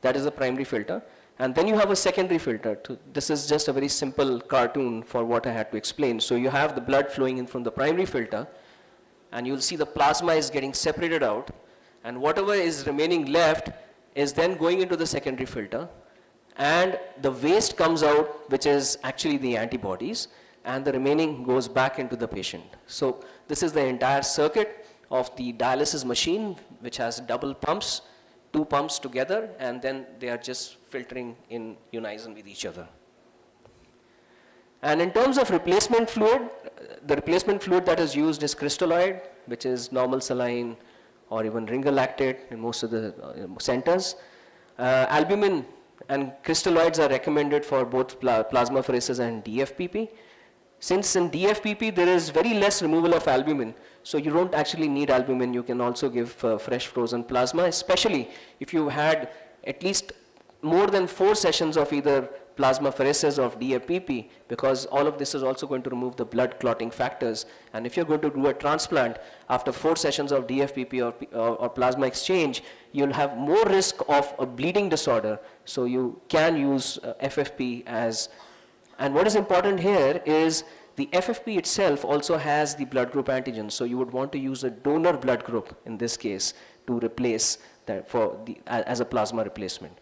That is the primary filter. And then you have a secondary filter. This is just a very simple cartoon for what I had to explain. So you have the blood flowing in from the primary filter, and you'll see the plasma is getting separated out, and whatever is remaining left is then going into the secondary filter, and the waste comes out, which is actually the antibodies, and the remaining goes back into the patient. So this is the entire circuit of the dialysis machine, which has double pumps, 2 pumps together, and then they are just filtering in unison with each other. And in terms of replacement fluid, the replacement fluid that is used is crystalloid, which is normal saline or even ringer lactate in most of the centers. Albumin and crystalloids are recommended for both plasmapheresis and DFPP. Since in DFPP there is very less removal of albumin, so you don't actually need albumin, you can also give fresh frozen plasma, especially if you had at least more than 4 sessions of either plasmapheresis or DFPP, because all of this is also going to remove the blood clotting factors. And if you're going to do a transplant after 4 sessions of DFPP or plasma exchange, you'll have more risk of a bleeding disorder. So you can use FFP as, and what is important here is the FFP itself also has the blood group antigen. So you would want to use a donor blood group in this case to replace that as a plasma replacement.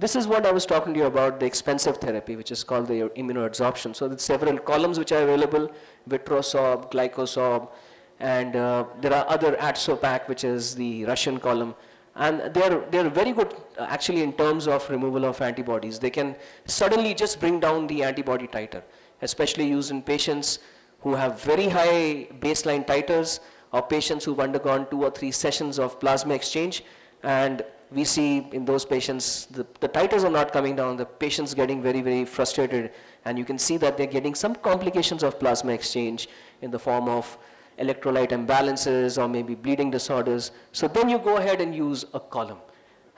This is what I was talking to you about, the expensive therapy, which is called the immunoadsorption. So there's several columns which are available, Vitrosorb, Glycosorb, and there are other Adsopac, which is the Russian column. And they're very good actually in terms of removal of antibodies. They can suddenly just bring down the antibody titer, especially used in patients who have very high baseline titers, or patients who've undergone 2 or 3 sessions of plasma exchange. And we see in those patients, the titers are not coming down, the patient's getting very, very frustrated, and you can see that they're getting some complications of plasma exchange in the form of electrolyte imbalances or maybe bleeding disorders. So then you go ahead and use a column.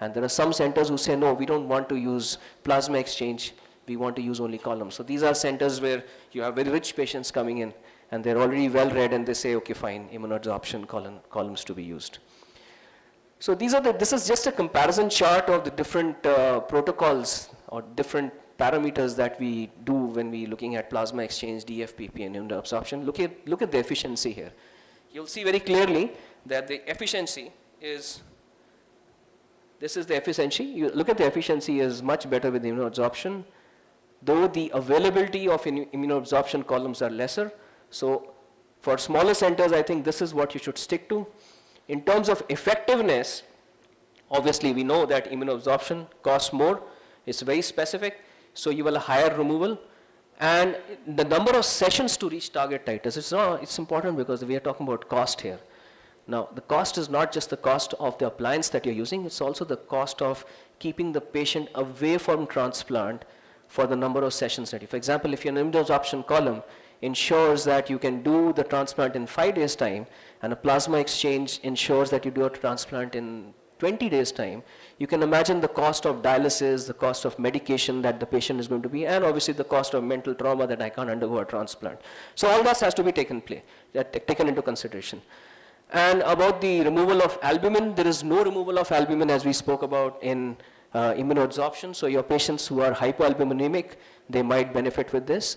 And there are some centers who say, no, we don't want to use plasma exchange, we want to use only columns. So these are centers where you have very rich patients coming in, and they're already well read, and they say, okay, fine, immunoadsorption columns to be used. So this is just a comparison chart of the different protocols or different parameters that we do when we're looking at plasma exchange, DFPP, and immunoabsorption. Look at the efficiency here. You'll see very clearly that the efficiency is, this is the efficiency. You look at the efficiency is much better with immunoabsorption, though the availability of immunoabsorption columns are lesser. So for smaller centers, I think this is what you should stick to. In terms of effectiveness, obviously we know that immunoabsorption costs more, it's very specific, so you will have higher removal. And the number of sessions to reach target titers, it's important because we are talking about cost here. Now, the cost is not just the cost of the appliance that you're using, it's also the cost of keeping the patient away from transplant for the number of sessions that you. For example, if you're an immunoabsorption column, ensures that you can do the transplant in 5 days' time, and a plasma exchange ensures that you do a transplant in 20 days time, you can imagine the cost of dialysis, the cost of medication that the patient is going to be, and obviously the cost of mental trauma that I can't undergo a transplant. So all that has to be taken into consideration. And about the removal of albumin, there is no removal of albumin as we spoke about in immunoadsorption. So your patients who are hypoalbuminemic, they might benefit with this.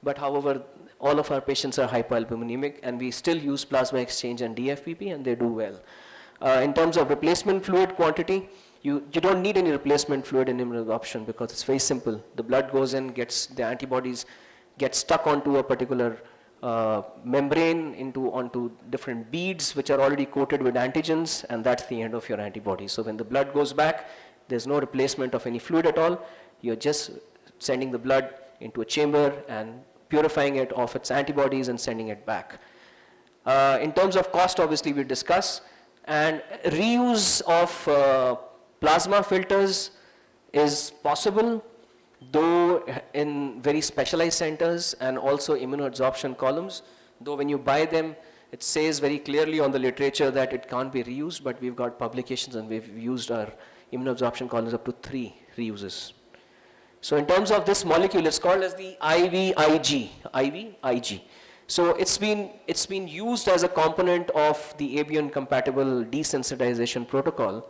But however, all of our patients are hypoalbuminemic, and we still use plasma exchange and DFPP, and they do well. In terms of replacement fluid quantity, you don't need any replacement fluid in immunoadsorption because it's very simple. The blood goes in, the antibodies get stuck onto a particular membrane, onto different beads which are already coated with antigens, and that's the end of your antibody. So when the blood goes back, there's no replacement of any fluid at all. You're just sending the blood into a chamber and purifying it of its antibodies and sending it back. In terms of cost, obviously we discuss, and reuse of plasma filters is possible, though in very specialized centers and also immunoadsorption columns, though when you buy them, it says very clearly on the literature that it can't be reused, but we've got publications and we've used our immunoadsorption columns up to 3 reuses. So in terms of this molecule, it's called as the IVIG. So it's been used as a component of the Incompatible desensitization protocol,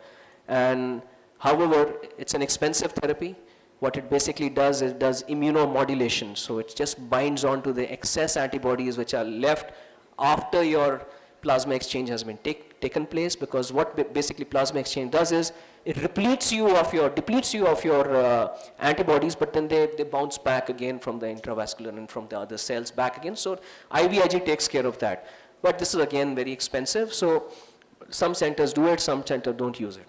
and however, it's an expensive therapy. What it basically does is it does immunomodulation. So it just binds onto the excess antibodies which are left after your plasma exchange has been taken place, because what basically plasma exchange does is it depletes you of your antibodies, but then they bounce back again from the intravascular and from the other cells back again. So IVIG takes care of that. But this is again very expensive. So some centers do it, some centers don't use it.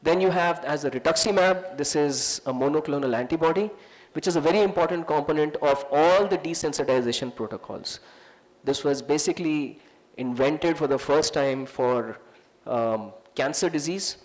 Then you have as the rituximab, this is a monoclonal antibody, which is a very important component of all the desensitization protocols. This was basically invented for the first time for cancer disease,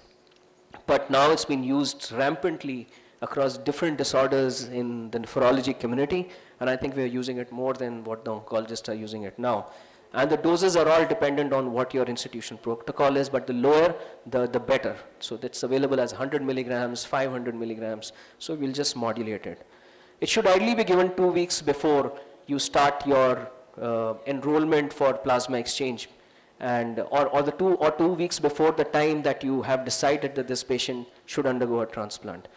but now it's been used rampantly across different disorders in the nephrology community, and I think we are using it more than what the oncologists are using it now. And the doses are all dependent on what your institution protocol is, but the lower, the better. So that's available as 100 milligrams, 500 milligrams, so we'll just modulate it. It should ideally be given 2 weeks before you start your enrollment for plasma exchange, and or 2 weeks before the time that you have decided that this patient should undergo a transplant.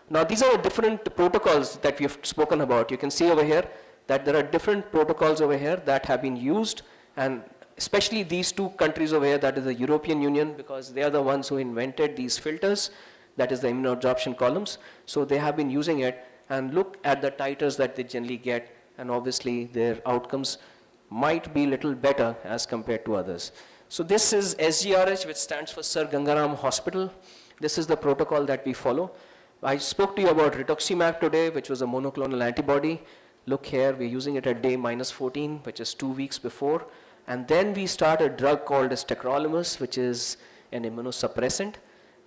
Now these are different protocols that we have spoken about. You can see over here that there are different protocols over here that have been used, and especially these 2 countries over here, that is the European Union, because they are the ones who invented these filters, that is the immunoadsorption columns. So they have been using it, and look at the titers that they generally get, and obviously their outcomes might be little better as compared to others. So this is SGRH, which stands for Sir Gangaram Hospital. This is the protocol that we follow. I spoke to you about rituximab today, which was a monoclonal antibody. Look here, we're using it at day -14, which is 2 weeks before. And then we start a drug called as tacrolimus, which is an immunosuppressant.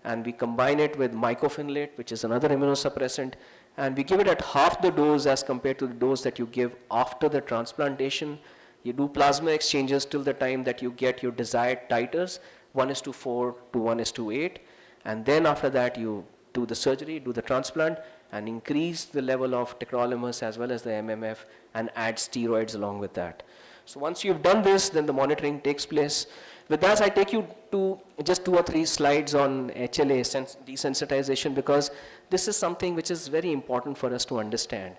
And we combine it with mycophenolate, which is another immunosuppressant. And we give it at half the dose as compared to the dose that you give after the transplantation. You do plasma exchanges till the time that you get your desired titers, 1:4 to 1:8. And then after that, you do the surgery, do the transplant, and increase the level of tacrolimus as well as the MMF, and add steroids along with that. So once you've done this, then the monitoring takes place. With that, I take you to just 2 or 3 slides on HLA desensitization, because this is something which is very important for us to understand.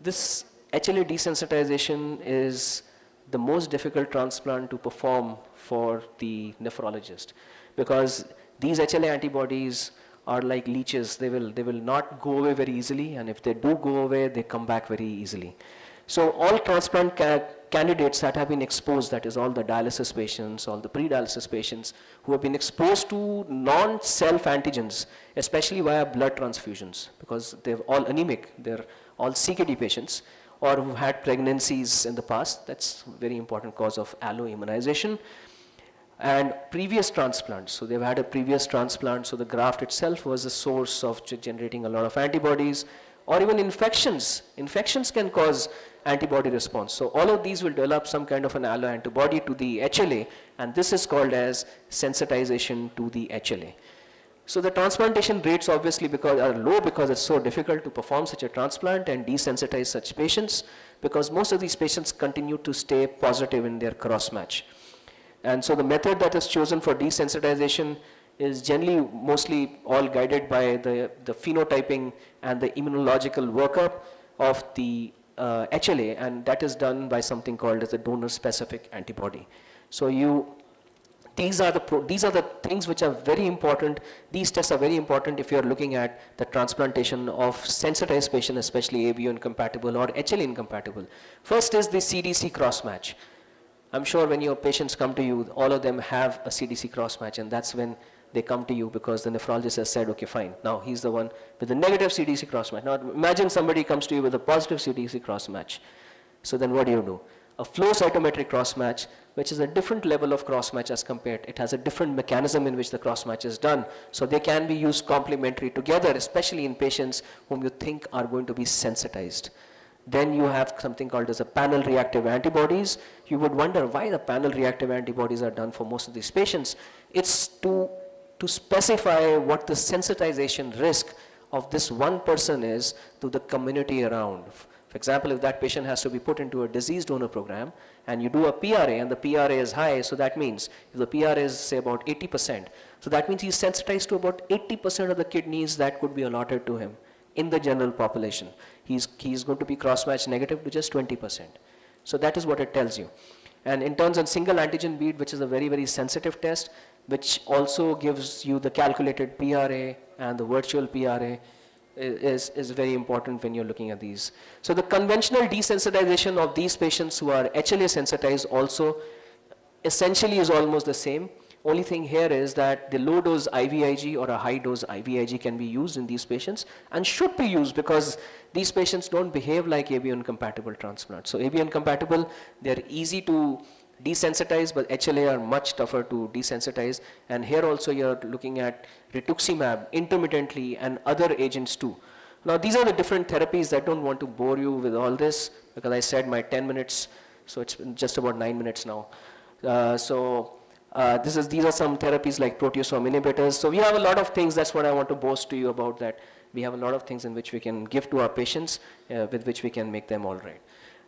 This HLA desensitization is the most difficult transplant to perform for the nephrologist, because these HLA antibodies are like leeches. They will not go away very easily, and if they do go away, they come back very easily. So all transplant candidates that have been exposed, that is all the dialysis patients, all the pre-dialysis patients who have been exposed to non-self antigens, especially via blood transfusions, because they're all anemic, they're all CKD patients, or who had pregnancies in the past. That's a very important cause of alloimmunization. And previous transplants, so they've had a previous transplant, so the graft itself was a source of generating a lot of antibodies, or even infections. Infections can cause antibody response. So all of these will develop some kind of an alloantibody to the HLA, and this is called as sensitization to the HLA. So the transplantation rates obviously are low because it's so difficult to perform such a transplant and desensitize such patients, because most of these patients continue to stay positive in their cross match. And so the method that is chosen for desensitization is generally mostly all guided by the phenotyping and the immunological workup of the HLA, and that is done by something called as a donor-specific antibody. So these are the things which are very important. These tests are very important if you are looking at the transplantation of sensitized patient, especially ABO incompatible or HLA incompatible. First is the CDC cross match. I'm sure when your patients come to you, all of them have a CDC cross match, and that's when they come to you because the nephrologist has said, okay, fine, now he's the one with the negative CDC cross match. Now imagine somebody comes to you with a positive CDC cross match. So then what do? A flow cytometric cross match, which is a different level of cross match as compared, it has a different mechanism in which the cross match is done. So they can be used complementary together, especially in patients whom you think are going to be sensitized. Then you have something called as a panel reactive antibodies. You would wonder why the panel reactive antibodies are done for most of these patients. It's to specify what the sensitization risk of this one person is to the community around. For example, if that patient has to be put into a disease donor program and you do a PRA and the PRA is high, so that means if the PRA is say about 80%, so that means he's sensitized to about 80% of the kidneys that could be allotted to him in the general population. He's going to be cross-match negative to just 20%. So that is what it tells you. And in terms of single antigen bead, which is a very, very sensitive test, which also gives you the calculated PRA and the virtual PRA, is very important when you're looking at these. So the conventional desensitization of these patients who are HLA sensitized also essentially is almost the same. Only thing here is that the low dose IVIG or a high dose IVIG can be used in these patients and should be used because these patients don't behave like ABO incompatible transplants. So ABO incompatible, they're easy to desensitize, but HLA are much tougher to desensitize. And here also you're looking at rituximab intermittently and other agents too. Now these are the different therapies. I don't want to bore you with all this because I said my 10 minutes, so it's been just about 9 minutes now. These are some therapies like proteasome inhibitors. So we have a lot of things. That's what I want to boast to you about, that we have a lot of things in which we can give to our patients with which we can make them all right.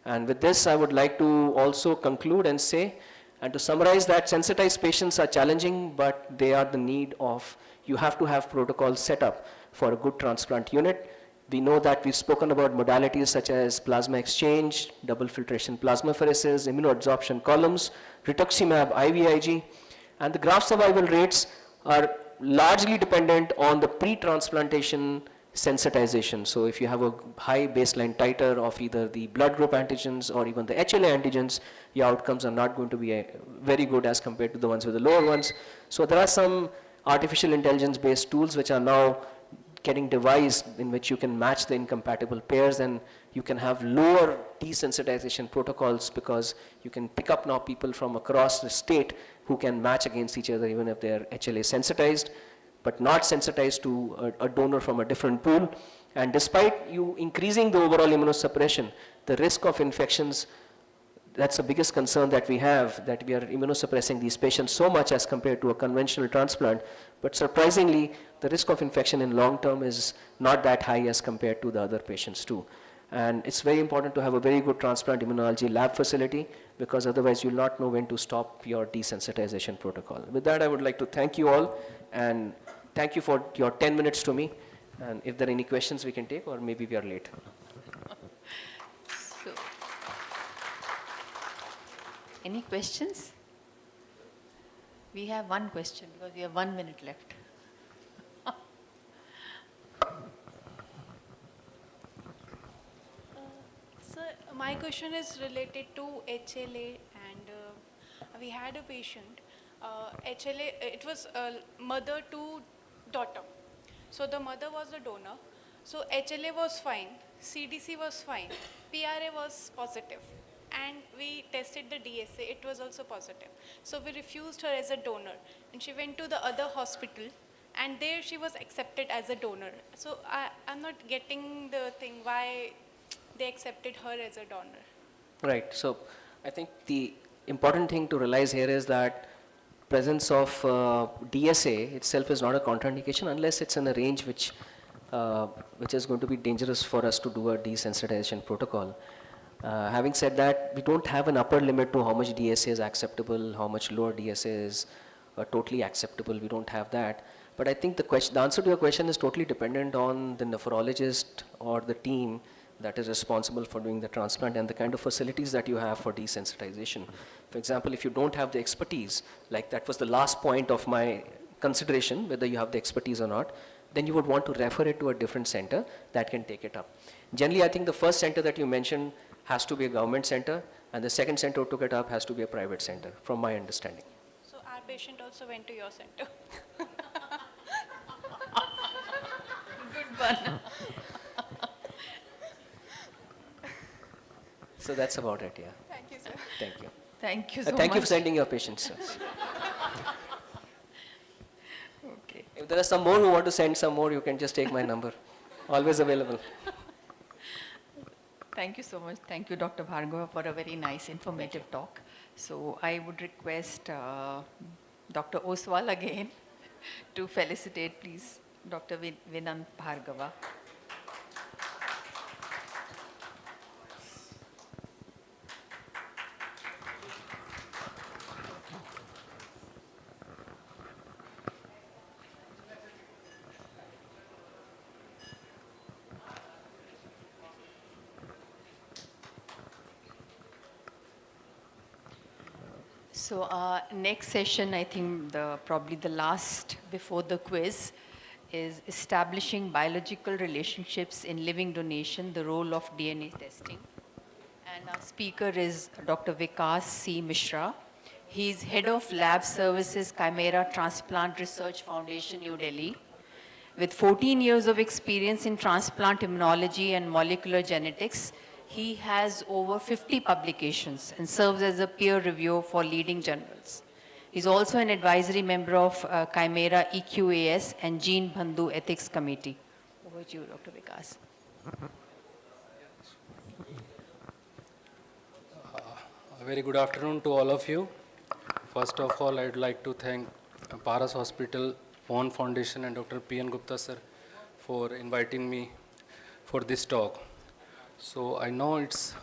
And with this, I would like to also conclude and say, and to summarize, that sensitized patients are challenging, but they are the need of, you have to have protocols set up for a good transplant unit. We know that we've spoken about modalities such as plasma exchange, double filtration plasmapheresis, immunoadsorption columns, rituximab, IVIG, and the graft survival rates are largely dependent on the pre-transplantation sensitization. So if you have a high baseline titer of either the blood group antigens or even the HLA antigens, your outcomes are not going to be very good as compared to the ones with the lower ones. So there are some artificial intelligence based tools which are now getting devised in which you can match the incompatible pairs, and you can have lower desensitization protocols because you can pick up now people from across the state who can match against each other even if they are HLA sensitized, but not sensitized to a donor from a different pool. And despite you increasing the overall immunosuppression, the risk of infections, that's the biggest concern that we have, that we are immunosuppressing these patients so much as compared to a conventional transplant. But surprisingly, the risk of infection in long term is not that high as compared to the other patients too. And it's very important to have a very good transplant immunology lab facility, because otherwise you'll not know when to stop your desensitization protocol. With that, I would like to thank you all, and thank you for your 10 minutes to me. And if there are any questions we can take, or maybe we are late. So, any questions? We have one question because we have 1 minute left. Sir, my question is related to HLA, and we had a patient, HLA, it was mother to daughter. So the mother was the donor. So HLA was fine, CDC was fine, PRA was positive, and we tested the DSA, it was also positive. So we refused her as a donor, and she went to the other hospital, and there she was accepted as a donor. So I'm not getting the thing why they accepted her as a donor. Right. So I think the important thing to realize here is that presence of DSA itself is not a contraindication unless it's in a range which is going to be dangerous for us to do a desensitization protocol. Having said that, we don't have an upper limit to how much DSA is acceptable, how much lower DSA is totally acceptable. We don't have that. But I think the answer to your question is totally dependent on the nephrologist or the team that is responsible for doing the transplant and the kind of facilities that you have for desensitization. For example, if you don't have the expertise, like that was the last point of my consideration, whether you have the expertise or not, then you would want to refer it to a different center that can take it up. Generally, I think the first center that you mentioned has to be a government center, and the second center who took it up has to be a private center, from my understanding. So our patient also went to your center. Good one. So that's about it, yeah. Thank you, sir. Thank you. Thank you so Thank you much. for sending your patients, sir. Okay. If there are some more who want to send some more, you can just take my number. Always available. Thank you so much. Thank you, Dr. Bhargava, for a very nice, informative talk. So I would request Dr. Oswal again to felicitate, please, Dr. Vinant Bhargava. So our next session, I think probably the last before the quiz, is establishing biological relationships in living donation, the role of DNA testing. And our speaker is Dr. Vikas C. Mishra. He's Head of Lab Services, Chimera Transplant Research Foundation, New Delhi. With 14 years of experience in transplant immunology and molecular genetics, he has over 50 publications and serves as a peer reviewer for leading journals. He's also an advisory member of Chimera EQAS and Gene Bandhu Ethics Committee. Over to you, Dr. Vikas. A very good afternoon to all of you. First of all, I'd like to thank Paras Hospital, Mohan Foundation and Dr. P.N. Gupta sir for inviting me for this talk. So I know it's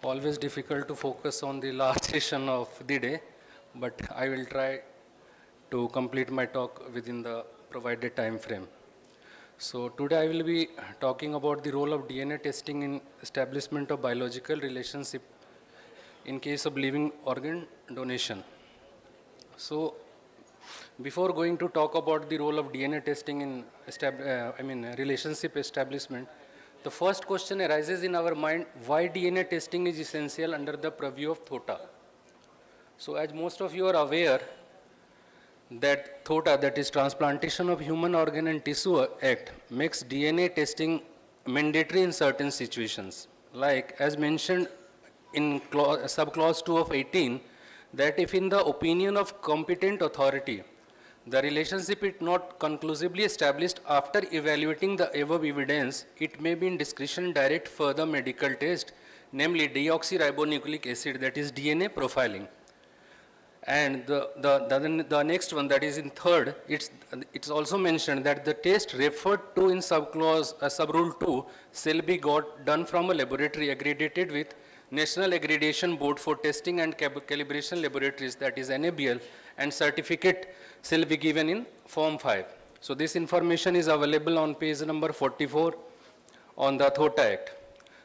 always difficult to focus on the last session of the day, but I will try to complete my talk within the provided time frame. So today I will be talking about the role of DNA testing in establishment of biological relationship in case of living organ donation. So before going to talk about the role of DNA testing in relationship establishment, the first question arises in our mind, why DNA testing is essential under the purview of THOTA. So as most of you are aware, that THOTA, that is Transplantation of Human Organ and Tissue Act, makes DNA testing mandatory in certain situations. Like as mentioned in subclause 2 of 18, that if in the opinion of competent authority, the relationship is not conclusively established after evaluating the above evidence, it may be in discretion direct further medical test, namely deoxyribonucleic acid, that is DNA profiling. And the next one, that is in third, it's also mentioned that the test referred to in subclause, subrule 2 shall be done from a laboratory accredited with National Accreditation Board for Testing and Calibration Laboratories, that is NABL, and certificate shall be given in Form 5. So this information is available on page number 44 on the THOTA Act.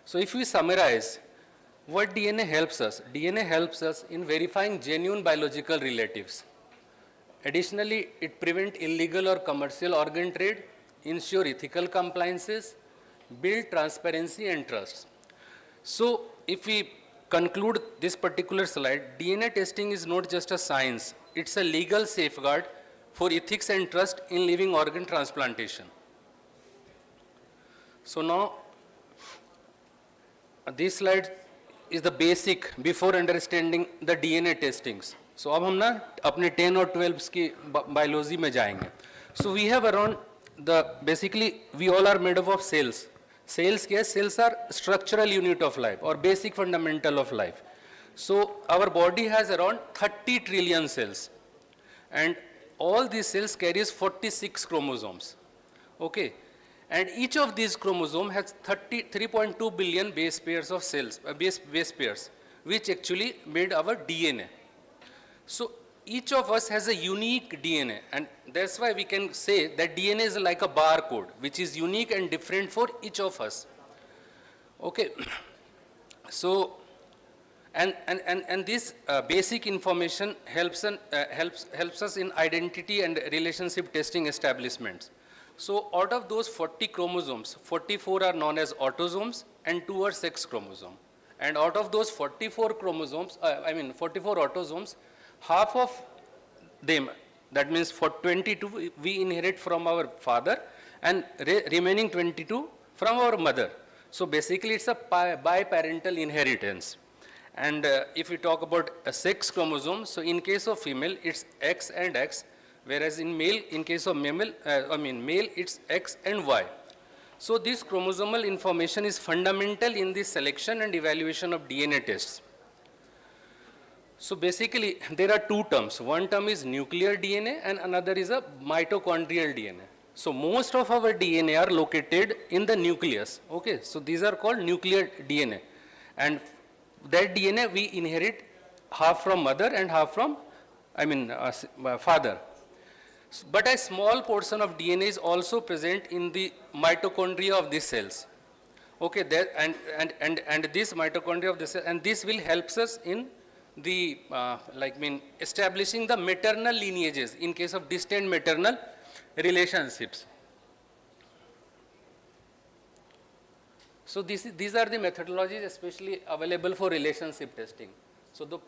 So if we summarize, what DNA helps us? DNA helps us in verifying genuine biological relatives. Additionally, it prevents illegal or commercial organ trade, ensure ethical compliances, build transparency and trust. So if we conclude this particular slide, DNA testing is not just a science, it's a legal safeguard for ethics and trust in living organ transplantation. So now, this slide is the basic before understanding the DNA testings. So अब हम ना अपने 10 और 12 की biology में जाएंगे. So we have around basically we all are made up of cells. Cells are structural unit of life or basic fundamental of life. So our body has around 30 trillion cells. And all these cells carries 46 chromosomes. Okay. And each of these chromosomes has 3.2 billion base pairs of cells, base pairs, which actually made our DNA. So each of us has a unique DNA, and that's why we can say that DNA is like a barcode, which is unique and different for each of us. Okay. So, and this basic information helps us in identity and relationship testing establishments. So out of those 40 chromosomes, 44 are known as autosomes and 2 are sex chromosomes. And out of those 44 chromosomes, 44 autosomes, half of them, that means for 22, we inherit from our father, and remaining 22 from our mother. So basically it's a biparental inheritance. And if we talk about a sex chromosome, so in case of female, it's X and X, whereas in male, in case of male, it's X and Y. So this chromosomal information is fundamental in the selection and evaluation of DNA tests. So basically, there are two terms. One term is nuclear DNA and another is a mitochondrial DNA. So most of our DNA are located in the nucleus. Okay, so these are called nuclear DNA. And that DNA we inherit half from mother and half from, father. But a small portion of DNA is also present in the mitochondria of these cells. Okay, and this mitochondria of the cell, and this will help us in the, establishing the maternal lineages in case of distant maternal relationships. So these are the methodologies especially available for relationship testing. So the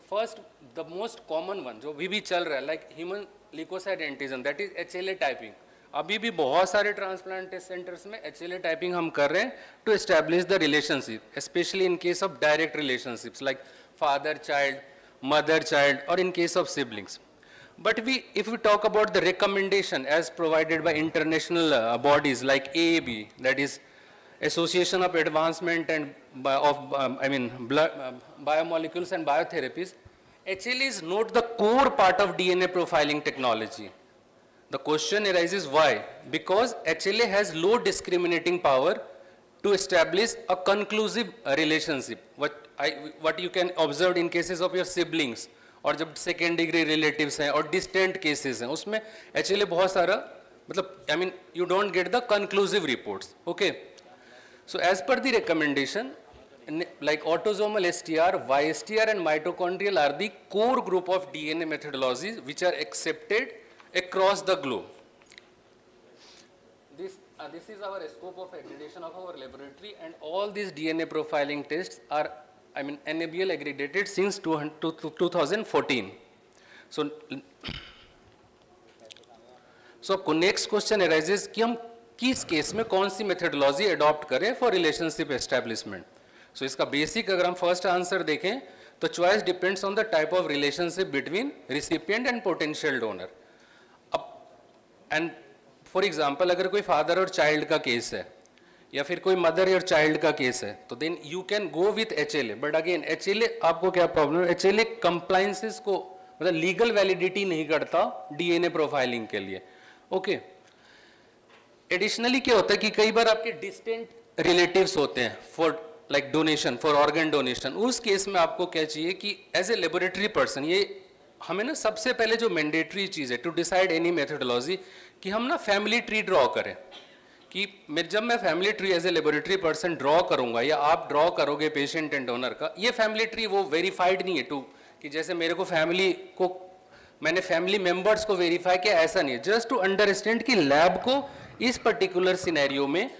most common one, जो भी चल रहा है, like human leukocyte antigen, that is HLA typing. अभी भी बहुत सारे transplant test centers में HLA typing हम कर रहे हैं to establish the relationship, especially in case of direct relationships like father-child, mother-child, or in case of siblings. But if we talk about the recommendation as provided by international bodies like AAB, that is Association of Advancement and Biomolecules and Biotherapies, HLA is not the core part of DNA profiling technology. The question arises why? Because HLA has low discriminating power to establish a conclusive relationship. What you can observe in cases of your siblings, और जब second degree relatives हैं और distant cases हैं, उसमें HLA बहुत सारा, you don't get the conclusive reports. Okay. So as per the recommendation, like autosomal STR, YSTR and mitochondrial are the core group of DNA methodologies which are accepted across the globe. This is our scope of accreditation of our laboratory, and all these DNA profiling tests are, NABL accredited since 2014. So next question arises कि हम किस case में कौन सी methodology adopt करें for relationship establishment. सो इसका basic अगर हम first answer देखें तो choice depends on the type of relationship between recipient and potential donor. And for example अगर कोई फादर और चाइल्ड का केस है या फिर कोई मदर और चाइल्ड का केस है तो then you can go with HLA. But again HLA आपको क्या प्रॉब्लम है, HLA कंप्लायंसेस को मतलब लीगल वैलिडिटी नहीं करता DNA प्रोफाइलिंग के लिए. ओके. एडिशनली क्या होता है कि कई बार आपके डिस्टेंट रिलेटिव्स होते हैं for like donation, for organ donation. उस केस में आपको क्या चाहिए कि एज ए लेबोरेटरी पर्सन, ये हमें ना सबसे पहले जो मैंडेटरी चीज़ है टू डिसाइड एनी मेथडोलॉजी कि हम ना फैमिली ट्री ड्रॉ करें. कि जब मैं family tree as a laboratory person draw करूंगा या आप ड्रॉ करोगे पेशेंट एंड डोनर का, ये फैमिली ट्री वो वेरीफाइड नहीं है टू कि जैसे मेरे को मैंने फैमिली मेंबर्स को वेरीफाई किया, ऐसा नहीं है. जस्ट टू अंडरस्टैंड कि लैब को इस पर्टिकुलर सिनेरियो में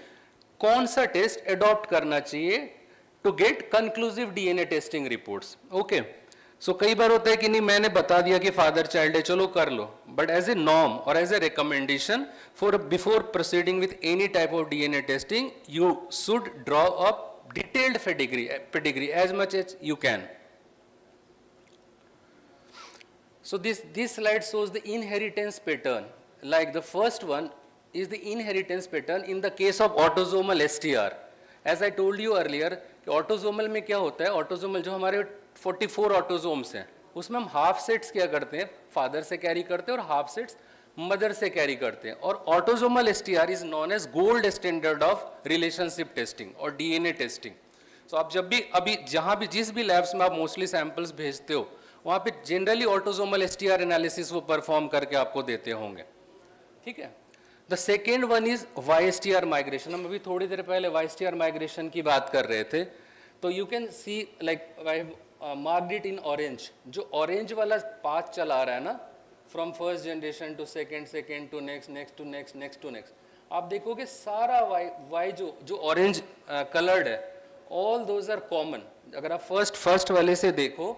कौन सा टेस्ट अडॉप्ट करना चाहिए to get conclusive DNA testing reports. Okay. So कई बार होता है कि नहीं मैंने बता दिया कि फादर चाइल्ड है, चलो कर लो, बट एज ए नॉर्म और as a recommendation for before proceeding with any type of DNA testing you should draw up detailed pedigree as much as you can. So this slide shows the inheritance pattern. Like the first one is the inheritance pattern in the case of autosomal STR. As I told you earlier, autosomal में क्या होता है, autosomal जो हमारे 44 autosomes हैं, उसमें हम half sets क्या करते हैं, फादर से कैरी करते हैं और हाफ सेट्स मदर से कैरी करते हैं। और autosomal STR is known as gold standard of relationship testing और डीएनए टेस्टिंग। तो आप जब भी अभी जहां भी जिस भी लैब्स में आप मोस्टली सैंपल्स भेजते हो वहां पे जनरली ऑटोसोमल एसटीआर एनालिसिस वो परफॉर्म करके आपको देते होंगे, ठीक है। The second one is Y STR migration. हम अभी थोड़ी देर पहले वाईएसटीआर माइग्रेशन की बात कर रहे थे, तो you can see like marked it in orange. जो ऑरेंज वाला पाथ चला रहा है ना, from first generation to second to next, next to next, next to next, आप देखोगे सारा वाई जो ऑरेंज कलर्ड है, ऑल दोज आर कॉमन। अगर आप फर्स्ट वाले से देखो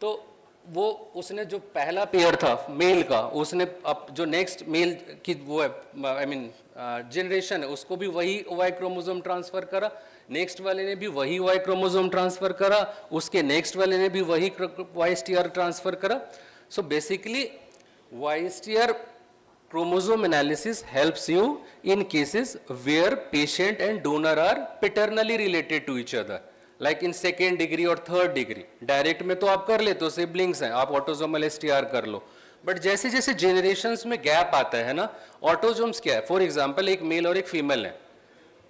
तो वो उसने जो पहला पेयर था मेल का, उसने अब जो नेक्स्ट मेल की वो है आई मीन जनरेशन है, उसको भी वही वाई क्रोमोसोम ट्रांसफर करा, नेक्स्ट वाले ने भी वही वाई क्रोमोसोम ट्रांसफर करा, उसके नेक्स्ट वाले ने भी वही वाईएसटीआर ट्रांसफर करा। So basically Y STR chromosome analysis helps you in cases where patient and donor are paternally related to each other, like in second degree or third degree. Direct में तो आप कर लेते हो, सिबलिंग्स हैं, आप ऑटोसोमल एसटीआर कर लो, बट जैसे जैसे जेनरेशंस में गैप आता है ना, ऑटोसोम्स क्या है, फॉर एग्जांपल एक मेल और एक फीमेल है,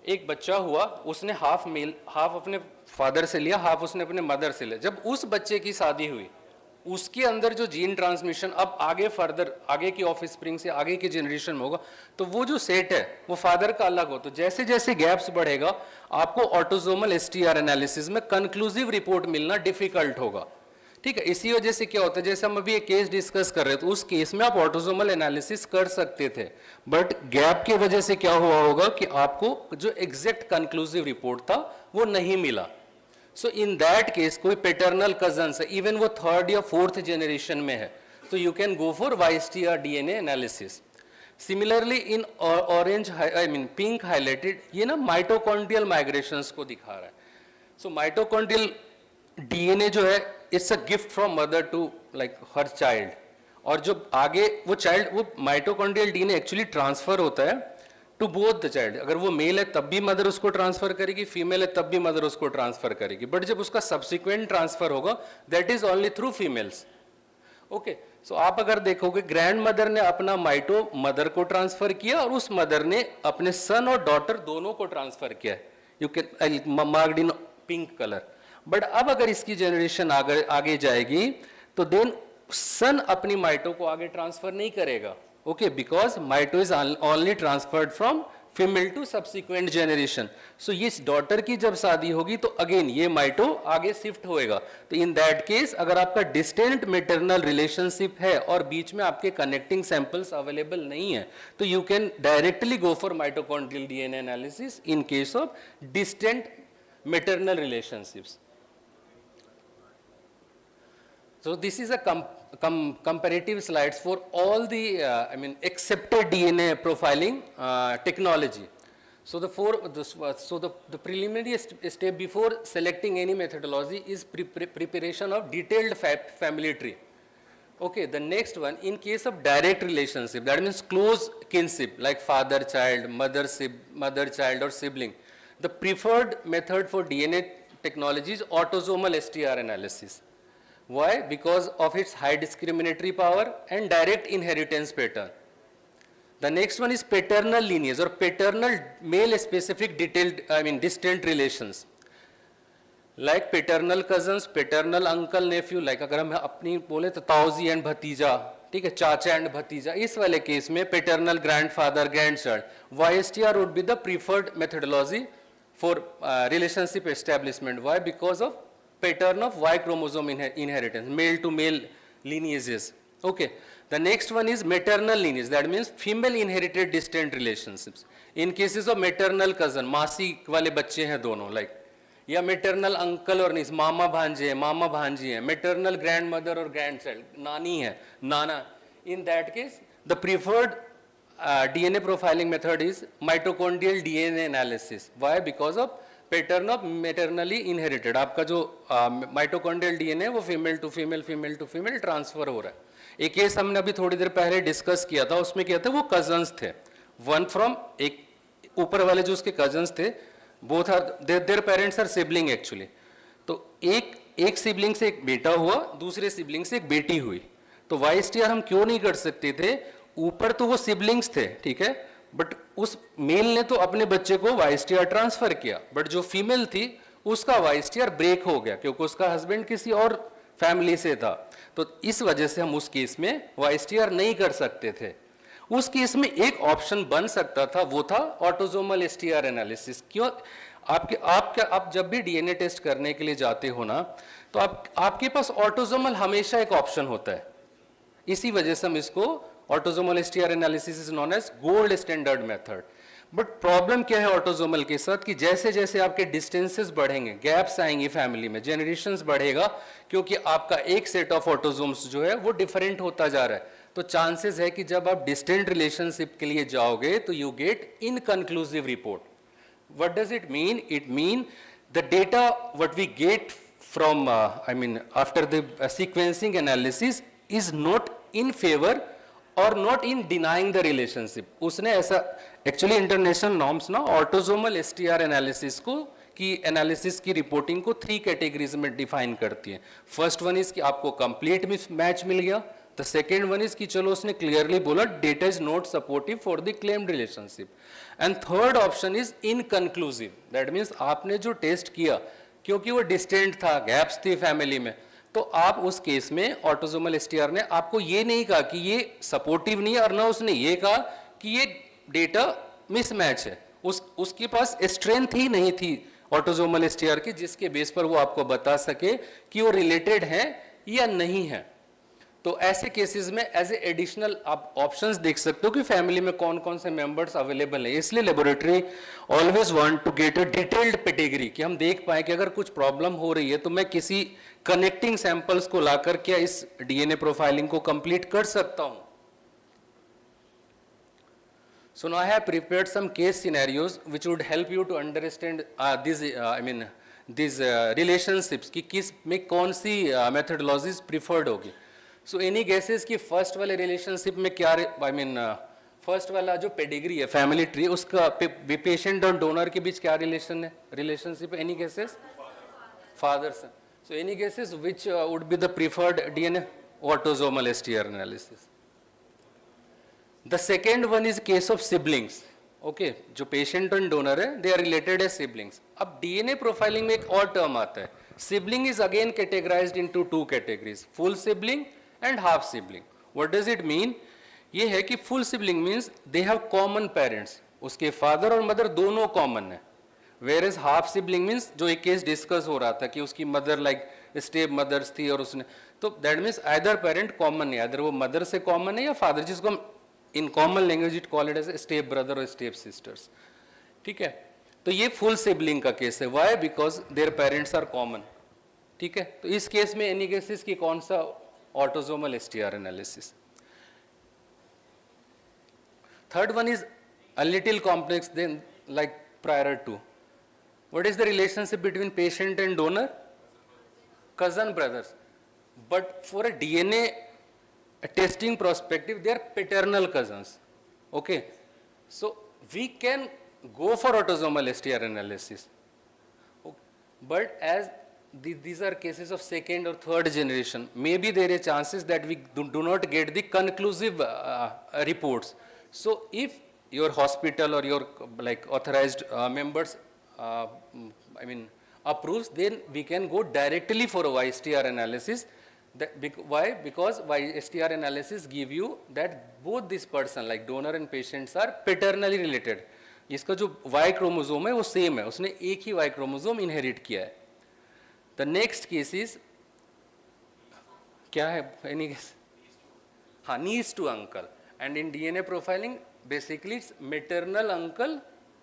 एक बच्चा हुआ, उसने हाफ मेल हाफ अपने फादर से लिया, हाफ उसने अपने मदर से लिया। जब उस बच्चे की शादी हुई, उसके अंदर जो जीन ट्रांसमिशन अब आगे फर्दर आगे की ऑफ स्प्रिंग से आगे की जनरेशन में होगा, तो वो जो सेट है वो फादर का अलग हो। तो जैसे जैसे गैप्स बढ़ेगा आपको ऑटोसोमल एसटीआर एनालिसिस में कंक्लूसिव रिपोर्ट मिलना डिफिकल्ट होगा, ठीक है। इसी वजह से क्या होता है, जैसे हम अभी एक केस डिस्कस कर रहे थे, उस केस में आप ऑटोसोमल एनालिसिस कर सकते थे, बट गैप की वजह से क्या हुआ होगा कि आपको जो एग्जैक्ट कंक्लूसिव रिपोर्ट था वो नहीं मिला। सो इन दैट केस कोई पेटर्नल कजन्स है, इवन वो थर्ड या फोर्थ जनरेशन में है, तो you can go for Y STR DNA analysis. Similarly in orange I mean pink highlighted, ये ना माइटोकॉन्ड्रियल माइग्रेशंस को दिखा रहा है। सो माइटोकॉन्ड्रियल डीएनए जो है it's a gift from mother to like her child, और जो आगे वो चाइल्ड वो माइटोकॉन्ड्रियल डीएनए एक्चुअली ट्रांसफर होता है टू बोथ द चाइल्ड। अगर वो मेल है तब भी मदर उसको ट्रांसफर करेगी, फीमेल है तब भी मदर उसको ट्रांसफर करेगी, बट जब उसका सब्सिक्वेंट ट्रांसफर होगा that is only through females. Okay, so आप अगर देखोगे ग्रैंड मदर ने अपना माइटो मदर को ट्रांसफर किया और उस मदर ने अपने सन और डॉटर दोनों को ट्रांसफर किया, you can marked in pink colour. But अब अगर इसकी जनरेशन आगे जाएगी तो देन सन अपनी माइटो को आगे ट्रांसफर नहीं करेगा, okay, because mito is only transferred from female to subsequent generation. So ये डॉटर की जब शादी होगी तो अगेन ये माइटो आगे शिफ्ट होएगा। तो इन दैट केस अगर आपका डिस्टेंट मेटरनल रिलेशनशिप है और बीच में आपके कनेक्टिंग सैंपल्स अवेलेबल नहीं है, तो you can directly go for mitochondrial DNA analysis in case of distant maternal relationships. So this is a comparative slides for all the I mean accepted DNA profiling technology. So the preliminary step before selecting any methodology is preparation of detailed family tree. Okay, the next one, in case of direct relationship, that means close kinship like father child, mother child or sibling, the preferred method for DNA technology is autosomal STR analysis. Why? Because of its high discriminatory power and direct inheritance pattern. The next one is paternal lineage or paternal male specific distant relations. Like paternal cousins, paternal uncle, nephew, like अगर हम अपनी बोले तो ताऊजी and भतीजा, ठीक है, चाचा एंड भतीजा, इस वाले केस में paternal grandfather, grandchild, YSTR would be the preferred methodology for relationship establishment. Why? Because of pattern of Y chromosome inheritance, male to male lineages. Okay. The next one is maternal lineage. That means female inherited distant relationships. In cases of maternal cousin, मासी वाले बच्चे हैं दोनों, like, या maternal uncle और niece, मामा भांजे हैं, मामा भांजी हैं, maternal grandmother और grandchild, नानी है, नाना. In that case, the preferred DNA profiling method is mitochondrial DNA analysis. Why? Because of pattern of maternally inherited, आपका जो माइटोकॉन्ड्रियल डीएनए वो फीमेल टू फीमेल ट्रांसफर हो रहा है। एक केस हमने अभी थोड़ी देर पहले डिस्कस किया था, उसमें क्या था, वो कजन्स थे, वन फ्रॉम एक ऊपर वाले जो उसके कजन्स थे, both are their parents are sibling actually. तो एक एक सिबलिंग से एक बेटा हुआ, दूसरे सिबलिंग से एक बेटी हुई, तो YSTR हम क्यों नहीं कर सकते थे? ऊपर तो वो सिबलिंग्स थे, ठीक है, बट उस मेल ने तो अपने बच्चे को YSTR ट्रांसफर किया, बट जो फीमेल थी उसका YSTR ब्रेक हो गया क्योंकि उसका हस्बैंड किसी और फैमिली से था, तो इस वजह से हम उस केस में YSTR नहीं कर सकते थे। उस केस में एक ऑप्शन बन सकता था, वो था ऑटोसोमल STR एनालिसिस। क्यों? आप जब भी DNA टेस्ट करने के लिए जाते हो ना, तो आपके पास ऑटोसोमल हमेशा एक ऑप्शन होता है, इसी वजह से हम इसको autosomal STR analysis is known as gold standard method. But problem क्या है ऑटोसोमल के साथ कि जैसे जैसे आपके डिस्टेंसेस बढ़ेंगे, गैप्स आएंगे फैमिली में, जनरेशंस बढ़ेगा, क्योंकि आपका एक सेट ऑफ ऑटोसोम्स जो है वो डिफरेंट होता जा रहा है, तो चांसेस है कि जब आप डिस्टेंट रिलेशनशिप के लिए जाओगे तो you get inconclusive report. What does it mean? It mean the data what we get from after the sequencing analysis is not in favour और not in denying the relationship. उसने ऐसा, actually international norms ना autosomal STR analysis को की analysis की reporting को 3 categories में define करती है। फर्स्ट वन इज कि आपको कंप्लीट मैच मिल गया, द सेकेंड वन इज कि चलो उसने क्लियरली बोला data is not supportive for the claimed relationship, and third option is inconclusive. That means आपने जो टेस्ट किया क्योंकि वो डिस्टेंट था, गैप्स थी फैमिली में, तो आप उस केस में ऑटोसोमल STR ने आपको ये नहीं कहा कि ये सपोर्टिव नहीं है, और ना उसने ये कहा कि ये डेटा मिसमैच है, उसके पास स्ट्रेंथ ही नहीं थी ऑटोसोमल STR की जिसके बेस पर वो आपको बता सके कि वो रिलेटेड है या नहीं है। तो ऐसे केसेस में एज ए एडिशनल आप ऑप्शंस देख सकते हो कि फैमिली में कौन कौन से मेंबर्स अवेलेबल है। इसलिए laboratory always want to get a detailed pedigree, कि हम देख पाए कि अगर कुछ प्रॉब्लम हो रही है तो मैं किसी कनेक्टिंग सैंपल्स को लाकर क्या इस DNA प्रोफाइलिंग को कंप्लीट कर सकता हूं। So now I have prepared some case scenarios which would help you to understand these relationships कि किस में कौन सी methodologies preferred होगी। So any guesses कि first वाले relationship में क्या first वाला जो pedigree है family tree उसका patient और donor के बीच क्या relation है, relationship? Any guesses? Father son. So any guesses which would be the preferred DNA? Autosomal STR analysis. The second one is case of siblings. Okay, जो patient और donor है, they are related as siblings. अब DNA profiling में एक और term आता है. Sibling is again categorized into 2 categories, full sibling and half sibling. What does it mean? ये है कि full sibling means they have common parents. उसके father और mother दोनों common है. Whereas half sibling means जो एक case discuss हो रहा था कि उसकी mother like step mothers थी और उसने, तो that means either parent common है, either वो mother से common है या father, जिसको हम in common language it call it as a step brother or step sisters. ठीक है, तो ये full sibling का केस है. Why? Because their parents are common. ठीक है, तो इस केस में any cases की कौन सा autosomal STR analysis? Third one is a little complex than like prior to. What is the relationship between patient and donor? Cousin brothers. But for a DNA testing perspective, they are paternal cousins. Okay, so we can go for autosomal STR analysis. Okay. But as these are cases of second or third generation, maybe there are chances that we do not get the conclusive reports. So if your hospital or your like authorized members approves, then we can go directly for a YSTR analysis. Why? Because YSTR analysis give you that both this person like donor and patients are paternally related. इसका जो Y chromosome है वो same है, उसने एक ही Y chromosome inherit किया है. The next case is क्या है? Any guess? हाँ, niece to uncle. And in DNA profiling, basically it's maternal uncle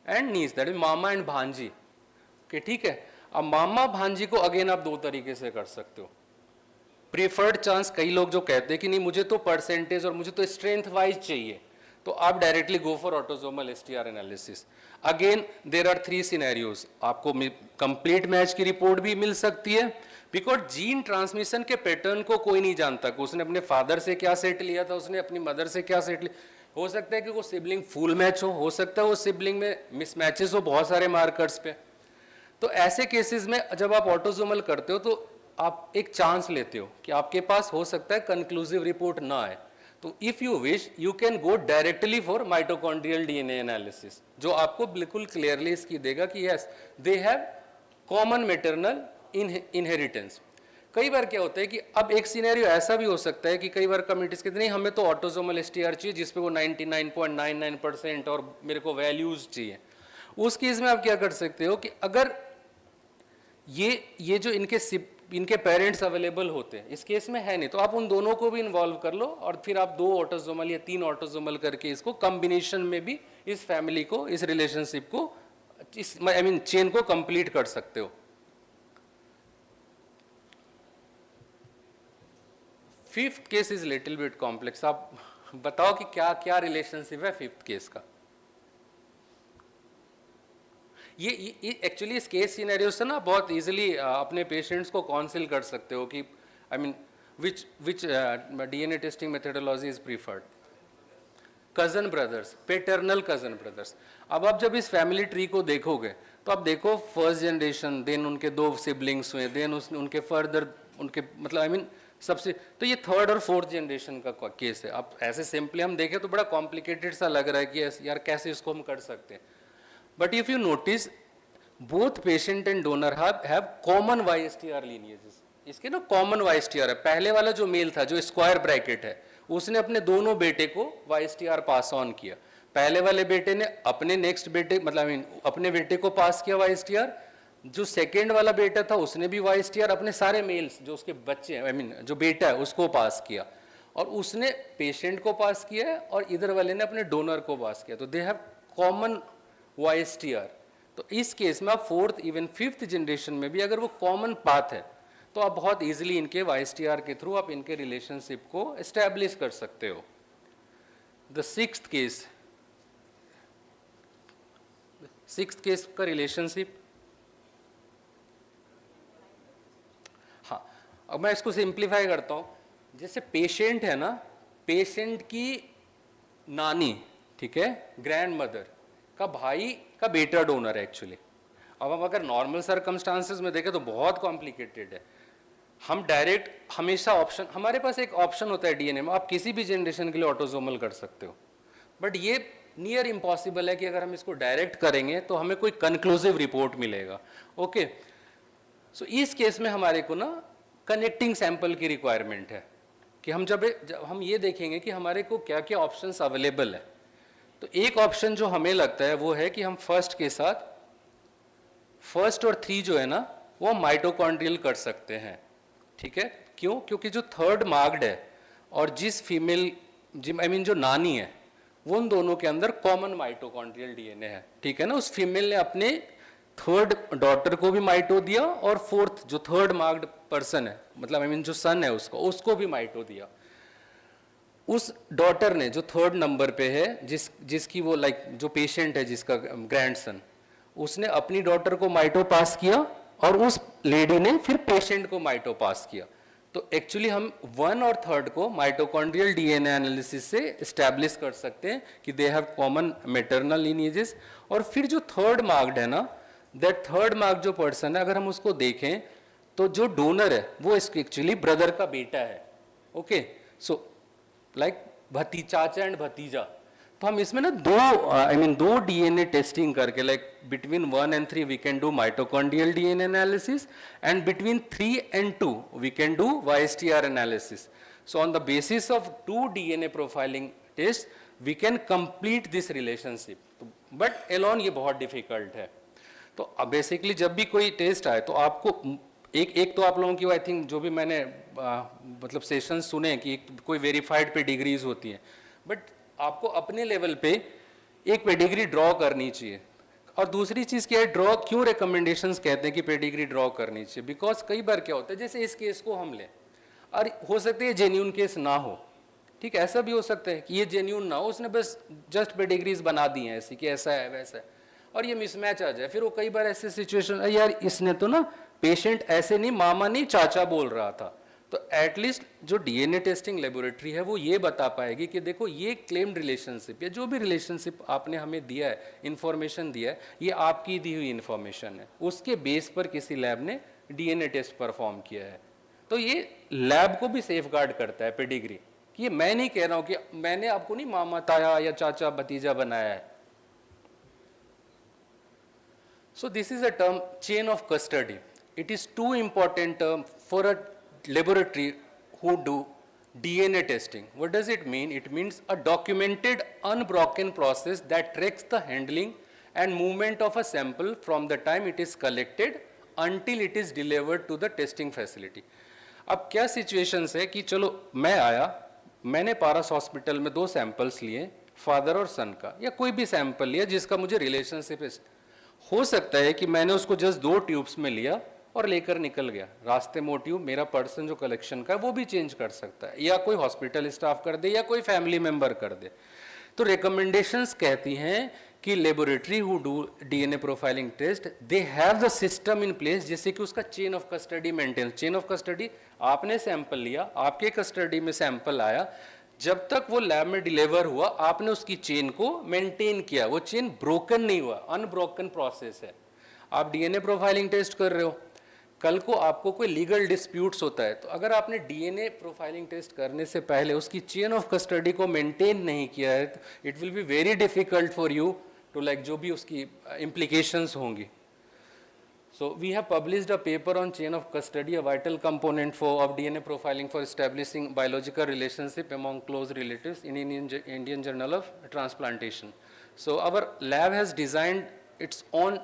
and niece, that is mama and भांजी. Okay, ठीक है. अब मामा भांजी को अगेन आप दो तरीके से कर सकते हो. प्रीफर्ड चांस, कई लोग जो कहते हैं कि नहीं मुझे तो परसेंटेज और मुझे तो स्ट्रेंथ वाइज चाहिए, तो आप directly go for autosomal STR analysis. Again there are 3 scenarios. आपको कंप्लीट मैच की रिपोर्ट भी मिल सकती है, बिकॉज जीन ट्रांसमिशन के पैटर्न को कोई नहीं जानता कि उसने अपने फादर से क्या सेट लिया था, उसने अपनी मदर से क्या सेट लिया. हो सकता है कि वो सिबलिंग फुल मैच हो सकता है वो सिबलिंग में मिसमैचेस हो बहुत सारे मार्कर्स पे. तो ऐसे केसेस में जब आप ऑटोसोमल करते हो तो आप एक चांस लेते हो कि आपके पास हो सकता है कंक्लूसिव रिपोर्ट ना आए, तो if you wish you can go directly for mitochondrial DNA analysis, जो आपको बिल्कुल क्लियरली इसकी देगा कि yes they have common maternal inheritance. कई बार क्या होता है कि अब एक सिनेरियो ऐसा भी हो सकता है कि कई बार कमिटीज कहते नहीं हमें तो ऑटोसोमल एसटीआर चाहिए जिसपे वो 99.99% और मेरे को वैल्यूज चाहिए। उस केस में आप क्या कर सकते हो कि अगर ये जो इनके पेरेंट्स अवेलेबल होते हैं, इस केस में है नहीं, तो आप उन दोनों को भी इन्वॉल्व कर लो और फिर आप 2 ऑटोसोमल या 3 ऑटोसोमल करके इसको कॉम्बिनेशन में भी इस फैमिली को, इस रिलेशनशिप को, इस चेन को कंप्लीट कर सकते हो। 5th case is little bit complex. आप बताओ कि क्या क्या रिलेशनशिप है 5th केस का। ये एक्चुअली इस केस सिनेरियो से ना बहुत इजीली अपने पेशेंट्स को काउंसिल कर सकते हो कि विच DNA testing methodology is preferred. Cousin brothers, paternal cousin brothers. अब आप जब इस फैमिली ट्री को देखोगे तो आप देखो फर्स्ट जनरेशन, देन उनके 2 सिबलिंग्स हुए, देन उनके फर्दर उनके सबसे, तो ये 3rd और 4th जनरेशन का केस है। अब ऐसे सिंपली हम देखें तो बड़ा कॉम्प्लिकेटेड सा लग रहा है कि यार कैसे इसको हम कर सकते हैं। But if you notice both patient and donor have common YSTR लीनिएजेस। इसके ना कॉमन YSTR है। पहले वाला जो मेल था जो स्क्वायर ब्रैकेट है, उसने अपने दोनों बेटे को YSTR पास ऑन किया। पहले वाले बेटे ने अपने नेक्स्ट बेटे अपने बेटे को पास किया YSTR। जो सेकेंड वाला बेटा था उसने भी YSTR अपने सारे मेल्स जो उसके बच्चे जो बेटा है उसको पास किया, और उसने पेशेंट को पास किया है और इधर वाले ने अपने डोनर को पास किया। तो दे हैव कॉमन YSTR। तो इस केस में आप 4th इवन 5th जनरेशन में भी अगर वो कॉमन पाथ है तो आप बहुत इजीली इनके YSTR के थ्रू आप इनके रिलेशनशिप को एस्टैब्लिश कर सकते हो। द 6th केस का रिलेशनशिप, हाँ अब मैं इसको सिंप्लीफाई करता हूं। जैसे पेशेंट है ना, पेशेंट की नानी, ठीक है, ग्रैंड मदर का भाई का बेटा डोनर है एक्चुअली। अब हम अगर नॉर्मल सर्कमस्टांसेस में देखें तो बहुत कॉम्प्लिकेटेड है। हम डायरेक्ट हमेशा ऑप्शन, हमारे पास एक ऑप्शन होता है डीएनए में, आप किसी भी जनरेशन के लिए ऑटोसोमल कर सकते हो, बट ये नियर इम्पॉसिबल है कि अगर हम इसको डायरेक्ट करेंगे तो हमें कोई कंक्लूसिव रिपोर्ट मिलेगा। ओके, सो इस केस में हमारे को ना कनेक्टिंग सैंपल की रिक्वायरमेंट है कि हम जब हम ये देखेंगे कि हमारे को क्या क्या ऑप्शंस अवेलेबल है। तो एक ऑप्शन जो हमें लगता है वो है कि हम फर्स्ट के साथ 1st और 3 जो है ना वो माइटोकॉन्ड्रियल कर सकते हैं, ठीक है। क्यों? क्योंकि जो 3rd मार्क्ड है और जिस फीमेल जो नानी है वो उन दोनों के अंदर कॉमन माइटोकॉन्ड्रियल डीएनए है, ठीक है ना। उस फीमेल ने अपने 3rd डॉटर को भी माइटो दिया और 4th जो 3rd मार्क्ड पर्सन है जो सन है उसको भी माइटो दिया। उस डॉटर ने जो 3rd नंबर पे है जिसकी वो जो पेशेंट है जिसका ग्रैंडसन, उसने अपनी डॉटर को माइटो पास किया और उस लेडी ने फिर पेशेंट को माइटो पास किया। तो एक्चुअली हम 1 और 3rd को माइटोकॉन्ड्रियल डीएनए एनालिसिस से एस्टैब्लिश कर सकते हैं कि दे हैव कॉमन मैटरनल लीनिएजेस। और फिर जो 3rd मार्क्ड है ना, दैट 3rd मार्क्ड जो पर्सन है, अगर हम उसको देखें तो जो डोनर है वो एक्चुअली ब्रदर का बेटा है। ओके, सो चाचा एंड भतीजा। तो हम इसमें ना दो डीएनए टेस्टिंग करके between 1 and 3 we can do mitochondrial DNA analysis and between 3 and 2 we can do YSTR analysis. So on the basis of 2 DNA profiling test we can complete this relationship. But alone ये बहुत difficult है। तो basically जब भी कोई test आए तो आपको एक तो आप लोगों की आई थिंक जो भी मैंने सेशन सुने कि कोई वेरीफाइड पेडिग्रीज होती हैं, बट आपको अपने लेवल पे एक पेडिग्री ड्रॉ करनी चाहिए। और दूसरी चीज़ क्या है, ड्रॉ क्यों रिकमेंडेशंस कहते हैं कि पेडिग्री ड्रॉ करनी चाहिए, बिकॉज कई बार क्या होता है, जैसे इस केस को हम लें और हो सकता है जेन्यून केस ना हो, ठीक है, ऐसा भी हो सकता है कि ये जेन्यून ना हो, उसने बस जस्ट पेडिग्रीज बना दी हैं ऐसी कि ऐसा है वैसा है, और ये मिसमैच आ जाए। फिर वो कई बार ऐसे सिचुएशन, यार इसने तो ना पेशेंट ऐसे नहीं मामा नहीं चाचा बोल रहा था, तो एटलीस्ट जो डीएनए टेस्टिंग लेबोरेटरी है वो ये बता पाएगी कि देखो ये क्लेम्ड रिलेशनशिप या जो भी रिलेशनशिप आपने हमें दिया है, इंफॉर्मेशन दिया है, ये आपकी दी हुई इंफॉर्मेशन है, उसके बेस पर किसी लैब ने डीएनए टेस्ट परफॉर्म किया है। तो ये लैब को भी सेफगार्ड करता है पेडिग्री, कि ये मैं नहीं कह रहा हूं कि मैंने आपको नहीं मामा ताया या चाचा भतीजा बनाया है. So this is a term chain of custody. It is too important term for a laboratory who do DNA testing. What does it mean? It means a documented, unbroken process that tracks the handling and movement of a sample from the time it is collected until it is delivered to the testing facility. अब क्या situations है कि चलो मैं आया, मैंने पारस hospital में 2 samples लिए, फादर और सन का, या कोई भी सैंपल लिया जिसका मुझे रिलेशनशिप है. हो सकता है कि मैंने उसको जस्ट 2 ट्यूब्स में लिया और लेकर निकल गया, रास्ते में वो ट्यूब मेरा पर्सन जो कलेक्शन का है वो भी चेंज कर सकता है, या कोई हॉस्पिटल स्टाफ कर दे या कोई फैमिली मेंबर कर दे. तो रिकमेंडेशंस कहती हैं कि laboratory who do DNA profiling test, they have the system in place, जिससे कि उसका chain of custody maintain. Chain of custody, आपने सैंपल लिया, आपके कस्टडी में सैंपल आया, जब तक वो लैब में डिलीवर हुआ आपने उसकी चेन को मेंटेन किया, वो चेन ब्रोकन नहीं हुआ, अनब्रोकन प्रोसेस है. आप डीएनए प्रोफाइलिंग टेस्ट कर रहे हो, कल को आपको कोई लीगल डिस्प्यूट्स होता है, तो अगर आपने डीएनए प्रोफाइलिंग टेस्ट करने से पहले उसकी चेन ऑफ कस्टडी को मेंटेन नहीं किया है, तो it will be very difficult for you to like जो भी उसकी implications होंगी. So we have published a paper on chain of custody, a vital component of DNA profiling for establishing biological relationship among close relatives in Indian Journal of Transplantation. So our lab has designed its own,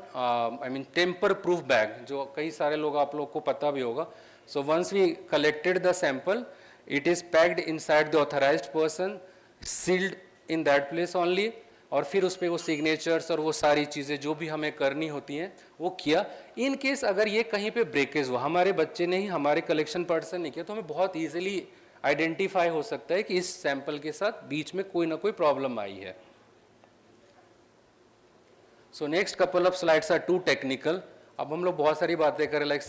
tamper-proof bag, जो कई सारे लोग आप लोग को पता भी होगा. So once we collected the sample, it is packed inside the authorized person, sealed in that place only, और फिर उस पर वो सिग्नेचर्स और वो सारी चीज़ें जो भी हमें करनी होती हैं वो किया. इन केस अगर ये कहीं पे ब्रेकेज हुआ, हमारे बच्चे ने ही, हमारे कलेक्शन पर्सन ने किया, तो हमें बहुत इजीली आइडेंटिफाई हो सकता है कि इस सैंपल के साथ बीच में कोई ना कोई प्रॉब्लम आई है. So next couple of slides are too technical. अब हम लोग बहुत सारी बातें करें लाइक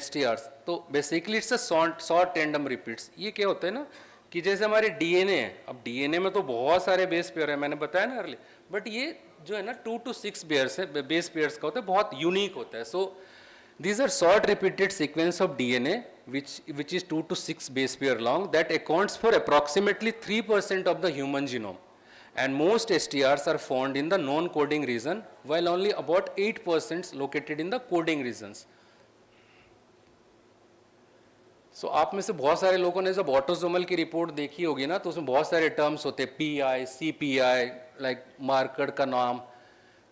STRs, तो basically it's a short random repeats. ये क्या होता है ना कि जैसे हमारे डीएनए है, अब डीएनए में तो बहुत सारे बेस पेयर है, मैंने बताया ना अर्ली, बट ये जो है ना 2 to 6 पेयर्स है, बेस पेयर्स का होता है, बहुत यूनिक होता है. So these are short repeated sequence of DNA which is 2 to 6 base pair long that accounts for approximately 3% of the human genome, and most STRs are found in the non-coding region while only about 8% located in the coding regions. So आप में से बहुत सारे लोगों ने जब autosomal की report देखी होगी ना, तो उसमें बहुत सारे टर्म्स होते हैं, PI, CPI, लाइक मार्कर का नाम.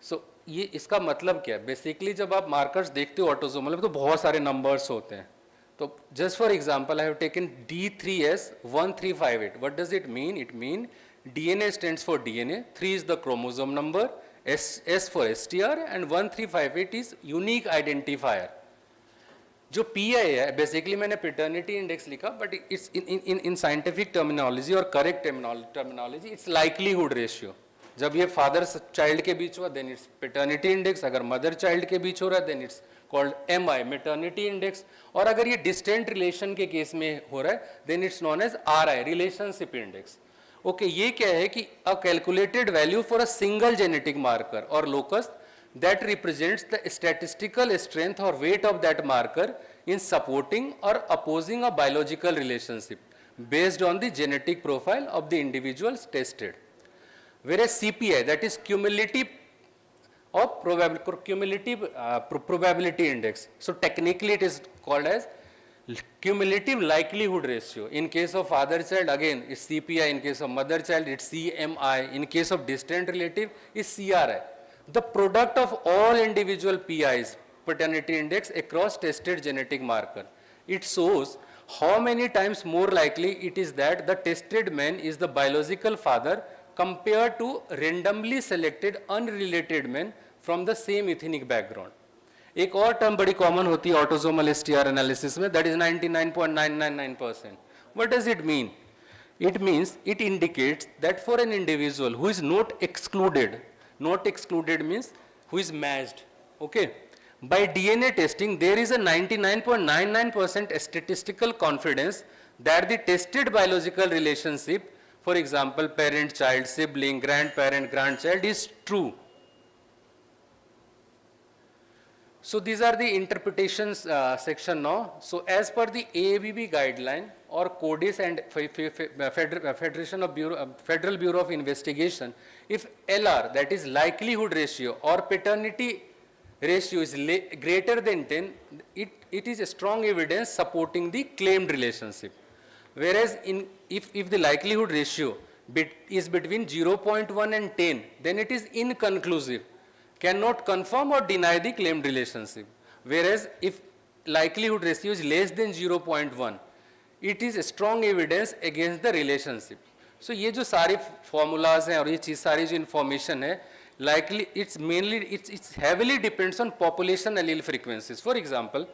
सो ये इसका मतलब क्या है? बेसिकली जब आप मार्कर्स देखते हो ऑटोसोमल में तो बहुत सारे नंबर्स होते हैं. तो just for example I have taken D3S1358. What does it mean? It mean DNA stands for DNA, 3 is the chromosome number, S for STR, and 1358 is unique identifier. जो PI है, basically मैंने paternity index लिखा, but it's in scientific terminology और correct terminology it's likelihood ratio. जब ये father child के बीच हुआ देन इट्स पैटर्निटी इंडेक्स, अगर मदर चाइल्ड के बीच हो रहा है then it's called MI, maternity index, और अगर ये डिस्टेंट रिलेशन के केस में हो रहा है then it's known as RI, relationship index. Okay, ये क्या है कि a calculated value for a single genetic marker और locus that represents the statistical strength or weight of that marker in supporting or opposing a biological relationship based on the genetic profile of the individuals tested. Whereas CPI, that is cumulative probability index. So technically it is called as cumulative likelihood ratio. In case of father child, again it's CPI. In case of mother child, it's CMI. In case of distant relative, it's CRI. The product of all individual PIs, paternity index, across tested genetic marker. It shows how many times more likely it is that the tested man is the biological father compared to randomly selected unrelated men from the same ethnic background. एक और term बड़ी common होती है autosomal STR analysis में, that is 99.999%. What does it mean? It means it indicates that for an individual who is not excluded means who is matched, okay, by DNA testing there is a 99.99% statistical confidence that the tested biological relationship, for example parent child, sibling, grandparent, grandchild, is true. So these are the interpretations section now. So as per the AABB guideline or CODIS and Federal Bureau of Investigation, if LR, that is likelihood ratio or paternity ratio is greater than 10, it is a strong evidence supporting the claimed relationship. Whereas if the likelihood ratio is between 0.1 and 10, then it is inconclusive, cannot confirm or deny the claimed relationship. Whereas if likelihood ratio is less than 0.1, it is a strong evidence against the relationship. So ये जो सारे formulas हैं और ये चीज़ सारी जो information है, likely it's heavily depends on population allele frequencies. For example,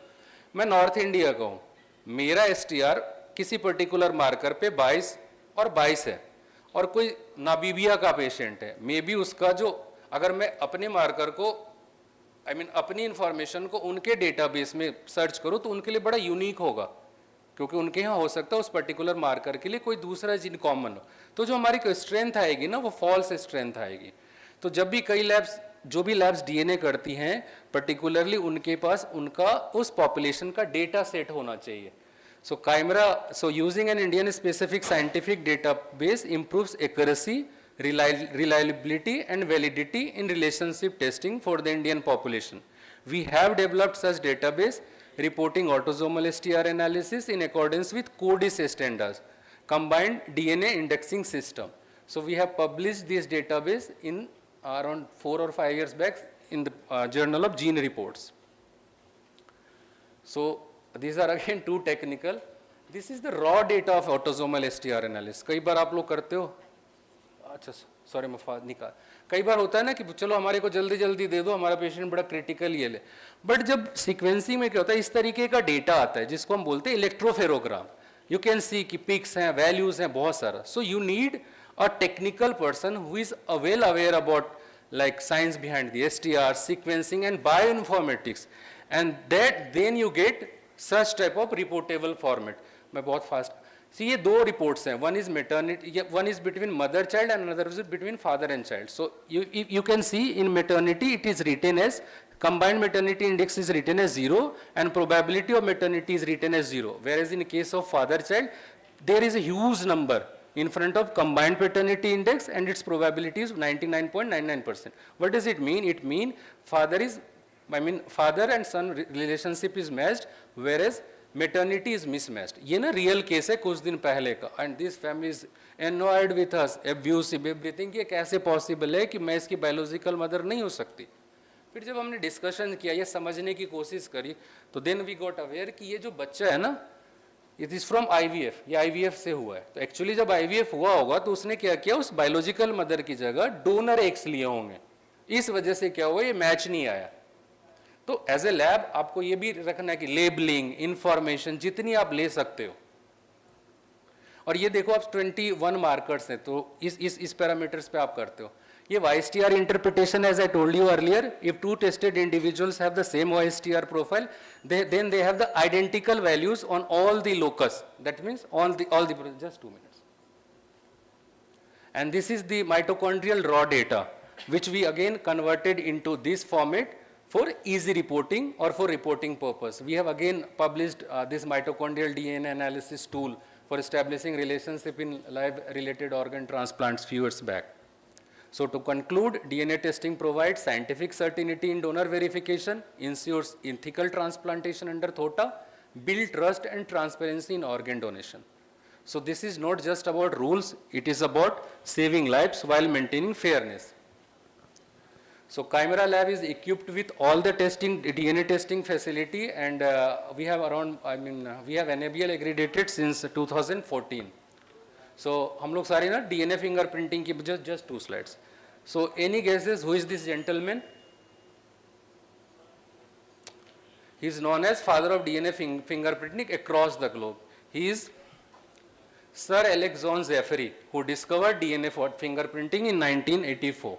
मैं North India का हूँ, मेरा STR किसी particular marker पे 22 और 22 है, और कोई नामीबिया का पेशेंट है, मे बी उसका जो अगर मैं अपने मार्कर को अपनी इंफॉर्मेशन को उनके डेटाबेस में सर्च करूं तो उनके लिए बड़ा यूनिक होगा, क्योंकि उनके यहाँ हो सकता है उस पर्टिकुलर मार्कर के लिए कोई दूसरा जीन कॉमन हो, तो जो हमारी स्ट्रेंथ आएगी ना वो फॉल्स स्ट्रेंथ आएगी. तो जब भी कई लैब्स जो भी लैब्स डीएनए करती हैं पर्टिकुलरली उनके पास उनका उस पॉपुलेशन का डेटा सेट होना चाहिए. So using an Indian specific scientific database improves accuracy, reliability and validity in relationship testing for the Indian population. We have developed such database reporting autosomal STR analysis in accordance with CODIS standards, combined DNA indexing system. So we have published this database in around 4 or 5 years back in the Journal of Gene Reports. So these are again too technical. This is the raw data of autosomal STR analysis. कई बार आप लोग करते हो, अच्छा sorry मफाद निकाल, कई बार होता है ना कि चलो हमारे को जल्दी जल्दी दे दो, हमारा पेशेंट बड़ा क्रिटिकल ये ले, बट जब सीक्वेंसिंग में क्या होता है इस तरीके का डेटा आता है जिसको हम बोलते हैं इलेक्ट्रोफेरोग्राम. यू कैन सी कि पिक्स हैं, वैल्यूज हैं, बहुत सारा. So you need a technical person who is well aware about like science behind the STR, sequencing and bioinformatics, and that then you get such type of reportable format. मैं बहुत fast. See ये दो reports हैं, one is maternity, one is between mother child and another is between father and child. So you can see in maternity it is written as combined maternity index is written as 0 and probability of maternity is written as 0. Whereas in case of father child there is a huge number in front of combined paternity index and its probability is 99.99%. What does it mean? It means father and son relationship is matched, whereas maternity is mismatched. ये ना real case है कुछ दिन पहले का, and this family is annoyed with us, abusive, everything. ये कैसे possible है कि मैं इसकी biological mother नहीं हो सकती? फिर जब हमने discussion किया, ये समझने की कोशिश करी, तो then we got aware कि ये जो बच्चा है ना, इट इज फ्रॉम IVF, ये IVF से हुआ है. तो एक्चुअली जब IVF हुआ होगा तो उसने क्या किया, उस बायोलॉजिकल मदर की जगह डोनर एग्स लिए होंगे, इस वजह से क्या हुआ ये मैच नहीं आया. तो एज ए लैब आपको ये भी रखना है कि लेबलिंग इंफॉर्मेशन जितनी आप ले सकते हो. और ये देखो आप 21 मार्कर्स हैं, तो इस पैरामीटर्स पे आप करते हो. ये YSTR interpretation, as I told you earlier, if two tested individuals have the same YSTR profile, then they have the identical values on all the locus. That means all the just 2 minutes. And this is the mitochondrial raw data, which we again converted into this format for easy reporting or for reporting purpose. We have again published this mitochondrial DNA analysis tool for establishing relationship in live related organ transplants few years back. So to conclude, DNA testing provides scientific certainty in donor verification, ensures ethical transplantation under THOTA, build trust and transparency in organ donation. So this is not just about rules, it is about saving lives while maintaining fairness. So Chimera Lab is equipped with all the DNA testing facility, and we have we have NABL accredited since 2014. So हम लोग सारे ना DNA fingerprinting की just 2 slides. So any guesses who is this gentleman? He is known as father of DNA fingerprinting across the globe. He is Sir Alexander Zafari, who discovered DNA fingerprinting in 1984.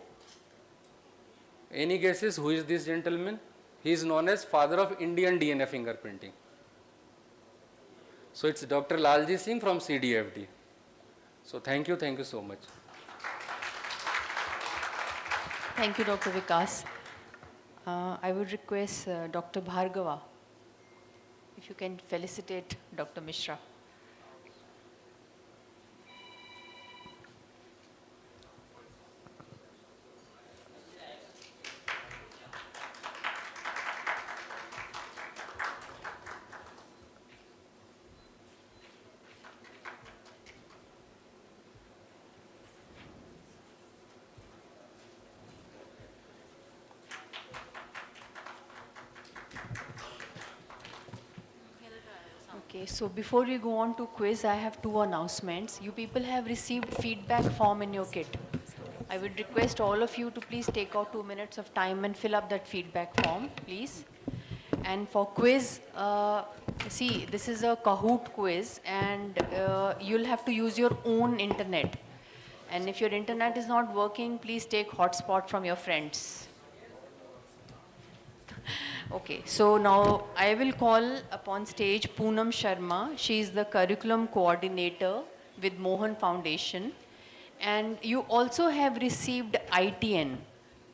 Any guesses who is this gentleman? He is known as father of Indian DNA fingerprinting. So it's Dr. Lalji Singh from CDFD. So thank you so much. Thank you, Dr. Vikas. I would request Dr. Bhargava, if you can felicitate Dr. Mishra. Okay, so before we go on to quiz, I have two announcements. You people have received feedback form in your kit. I would request all of you to please take out 2 minutes of time and fill up that feedback form, please. And for quiz, see, this is a Kahoot quiz, and you'll have to use your own internet. And if your internet is not working, please take hotspot from your friends. Okay, so now I will call upon stage Poonam Sharma. She is the curriculum coordinator with Mohan Foundation. And you also have received ITN,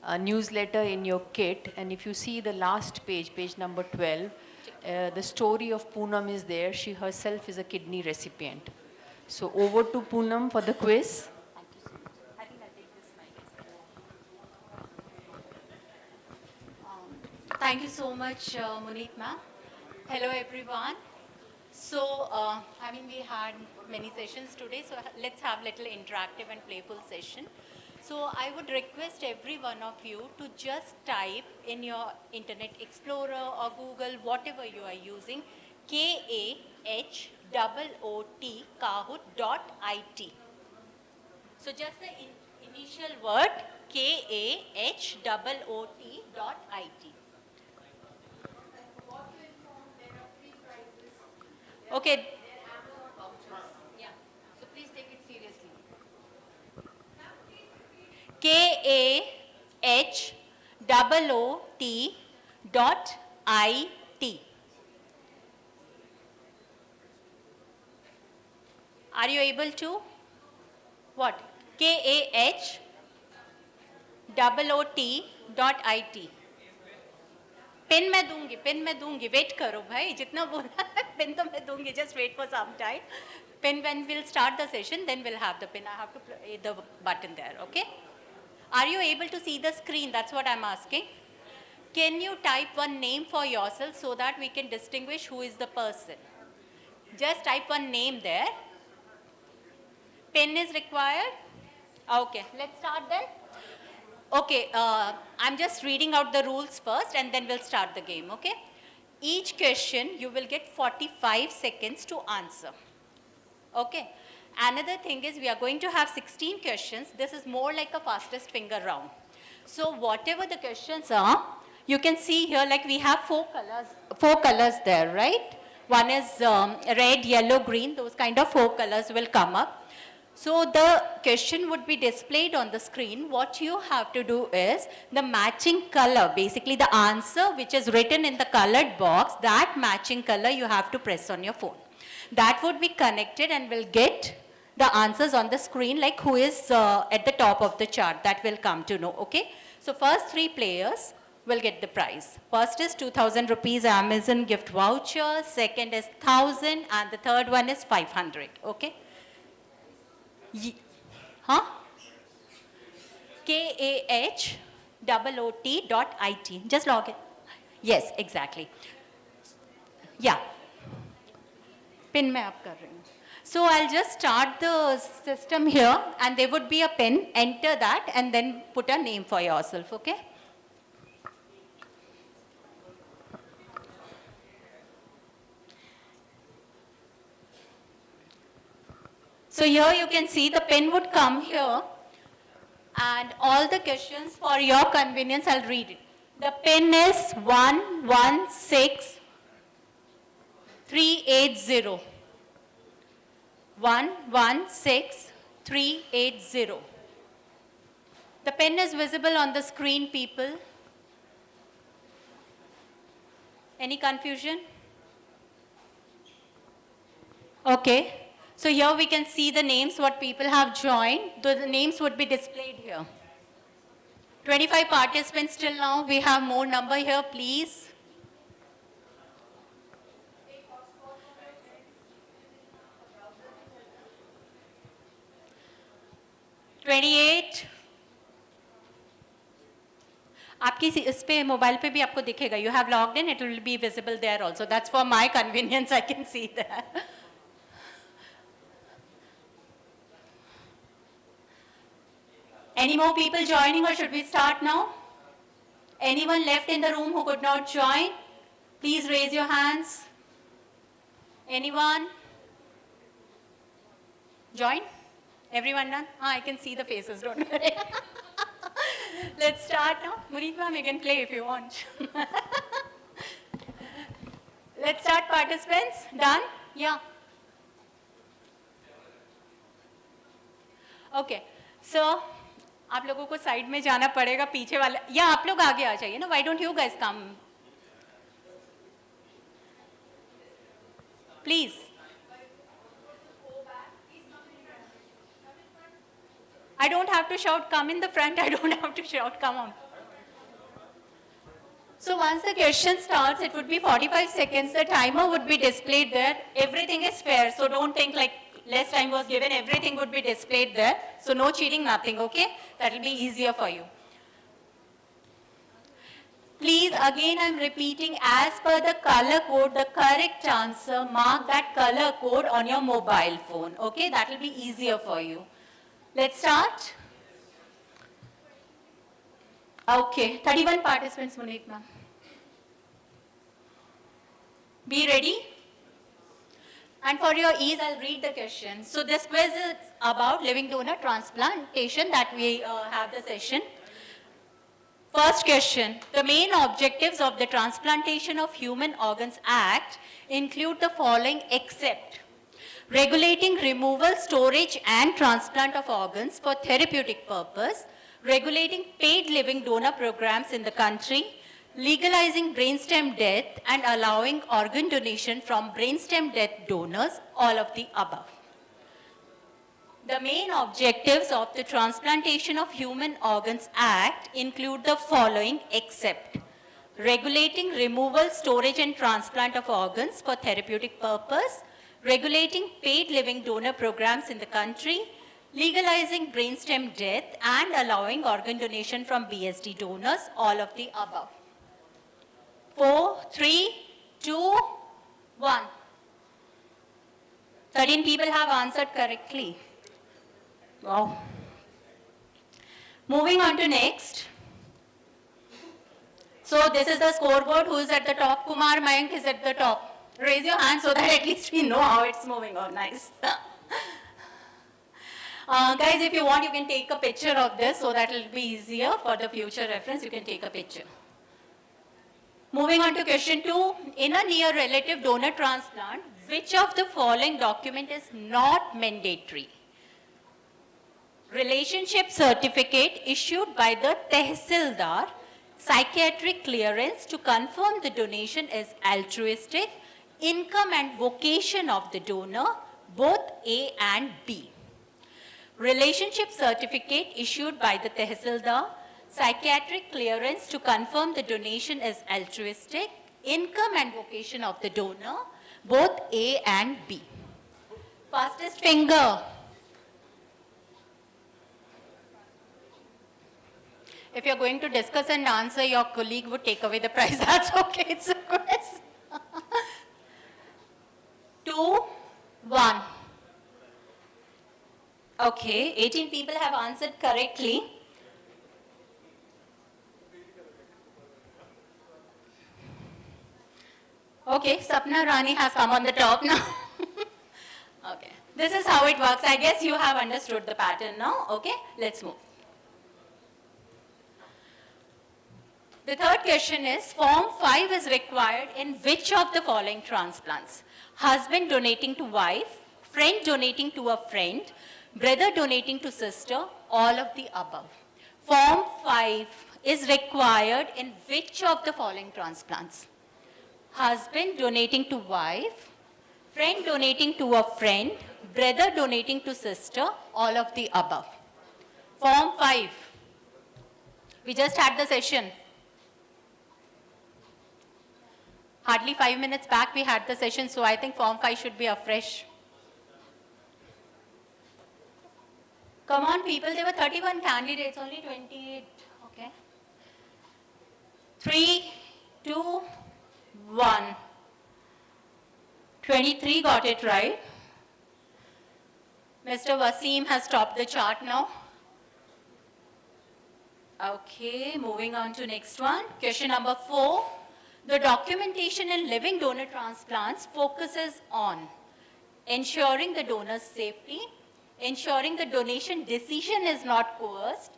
a newsletter in your kit. And if you see the last page, page number 12, the story of Poonam is there. She herself is a kidney recipient. So over to Poonam for the quiz. Thank you so much, Monique ma'am. Hello, everyone. So, we had many sessions today, so let's have little interactive and playful session. So, I would request every one of you to just type in your Internet Explorer or Google, whatever you are using, KAHOOT, kahoot.it. So, just the initial word, KAHOOT.it. Okay. Yeah. So please take it seriously. KAHOOT.IT. Are you able to? What? KAHOOT.IT. Pin मैं दूंगी, wait करो भाई, जितना बोला है pin तो मैं दूंगी, just wait for some time. Pin, when we'll start the session, then we'll have the pin. I have to play the button there, okay? Are you able to see the screen? That's what I'm asking. Can you type one name for yourself so that we can distinguish who is the person? Just type one name there. Pin is required? Okay, let's start then. Okay, I'm just reading out the rules first and then we'll start the game, okay? Each question you will get 45 seconds to answer, okay? Another thing is we are going to have 16 questions. This is more like a fastest finger round. So whatever the questions are, you can see here like we have four colors there, right? One is red, yellow, green, those kind of 4 colors will come up. So the question would be displayed on the screen. What you have to do is the matching color, basically the answer which is written in the colored box, that matching color you have to press on your phone. That would be connected and will get the answers on the screen like who is at the top of the chart. That will come to know, okay? So first 3 players will get the prize. First is 2,000 rupees Amazon gift voucher, second is 1,000 and the third one is 500, okay? KAHOOT.IT. Just log in. Yes, exactly. Yeah. Pin मैं आप कर रही हूँ. So I'll just start the system here and there would be a pin. Enter that and then put a name for yourself, okay? So here you can see the pin would come here and all the questions for your convenience, I'll read it. The pin is 116380. 116380. The pin is visible on the screen, people. Any confusion? Okay. So here we can see the names what people have joined. The names would be displayed here. 25 participants till now. We have more number here, please. $28. आपकी इस पे mobile पे भी आपको दिखेगा. You have logged in. It will be visible there also. That's for my convenience. I can see that. Any more people joining, or should we start now? Anyone left in the room who could not join? Please raise your hands. Anyone? Join? Everyone done? I can see the faces, don't worry. Let's start now. Muneet ma'am, you can play if you want. Let's start, participants. Done? Yeah. Okay. So, आप लोगों को side में जाना पड़ेगा, पीछे वाले, या आप लोग आगे आ जाइए ना. Why don't you guys come? Please. I don't have to shout, come in the front. I don't have to shout, come on. So once the question starts, it would be 45 seconds. The timer would be displayed there. Everything is fair, so don't think like less time was given. Everything would be displayed there. So no cheating, nothing, okay? That will be easier for you. Please, again I'm repeating, as per the color code, the correct answer, mark that color code on your mobile phone, okay? That will be easier for you. Let's start. Okay, 31 participants, Muneet ma'am. Be ready. And for your ease, I'll read the question. So this quiz is about living donor transplantation that we have the session. First question, the main objectives of the Transplantation of Human Organs Act include the following except regulating removal, storage and transplant of organs for therapeutic purpose, regulating paid living donor programs in the country, legalizing brainstem death and allowing organ donation from brainstem death donors, all of the above. The main objectives of the Transplantation of Human Organs Act include the following except regulating removal, storage and transplant of organs for therapeutic purpose, regulating paid living donor programs in the country, legalizing brainstem death and allowing organ donation from BSD donors, all of the above. 4, 3, 2, 1. 13 people have answered correctly. Wow. Moving on to next. So this is the scoreboard. Who is at the top? Kumar Mayank is at the top. Raise your hand so that at least we know how it's moving. Oh, nice. Guys, if you want, you can take a picture of this so that it will be easier for the future reference. You can take a picture. Moving on to question 2. In a near relative donor transplant, which of the following document is not mandatory? Relationship certificate issued by the Tehsildar, psychiatric clearance to confirm the donation is altruistic, income and vocation of the donor, both A and B. Relationship certificate issued by the Tehsildar, psychiatric clearance to confirm the donation is altruistic, income and vocation of the donor, both A and B. Fastest finger. If you're going to discuss and answer, your colleague would take away the prize. That's okay, it's a quiz. 2, 1. Okay, 18 people have answered correctly. Okay, Sapna Rani has come on the top now. Okay, this is how it works. I guess you have understood the pattern now. Okay, let's move. The third question is, Form 5 is required in which of the following transplants? Husband donating to wife, friend donating to a friend, brother donating to sister, all of the above. Form 5 is required in which of the following transplants? Husband donating to wife, friend donating to a friend, brother donating to sister, all of the above. Form 5. We just had the session. Hardly 5 minutes back we had the session, so I think Form 5 should be afresh. Come on people, there were 31 candidates, only 28, okay. 3, 2, 1. 23 got it right. Mr. Wasim has topped the chart now. Okay, moving on to next one. Question number 4. The documentation in living donor transplants focuses on ensuring the donor's safety, ensuring the donation decision is not coerced,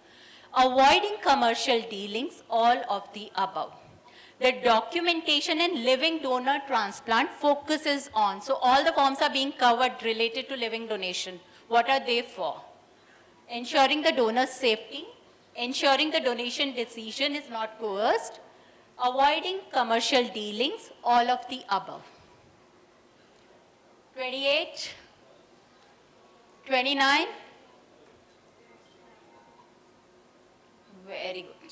avoiding commercial dealings, all of the above. The documentation in living donor transplant focuses on, so all the forms are being covered related to living donation. What are they for? Ensuring the donor's safety, ensuring the donation decision is not coerced, avoiding commercial dealings, all of the above. 28, 29. Very good.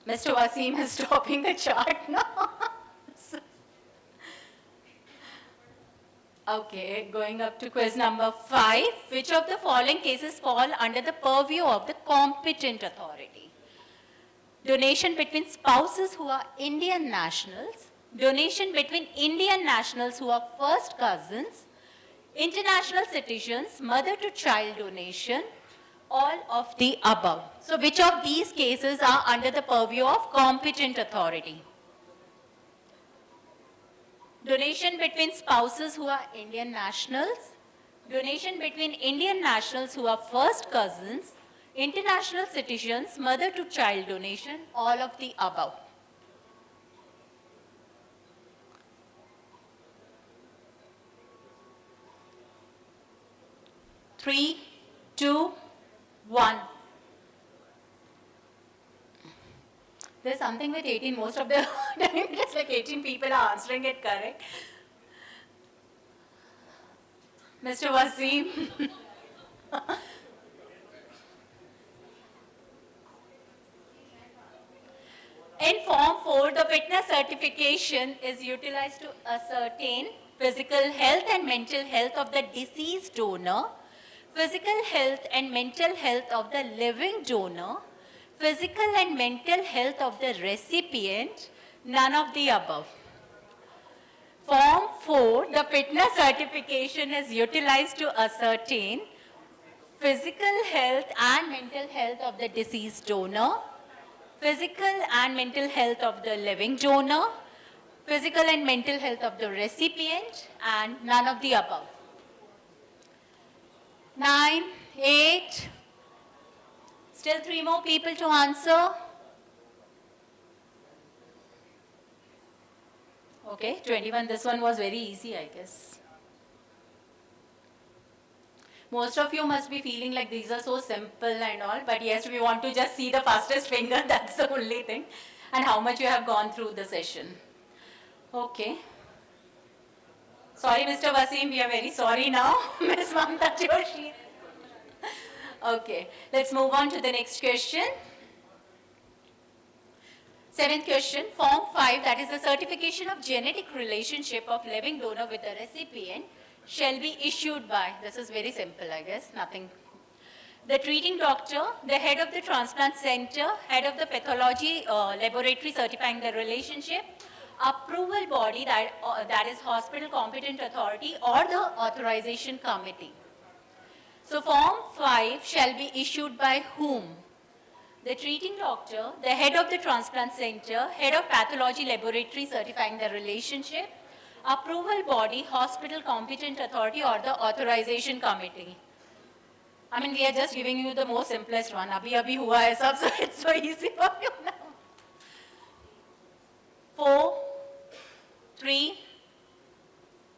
Mr. Wasim is stopping the chart now. Okay, going up to quiz number 5. Which of the following cases fall under the purview of the competent authority? Donation between spouses who are Indian nationals, donation between Indian nationals who are first cousins, international citizens, mother-to-child donation, all of the above. So which of these cases are under the purview of competent authority? Donation between spouses who are Indian nationals, donation between Indian nationals who are first cousins, international citizens, mother-to-child donation, all of the above. Three, 2, 1. There's something with 18 most of the time. It's like 18 people are answering it correct. Mr. Wasim. In Form 4, the fitness certification is utilized to ascertain physical health and mental health of the deceased donor, physical health and mental health of the living donor, physical and mental health of the recipient, none of the above. Form 4, the fitness certification is utilized to ascertain physical health and mental health of the deceased donor, physical and mental health of the living donor, physical and mental health of the recipient, and none of the above. 9, 8, still 3 more people to answer. Okay, 21, this one was very easy, I guess. Most of you must be feeling like these are so simple and all, but yes, we want to just see the fastest finger, that's the only thing, and how much you have gone through the session. Okay. Sorry, Mr. Wasim, we are very sorry now. Ms. Mamta Joshi. Okay, let's move on to the next question. 7th question, Form 5, that is the certification of genetic relationship of living donor with the recipient, shall be issued by, this is very simple, I guess, nothing. The treating doctor, the head of the transplant center, head of the pathology laboratory certifying the relationship, approval body, that is hospital competent authority, or the authorization committee. So Form 5 shall be issued by whom? The treating doctor, the head of the transplant center, head of pathology laboratory certifying the relationship, approval body, hospital competent authority, or the authorization committee. I mean, we are just giving you the most simplest one. Abhi hua hai sab, so it's so easy for you now. 4, 3,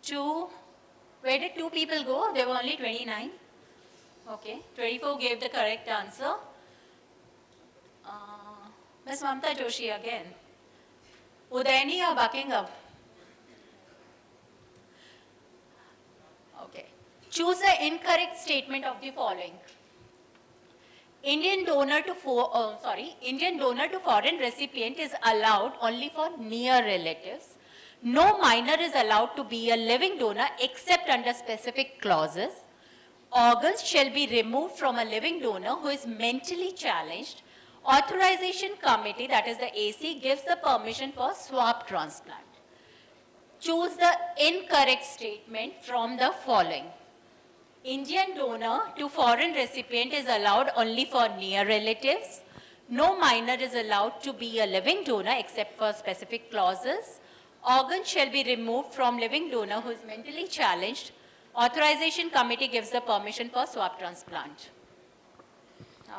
2, where did 2 people go? There were only 29. Okay, 24 gave the correct answer. Ms. Mamta Joshi again. Udayani or Buckingham? Okay. Choose the incorrect statement of the following. Indian donor to foreign recipient is allowed only for near relatives. No minor is allowed to be a living donor except under specific clauses. Organs shall be removed from a living donor who is mentally challenged. Authorization committee, that is the AC, gives the permission for swap transplant. Choose the incorrect statement from the following. Indian donor to foreign recipient is allowed only for near relatives. No minor is allowed to be a living donor except for specific clauses. Organs shall be removed from living donor who is mentally challenged. Authorization committee gives the permission for swap transplant.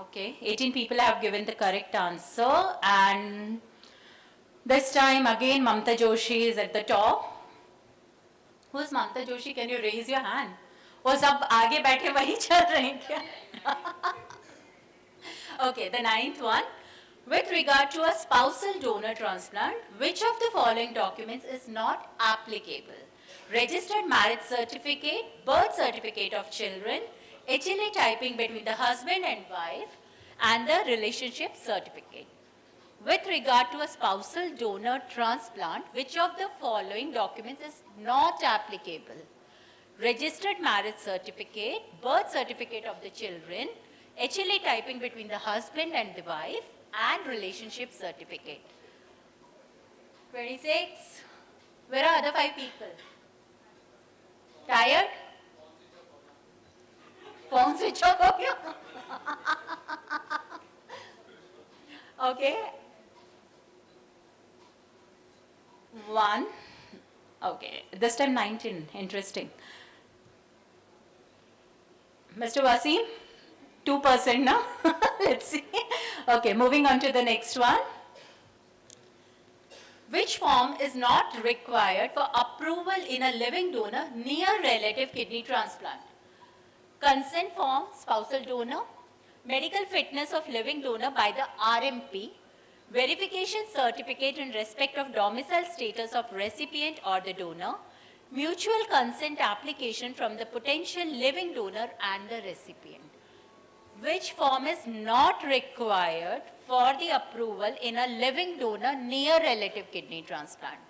Okay, 18 people have given the correct answer, and this time again Mamta Joshi is at the top. Who's Mamta Joshi? Can you raise your hand? वो सब आगे बैठे वही चल रहे हैं क्या? Okay, the ninth one. With regard to a spousal donor transplant, which of the following documents is not applicable? Registered marriage certificate, birth certificate of children, HLA typing between the husband and wife, and the relationship certificate. With regard to a spousal donor transplant, which of the following documents is not applicable? Registered marriage certificate, birth certificate of the children, HLA typing between the husband and the wife, and relationship certificate. 26. Where are other 5 people? Tired? Phone switch off ho gaya? Okay. 1. Okay, this time 19. Interesting. Mr. Wasim, 2% now. Let's see. Okay, moving on to the next one. Which form is not required for approval in a living donor near relative kidney transplant? Consent form, spousal donor, medical fitness of living donor by the RMP, verification certificate in respect of domicile status of recipient or the donor, mutual consent application from the potential living donor and the recipient. Which form is not required for the approval in a living donor near relative kidney transplant?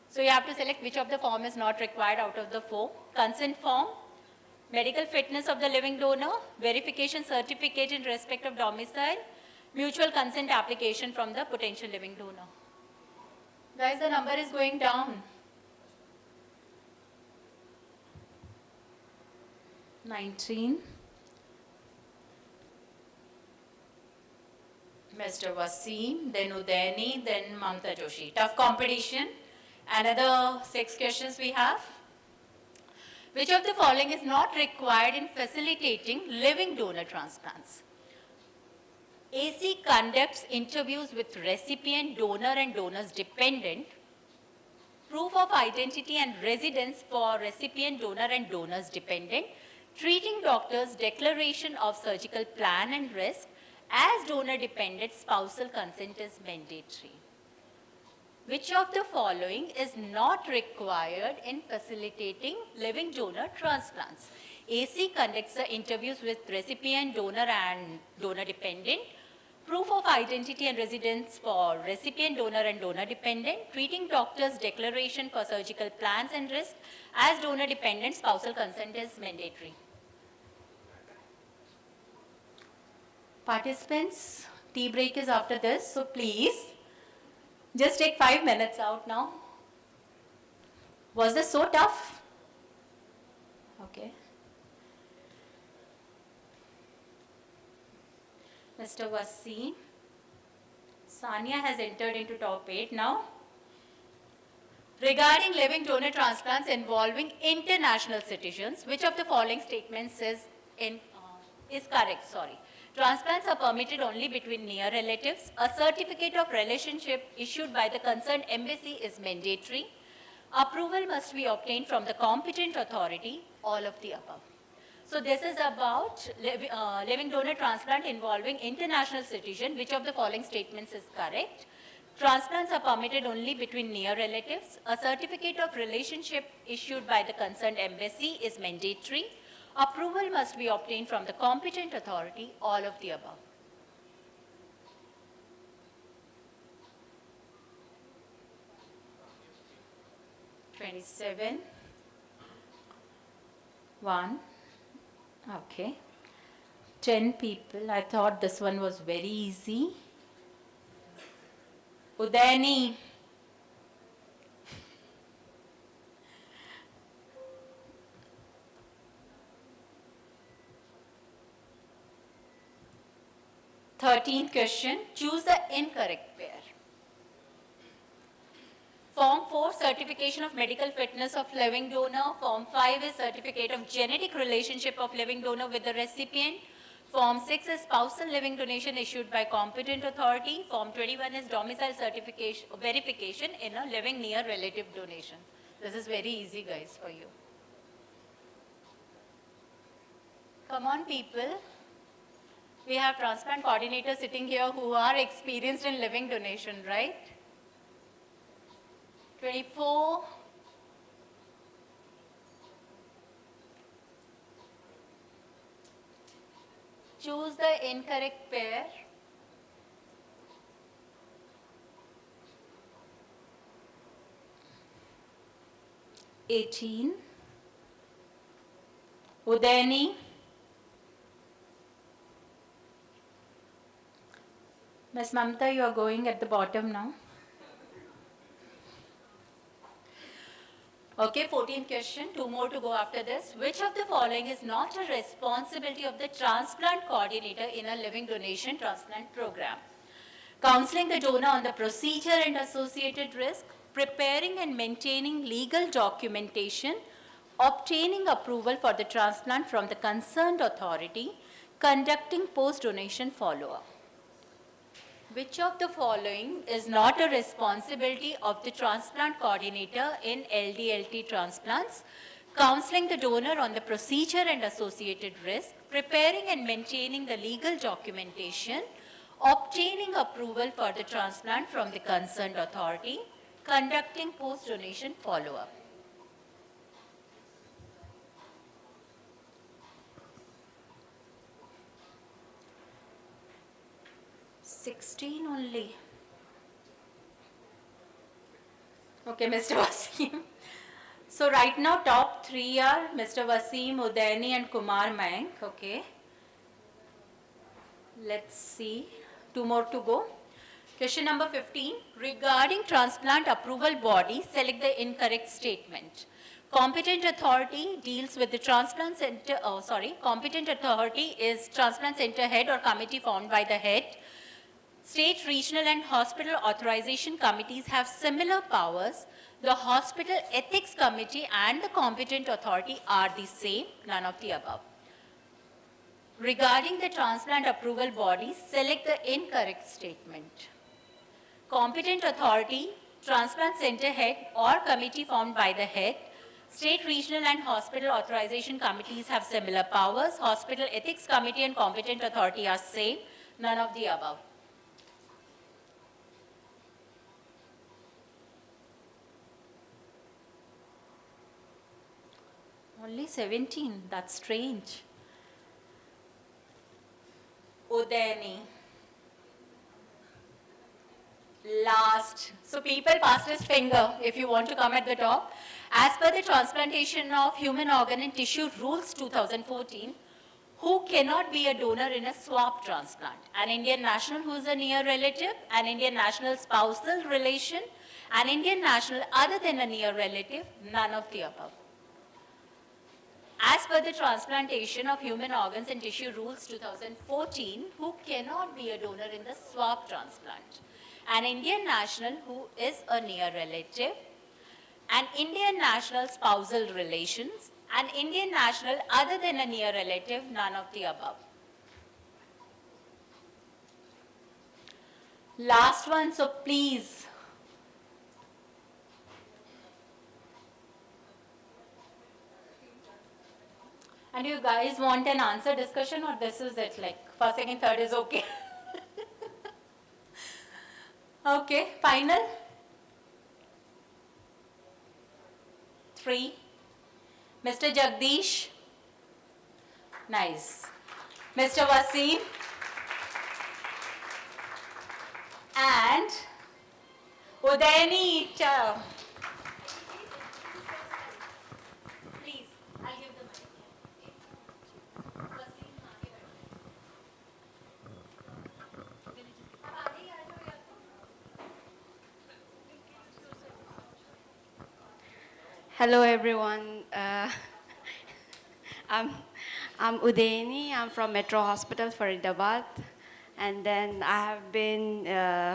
So you have to select which of the form is not required out of the 4. Consent form, medical fitness of the living donor, verification certificate in respect of domicile, mutual consent application from the potential living donor. Guys, the number is going down. 19. Mr. Wasim, then Udayani, then Mamta Joshi. Tough competition. Another 6 questions we have. Which of the following is not required in facilitating living donor transplants? AC conducts interviews with recipient, donor and donor's dependent, proof of identity and residence for recipient, donor and donor's dependent, treating doctor's declaration of surgical plan and risk. As donor dependent, spousal consent is mandatory. Which of the following is not required in facilitating living donor transplants? AC conducts the interviews with recipient, donor and donor dependent, proof of identity and residence for recipient, donor and donor dependent, treating doctor's declaration for surgical plans and risk. As donor dependent, spousal consent is mandatory. Participants, tea break is after this, so please just take 5 minutes out now. Was this so tough? Okay. Mr. Wasim, Sania has entered into top 8 now. Regarding living donor transplants involving international citizens, which of the following statements is correct? Transplants are permitted only between near relatives. A certificate of relationship issued by the concerned embassy is mandatory. Approval must be obtained from the competent authority, all of the above. So this is about living donor transplant involving international citizen. Which of the following statements is correct? Transplants are permitted only between near relatives. A certificate of relationship issued by the concerned embassy is mandatory. Approval must be obtained from the competent authority, all of the above. (27) 1, okay. 10 people, I thought this one was very easy. Udayani. Thirteenth question, choose the incorrect pair. Form 4, certification of medical fitness of living donor. Form 5 is certificate of genetic relationship of living donor with the recipient. Form 6 is spousal living donation issued by competent authority. Form 21 is domicile certification, verification in a living near relative donation. This is very easy, guys, for you. Come on, people. We have transplant coordinators sitting here who are experienced in living donation, right? 24. Choose the incorrect pair. (18) Udayani. Ms. Mamta, you are going at the bottom now. Okay, 14th question, 2 more to go after this. Which of the following is not a responsibility of the transplant coordinator in a living donation transplant program? Counseling the donor on the procedure and associated risk, preparing and maintaining legal documentation, obtaining approval for the transplant from the concerned authority, conducting post-donation follow-up. Which of the following is not a responsibility of the transplant coordinator in LDLT transplants? Counseling the donor on the procedure and associated risk, preparing and maintaining the legal documentation, obtaining approval for the transplant from the concerned authority, conducting post-donation follow-up. (16) only. Okay, Mr. Wasim. So right now top 3 are Mr. Wasim, Udayani and Kumar Mayank. Okay. Let's see. 2 more to go. Question number 15. Regarding transplant approval body, select the incorrect statement. Competent authority deals with the transplant center, competent authority is transplant center head or committee formed by the head. State, regional and hospital authorization committees have similar powers. The hospital ethics committee and the competent authority are the same, none of the above. Regarding the transplant approval body, select the incorrect statement. Competent authority, transplant center head or committee formed by the head. State, regional and hospital authorization committees have similar powers. Hospital ethics committee and competent authority are same, none of the above. Only 17, that's strange. Udayani. Last. So people, fastest finger if you want to come at the top. As per the Transplantation of Human Organ and Tissue Rules 2014, who cannot be a donor in a swap transplant? An Indian national who is a near relative, an Indian national spousal relation, an Indian national other than a near relative, none of the above. As per the Transplantation of Human Organs and Tissue Rules 2014, who cannot be a donor in the swap transplant? An Indian national who is a near relative, an Indian national spousal relations, an Indian national other than a near relative, none of the above. Last one, so please. And you guys want an answer discussion or this is it, like first, second, third is okay? Okay, final? 3. Mr. Jagdish. Nice. Mr. Wasim. And Udayani. Please, I'll give the mic. Hello, everyone. I'm Udayani. I'm from Metro Hospital, Faridabad. And then I have been, I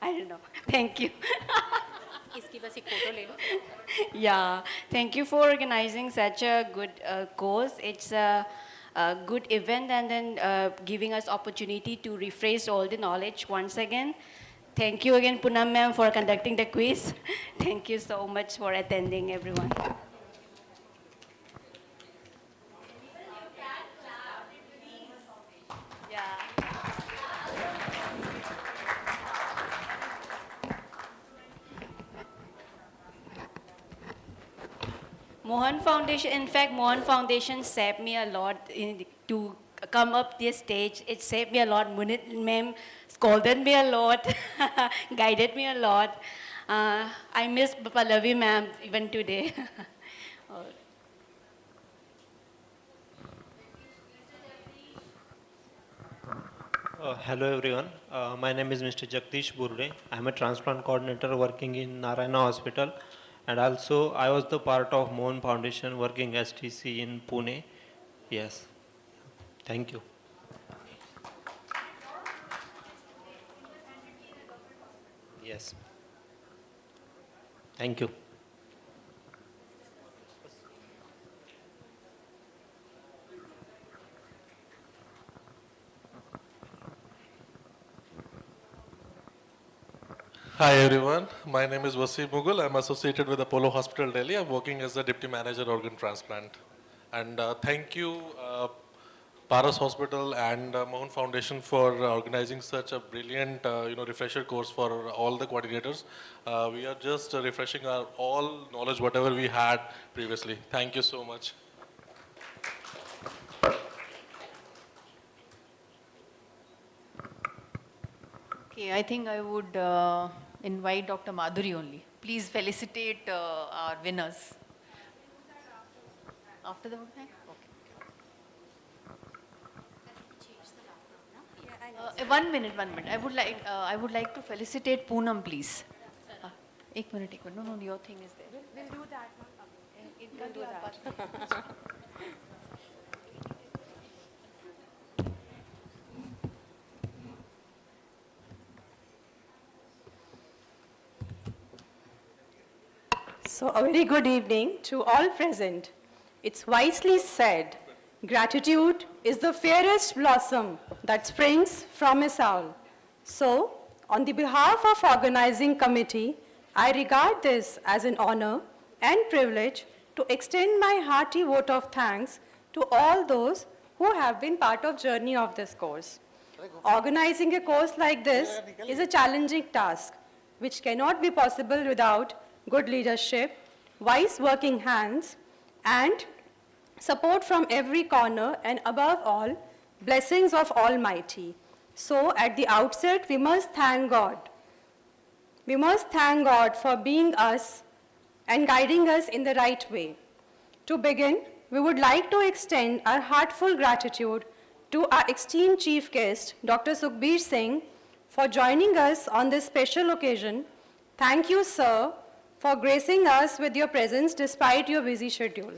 don't know. Thank you. Yeah, thank you for organizing such a good course. It's a good event and then giving us opportunity to rephrase all the knowledge once again. Thank you again, Poonam ma'am, for conducting the quiz. Thank you so much for attending, everyone. Mohan Foundation, in fact, Mohan Foundation saved me a lot to come up this stage. It saved me a lot. Munit ma'am scolded me a lot, guided me a lot. I miss Pallavi ma'am even today. Hello everyone, my name is Mr. Jagdish Burde. I am a transplant coordinator working in Narayana Hospital, and also I was the part of Mohan Foundation working STC in Pune. Yes, thank you. Yes, thank you. Hi everyone, my name is Wasim Mughal. I'm associated with Apollo Hospital, Delhi. I'm working as the Deputy Manager Organ Transplant. And thank you Paras Hospital and Mohan Foundation for organizing such a brilliant refresher course for all the coordinators. We are just refreshing our all knowledge, whatever we had previously. Thank you so much. Okay, I think I would invite Dr. Madhuri only. Please felicitate our winners. After the vote bank? Okay. 1 minute. I would like to felicitate Poonam, please. 1 minute. No, your thing is there. We'll do that. We'll do that. So a very good evening to all present. It's wisely said, gratitude is the fairest blossom that springs from a soul. So, on the behalf of organizing committee, I regard this as an honor and privilege to extend my hearty vote of thanks to all those who have been part of journey of this course. Organizing a course like this is a challenging task, which cannot be possible without good leadership, wise working hands, and support from every corner, and above all, blessings of Almighty. So at the outset, we must thank God. We must thank God for being us and guiding us in the right way. To begin, we would like to extend our heartfelt gratitude to our esteemed chief guest, Dr. Sukhbir Singh, for joining us on this special occasion. Thank you, sir, for gracing us with your presence despite your busy schedule.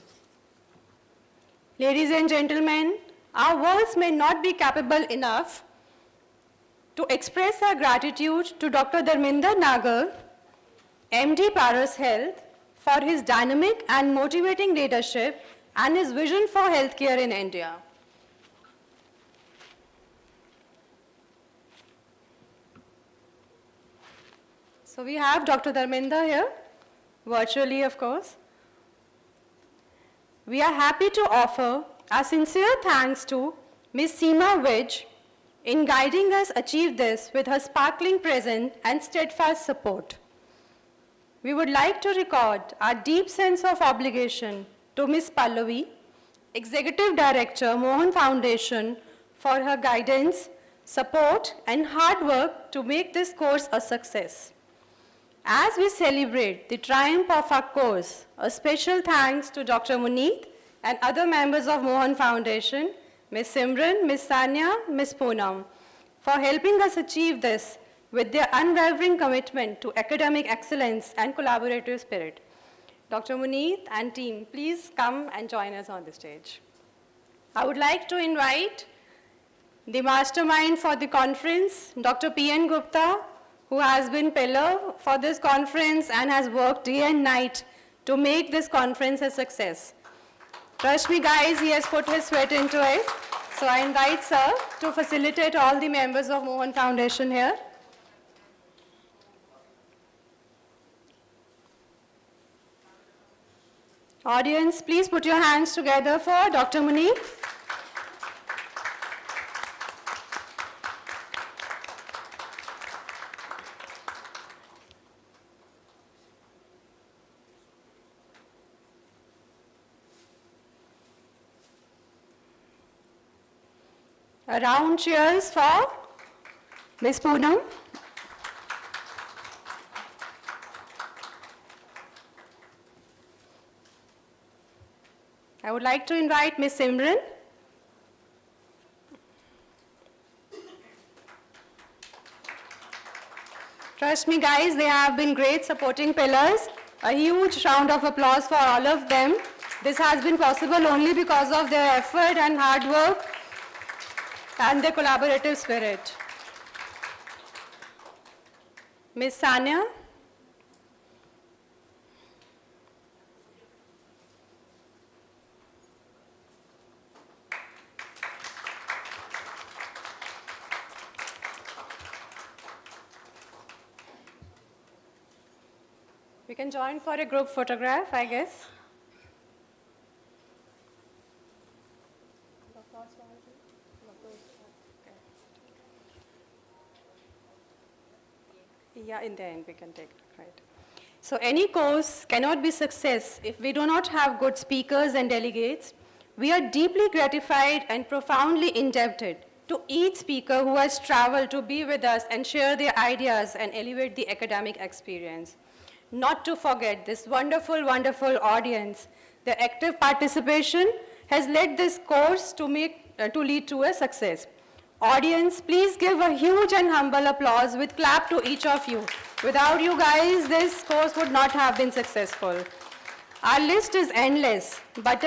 Ladies and gentlemen, our words may not be capable enough to express our gratitude to Dr. Dharminder Nagar, MD Paras Health, for his dynamic and motivating leadership and his vision for healthcare in India. So we have Dr. Dharminder here, virtually of course. We are happy to offer our sincere thanks to Ms. Seema Vidge in guiding us achieve this with her sparkling presence and steadfast support. We would like to record our deep sense of obligation to Ms. Pallavi, Executive Director, Mohan Foundation, for her guidance, support, and hard work to make this course a success. As we celebrate the triumph of our course, a special thanks to Dr. Muneet and other members of Mohan Foundation, Ms. Simran, Ms. Sanya, Ms. Poonam, for helping us achieve this with their unwavering commitment to academic excellence and collaborative spirit. Dr. Muneet and team, please come and join us on the stage. I would like to invite the mastermind for the conference, Dr. P.N. Gupta, who has been pillar for this conference and has worked day and night to make this conference a success. Trust me guys, he has put his sweat into it. So I invite sir to facilitate all the members of Mohan Foundation here. Audience, please put your hands together for Dr. Muneet. A round cheers for Ms. Poonam. I would like to invite Ms. Simran. Trust me guys, they have been great supporting pillars. A huge round of applause for all of them. This has been possible only because of their effort and hard work and their collaborative spirit. Ms. Sanya. We can join for a group photograph, I guess. Yeah, in the end we can take it, right. So any course cannot be success if we do not have good speakers and delegates. We are deeply gratified and profoundly indebted to each speaker who has traveled to be with us and share their ideas and elevate the academic experience. Not to forget this wonderful, wonderful audience. Their active participation has led this course to lead to a success. Audience, please give a huge and humble applause with clap to each of you. Without you guys, this course would not have been successful. Our list is endless, but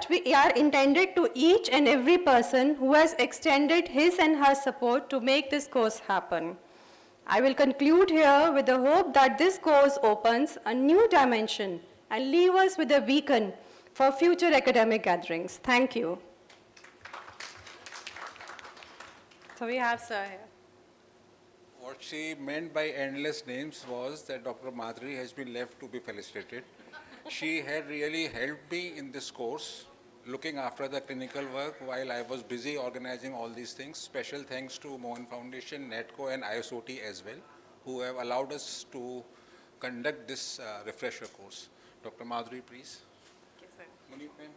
we are intended to each and every person who has extended his and her support to make this course happen. I will conclude here with the hope that this course opens a new dimension and leave us with a beacon for future academic gatherings. Thank you. So we have sir here. What she meant by endless names was that Dr. Madhuri has been left to be felicitated. She had really helped me in this course, looking after the clinical work while I was busy organizing all these things. Special thanks to Mohan Foundation, NETCO and ISOT as well, who have allowed us to conduct this refresher course. Dr. Madhuri, please. Yes, sir. Muneet, ma'am.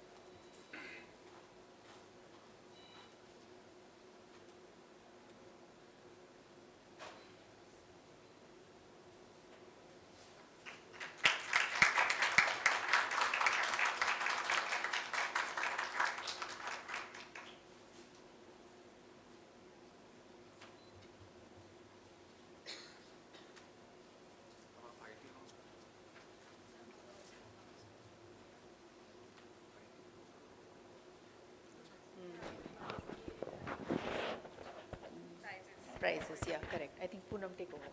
Prizes, yeah, correct. I think Poonam take over.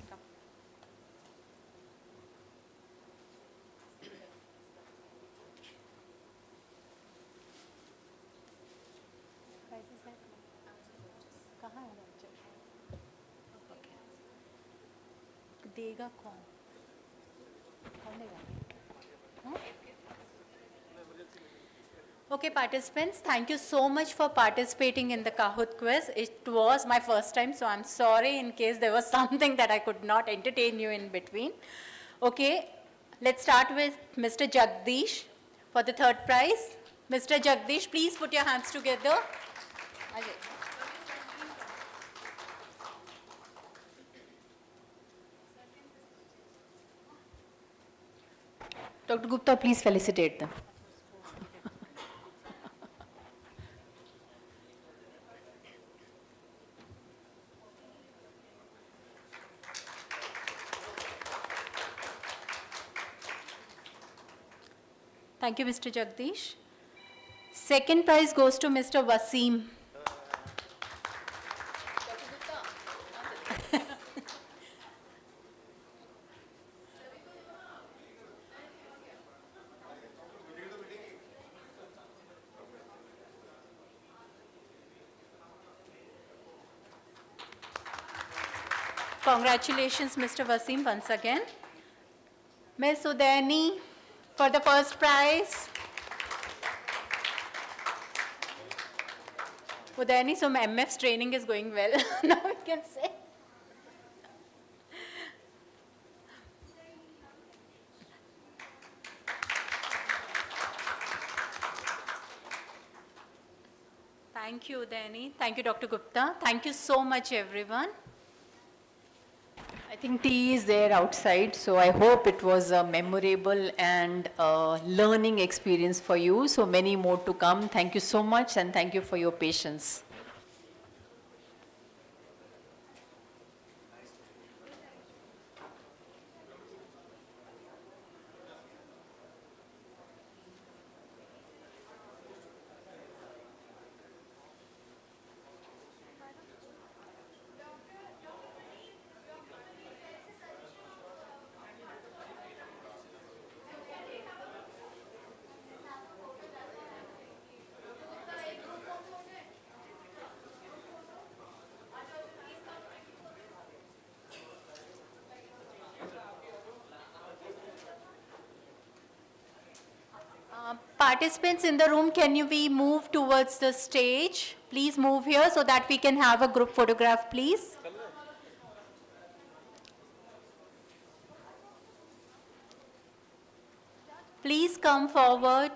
Come. Prizes है? कहाँ है voucher? Okay. देगा कौन? कौन देगा? हाँ? Okay, participants, thank you so much for participating in the Kahoot quiz. It was my first time, so I'm sorry in case there was something that I could not entertain you in between. Okay, let's start with Mr. Jagdish For the third prize, Mr. Jagdish, please put your hands together. Ajay. Dr. Gupta, please felicitate them. Thank you, Mr. Jagdish. Second prize goes to Mr. Wasim. Congratulations, Mr. Wasim, once again. Ms. Udaini for the first prize. Udaini, so MF's training is going well, now we can say. Thank you, Udaini. Thank you, Dr. Gupta. Thank you so much, everyone. I think tea is there outside, so I hope it was a memorable and learning experience for you. So many more to come. Thank you so much, and thank you for your patience. Participants in the room, can you be moved towards the stage? Please move here so that we can have a group photograph, please. Please come forward.